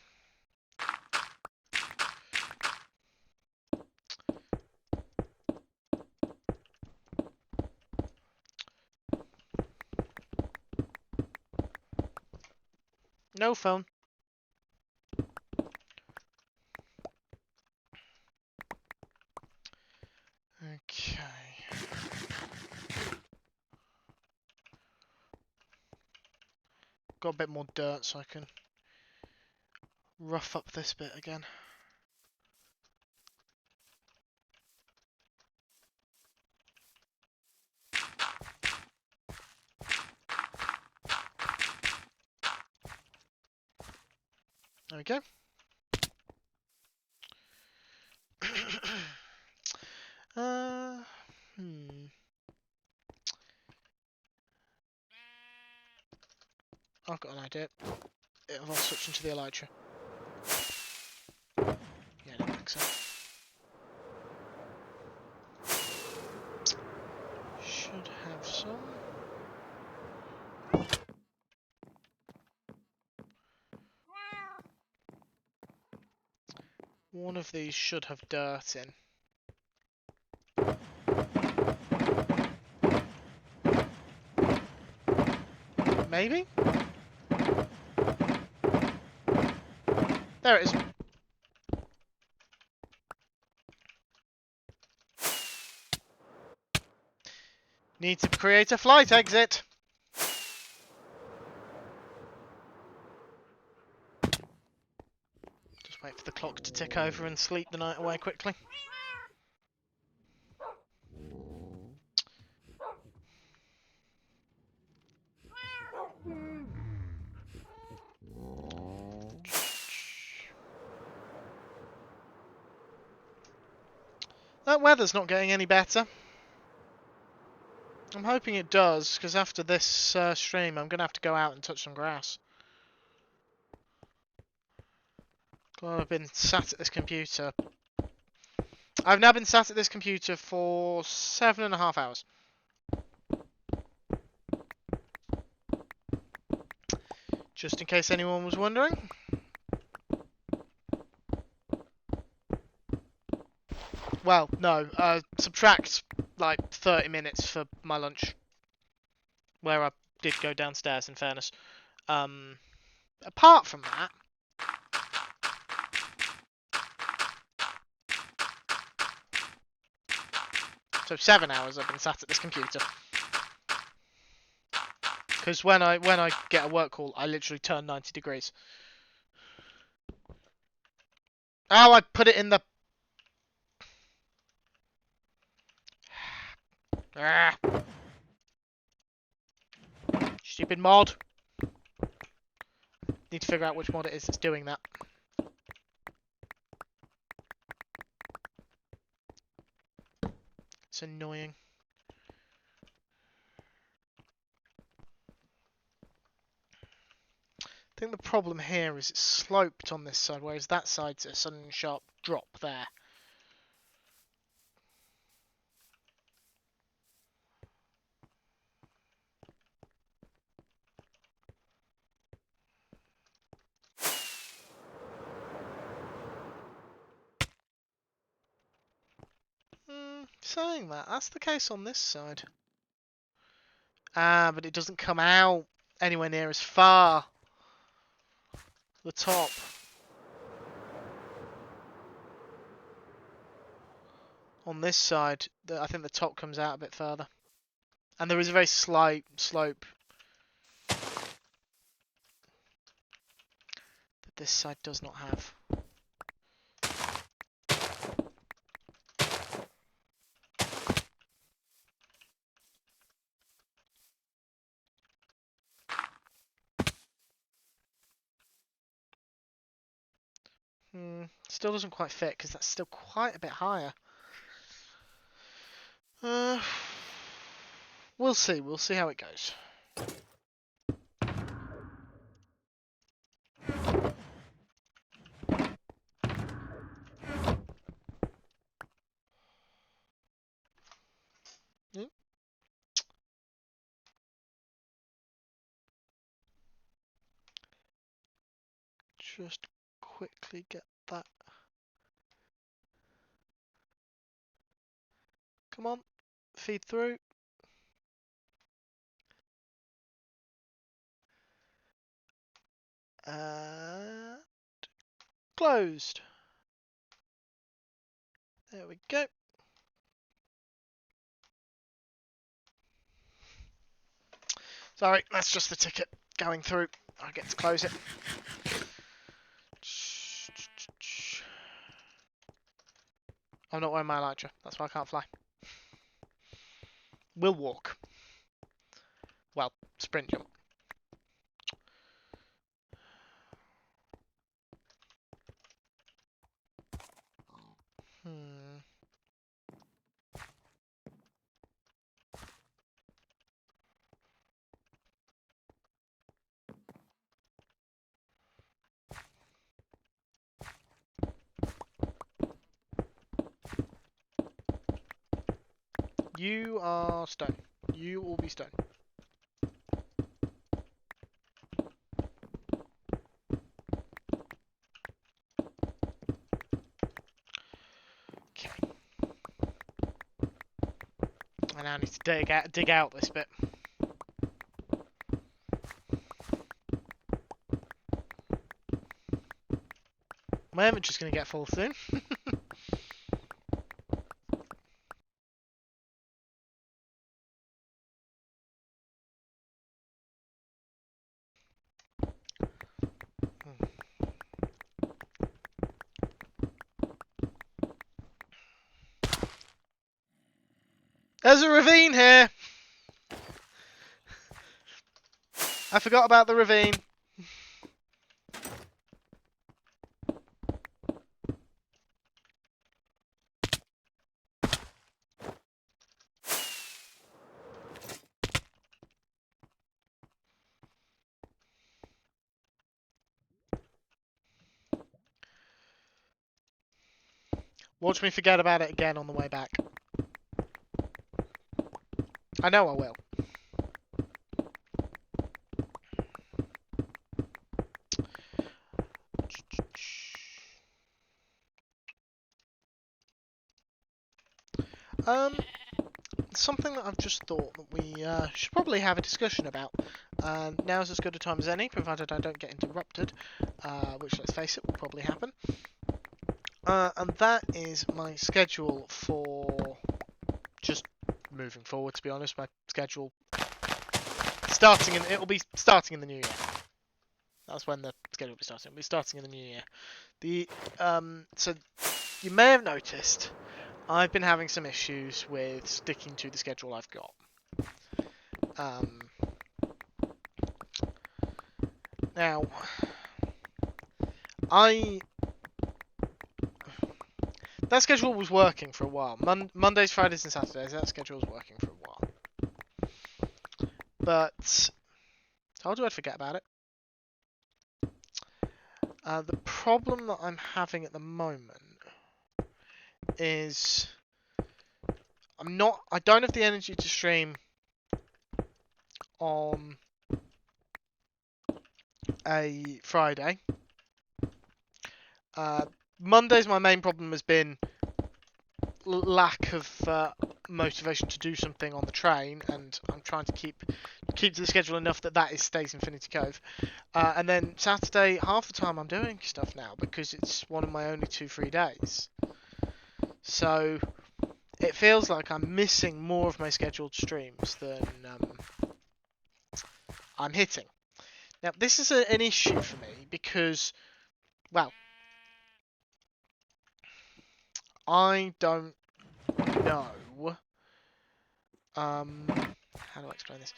No phone. Okay. Got a bit more dirt so I can rough up this bit again. There we go. I've got an idea. I'll switch into the elytra. Yeah, I don't think so. Should have some. One of these should have dirt in. Maybe? There it is. Need to create a flight exit. Just wait for the clock to tick over and sleep the night away quickly. That weather's not getting any better. I'm hoping it does, because after this stream I'm going to have to go out and touch some grass. God, I've been sat at this computer. I've now been sat at this computer for 7.5 hours. Just in case anyone was wondering. Well, no, subtract like 30 minutes for my lunch. Where I did go downstairs, in fairness. Apart from that, so 7 hours I've been sat at this computer. Because when I get a work call, I literally turn 90 degrees. Oh, I put it in the... Ah. Stupid mod. Need to figure out which mod it is that's doing that. It's annoying. I think the problem here is it's sloped on this side, whereas that side's a sudden sharp drop there. Saying that, that's the case on this side. Ah, but it doesn't come out. anywhere near as far. The top. On this side, I think the top comes out a bit further. And there is a very slight slope that this side does not have. Still doesn't quite fit because that's still quite a bit higher. We'll see. We'll see how it goes. Just quickly get that. Come on, feed through. And closed. There we go. Sorry, that's just the ticket going through. I get to close it. I'm not wearing my elytra. That's why I can't fly. We'll walk. Well, sprint jump. You are stone. You will be stone. Okay. I now need to dig out this bit. My inventory's going to get full soon. There's a ravine here! I forgot about the ravine. Watch me forget about it again on the way back. I know I will. Something that I've just thought that we should probably have a discussion about. Now's as good a time as any, provided I don't get interrupted, which, let's face it, will probably happen. And that is my schedule for just moving forward, to be honest. My schedule it'll be starting in the new year. That's when the schedule will be starting. It'll be starting in the new year. So you may have noticed I've been having some issues with sticking to the schedule I've got. Now, that schedule was working for a while. Mondays, Fridays, and Saturdays. That schedule was working for a while. But told you I'd forget about it. The problem that I'm having at the moment is I don't have the energy to stream on a Friday. Monday's my main problem has been lack of motivation to do something on the train, and I'm trying to keep keep to the schedule enough that stays Infinity Cove. And then Saturday, half the time I'm doing stuff now because it's one of my only 2 free days. So it feels like I'm missing more of my scheduled streams than I'm hitting. Now, this is an issue for me because, well, I don't know. How do I explain this?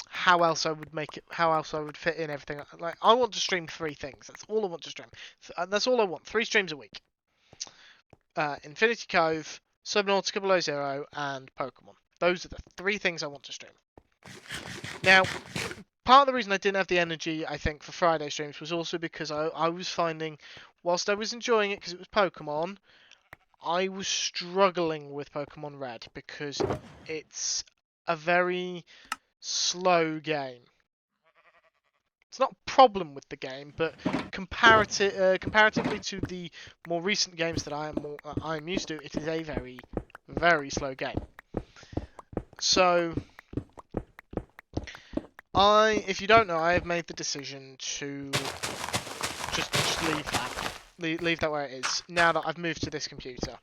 How else I would make it? How else I would fit in everything? Like, I want to stream 3 things. That's all I want to stream. That's all I want. 3 streams a week. Infinity Cove, Subnautica Below Zero, and Pokemon. Those are the 3 things I want to stream. Now, part of the reason I didn't have the energy, I think, for Friday streams was also because I was finding, whilst I was enjoying it because it was Pokemon, I was struggling with Pokemon Red because it's a very slow game. It's not a problem with the game, but comparatively to the more recent games that I am used to, it is a very, very slow game. So, if you don't know, I have made the decision to just leave that where it is. Now that I've moved to this computer,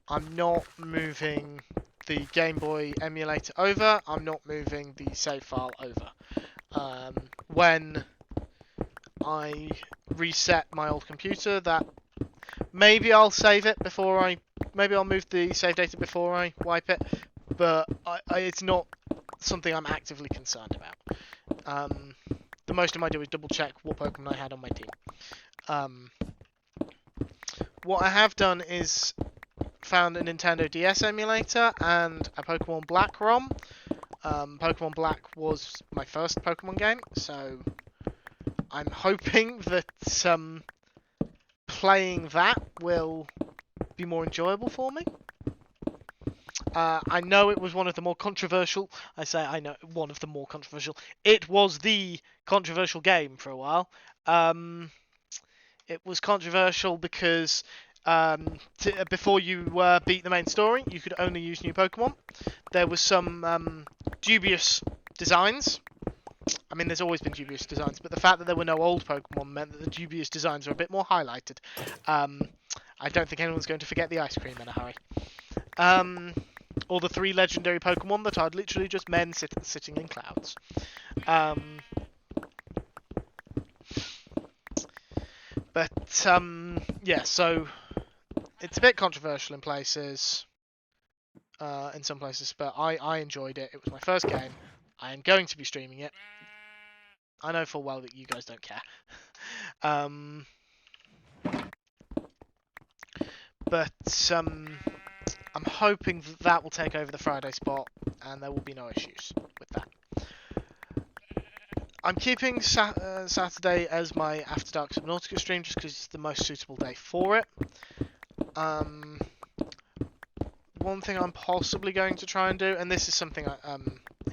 I'm not moving the Game Boy emulator over. I'm not moving the save file over. When I reset my old computer, that maybe I'll save it before maybe I'll move the save data before I wipe it, but it's not something I'm actively concerned about. The most I might do is double check what Pokemon I had on my team. What I have done is found a Nintendo DS emulator and a Pokemon Black ROM. Pokemon Black was my first Pokemon game, so I'm hoping that playing that will be more enjoyable for me. I know it was one of the more controversial. I know one of the more controversial. It was the controversial game for a while. It was controversial because before you beat the main story, you could only use new Pokemon. There was some dubious designs. I mean, there's always been dubious designs, but the fact that there were no old Pokemon meant that the dubious designs were a bit more highlighted. I don't think anyone's going to forget the ice cream in a hurry. Or the 3 legendary Pokemon that are literally just men sitting in clouds. Yeah, so it's a bit controversial in places, in some places, but I enjoyed it. It was my first game. I am going to be streaming it. I know full well that you guys don't care. I'm hoping that will take over the Friday spot, and there will be no issues with that. I'm keeping Saturday as my After Dark Subnautica stream just because it's the most suitable day for it. One thing I'm possibly going to try and do, and this is something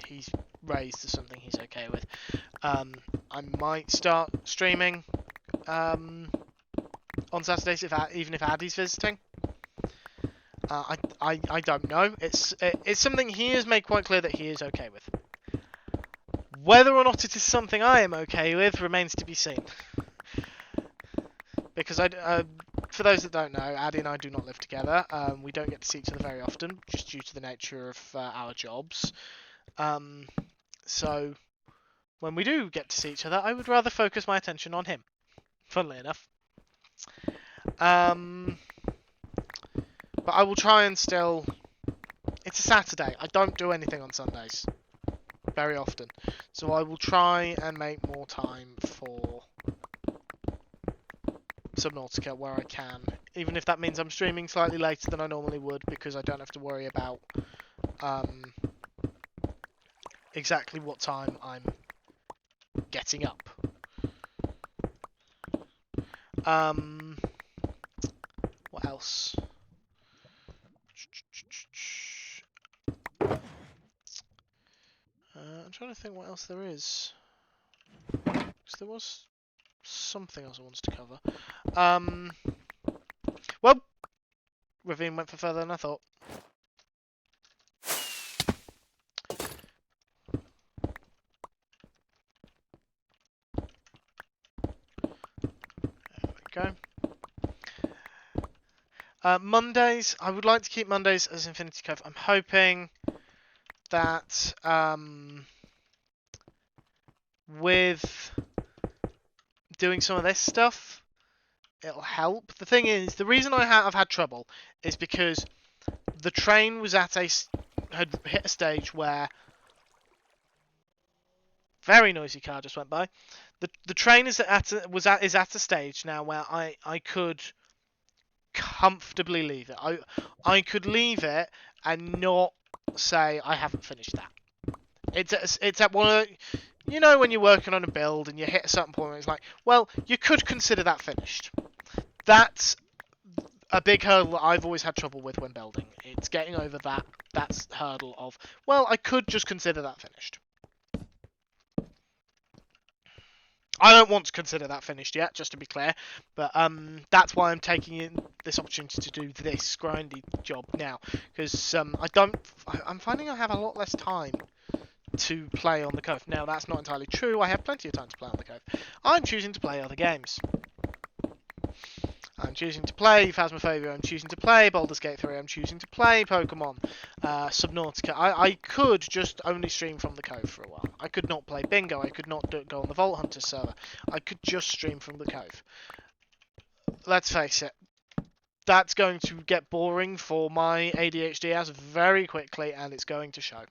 he's raised as something he's okay with, I might start streaming on Saturdays even if Addy's visiting. I don't know. It's something he has made quite clear that he is okay with. Whether or not it is something I am okay with remains to be seen. Because for those that don't know, Addy and I do not live together. We don't get to see each other very often, just due to the nature of our jobs. So when we do get to see each other, I would rather focus my attention on him. Funnily enough. But I will try and still... It's a Saturday. I don't do anything on Sundays. Very often. So I will try and make more time for Subnautica where I can. Even if that means I'm streaming slightly later than I normally would, because I don't have to worry about exactly what time I'm getting up. What else? I'm trying to think what else there is. Because there was something else I wanted to cover. Well, Ravine went for further than I thought. go. Mondays, I would like to keep Mondays as Infinity Cove. I'm hoping that with doing some of this stuff, it'll help. The thing is, the reason I've had trouble is because the train was had hit a stage where very noisy car just went by. The train is at a stage now where I could comfortably leave it. I could leave it and not say I haven't finished that. It's at one of when you're working on a build and you hit a certain point where it's like, well, you could consider that finished. That's a big hurdle that I've always had trouble with when building. It's getting over that hurdle of, well, I could just consider that finished. I don't want to consider that finished yet, just to be clear, but that's why I'm taking in this opportunity to do this grindy job now, because I'm finding I have a lot less time to play on the Cove. Now, that's not entirely true. I have plenty of time to play on the Cove. I'm choosing to play other games. I'm choosing to play Phasmophobia, I'm choosing to play Baldur's Gate 3, I'm choosing to play Pokemon, Subnautica. I could just only stream from the Cove for a while. I could not play Bingo, I could not go on the Vault Hunter server. I could just stream from the Cove. Let's face it, that's going to get boring for my ADHD ass very quickly, and it's going to show.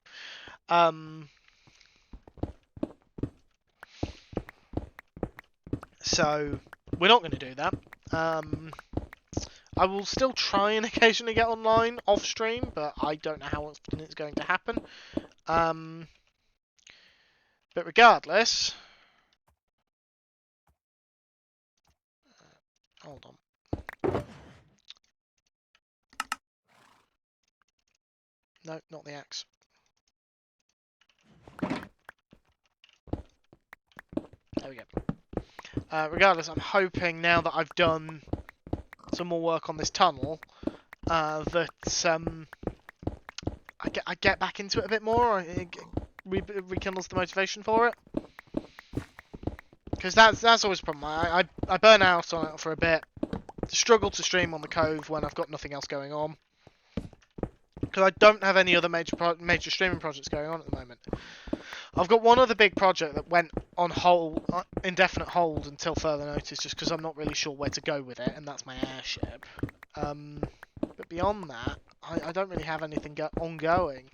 So, we're not going to do that. I will still try and occasionally get online off stream, but I don't know how often it's going to happen. But regardless, hold on. No, not the axe. There we go. Regardless, I'm hoping now that I've done some more work on this tunnel, that I get back into it a bit more. It rekindles the motivation for it. Because that's always a problem. I burn out on it for a bit. Struggle to stream on the Cove when I've got nothing else going on. Because I don't have any other major streaming projects going on at the moment. I've got one other big project that went on hold, indefinite hold until further notice, just because I'm not really sure where to go with it, and that's my airship. But beyond that, I don't really have anything ongoing.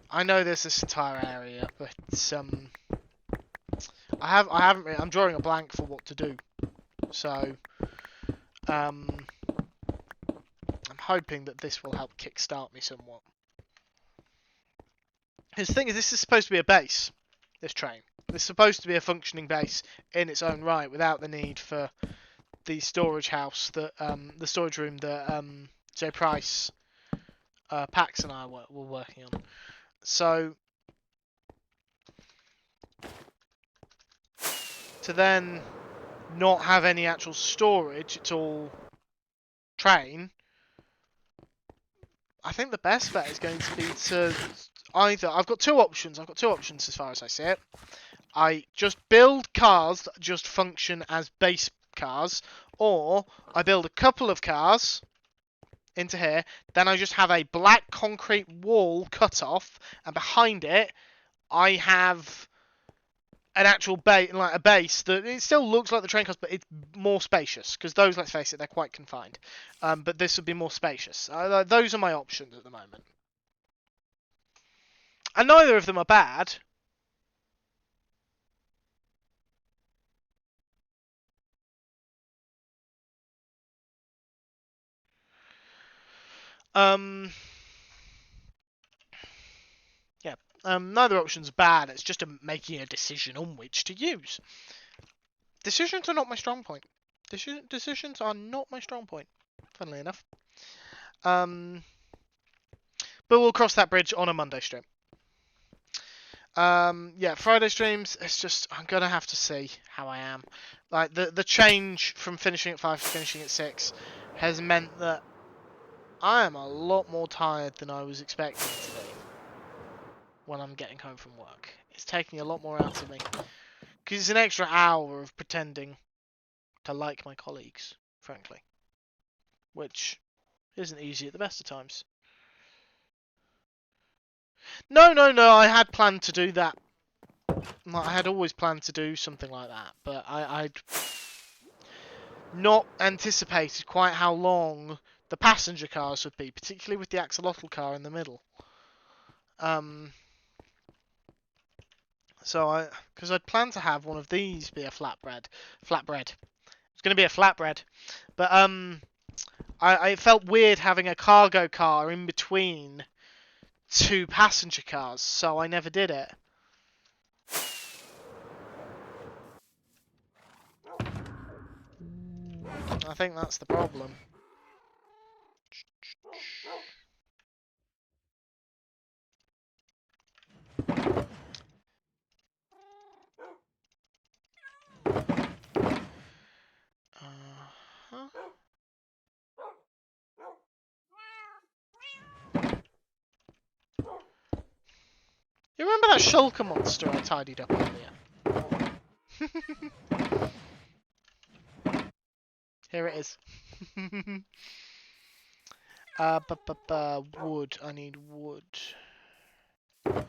I know there's this entire area, but I haven't really, I'm drawing a blank for what to do. So I'm hoping that this will help kickstart me somewhat. His thing is, this is supposed to be a base, this train. It's supposed to be a functioning base in its own right, without the need for the storage house that, the storage room that Jay Price, Pax and I were working on. So to then not have any actual storage, it's all train. I think the best bet is going to be to either, I've got two options as far as I see it. I just build cars that just function as base cars, or I build a couple of cars into here, then I just have a black concrete wall cut off, and behind it I have an actual base, like a base that it still looks like the train cars, but it's more spacious, because those, let's face it, they're quite confined. But this would be more spacious. Those are my options at the moment. And neither of them are bad. Yeah. Neither option's bad. It's just making a decision on which to use. Decisions are not my strong point. Decisions are not my strong point, funnily enough. But we'll cross that bridge on a Monday stream. Yeah, Friday streams, it's just, I'm going to have to see how I am. Like, the change from finishing at 5 to finishing at 6 has meant that I am a lot more tired than I was expecting to be when I'm getting home from work. It's taking a lot more out of me. Because it's an extra hour of pretending to like my colleagues, frankly, which isn't easy at the best of times. No, I had planned to do that. I had always planned to do something like that, but I'd not anticipated quite how long the passenger cars would be, particularly with the axolotl car in the middle. So because I'd planned to have one of these be a flatbread. It's going to be a flatbread, but I felt weird having a cargo car in between two passenger cars, so I never did it. I think that's the problem. Uh-huh. You remember that shulker monster I tidied up earlier? Here it is. Wood. I need wood. Do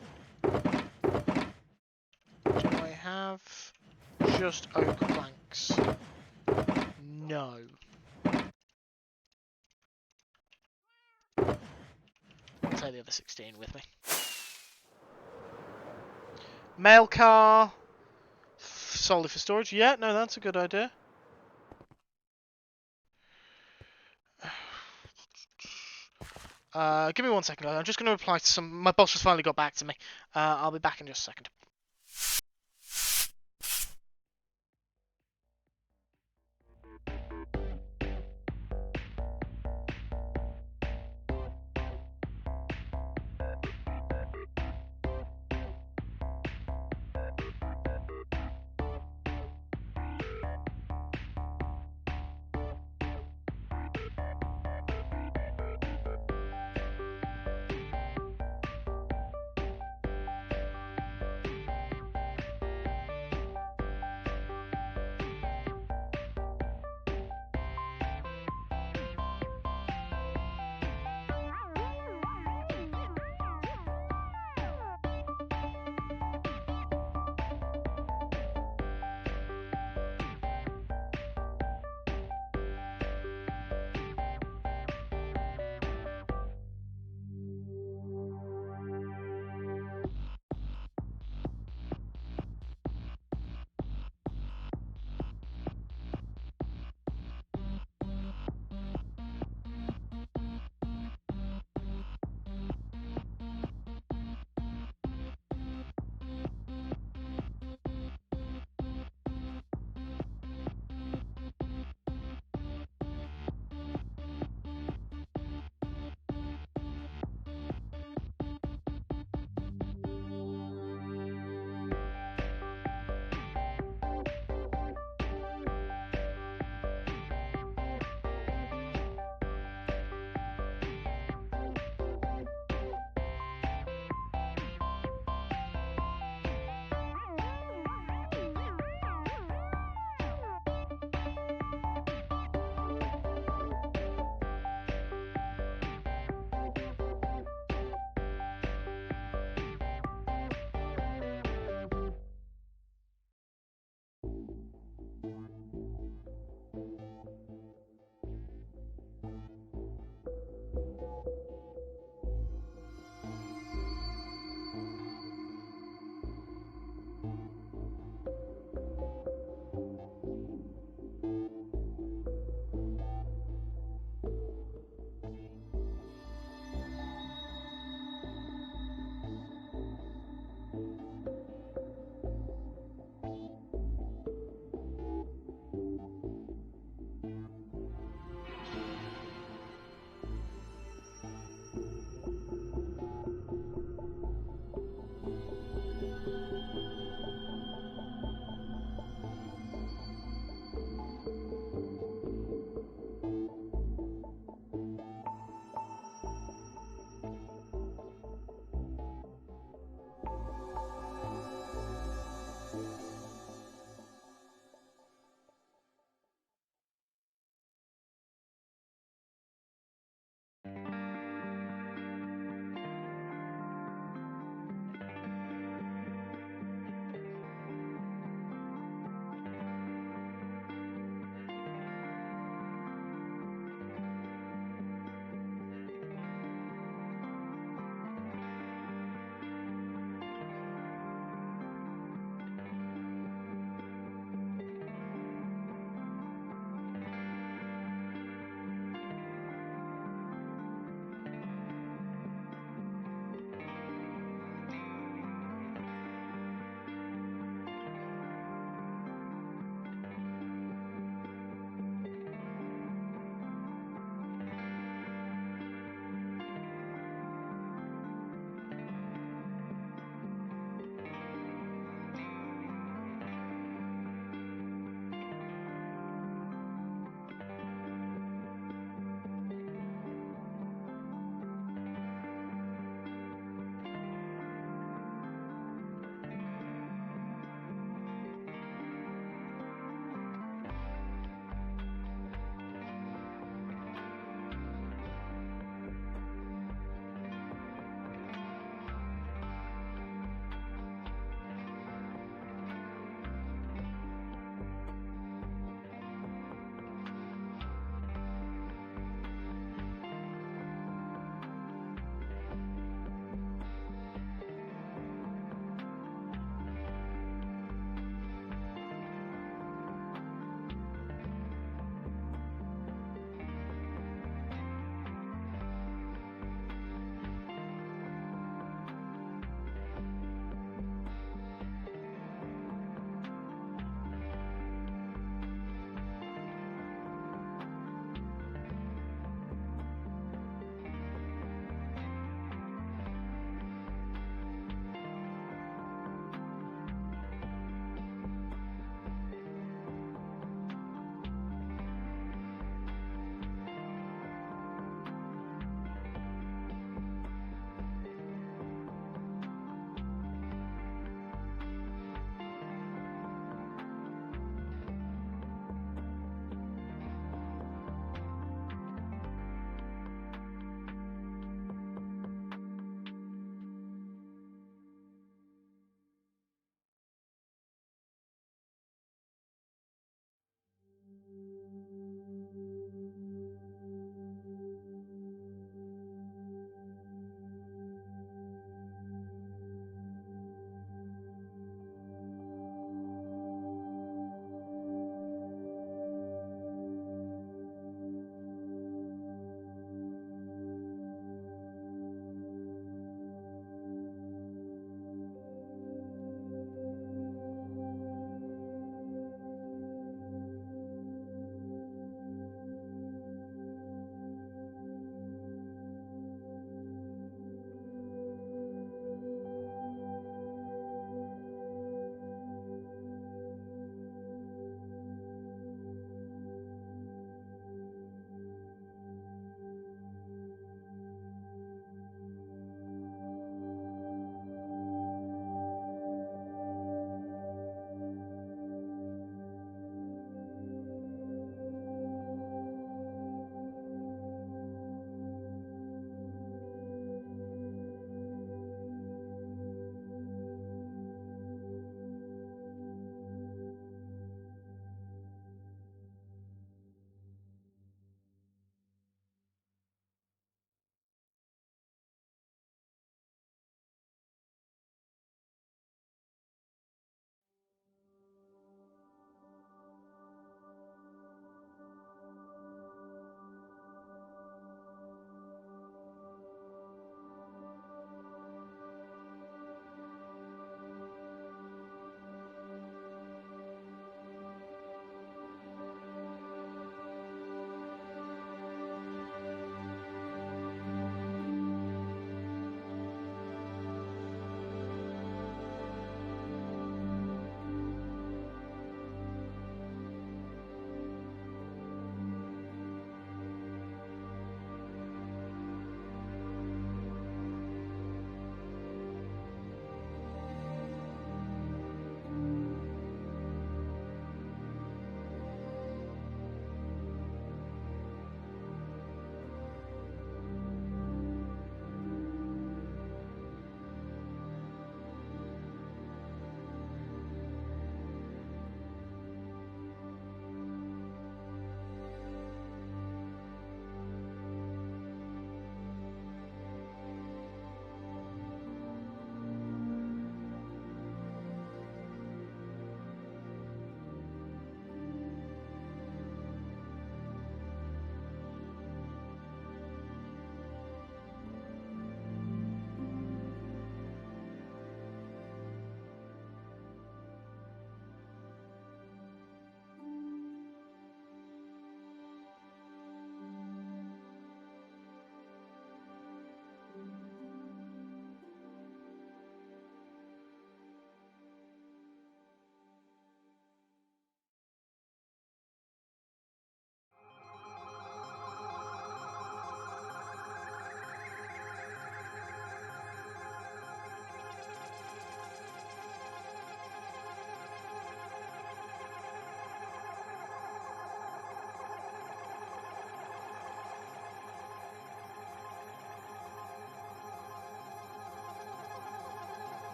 I have just oak planks? No. I'll take the other 16 with me. Mail car. Solely for storage. Yeah, no, that's a good idea. Give me 1 second, guys. I'm just going to reply to some... My boss has finally got back to me. I'll be back in just a second.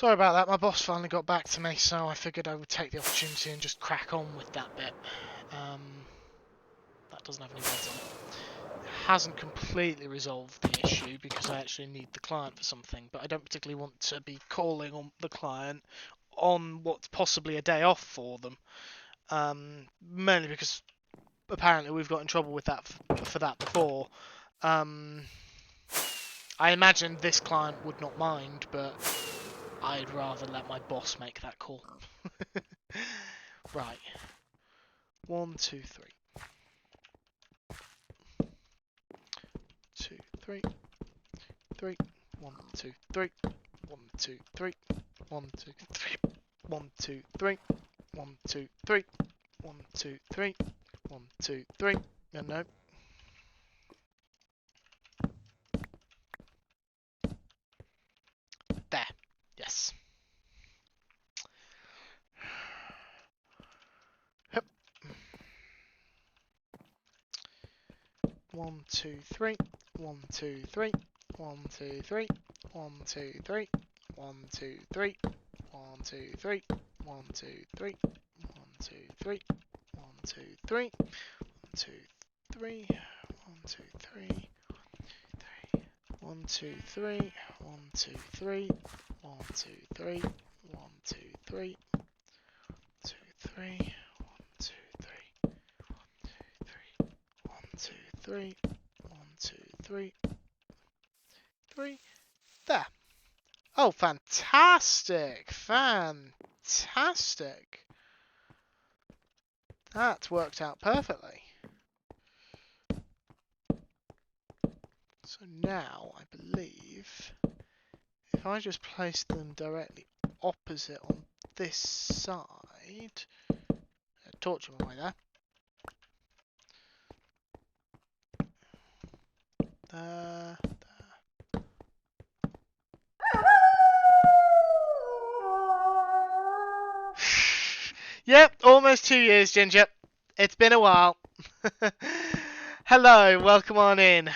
Sorry about that, my boss finally got back to me, so I figured I would take the opportunity and just crack on with that bit. That doesn't have any words on it. Hasn't completely resolved the issue because I actually need the client for something, but I don't particularly want to be calling on the client on what's possibly a day off for them. Mainly because apparently we've got in trouble with that for that before. I imagine this client would not mind, but I'd rather let my boss make that call. Right. 1, 2, 3. 2, 3. 3. 1, 2, 3. 1, 2, 3. 1, 2, 3. 1, 2, 3. 1, 2, 3. 1, 2, 3. 1, 2, 3. No. There. Yes. Yep. 1, 2, 3. 1, 2, 3. 1, 2, 3. 1, 2, 3. 1, 2, 3. 1, 2, 3. 1, 2, 3. 1, 2, 3. 1, 2, 3. 1, 2, 3. 1, 2, 3. 1, 2, 3. 1, 2, 3. 1, 2, 3. 1, 2, 3. 2, 3. 1, 2, 3. 1, 2, 3. 1, 2, 3. 3. There. Oh, fantastic! Fantastic! That worked out perfectly. So now, I believe, if I just place them directly opposite on this side, torture my way there. There. Yep, almost 2 years, Ginger. It's been a while. Hello, welcome on in.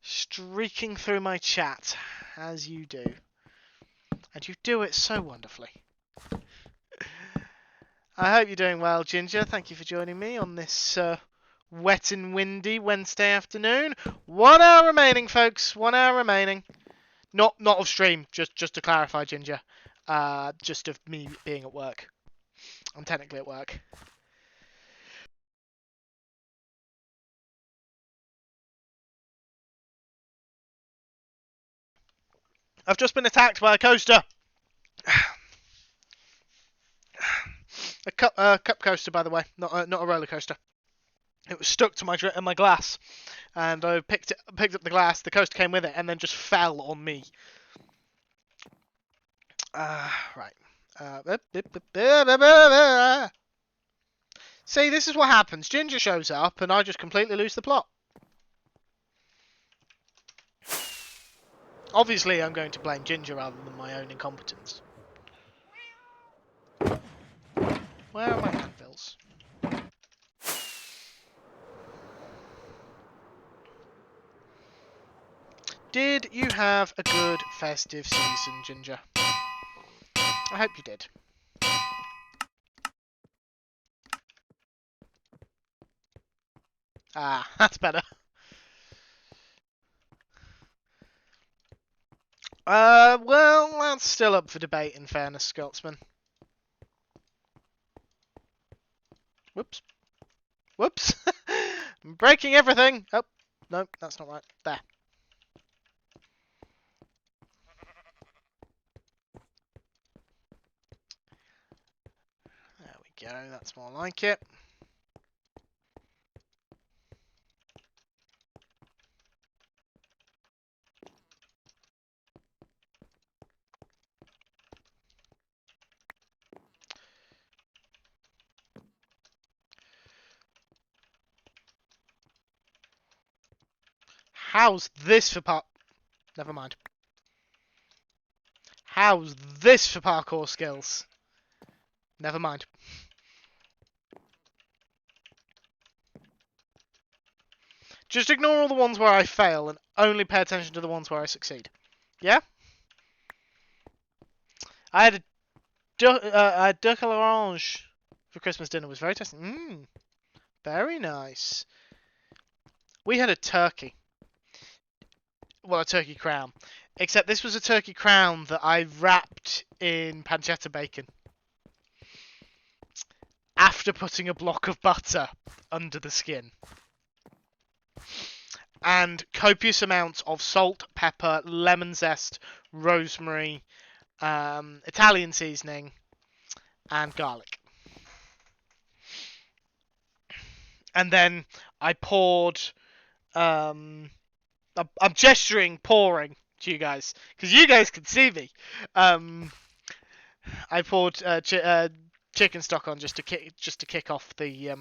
Streaking through my chat, as you do. And you do it so wonderfully. I hope you're doing well, Ginger. Thank you for joining me on this wet and windy Wednesday afternoon. 1 hour remaining, folks. 1 hour remaining. Not of stream, just to clarify, Ginger. Just of me being at work. I'm technically at work. I've just been attacked by a coaster. A cup coaster, by the way, not a roller coaster. It was stuck to my glass, and I picked up the glass. The coaster came with it, and then just fell on me. Right. See, this is what happens. Ginger shows up, and I just completely lose the plot. Obviously, I'm going to blame Ginger rather than my own incompetence. Where are my anvils? Did you have a good festive season, Ginger? I hope you did. Ah, that's better. Well, that's still up for debate, in fairness, Scotsman. Whoops. Whoops. I'm breaking everything. Oh, no, that's not right. There. There we go. That's more like it. How's this for Never mind. How's this for parkour skills? Never mind. Just ignore all the ones where I fail and only pay attention to the ones where I succeed. Yeah? I had a duck à l'orange for Christmas dinner. It was very tasty. Very nice. We had a turkey. Well, a turkey crown. Except this was a turkey crown that I wrapped in pancetta bacon. After putting a block of butter under the skin. And copious amounts of salt, pepper, lemon zest, rosemary, Italian seasoning, and garlic. And then I poured... I'm pouring to you guys, because you guys can see me. I poured chicken stock on just to kick off the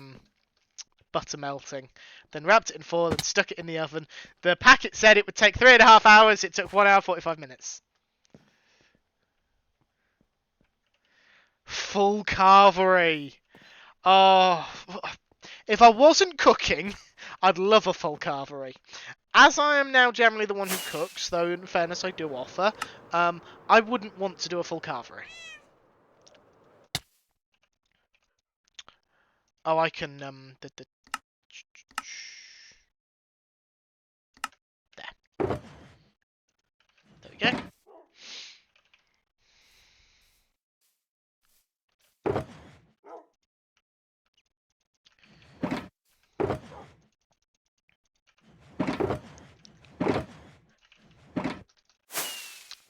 butter melting. Then wrapped it in foil and stuck it in the oven. The packet said it would take 3.5 hours. It took 1 hour 45 minutes. Full carvery. Oh, if I wasn't cooking, I'd love a full carvery. As I am now generally the one who cooks, though in fairness I do offer, I wouldn't want to do a full carvery. Oh, I can, there. There we go.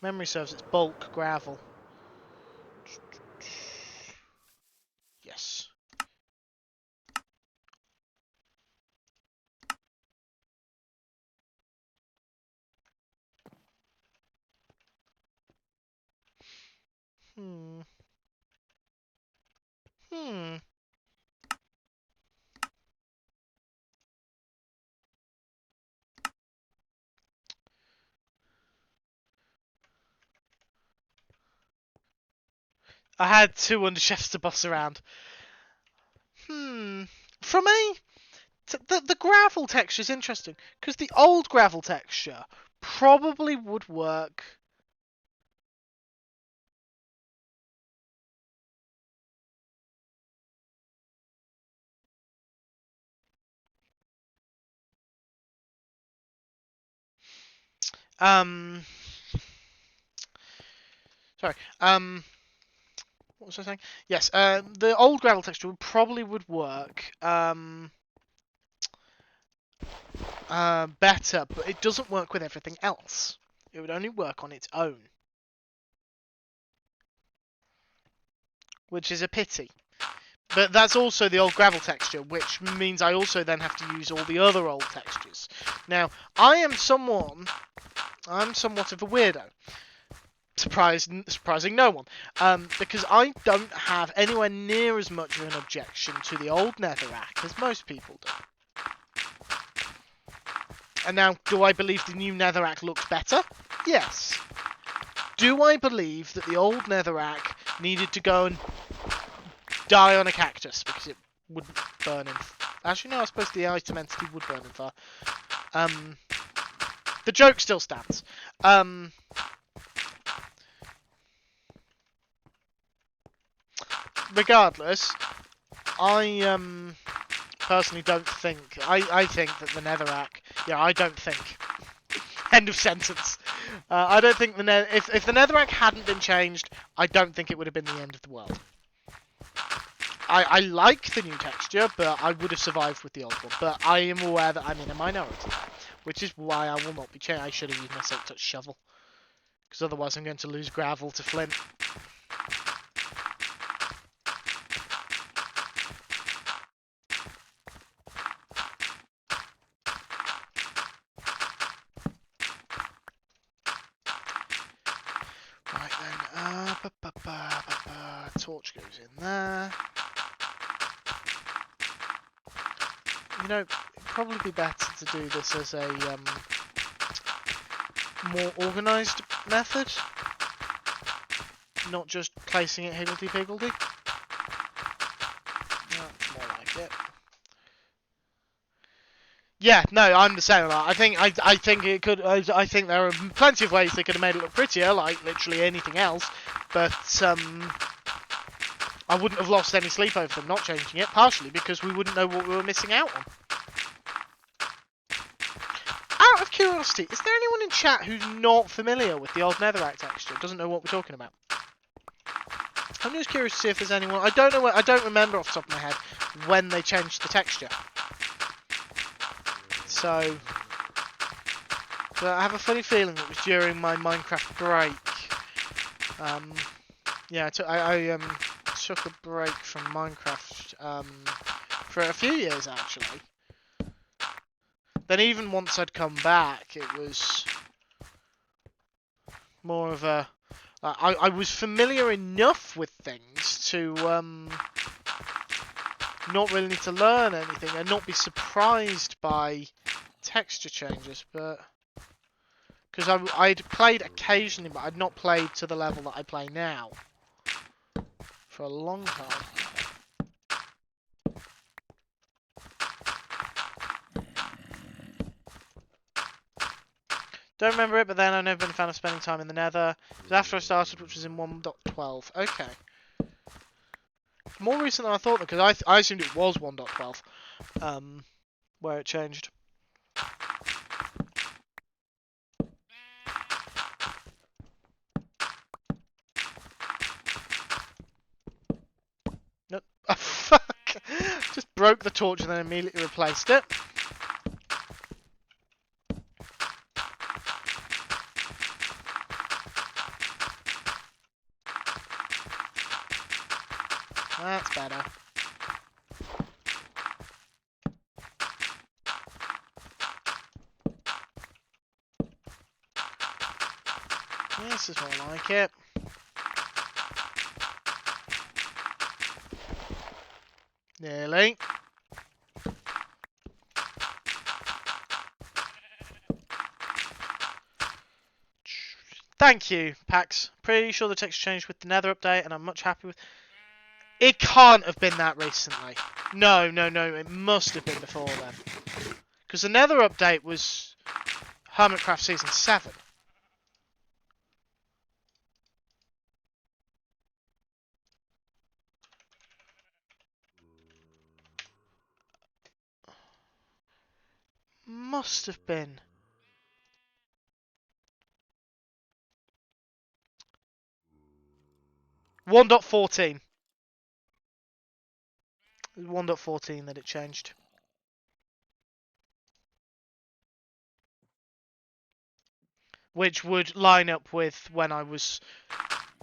Memory serves, it's bulk gravel. Yes. I had 2 underchefs to boss around. From the gravel texture is interesting, because the old gravel texture probably would work. Sorry. What was I saying? Yes. The old gravel texture probably would work. Better, but it doesn't work with everything else. It would only work on its own, which is a pity. But that's also the old gravel texture, which means I also then have to use all the other old textures. Now, I'm somewhat of a weirdo. Surprising no one. Because I don't have anywhere near as much of an objection to the old netherrack as most people do. And now, do I believe the new netherrack looks better? Yes. Do I believe that the old netherrack needed to go and die on a cactus because it wouldn't burn in... Actually, no, I suppose the item entity would burn in fire. The joke still stands. Regardless, I personally don't think... I think that the netherrack... Yeah, I don't think. End of sentence. I don't think if the netherrack hadn't been changed, I don't think it would have been the end of the world. I like the new texture, but I would have survived with the old one. But I am aware that I'm in a minority, which is why I will not be changed. I should have used my silk touch shovel, because otherwise I'm going to lose gravel to flint. Right then, torch goes in there. You know, it'd probably be better to do this as a more organised method, not just placing it higgledy-piggledy. That's more like it. Yeah, no, I'm the same. I think it could. I think there are plenty of ways they could have made it look prettier, like literally anything else. But I wouldn't have lost any sleep over them not changing it, partially because we wouldn't know what we were missing out on. Out of curiosity, is there anyone in chat who's not familiar with the old netherrack texture, doesn't know what we're talking about? I'm just curious to see if there's anyone. I don't know. I don't remember off the top of my head when they changed the texture. So, but I have a funny feeling it was during my Minecraft break. Yeah, I took a break from Minecraft for a few years actually. Then even once I'd come back, it was more of a. I was familiar enough with things to not really need to learn anything and not be surprised by texture changes, but because I'd played occasionally, but I'd not played to the level that I play now for a long time. Don't remember it, but then I've never been a fan of spending time in the Nether. It was after I started, which was in 1.12. Okay. More recent than I thought, because I assumed it was 1.12, where it changed. No, oh, fuck! Just broke the torch and then immediately replaced it. That's better. This is more like it. Nearly. Thank you, Pax. Pretty sure the text changed with the Nether update, and I'm much happy with. It can't have been that recently. No, it must have been before then. Because the Nether update was Hermitcraft Season 7. Must have been. One 1.14. 1.14 that it changed. Which would line up with when I was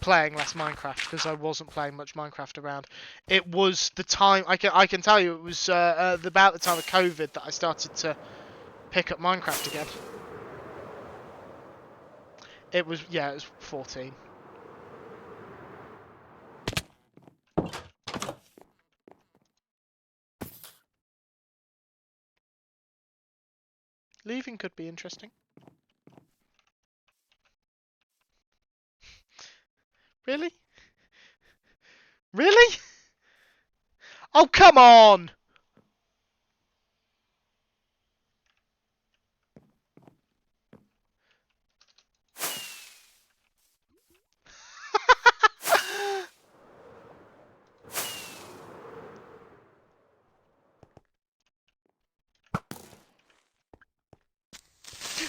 playing less Minecraft, because I wasn't playing much Minecraft around. It was the time, I can tell you, it was about the time of COVID that I started to pick up Minecraft again. It was 14. Leaving could be interesting. Really? Really? Oh, come on!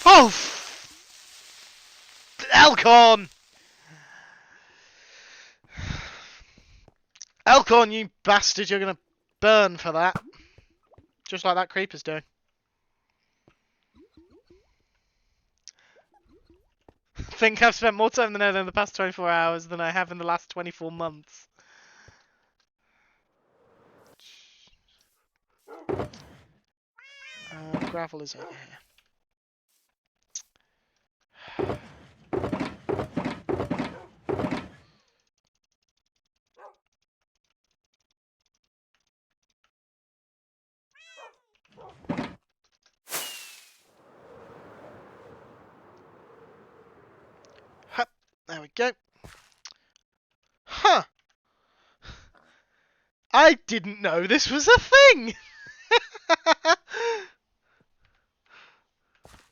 Oh! Elkhorn! Elkhorn, you bastard, you're gonna burn for that. Just like that creeper's doing. I think I've spent more time in the Nether in the past 24 hours than I have in the last 24 months. Gravel is over here. Hup, there we go. Huh. I didn't know this was a thing.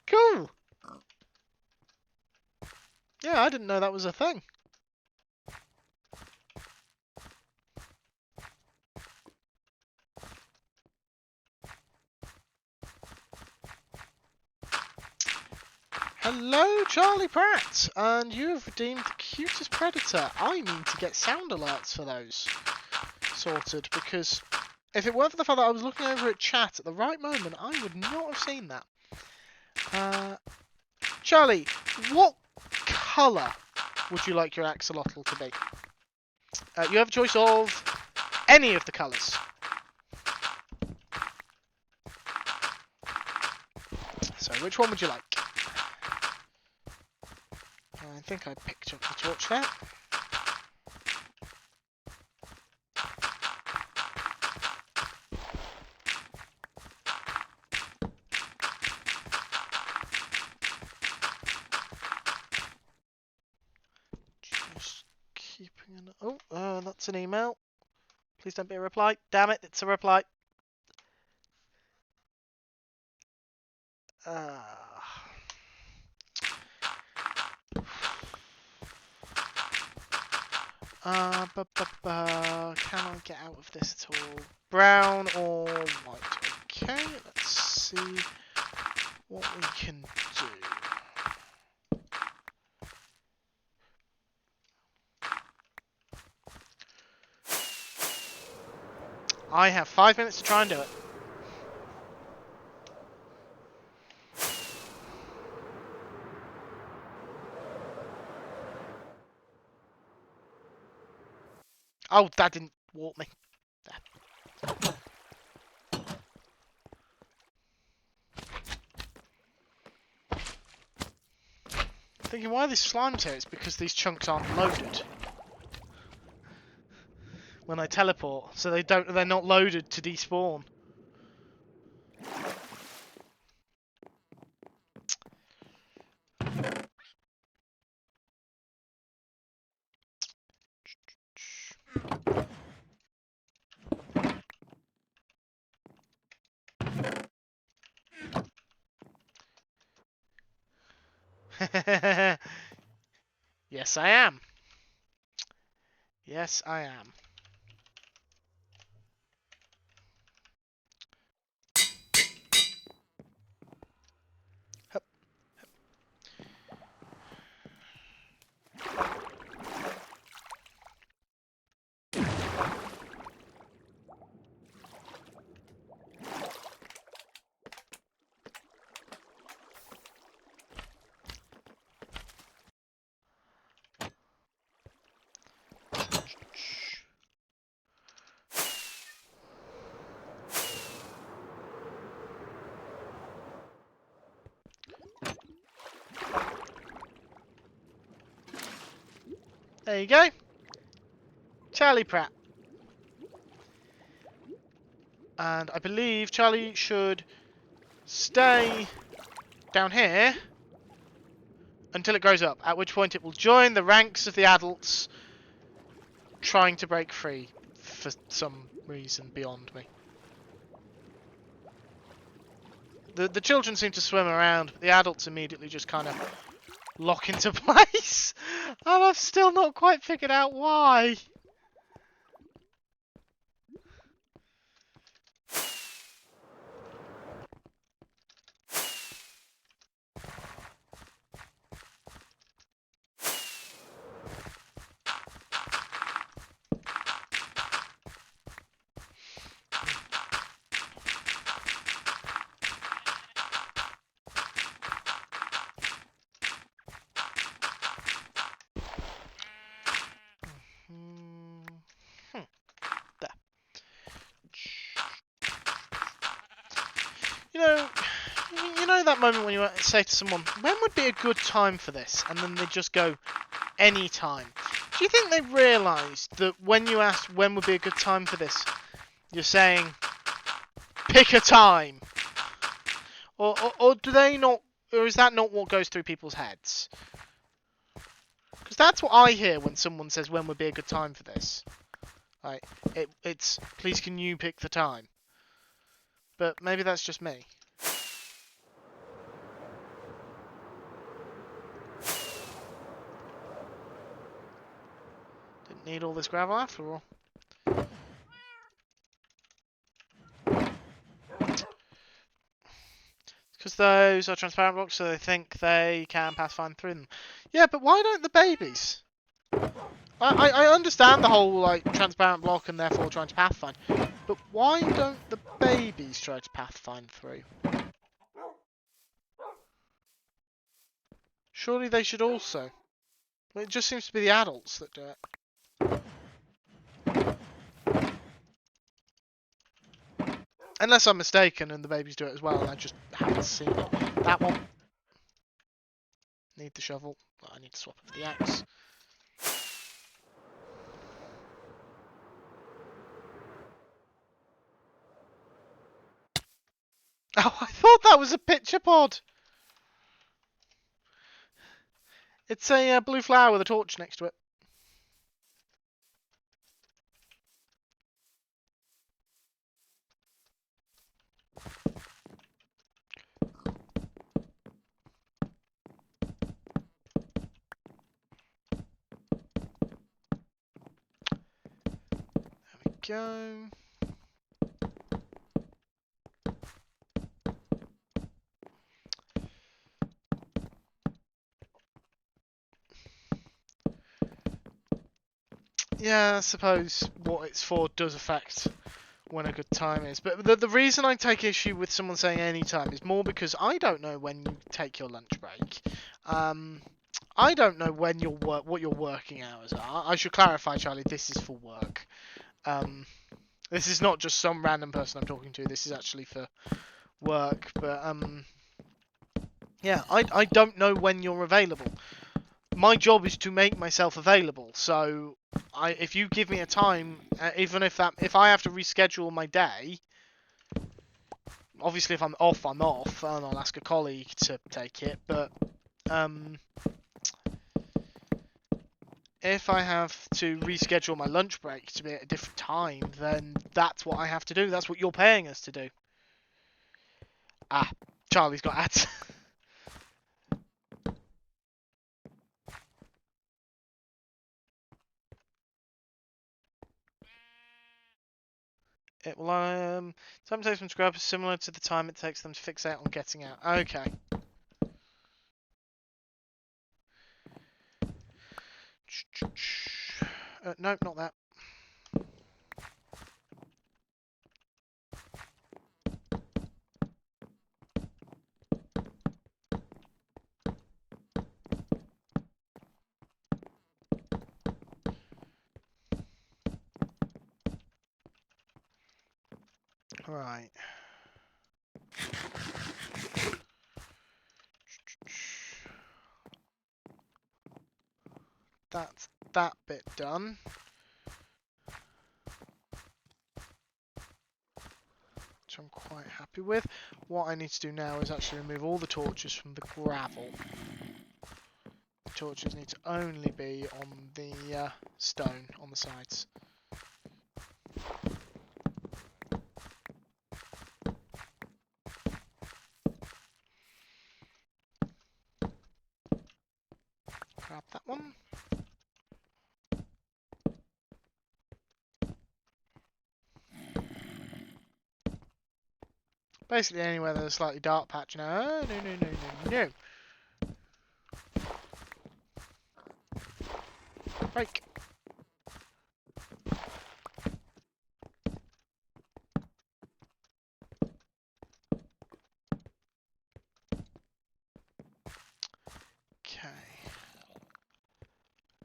Cool. Yeah, I didn't know that was a thing. Hello, Charlie Pratt, and you have redeemed the cutest predator. I need to get sound alerts for those sorted, because if it weren't for the fact that I was looking over at chat at the right moment, I would not have seen that. Charlie, what colour would you like your axolotl to be? You have a choice of any of the colours. So, which one would you like? I think I picked up the torch there. Just keeping an... Oh, that's an email. Please don't be a reply. Damn it, it's a reply. Can I get out of this at all? Brown or white? Okay, let's see what we can do. I have 5 minutes to try and do it. Oh, that didn't warp me. There. Thinking why this slime's here? It's because these chunks aren't loaded when I teleport, so they're not loaded to despawn. Yes, I am. Yes, I am. Hup. There you go. Charlie Pratt. And I believe Charlie should stay down here until it grows up, at which point it will join the ranks of the adults trying to break free for some reason beyond me. The children seem to swim around, but the adults immediately just kind of lock into place. And I've still not quite figured out why. There. You know that moment when you say to someone, when would be a good time for this? And then they just go, any time. Do you think they realised that when you asked when would be a good time for this, you're saying, pick a time? Or do they not, or is that not what goes through people's heads? Because that's what I hear when someone says when would be a good time for this. Like, it's, please can you pick the time? But maybe that's just me. Didn't need all this gravel after all. Because those are transparent blocks, so they think they can pass fine through them. Yeah, but why don't the babies? I understand the whole like transparent block and therefore trying to pathfind, but why don't the babies try to pathfind through? Surely they should also. It just seems to be the adults that do it. Unless I'm mistaken and the babies do it as well and I just haven't seen it. That one. Need the shovel. Well, I need to swap it for the axe. Oh, I thought that was a pitcher pod. It's a blue flower with a torch next to it. There we go. Yeah, I suppose what it's for does affect when a good time is. But the reason I take issue with someone saying any time is more because I don't know when you take your lunch break. I don't know when what your working hours are. I should clarify, Charlie, this is for work. This is not just some random person I'm talking to. This is actually for work. But yeah, I don't know when you're available. My job is to make myself available. So if you give me a time, even if I have to reschedule my day, obviously if I'm off, I'm off, and I'll ask a colleague to take it. But if I have to reschedule my lunch break to be at a different time, then that's what I have to do. That's what you're paying us to do. Ah, Charlie's got ads. It will time takes them to grab is similar to the time it takes them to fixate on getting out. Okay. No, not that. Right. That's that bit done. Which I'm quite happy with. What I need to do now is actually remove all the torches from the gravel. The torches need to only be on the stone on the sides. Grab that one. Basically anywhere there's a slightly dark patch. No, no, no, no, no, no. Break. Okay.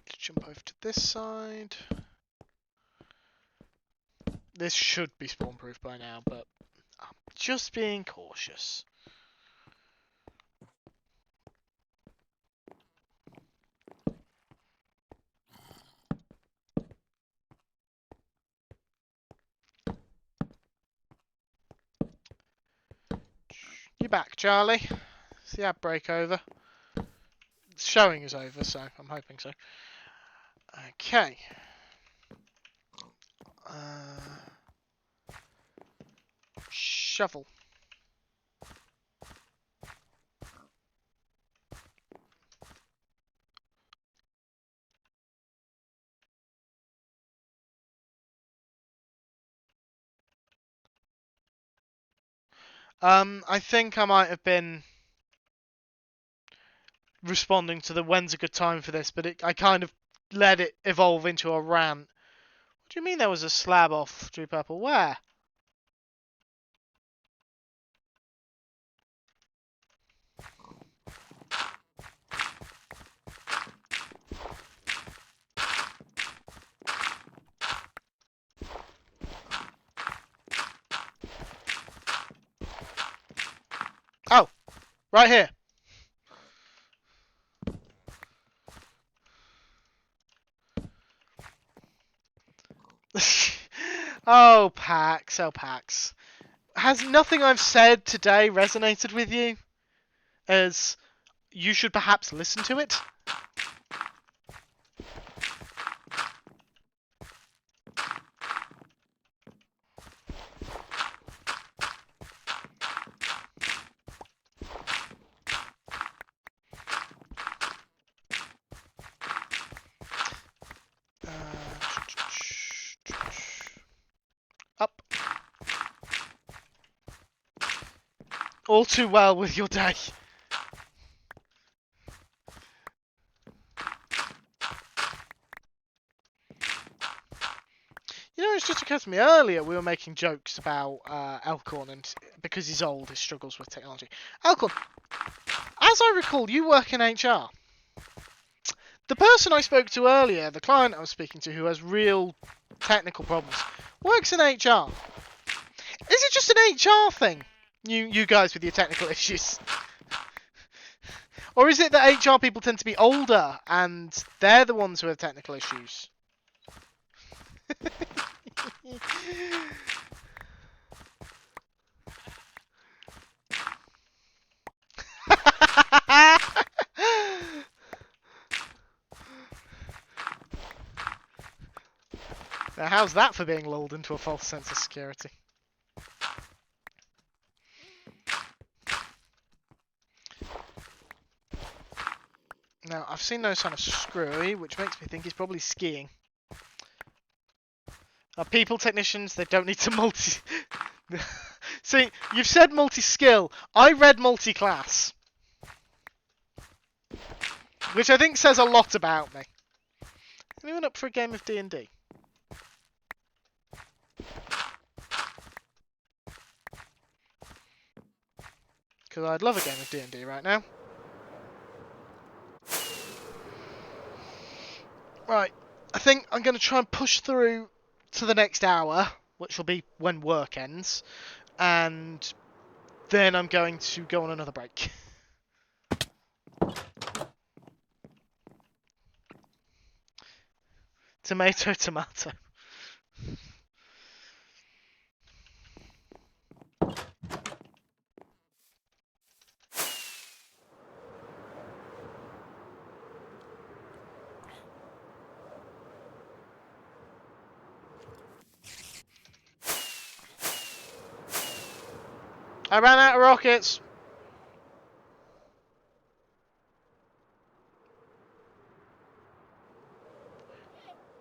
Let's jump over to this side. This should be spawn proof by now, but I'm just being cautious. You're back, Charlie. Is the ad break over? It's showing is over, so I'm hoping so. Okay. Shovel. I think I might have been responding to the when's a good time for this, but I kind of let it evolve into a rant. What do you mean there was a slab off True Purple? Where? Oh, right here. Oh, Pax. Oh, Pax. Has nothing I've said today resonated with you? As you should perhaps listen to it? Up. All too well with your day. You know, it's just occurred to me earlier we were making jokes about Elkhorn and because he's old, his struggles with technology. Elkhorn, as I recall, you work in HR. The person I spoke to earlier, the client I was speaking to who has real technical problems, works in HR. Is it just an HR thing? You guys with your technical issues? Or is it that HR people tend to be older and they're the ones who have technical issues? Now, how's that for being lulled into a false sense of security? Now, I've seen no sign of Screwy, which makes me think he's probably skiing. People technicians, they don't need to multi... See, you've said multi-skill. I read multi-class. Which I think says a lot about me. Anyone up for a game of D&D? Because I'd love a game of D&D right now. Right, I think I'm going to try and push through to the next hour, which will be when work ends, and then I'm going to go on another break. Tomato, tomato. I ran out of rockets.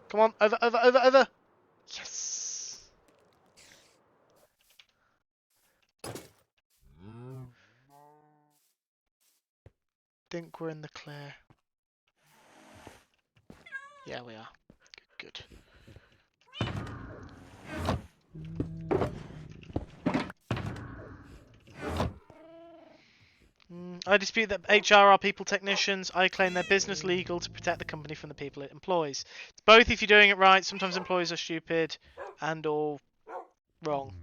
Come on, over, over, over, over. Yes. Think we're in the clear. Yeah, we are. Good, good. I dispute that HR are people technicians. I claim they're business legal to protect the company from the people it employs. It's both if you're doing it right. Sometimes employees are stupid and or wrong.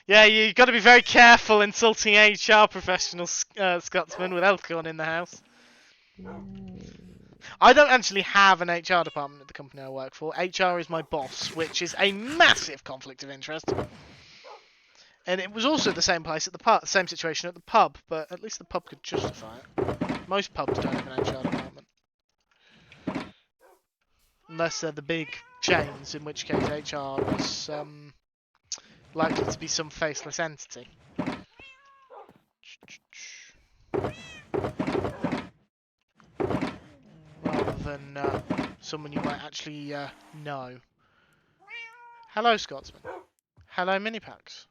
Yeah, you've got to be very careful insulting HR professionals, Scotsman, with Elkhorn in the house. I don't actually have an HR department at the company I work for. HR is my boss, which is a massive conflict of interest. And it was also the same place at the pub, same situation at the pub, but at least the pub could justify it. Most pubs don't have an HR department. Unless they're the big chains, in which case HR is likely to be some faceless entity. Rather than someone you might actually know. Hello, Scotsman. Hello, Minipax.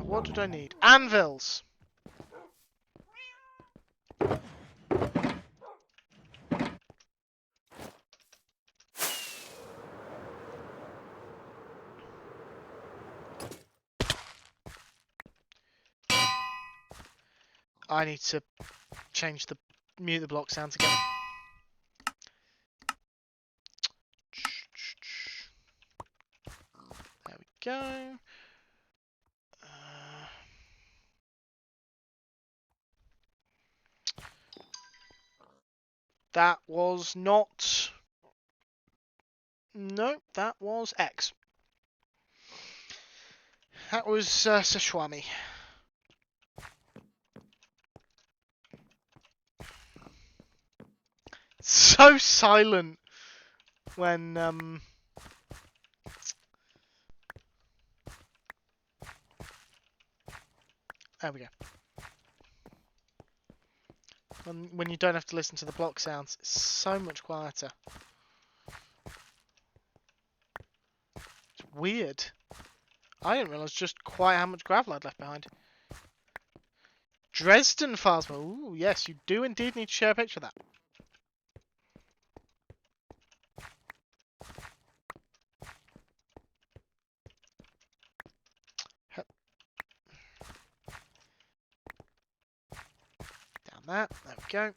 What did I need? Anvils! I need to change the mute the block sounds again. There we go. That was not... No, that was X. That was Sashwami. So silent when there we go. When you don't have to listen to the block sounds, it's so much quieter. It's weird. I didn't realise just quite how much gravel I'd left behind. Dresden files. Ooh, yes, you do indeed need to share a picture of that. Down that. There we go.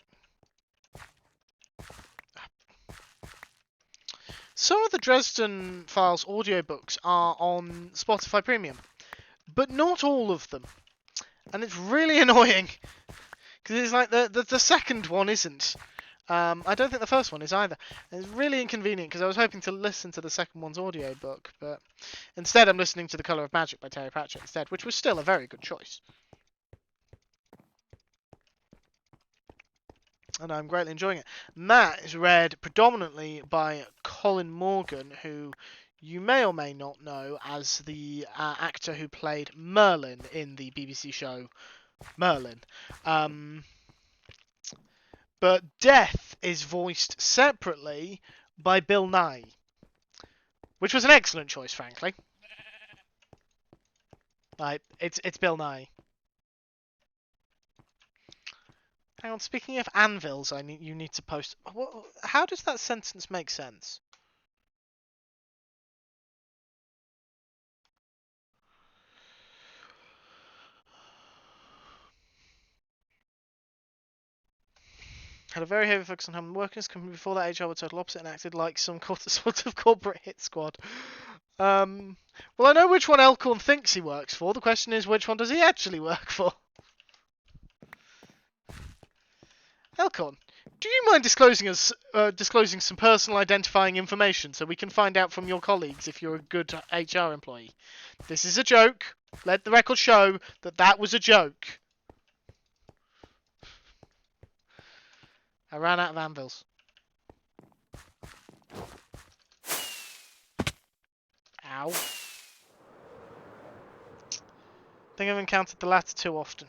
Some of the Dresden Files audiobooks are on Spotify Premium, but not all of them. And it's really annoying, because it's like the second one isn't. I don't think the first one is either. And it's really inconvenient, because I was hoping to listen to the second one's audiobook, but instead I'm listening to The Colour of Magic by Terry Pratchett instead, which was still a very good choice. And I'm greatly enjoying it. And that is read predominantly by Colin Morgan, who you may or may not know as the actor who played Merlin in the BBC show Merlin. But Death is voiced separately by Bill Nye, which was an excellent choice, frankly. It's Bill Nye. Hang on, speaking of anvils, you need to post. How does that sentence make sense? Had a very heavy focus on having workers his company before that HR were total opposite and acted like some sort of corporate hit squad. Well, I know which one Elkhorn thinks he works for. The question is, which one does he actually work for? Elkhorn, do you mind disclosing some personal identifying information so we can find out from your colleagues if you're a good HR employee? This is a joke. Let the record show that that was a joke. I ran out of anvils. Ow. I think I've encountered the latter too often.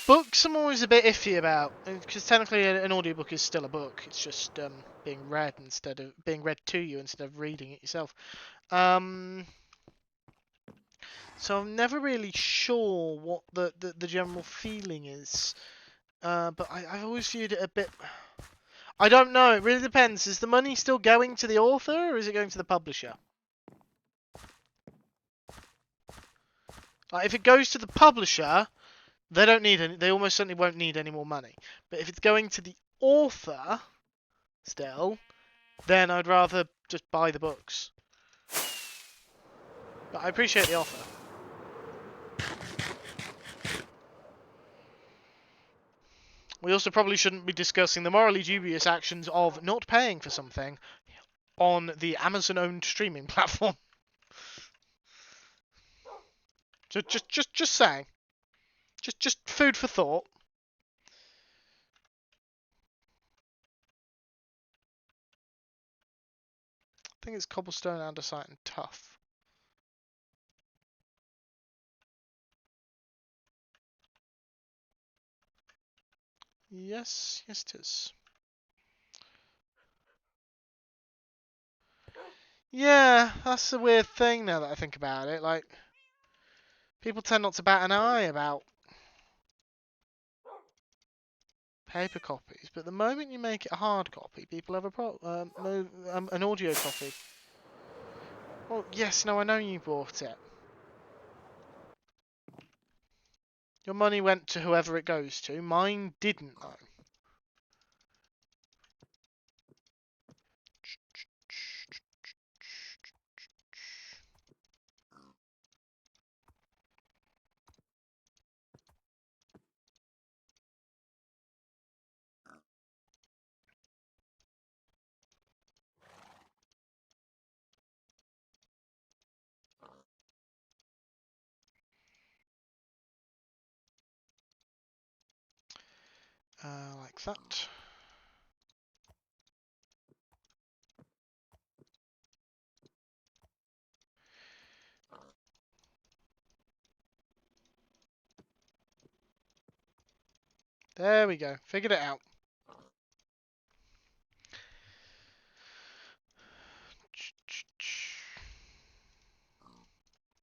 Books I'm always a bit iffy about, because technically an audiobook is still a book. It's just being read to you instead of reading it yourself. So I'm never really sure what the general feeling is. But I've always viewed it a bit... I don't know, it really depends. Is the money still going to the author, or is it going to the publisher? Like, if it goes to the publisher, they don't need any. They almost certainly won't need any more money. But if it's going to the author, still, then I'd rather just buy the books. But I appreciate the offer. We also probably shouldn't be discussing the morally dubious actions of not paying for something on the Amazon-owned streaming platform. Just saying. Just food for thought. I think it's cobblestone, andesite, and tough. Yes, yes it is. Yeah, that's the weird thing now that I think about it. Like, people tend not to bat an eye about paper copies, but the moment you make it a hard copy, people have an audio copy. Well, yes, no, I know you bought it. Your money went to whoever it goes to. Mine didn't, though. Like that. There we go. Figured it out.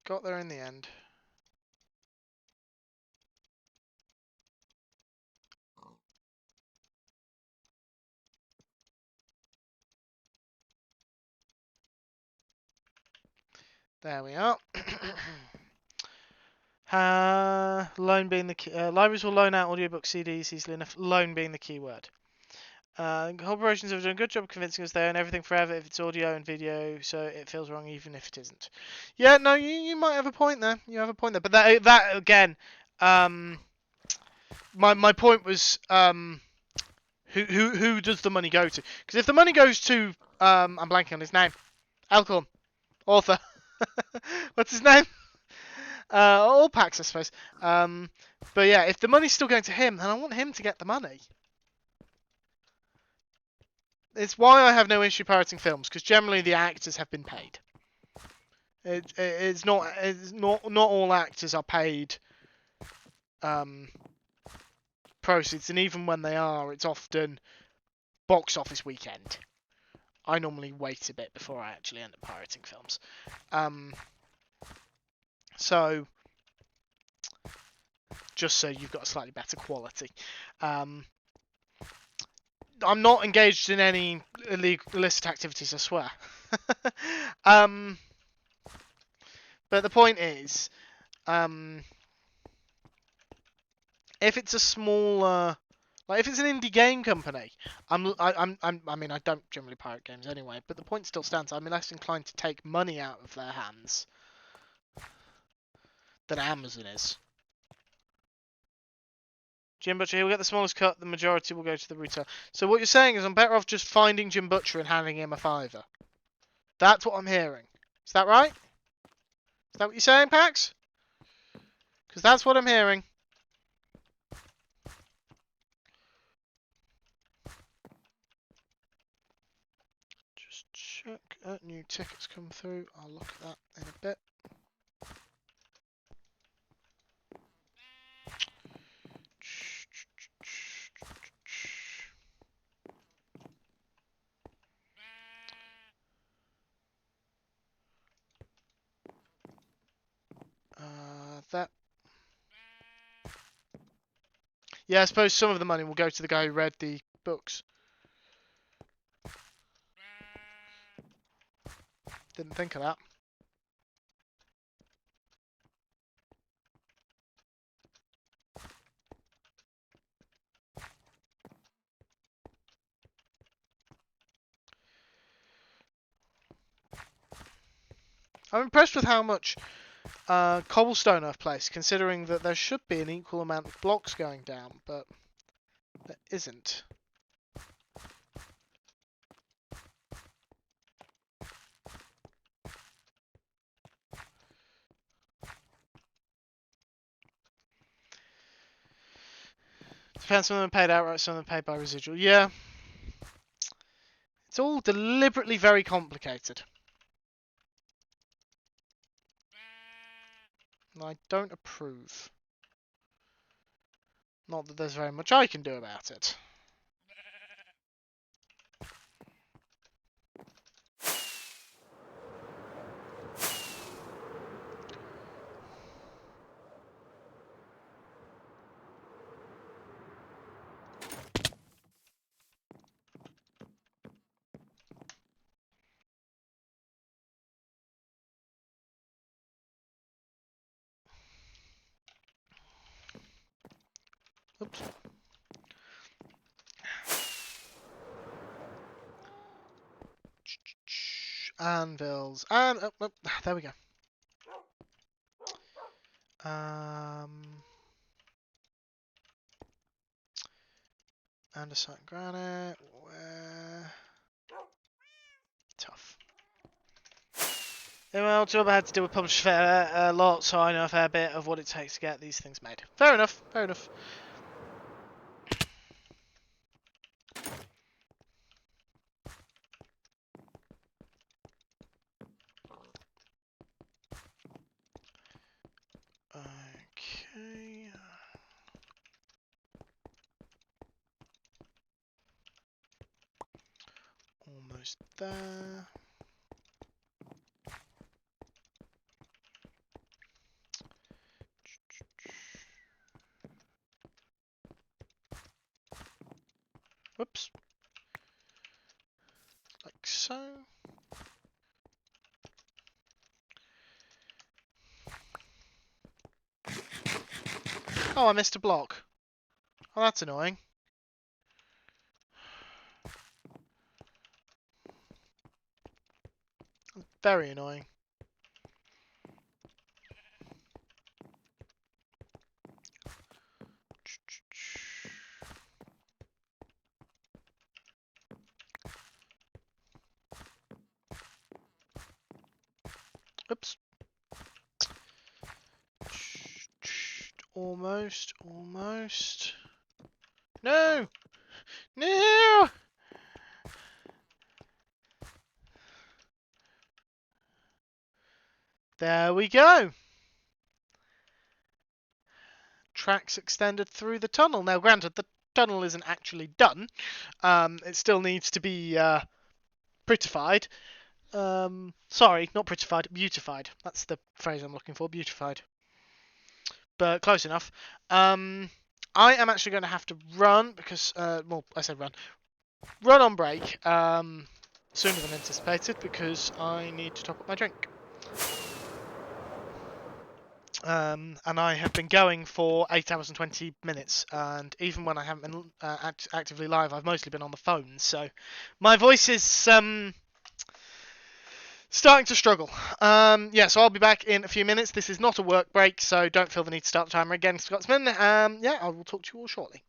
Got there in the end. There we are. Loan being the key. Libraries will loan out audiobook CDs easily enough. Loan being the key word. Corporations have done a good job of convincing us they own everything forever if it's audio and video, so it feels wrong even if it isn't. Yeah, no, you might have a point there. You have a point there, but that again, my point was who does the money go to? Because if the money goes to I'm blanking on his name, Alcorn, author. What's his name? All Pax, I suppose. But yeah, if the money's still going to him, then I want him to get the money. It's why I have no issue pirating films, because generally the actors have been paid. It's not all actors are paid proceeds, and even when they are, it's often box office weekend. I normally wait a bit before I actually end up pirating films. So just so you've got a slightly better quality. I'm not engaged in any illicit activities, I swear. But the point is, if it's a smaller, like if it's an indie game company, I mean, I don't generally pirate games anyway, but the point still stands. I'm less inclined to take money out of their hands than Amazon is. Jim Butcher, he will get the smallest cut. The majority will go to the retail. So what you're saying is I'm better off just finding Jim Butcher and handing him a fiver. That's what I'm hearing. Is that right? Is that what you're saying, Pax? Because that's what I'm hearing. Just check. New tickets come through. I'll look at that in a bit. That. Yeah, I suppose some of the money will go to the guy who read the books. Didn't think of that. I'm impressed with how much cobblestone I've placed, considering that there should be an equal amount of blocks going down, but there isn't. Depends, some of them paid outright, some of them paid by residual. Yeah. It's all deliberately very complicated. And I don't approve. Not that there's very much I can do about it. Oops. Anvils. And there we go. Andesite granite. Where? Tough. Yeah, well, job I had to do with publish a lot, so I know a fair bit of what it takes to get these things made. Fair enough. Fair enough. Okay. Almost there. Whoops. Like so. Oh, I missed a block. Oh, that's annoying. Very annoying. Oops. Almost, almost. No! No! There we go. Tracks extended through the tunnel. Now, granted, the tunnel isn't actually done. It still needs to be prettified. Sorry, not prettified, beautified. That's the phrase I'm looking for, beautified. But close enough. I am actually going to have to run because, well, I said run. Run on break sooner than anticipated because I need to top up my drink. And I have been going for 8 hours and 20 minutes, and even when I haven't been actively live, I've mostly been on the phone, so my voice is starting to struggle. Yeah, so I'll be back in a few minutes. This is not a work break, so don't feel the need to start the timer again, Scotsman. Yeah, I will talk to you all shortly.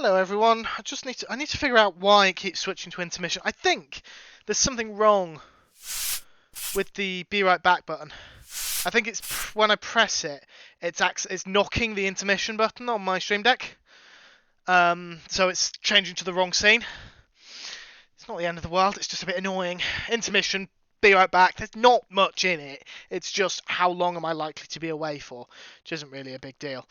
Hello everyone. I need to figure out why it keeps switching to intermission. I think there's something wrong with the be right back button. I think it's when I press it, it's knocking the intermission button on my Stream Deck. So it's changing to the wrong scene. It's not the end of the world. It's just a bit annoying. Intermission, be right back. There's not much in it. It's just how long am I likely to be away for, which isn't really a big deal.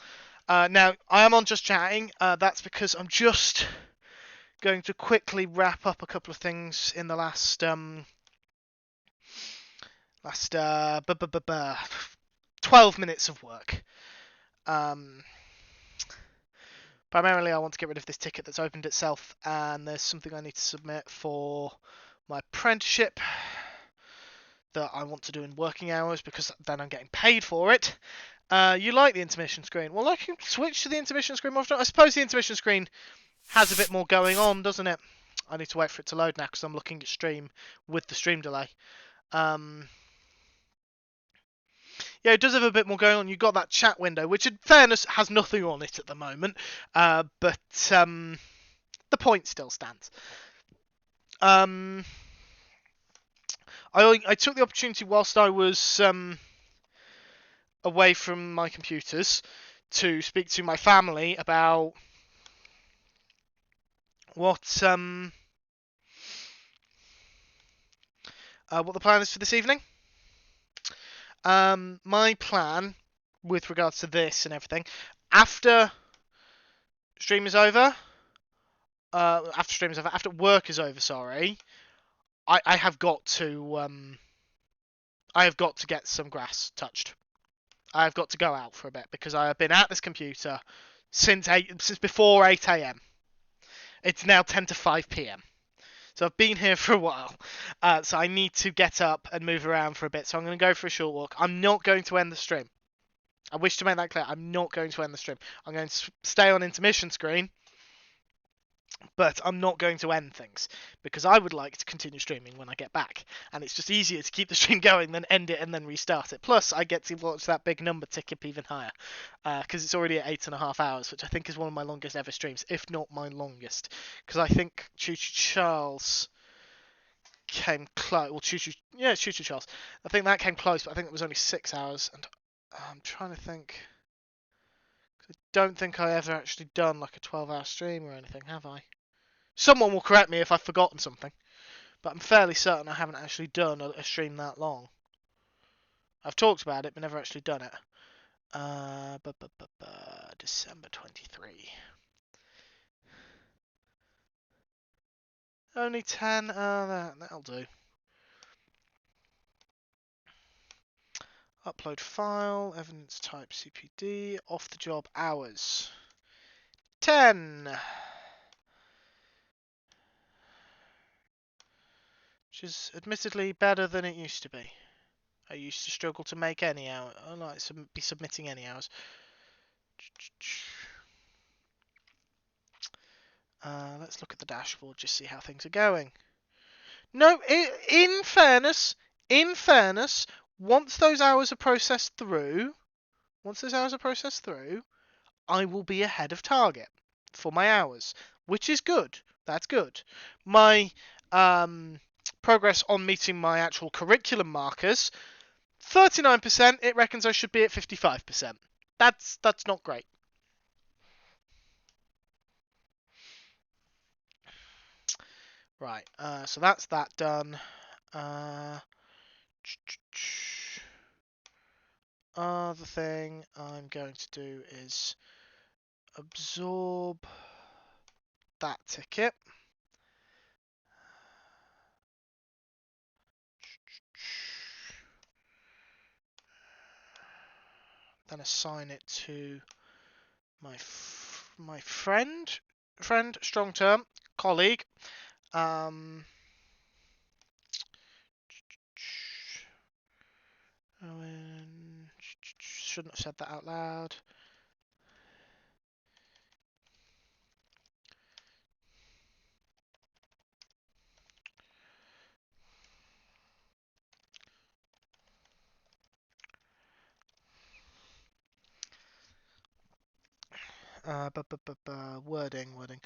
Now, I am on Just Chatting. That's because I'm just going to quickly wrap up a couple of things in the last 12 minutes of work. Primarily, I want to get rid of this ticket that's opened itself, and there's something I need to submit for my apprenticeship that I want to do in working hours because then I'm getting paid for it. You like the intermission screen? Well, I can switch to the intermission screen more often. I suppose the intermission screen has a bit more going on, doesn't it? I need to wait for it to load now because I'm looking at stream with the stream delay. Yeah, it does have a bit more going on. You've got that chat window, which in fairness has nothing on it at the moment. But the point still stands. I took the opportunity whilst I was away from my computers to speak to my family about what the plan is for this evening. My plan with regards to this and everything, after stream is over, after work is over, sorry, I have got to get some grass touched. I have got to go out for a bit because I have been at this computer since before 8 a.m. It's now 10 to 5 p.m. So I've been here for a while. So I need to get up and move around for a bit. So I'm going to go for a short walk. I'm not going to end the stream. I wish to make that clear. I'm not going to end the stream. I'm going to stay on intermission screen. But I'm not going to end things because I would like to continue streaming when I get back. And it's just easier to keep the stream going than end it and then restart it. Plus, I get to watch that big number tick up even higher because it's already at 8.5 hours, which I think is one of my longest ever streams, if not my longest. Because I think Choo Choo Charles came close. Well, Choo Choo Charles. I think that came close, but I think it was only 6 hours. And I'm trying to think. I don't think I ever actually done like a 12-hour stream or anything, have I? Someone will correct me if I've forgotten something, but I'm fairly certain I haven't actually done a stream that long. I've talked about it, but never actually done it. December 23. Only 10. That'll do. Upload file, evidence type CPD, off the job hours. 10. Which is admittedly better than it used to be. I used to struggle to make any hour. I like to be submitting any hours. Let's look at the dashboard, just see how things are going. No, in fairness, once those hours are processed through, I will be ahead of target for my hours, which is good. That's good. My progress on meeting my actual curriculum markers, 39%. It reckons I should be at 55%. That's not great. Right. So that's that done. Other thing I'm going to do is absorb that ticket. Then assign it to my friend, strong term, colleague. Shouldn't have said that out loud. Wording.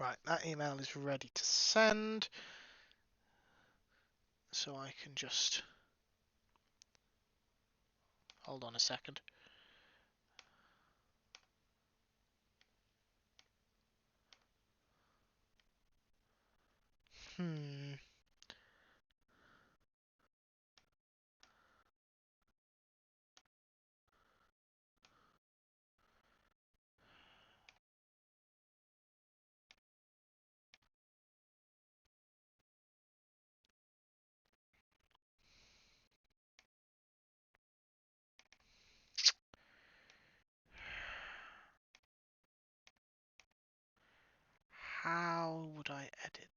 Right, that email is ready to send. So I can just hold on a second. How would I edit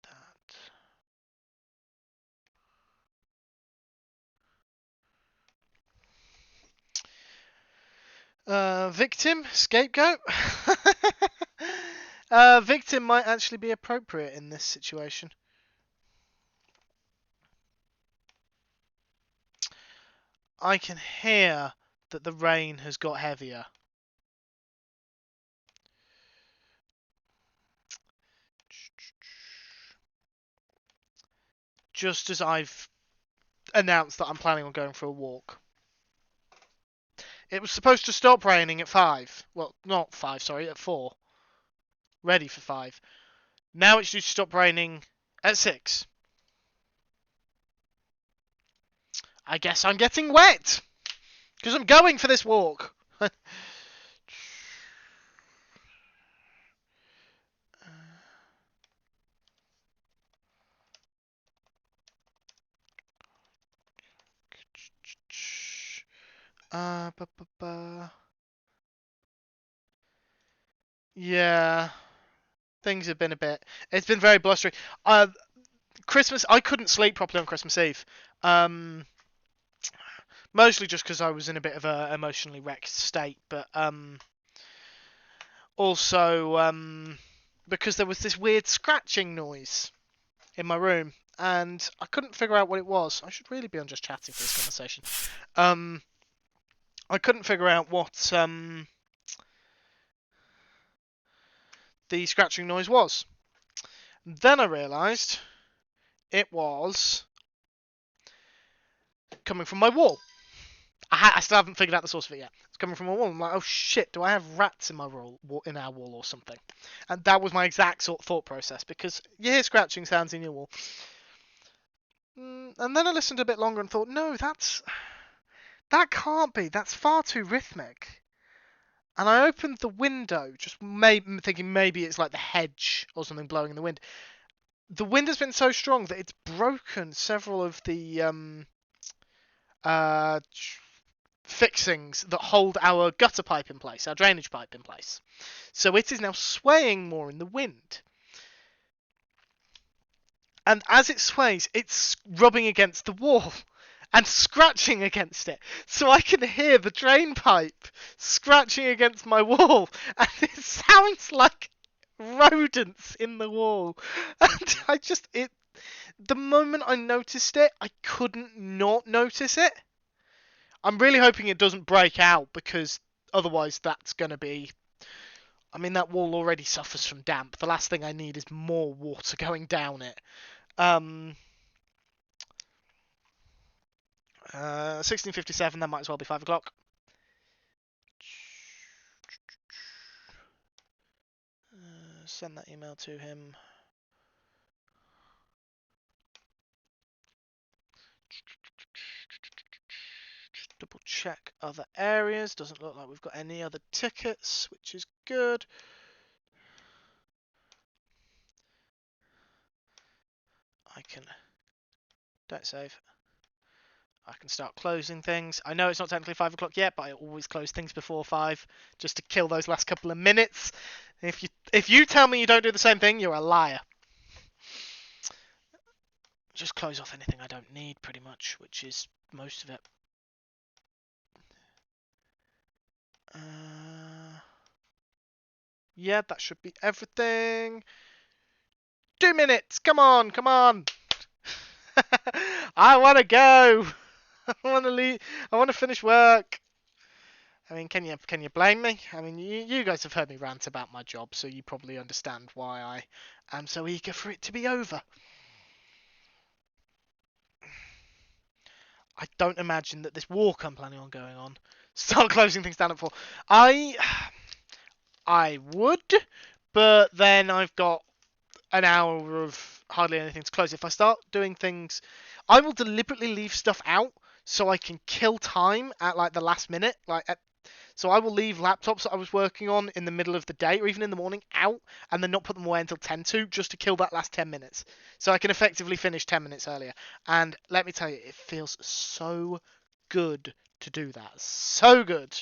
that? Victim? Scapegoat? Victim might actually be appropriate in this situation. I can hear that the rain has got heavier. Just as I've announced that I'm planning on going for a walk. It was supposed to stop raining at 5. Well, not 5, sorry, at 4. Ready for 5. Now it's due to stop raining at 6. I guess I'm getting wet! Because I'm going for this walk. Uh, bu- bu- bu- Yeah, things have been a bit. It's been very blustery. Christmas, I couldn't sleep properly on Christmas Eve. Mostly just because I was in a bit of a emotionally wrecked state, but also because there was this weird scratching noise in my room, and I couldn't figure out what it was. I should really be on just chatting for this conversation. I couldn't figure out what the scratching noise was. Then I realised it was coming from my wall. I still haven't figured out the source of it yet. It's coming from a wall. I'm like, oh shit, do I have rats in my in our wall or something? And that was my exact thought process, because you hear scratching sounds in your wall. And then I listened a bit longer and thought, no, that can't be. That's far too rhythmic. And I opened the window, just thinking maybe it's like the hedge or something blowing in the wind. The wind has been so strong that it's broken several of the uh, fixings that hold our gutter pipe in place, our drainage pipe in place. So it is now swaying more in the wind. And as it sways, it's rubbing against the wall and scratching against it. So I can hear the drain pipe scratching against my wall, and it sounds like rodents in the wall. And the moment I noticed it, I couldn't not notice it. I'm really hoping it doesn't break out, because otherwise that's going to be... I mean, that wall already suffers from damp. The last thing I need is more water going down it. 16:57, that might as well be 5 o'clock. send that email to him. Just double check other areas. Doesn't look like we've got any other tickets, which is good. Don't save. I can start closing things. I know it's not technically 5 o'clock yet, but I always close things before 5 just to kill those last couple of minutes. If you tell me you don't do the same thing, you're a liar. Just close off anything I don't need, pretty much, which is most of it. Yeah, that should be everything. 2 minutes. Come on, come on. I want to go. I want to leave. I want to finish work. I mean, can you blame me? I mean, you guys have heard me rant about my job, so you probably understand why I am so eager for it to be over. I don't imagine that this walk I'm planning on going on start closing things down at 4. I would, but then I've got an hour of hardly anything to close. If I start doing things, I will deliberately leave stuff out so I can kill time at like the last minute. So I will leave laptops that I was working on in the middle of the day or even in the morning out and then not put them away until 10 to just to kill that last 10 minutes. So I can effectively finish 10 minutes earlier. And let me tell you, it feels so good to do that. So good.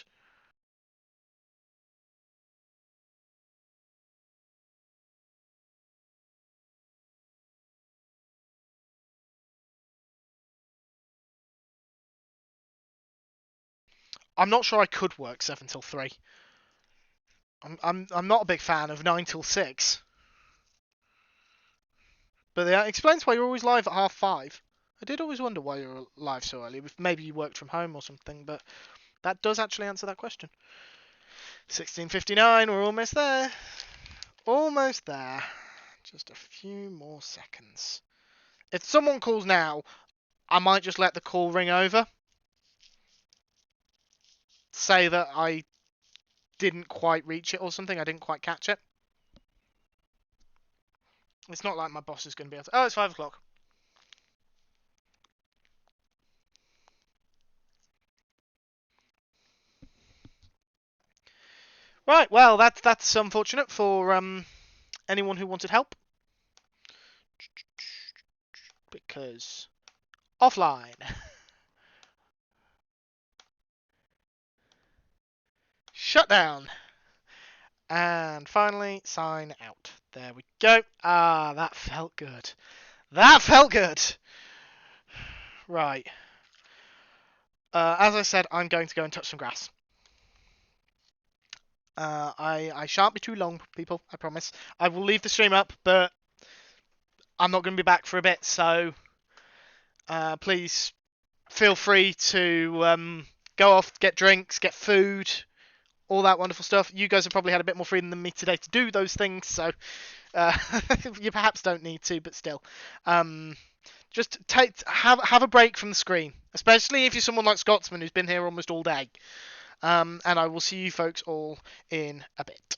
I'm not sure I could work 7 till 3. I'm not a big fan of 9 till 6. But that explains why you're always live at 5:30. I did always wonder why you're live so early. Maybe you worked from home or something, but that does actually answer that question. 16:59, we're almost there. Almost there. Just a few more seconds. If someone calls now, I might just let the call ring over. Say that I didn't quite reach it or something. I didn't quite catch it. It's not like my boss is going to be able to... Oh, it's 5 o'clock. Right, well, that's unfortunate for anyone who wanted help. Because... offline. Shut down. And finally, sign out. There we go. Ah, that felt good. That felt good. Right. As I said, I'm going to go and touch some grass. I shan't be too long, people. I promise. I will leave the stream up, but I'm not going to be back for a bit. So please feel free to go off, get drinks, get food, all that wonderful stuff. You guys have probably had a bit more freedom than me today to do those things, so you perhaps don't need to, but still. Just have a break from the screen, especially if you're someone like Scotsman who's been here almost all day. And I will see you folks all in a bit.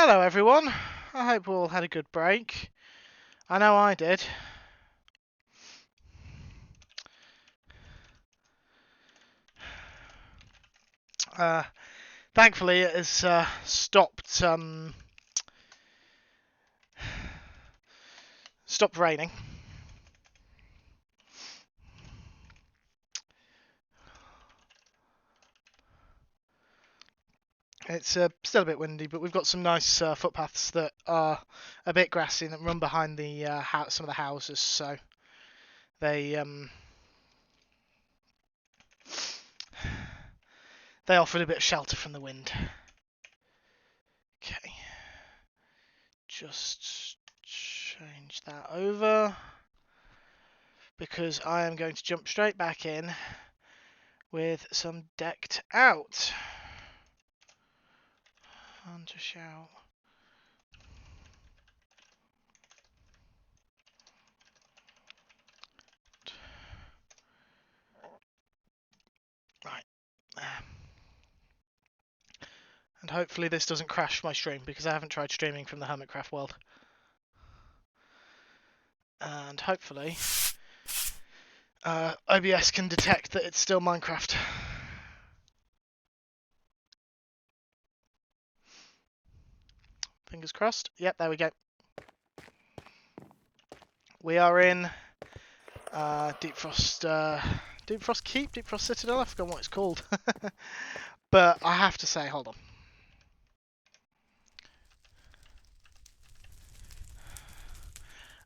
Hello everyone, I hope you all had a good break. I know I did. Thankfully it has stopped raining. It's still a bit windy, but we've got some nice footpaths that are a bit grassy and that run behind the some of the houses, so they offer a bit of shelter from the wind. Okay, just change that over because I am going to jump straight back in with some decked out. Hunter shout. Right. And hopefully this doesn't crash my stream because I haven't tried streaming from the Hermitcraft world. And hopefully OBS can detect that it's still Minecraft. Fingers crossed. Yep, there we go. We are in Deep Frost Keep, Deep Frost Citadel. I forgot what it's called. But I have to say, hold on.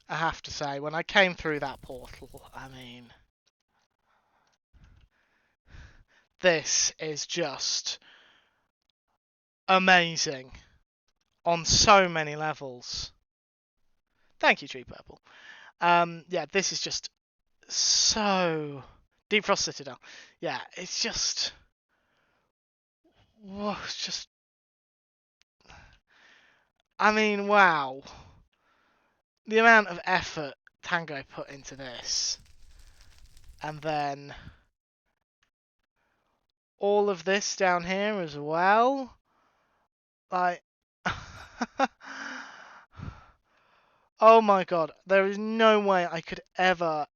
I have to say, when I came through that portal, I mean, this is just amazing on so many levels. Thank you, Tree Purple. Yeah, this is just so... Deep Frost Citadel. Yeah, it's just... Whoa, it's just... I mean, wow. The amount of effort Tango put into this. And then... all of this down here as well. Like... oh my god. There is no way I could ever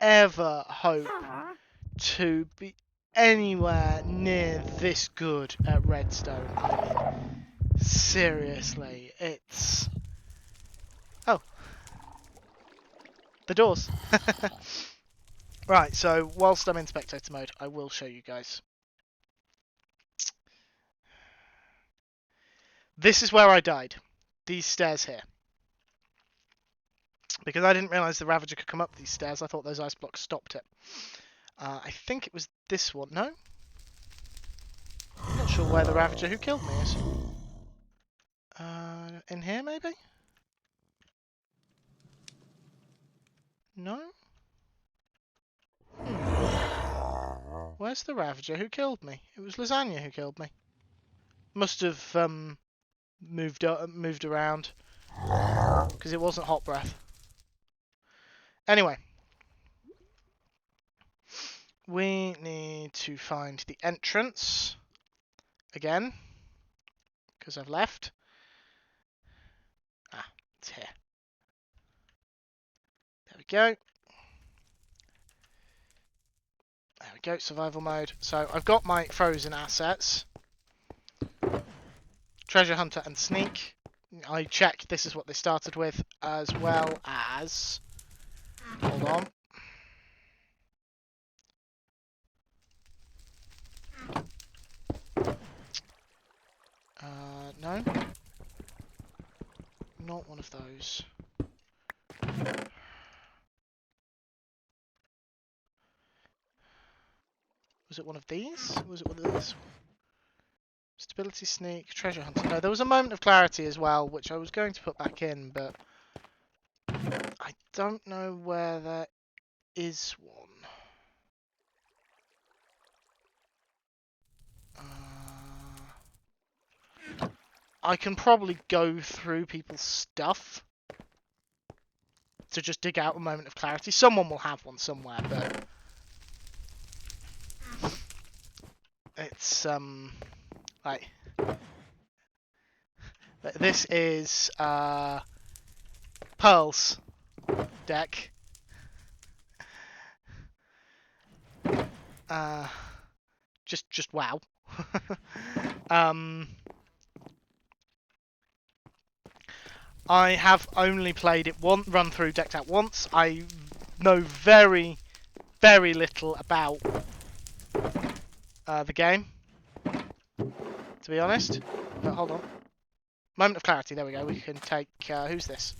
hope to be anywhere near this good at redstone. I mean, seriously, it's... oh. The doors. Right, so whilst I'm in spectator mode, I will show you guys. This is where I died. These stairs here. Because I didn't realise the Ravager could come up these stairs, I thought those ice blocks stopped it. I think it was this one. No? I'm not sure where the Ravager who killed me is. In here, maybe? No? Where's the Ravager who killed me? It was Lasagna who killed me. Must have moved around. Because it wasn't Hot Breath. Anyway. We need to find the entrance. Again. Because I've left. Ah, it's here. There we go. There we go, survival mode. So I've got my frozen assets. Treasure Hunter and Sneak. I checked this is what they started with, as well as... hold on. No. Not one of those. Was it one of these? Was it one of this? Stability Sneak, Treasure Hunter. No, there was a Moment of Clarity as well, which I was going to put back in, but I don't know where there is one. I can probably go through people's stuff to just dig out a Moment of Clarity. Someone will have one somewhere, but it's like This is Pearl's deck. Just wow. I have only played it run through decked out once. I know very, very little about the game, to be honest. But hold on. Moment of clarity. There we go. We can take who's this?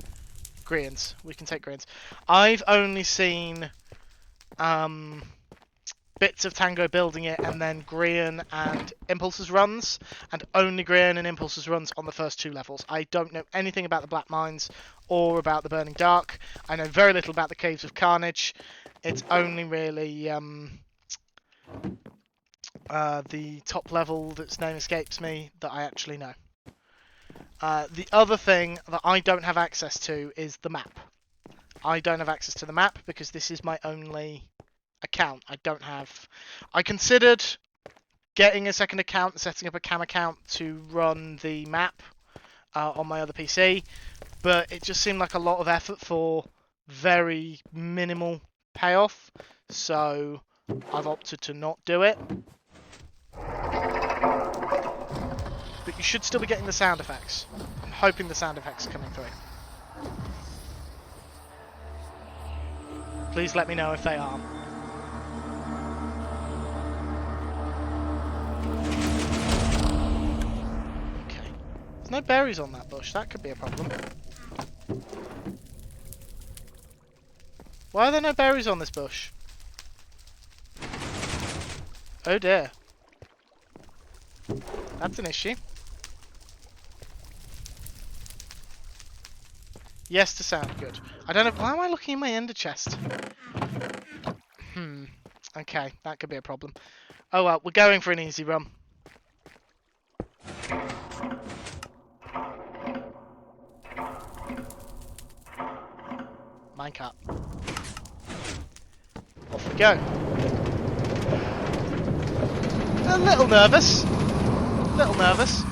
Grians. We can take Grians. I've only seen bits of Tango building it, and then Grian and Impulse's runs, and only Grian and Impulse's runs on the first 2 levels. I don't know anything about the Black Mines or about the Burning Dark. I know very little about the Caves of Carnage. It's only really the top level that's name escapes me that I actually know. The other thing that I don't have access to is the map. I don't have access to the map because this is my only account. I considered getting a second account and setting up a cam account to run the map on my other PC, but it just seemed like a lot of effort for very minimal payoff, so I've opted to not do it. But you should still be getting the sound effects. I'm hoping the sound effects are coming through. Please let me know if they aren't. Okay. There's no berries on that bush. That could be a problem. Why are there no berries on this bush? Oh dear. That's an issue. Yes to sound good. I don't know. Why am I looking in my ender chest? Okay, that could be a problem. Oh well, we're going for an easy run. Minecart. Off we go. A little nervous. A little nervous.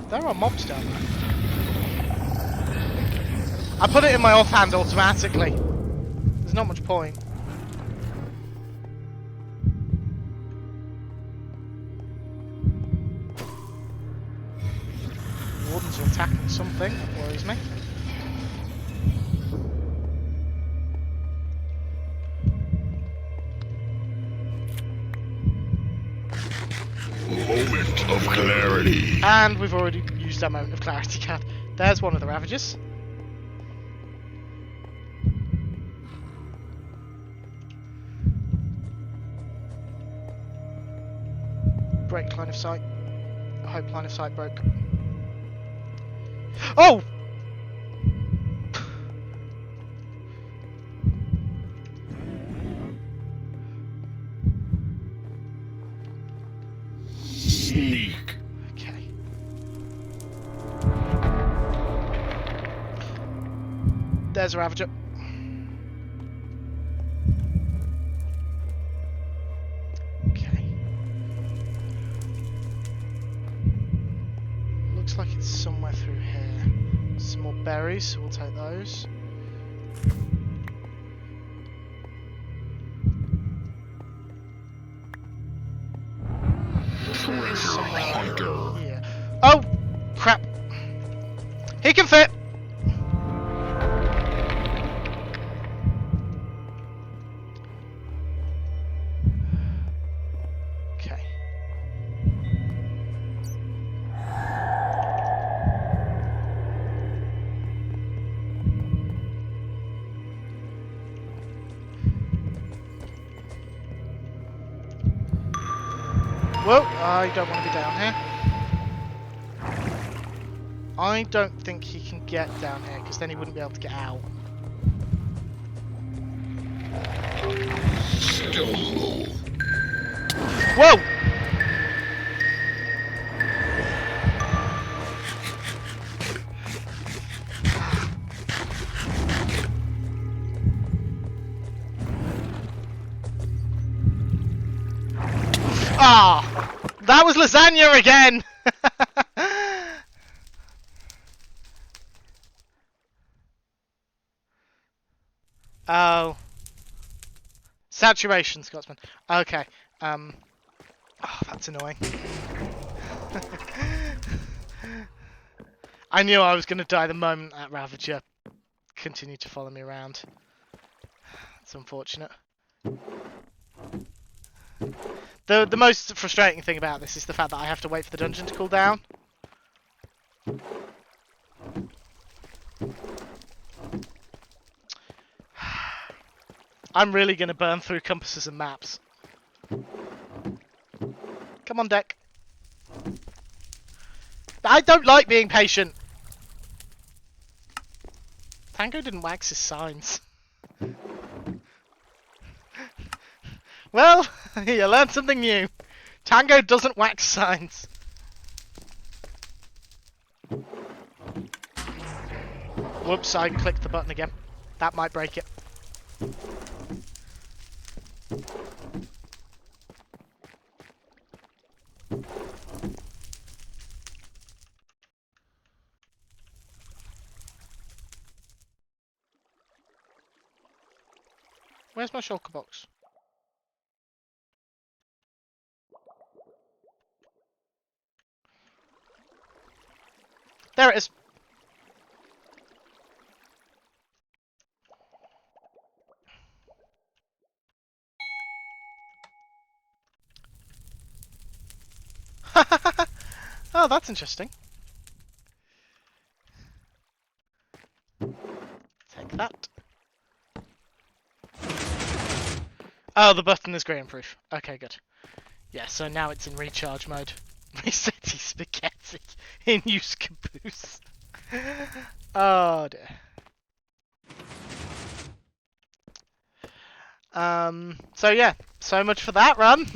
There are mobs down there. I put it in my offhand automatically. There's not much point. Wardens are attacking something, that worries me. Moment of clarity. And we've already used our moment of clarity card. There's one of the Ravagers. Break line of sight. I hope line of sight broke. Oh! Sneak. Okay. There's a Ravager. Okay. Looks like it's somewhere through here. Some more berries, so we'll take those. Treasure hunter. Yeah. Oh! Crap! He can fit! Okay. Whoa, I don't want to be down here. I don't think he can get down here, because then he wouldn't be able to get out. Still. Whoa! Ah! That was lasagna again! Oh. Saturation, Scotsman. Okay. Oh, that's annoying. I knew I was going to die the moment that Ravager continued to follow me around. It's unfortunate. The most frustrating thing about this is the fact that I have to wait for the dungeon to cool down. I'm really going to burn through compasses and maps. Come on, deck. I don't like being patient. Tango didn't wax his signs. Well, you learned something new. Tango doesn't wax signs. Whoops, I clicked the button again. That might break it. Where's my shulker box? There it is. Oh, that's interesting. Take that. Oh, the button is green proof. Okay, good. Yeah, so now it's in recharge mode. Resetty spaghetti in use caboose. Oh dear. So yeah, so much for that run.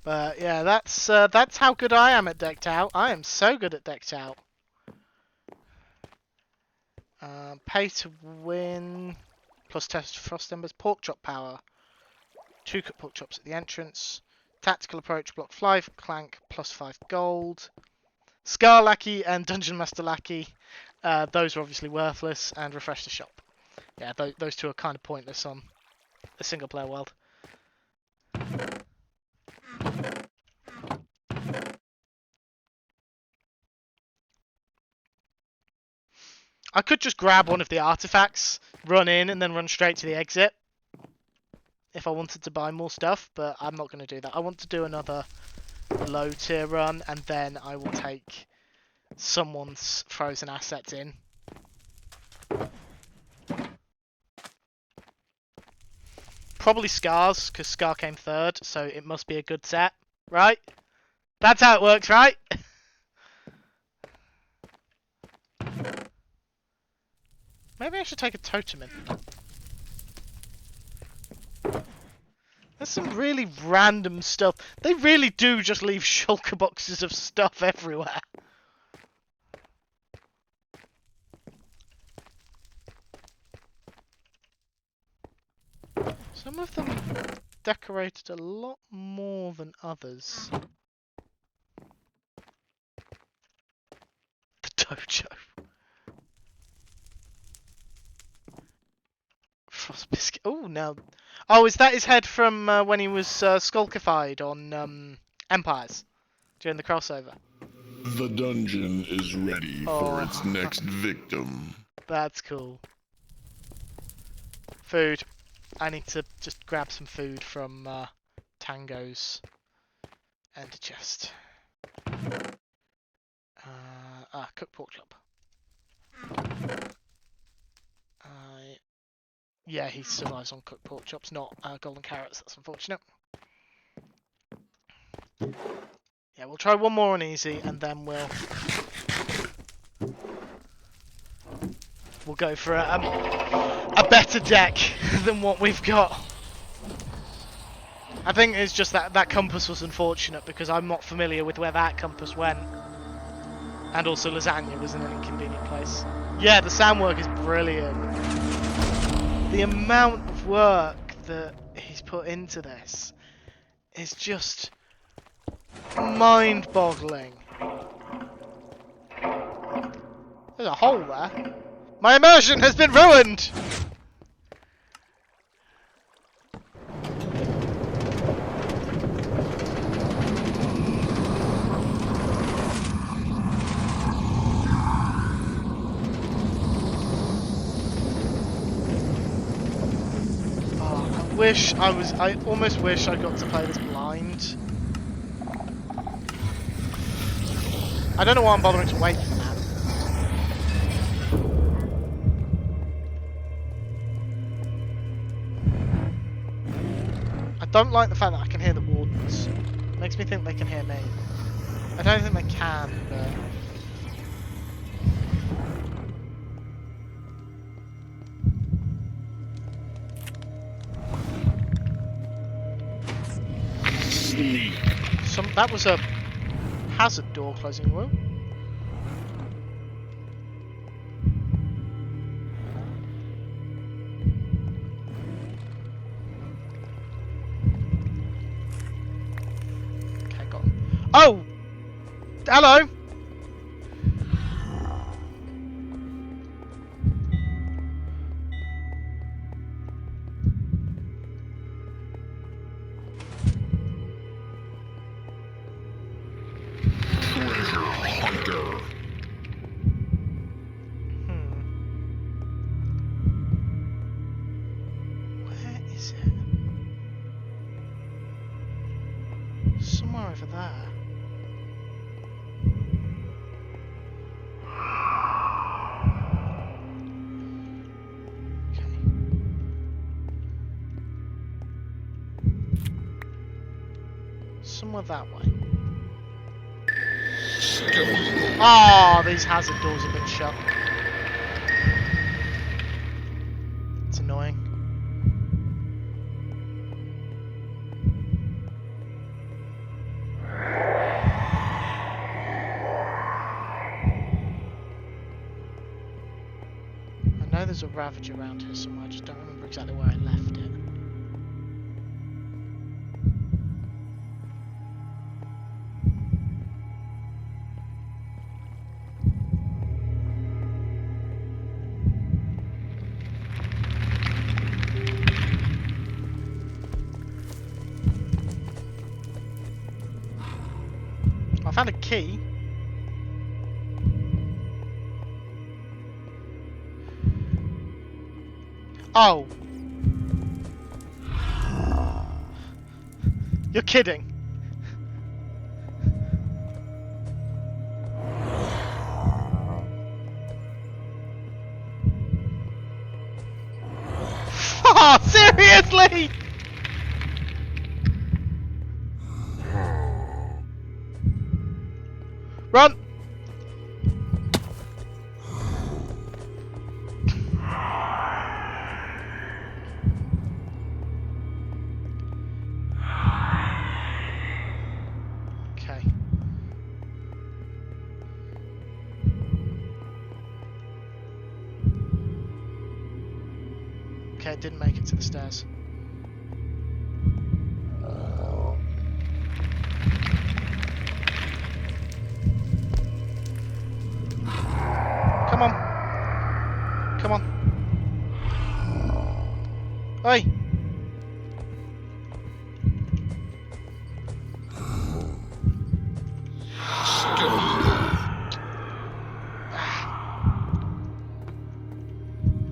But yeah, that's how good I am at decked out. I am so good at decked out. Pay to win, plus test frost embers, pork chop power, 2 cut pork chops at the entrance, tactical approach, block 5, clank, plus 5 gold, Scar Lackey and Dungeon Master Lackey, those are obviously worthless, and refresh the shop. Yeah, those two are kind of pointless on a single player world. I could just grab one of the artifacts, run in, and then run straight to the exit if I wanted to buy more stuff, but I'm not going to do that. I want to do another low tier run, and then I will take someone's frozen assets in. Probably Scar's, because Scar came third, so it must be a good set, right? That's how it works, right? Maybe I should take a totem in. There's some really random stuff. They really do just leave shulker boxes of stuff everywhere. Some of them decorated a lot more than others. The dojo. Frost biscuit. Oh, no. Oh, is that his head from when he was skulkified on Empires during the crossover? The dungeon is ready for its next victim. That's cool. Food. I need to just grab some food from Tango's ender chest. Cooked pork chop. Yeah, he survives on cooked pork chops, not golden carrots. That's unfortunate. Yeah, we'll try one more on easy, and then we'll go for a better deck than what we've got. I think it's just that compass was unfortunate because I'm not familiar with where that compass went, and also lasagna was in an inconvenient place. Yeah, the sound work is brilliant. The amount of work that he's put into this is just mind-boggling. There's a hole there. My immersion has been ruined! I almost wish I got to play this blind. I don't know why I'm bothering to wait for that. I don't like the fact that I can hear the wardens. It makes me think they can hear me. I don't think they can, but... That was a hazard door closing wheel. Okay, got him. Oh! Hello! Where is it? Somewhere over there. Okay. Somewhere that way. Ah, these hazard doors have been shut. It's annoying. I know there's a Ravage around here somewhere, I just don't remember exactly where I left it. I found a key. Oh. You're kidding. Oh, seriously? Run! Okay. Okay, it didn't make it to the stairs. Come on. Come on. Oi!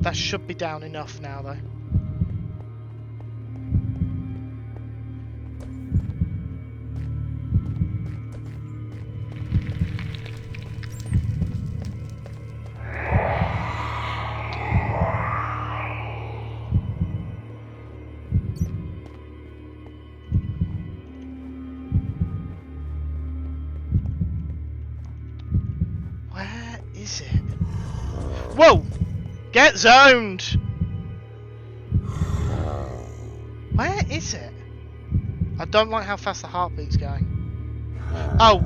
That should be down enough now, though. Where is it? Whoa! Get zoned! Where is it? I don't like how fast the heartbeat's going. Oh!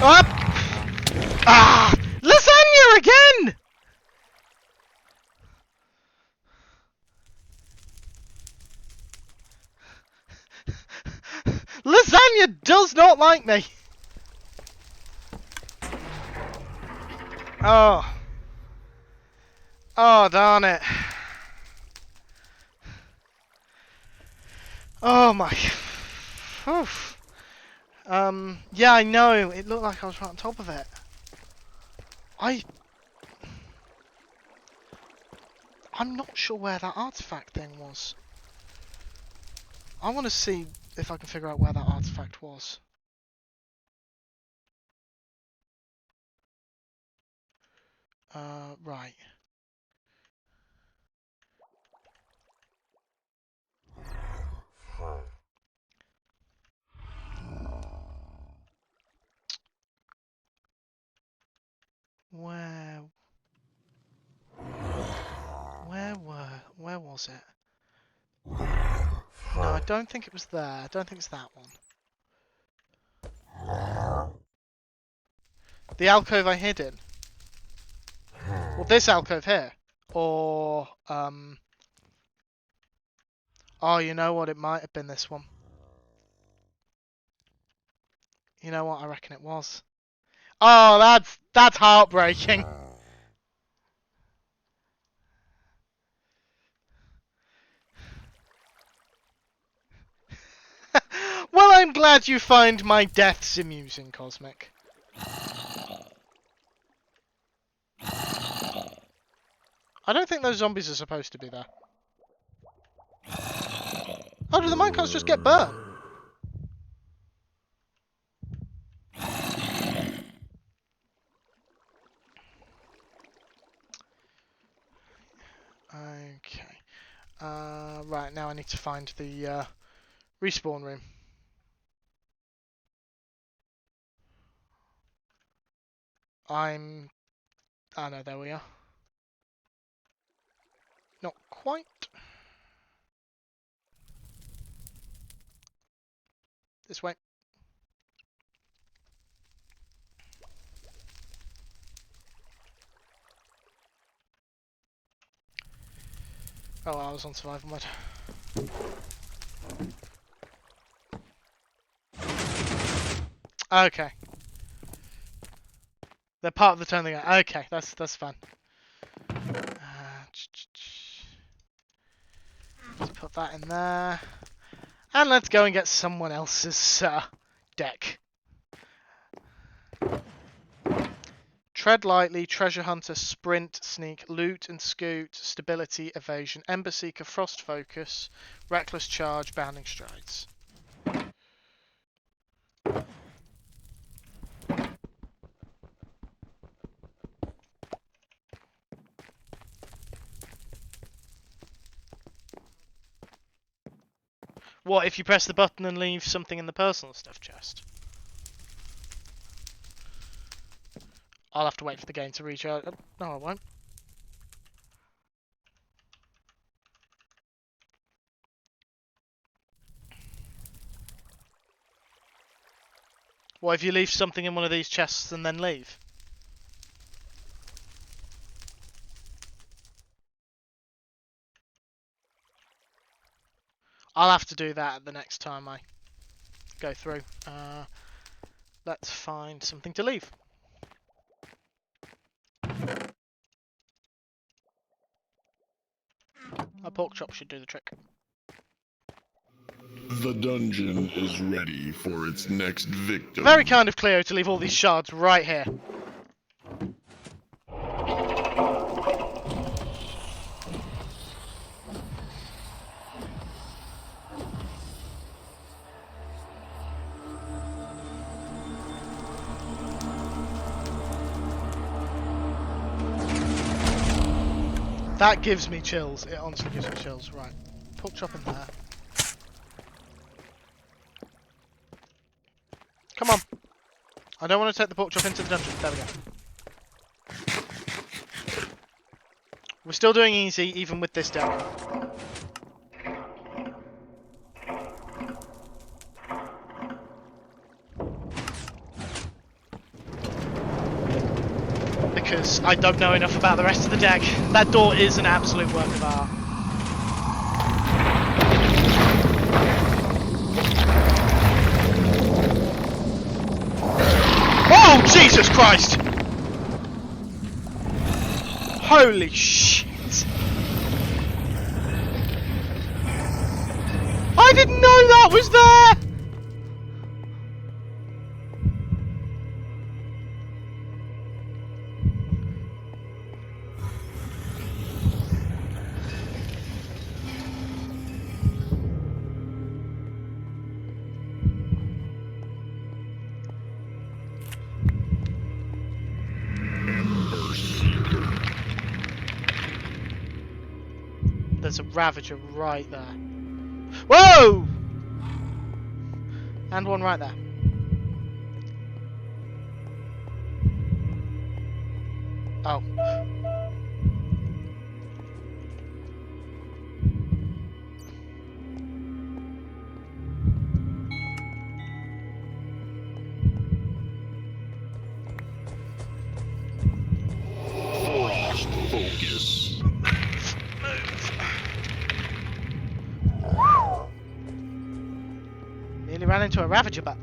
Up! Ah! Lasagna again! Lasagna does not like me! Oh. Oh, darn it. Oh my. Oof. Yeah, I know. It looked like I was right on top of it. I'm not sure where that artifact thing was. I want to see if I can figure out where that artifact was. Right. Where where was it? No, I don't think it was there. I don't think it's that one. The alcove I hid in. Well, this alcove here. Or, oh, you know what? It might have been this one. You know what? I reckon it was. Oh, that's heartbreaking. Well, I'm glad you find my deaths amusing, Cosmic. I don't think those zombies are supposed to be there. Oh, do the minecarts just get burnt? Okay. Right, now I need to find the respawn room. Oh no, there we are. Not quite. This way. Oh, I was on survival mode. Okay. They're part of the turn thing. Okay, that's fine. Let's put that in there. And let's go and get someone else's deck. Tread lightly, treasure hunter, sprint, sneak, loot and scoot, stability, evasion, ember seeker, frost focus, reckless charge, bounding strides. What if you press the button and leave something in the personal stuff chest? I'll have to wait for the game to recharge. No, I won't. What if you leave something in one of these chests and then leave? I'll have to do that the next time I go through. Let's find something to leave. A pork chop should do the trick. The dungeon is ready for its next victim. Very kind of Cleo to leave all these shards right here. That gives me chills. It honestly gives me chills. Right. Pork chop in there. Come on. I don't want to take the pork chop into the dungeon. There we go. We're still doing easy, even with this deck. I don't know enough about the rest of the deck. That door is an absolute work of art. Oh, Jesus Christ! Holy shit! I didn't know that was there! There's a Ravager right there. Whoa! And one right there. Oh. Frost focus. Nearly ran into a Ravager, but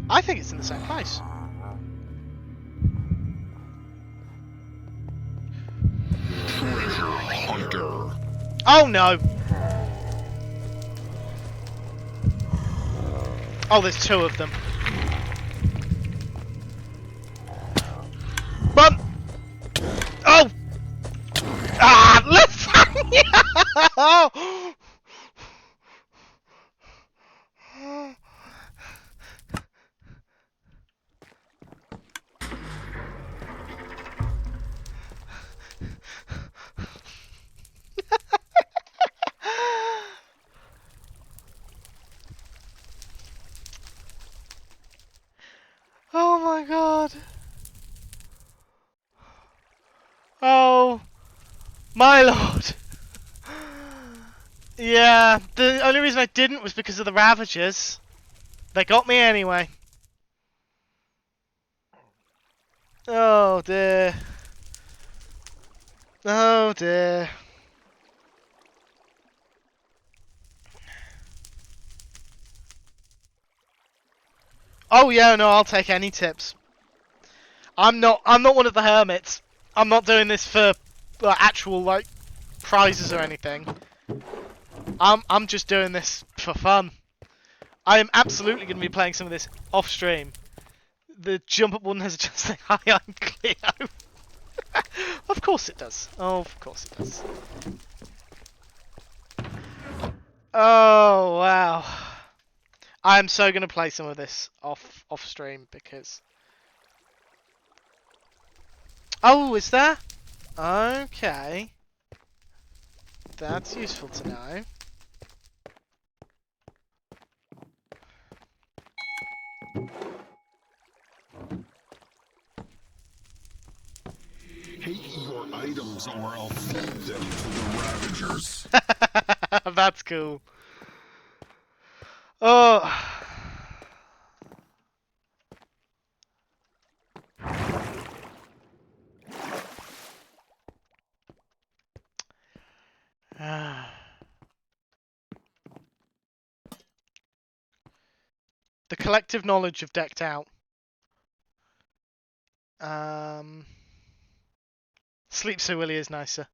I think it's in the same place. Treasure hunter. Oh no! Oh, there's two of them. Run! Oh! Ah! Let's. Oh my god. Oh my lord. Yeah, the only reason I didn't was because of the Ravagers. They got me anyway. Oh dear. Oh dear. Oh yeah, no, I'll take any tips. I'm not one of the hermits. I'm not doing this for actual like prizes or anything. I'm just doing this for fun. I am absolutely going to be playing some of this off stream. The jump up one has just saying hi, I'm Cleo. Of course it does. Oh, of course it does. Oh wow. I am so going to play some of this off stream because. Oh, is there? Okay. That's useful to know. Take your items or I'll feed them to the Ravagers. That's cool. Oh. The collective knowledge of decked out. Sleep So Willy is nicer.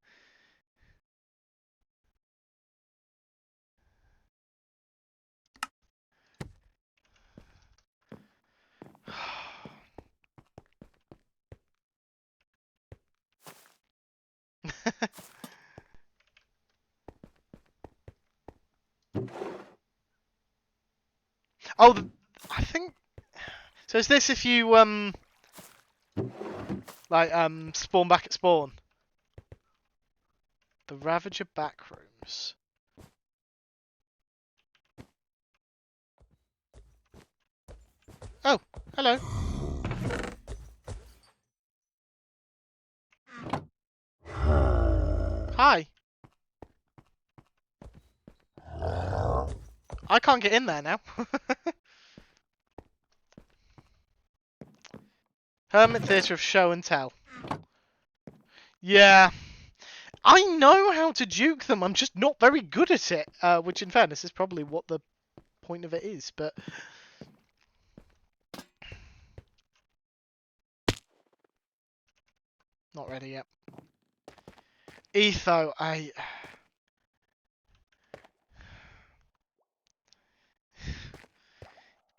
Oh, I think. So is this if you like spawn back at spawn? The Ravager backrooms. Oh, hello. Hi. I can't get in there now. Hermit Theatre of Show and Tell. Yeah. I know how to juke them, I'm just not very good at it. Which, in fairness, is probably what the point of it is, but... Not ready yet. Etho,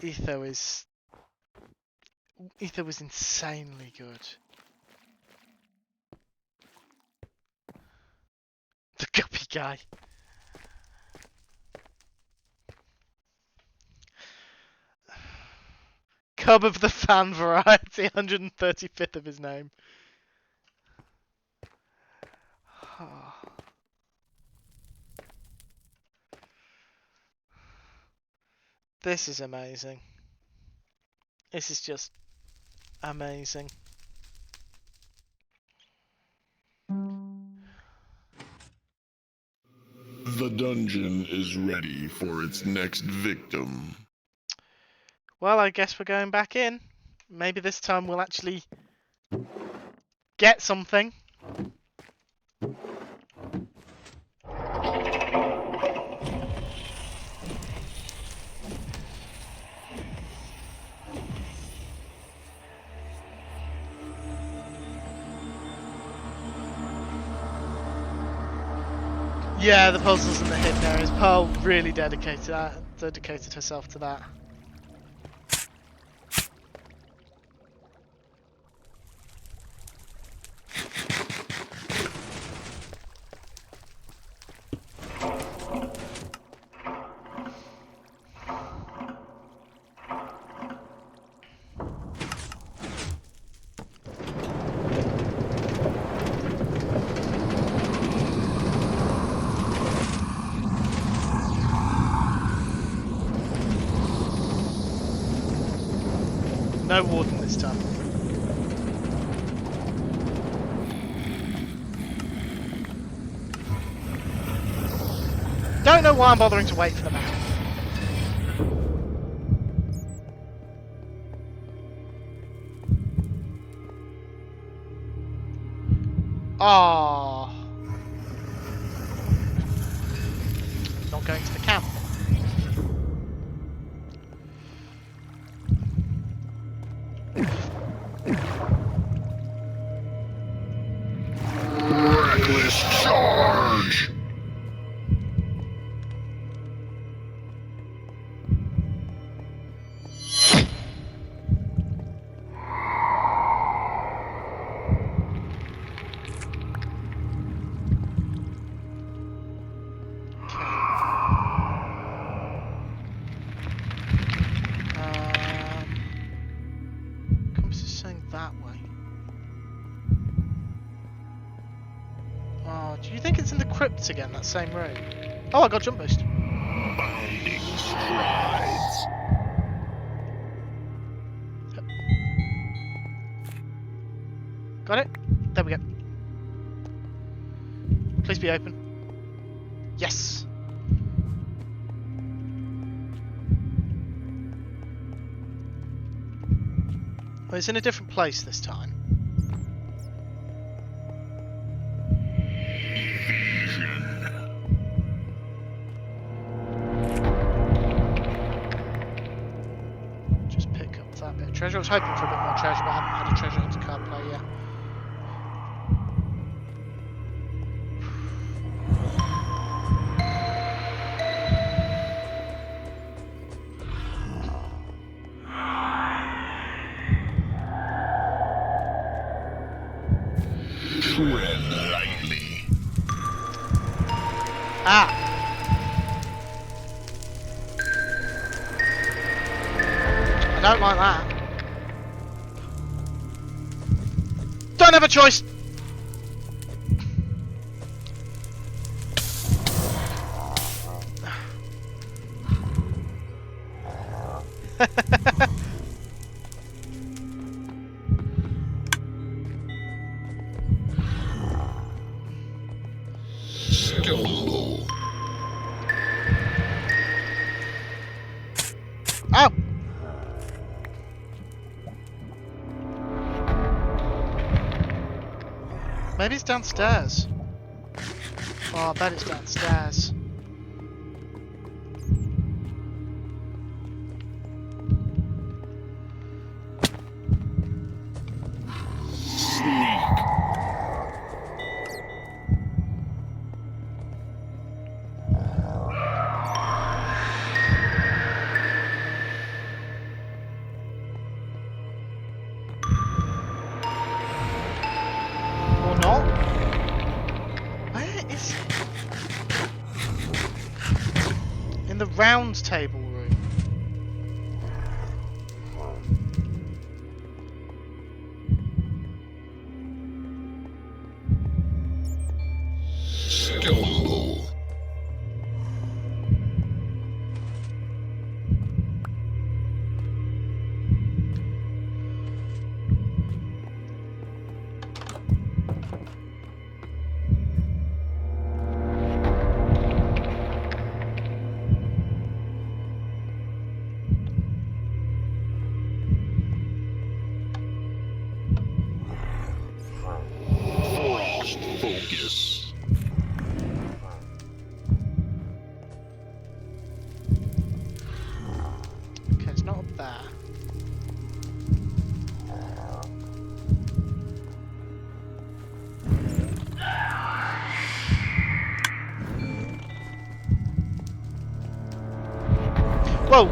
Etho is... Etho was insanely good. The guppy guy. Cub of the fan variety, 135th of his name. This is amazing. This is just amazing. The dungeon is ready for its next victim. Well, I guess we're going back in. Maybe this time we'll actually get something. Yeah, the puzzles and the hidden areas. Pearl really dedicated herself to that. No warden this time. Don't know why I'm bothering to wait for the map. Oh, not going to the camp. Reckless charge! Compass is saying that way. Oh, do you think it's in the crypt again, that same room? Oh, I got jump boost. Binding strides. Got it? There we go. Please be open. Yes! Well, it's in a different place this time. Just pick up that bit of treasure. I was hoping for a bit more treasure, but I haven't had a treasure hunter card play yet. Tread lightly. Ah! I don't like that. Don't have a choice! Stumble. maybe it's downstairs. Oh, I bet it's downstairs. Sneak. Or not? Where is it? In the round table room. Stumble. Frost focus. Okay, it's not up there. Whoa!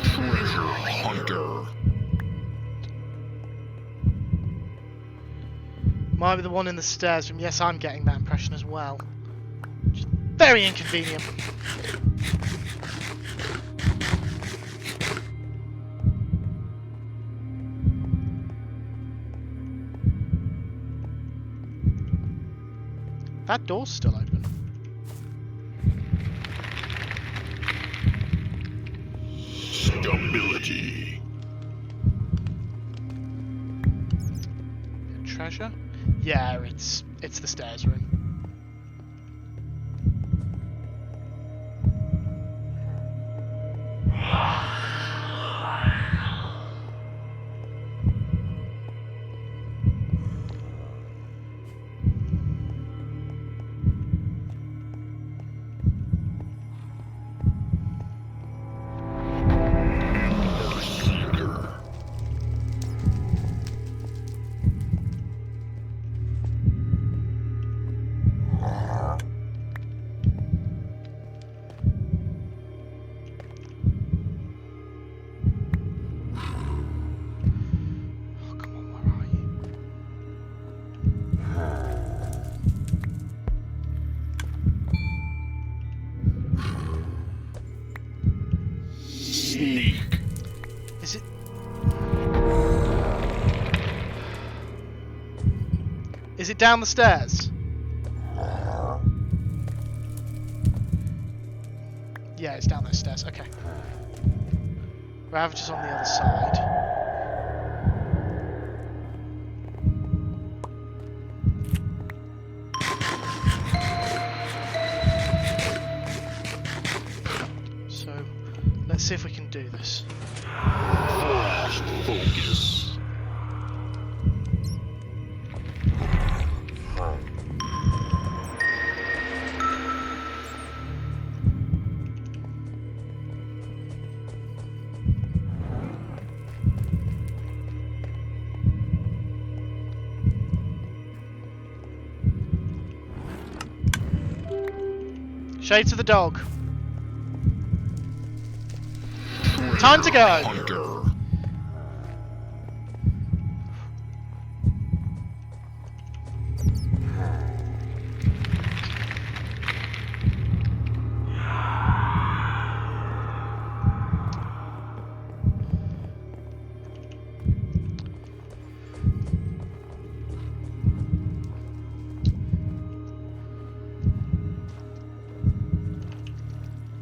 Treasure hunter. Might be the one in the stairs room. Yes, I'm getting that impression as well. Which is very inconvenient. That door's still open. Stability. Treasure? Yeah, it's the stairs room. Berserker. Oh, come on, where are you? Sneak. Is it? Is it down the stairs? Yeah, it's down those stairs. Okay. Ravager's on the other side. So, let's see if we can do this. Frost focus. Shades of the dog. Time to go. Hunter.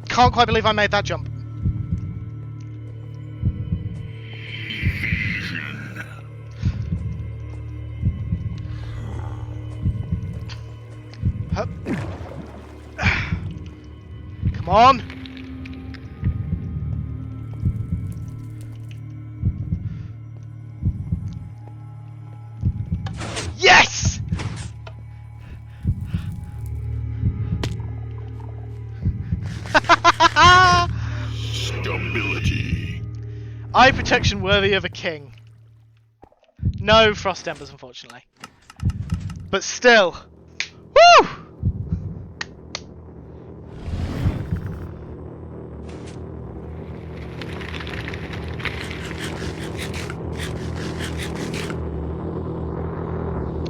Can't quite believe I made that jump. Evasion. Hup. Come on. Eye protection worthy of a king. No frost embers, unfortunately. But still. Woo!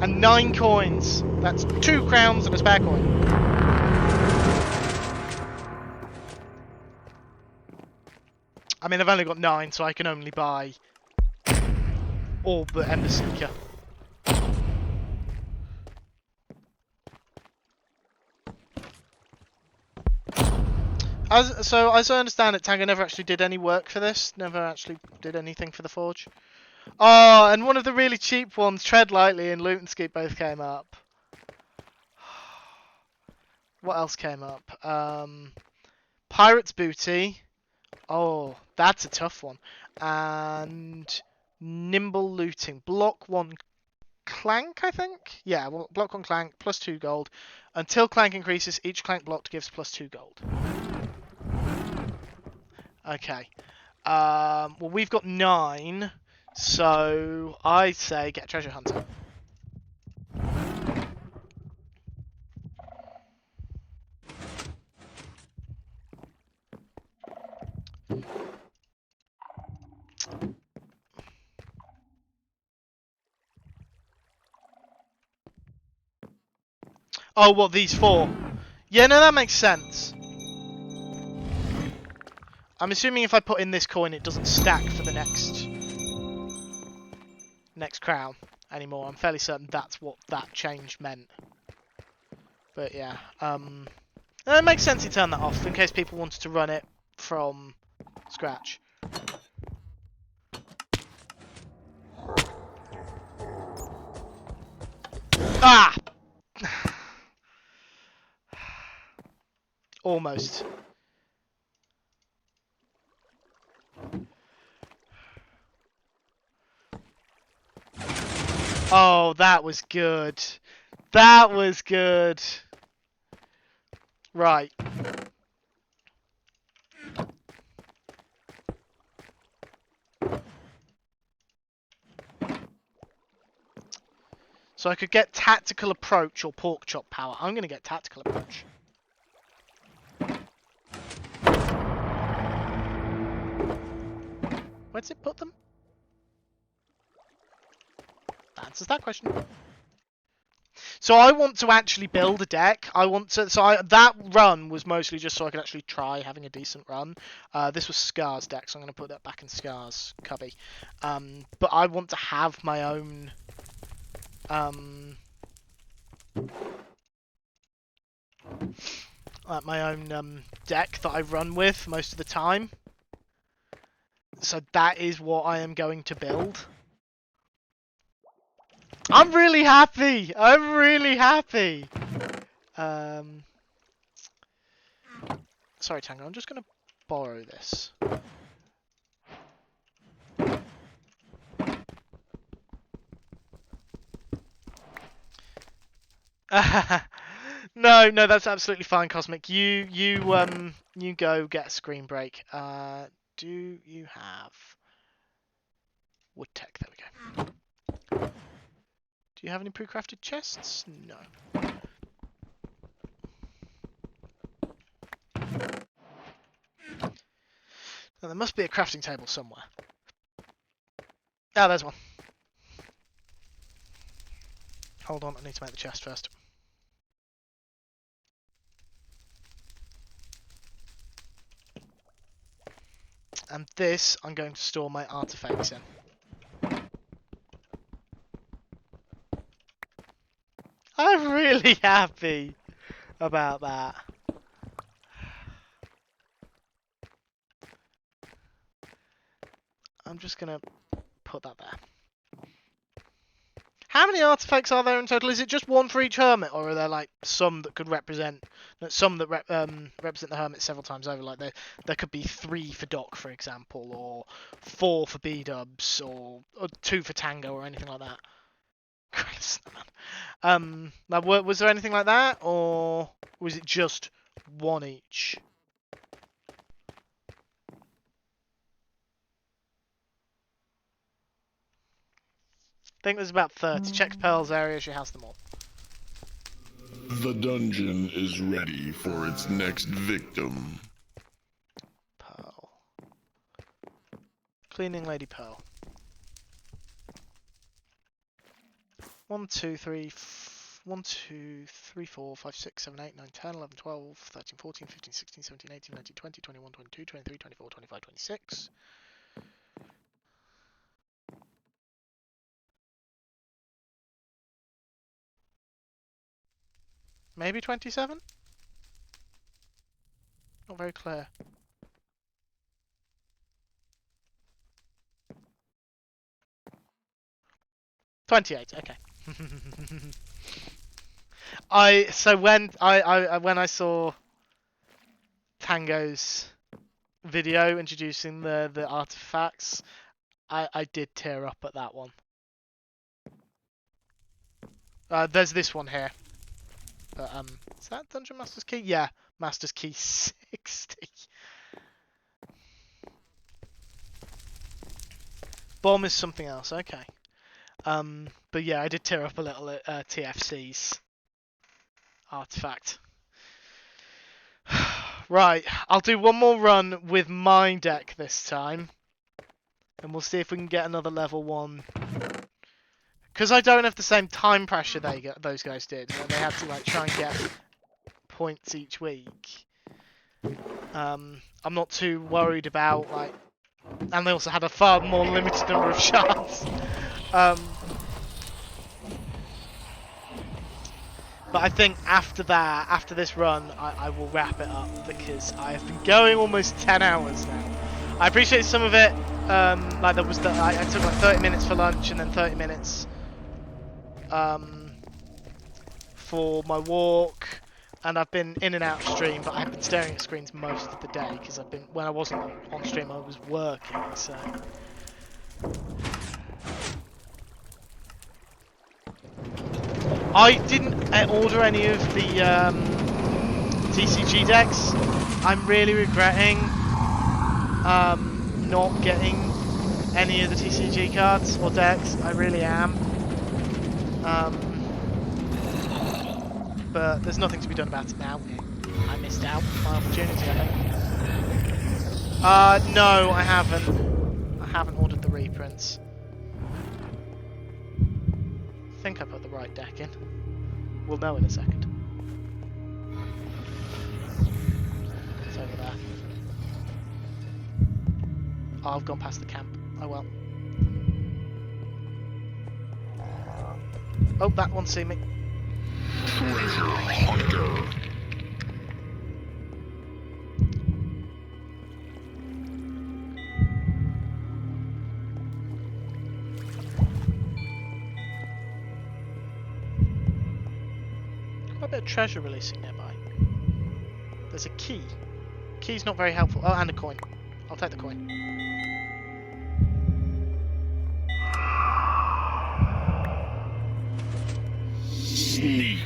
And 9 coins. That's 2 crowns and a spare coin. I mean, I've only got 9, so I can only buy all but Ember Seeker. So, as I understand it, Tango never actually did any work for this. Never actually did anything for the forge. Oh, and one of the really cheap ones, Tread Lightly and Loot and Skeet, both came up. What else came up? Pirate's Booty. Oh, that's a tough one. And Nimble Looting. Block 1 Clank, I think? Yeah, well, block 1 Clank, plus 2 gold. Until Clank increases, each Clank blocked gives plus 2 gold. Okay. Well, we've got 9, so I say get a Treasure Hunter. Oh, what, these 4? Yeah, no, that makes sense. I'm assuming if I put in this coin, it doesn't stack for the next crown anymore. I'm fairly certain that's what that change meant. But yeah, it makes sense you turn that off in case people wanted to run it from scratch. Ah! Almost. Oh, that was good. That was good. Right. So I could get Tactical Approach or Pork Chop Power. I'm going to get Tactical Approach. Where's it put them? That answers that question. So I want to actually build a deck. That run was mostly just so I could actually try having a decent run. This was Scar's deck, so I'm going to put that back in Scar's cubby. But I want to have my own deck that I run with most of the time. So that is what I am going to build. I'm really happy. I'm really happy. Sorry, Tango. I'm just going to borrow this. No, that's absolutely fine, Cosmic. You go get a screen break. Do you have wood tech? There we go. Do you have any pre-crafted chests? No. Now, there must be a crafting table somewhere. Ah, there's one. Hold on, I need to make the chest first. And this, I'm going to store my artifacts in. I'm really happy about that. I'm just going to put that there. How many artifacts are there in total? Is it just 1 for each hermit, or are there like some that could represent represent the hermit several times over? Like there could be 3 for Doc, for example, or 4 for B-dubs, or 2 for Tango, or anything like that. Like, was there anything like that, or was it just 1 each? think there's about 30. Check Pearl's area, she has them all. The dungeon is ready for its next victim. Pearl. Cleaning Lady Pearl. 1, 2, 3, 1, 2, 3, 4, 5, 6, 7, 8, 9, 10, 11, 12, 13, 14, 15, 16, 17, 18, 19, 20, 21, 22, 23, 24, 25, 26. Maybe 27? Not very clear. $28, okay. When I saw Tango's video introducing the artifacts, I did tear up at that one. There's this one here. But, is that Dungeon Master's Key? Yeah, Master's Key 60. Bomb is something else, okay. But yeah, I did tear up a little at TFC's artifact. Right, I'll do one more run with my deck this time. And we'll see if we can get another level 1. Because I don't have the same time pressure those guys did. Where they had to like try and get points each week. I'm not too worried about like... And they also had a far more limited number of shards. But I think after that, after this run, I will wrap it up because I have been going almost 10 hours now. I appreciate some of it. Like there was I took like 30 minutes for lunch and then 30 minutes for my walk, and I've been in and out of stream, but I've been staring at screens most of the day because when I wasn't on stream I was working. So. I didn't order any of the TCG decks. I'm really regretting not getting any of the TCG cards or decks. I really am. But there's nothing to be done about it now. I missed out on my opportunity, I think. No, I haven't. I haven't ordered the reprints. I think I put the right deck in. We'll know in a second. It's over there. Oh, I've gone past the camp. Oh well. Oh, that one's seen me. Treasure Hunter. Quite a bit of treasure releasing nearby. There's a key. Key's not very helpful. Oh, and a coin. I'll take the coin. Sneak.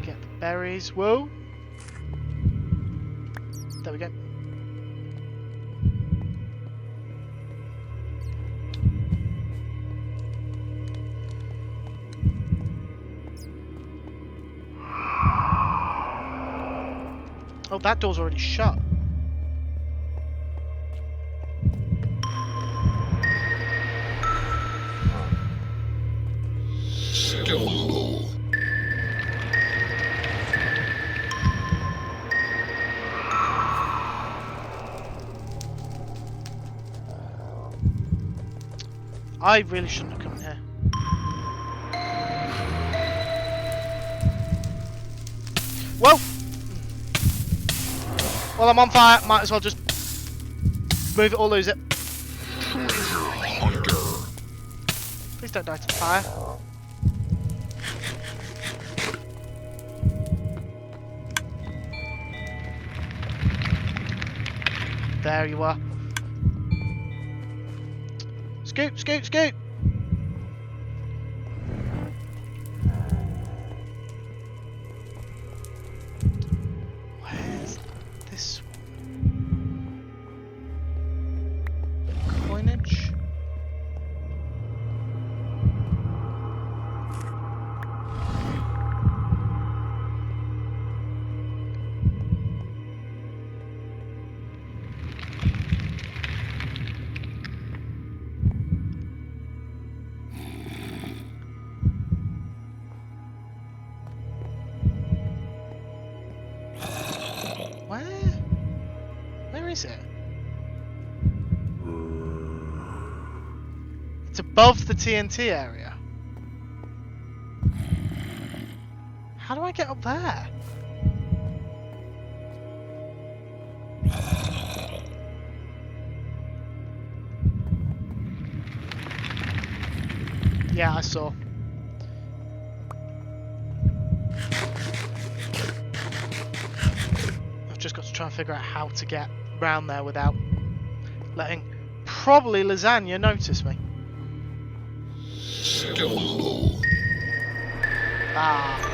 Get the berries. Whoa! There we go. Oh, that door's already shut. Skeletal. I really shouldn't have come in here. Whoa! Well, I'm on fire. Might as well just move it or lose it. Treasure Hunter. Please don't die to the fire. There you are. Scoot, scoot, scoot! Where's this one? signage. Where is it? It's above the TNT area. How do I get up there? Yeah, I saw. I've just got to try and figure out how to get round there without letting probably lasagna notice me. Skeletal. Ah.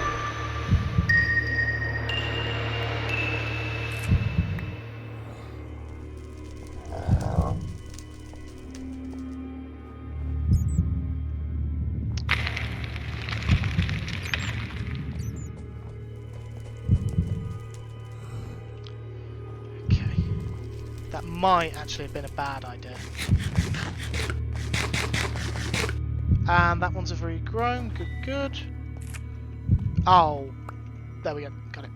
Okay. That might actually have been a bad idea. And that one's a regrown. Good, good. Oh. There we go. Got it.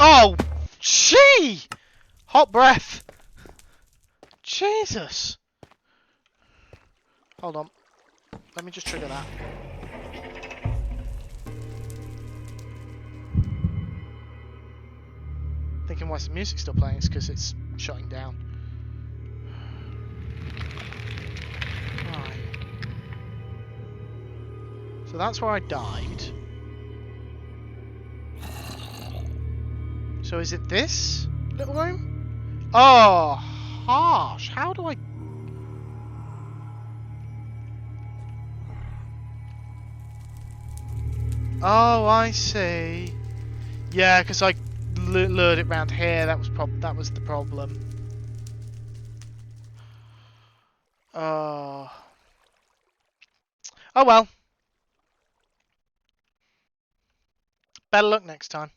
Oh! Gee! Hot breath! Jesus! Hold on. Let me just trigger that. Thinking why the music's still playing, it's because it's shutting down. Right. So that's where I died. So is it this little room? Oh, harsh. How do I... Oh, I see. Yeah, because I lured it round here. That was the problem. Oh. Oh well. Better luck next time.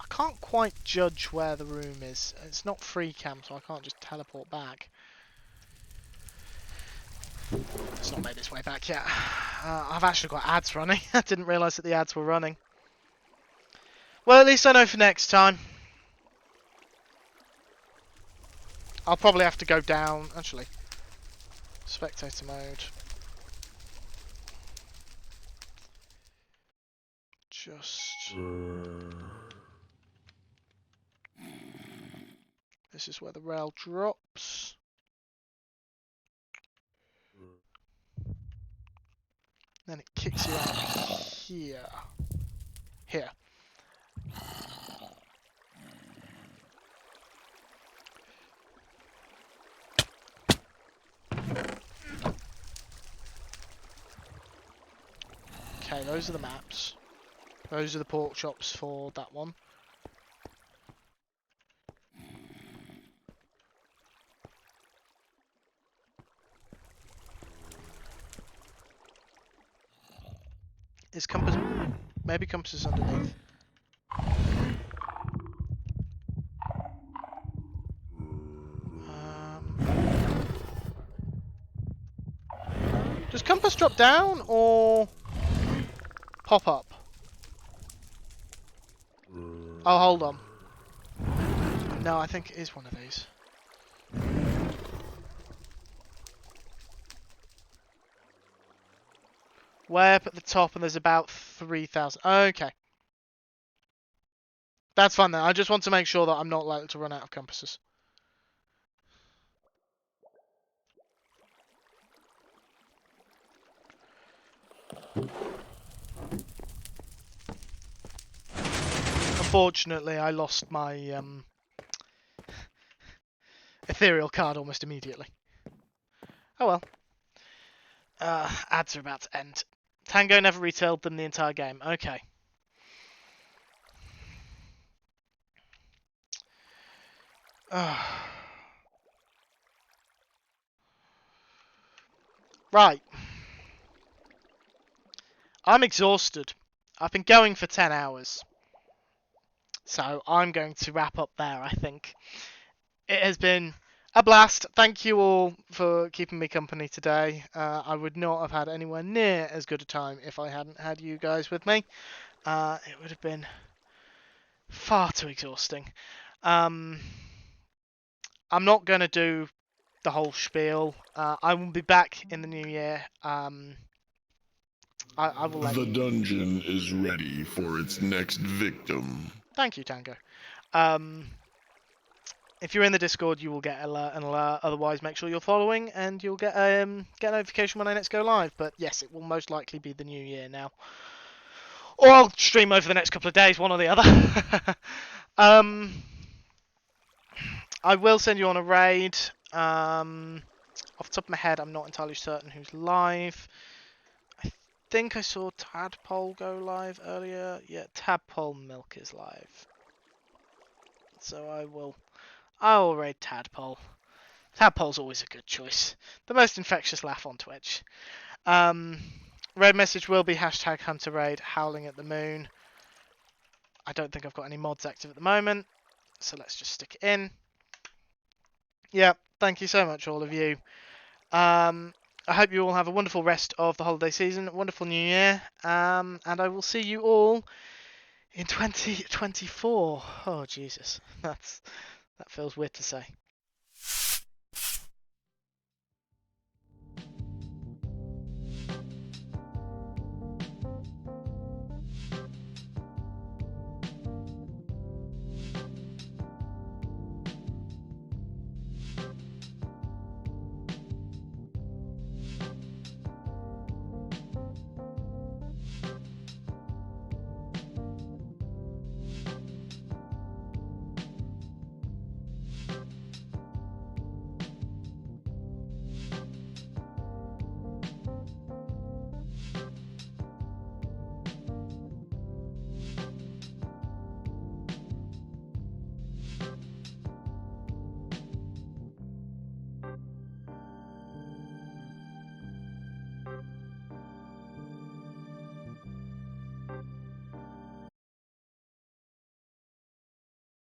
I can't quite judge where the room is. It's not free cam, so I can't just teleport back. It's not made its way back yet. I've actually got ads running. I didn't realise that the ads were running. Well, at least I know for next time. I'll probably have to go down, actually. Spectator mode. Just... This is where the rail drops. Then it kicks you out here. Here. Okay, those are the maps. Those are the pork chops for that one. Is compass... Maybe compass is underneath. Does compass drop down or pop up? Oh, hold on. No, I think it is one of these. Way up at the top, and there's about 3,000. Okay. That's fine then. I just want to make sure that I'm not likely to run out of compasses. Unfortunately, I lost my ethereal card almost immediately. Oh well. Ads are about to end. Tango never retailed them the entire game. Okay. Right. I'm exhausted. I've been going for 10 hours. So I'm going to wrap up there, I think. It has been a blast. Thank you all for keeping me company today. I would not have had anywhere near as good a time if I hadn't had you guys with me. It would have been far too exhausting. I'm not going to do the whole spiel. I will be back in the new year. I will let The you. dungeon is ready for its next victim. Thank you, Tango. If you're in the Discord, you will get an alert. Otherwise, make sure you're following, and you'll get a notification when I next go live. But yes, it will most likely be the new year now, or I'll stream over the next couple of days, one or the other. I will send you on a raid. Off the top of my head, I'm not entirely certain who's live. I think I saw Tadpole go live earlier. Yeah, Tadpole Milk is live. So I'll raid Tadpole. Tadpole's always a good choice. The most infectious laugh on Twitch. Raid message will be hashtag Hunter Raid Howling at the Moon. I don't think I've got any mods active at the moment, so let's just stick it in. Yeah, thank you so much, all of you. I hope you all have a wonderful rest of the holiday season, wonderful new year, and I will see you all in 2024. Oh Jesus, that feels weird to say.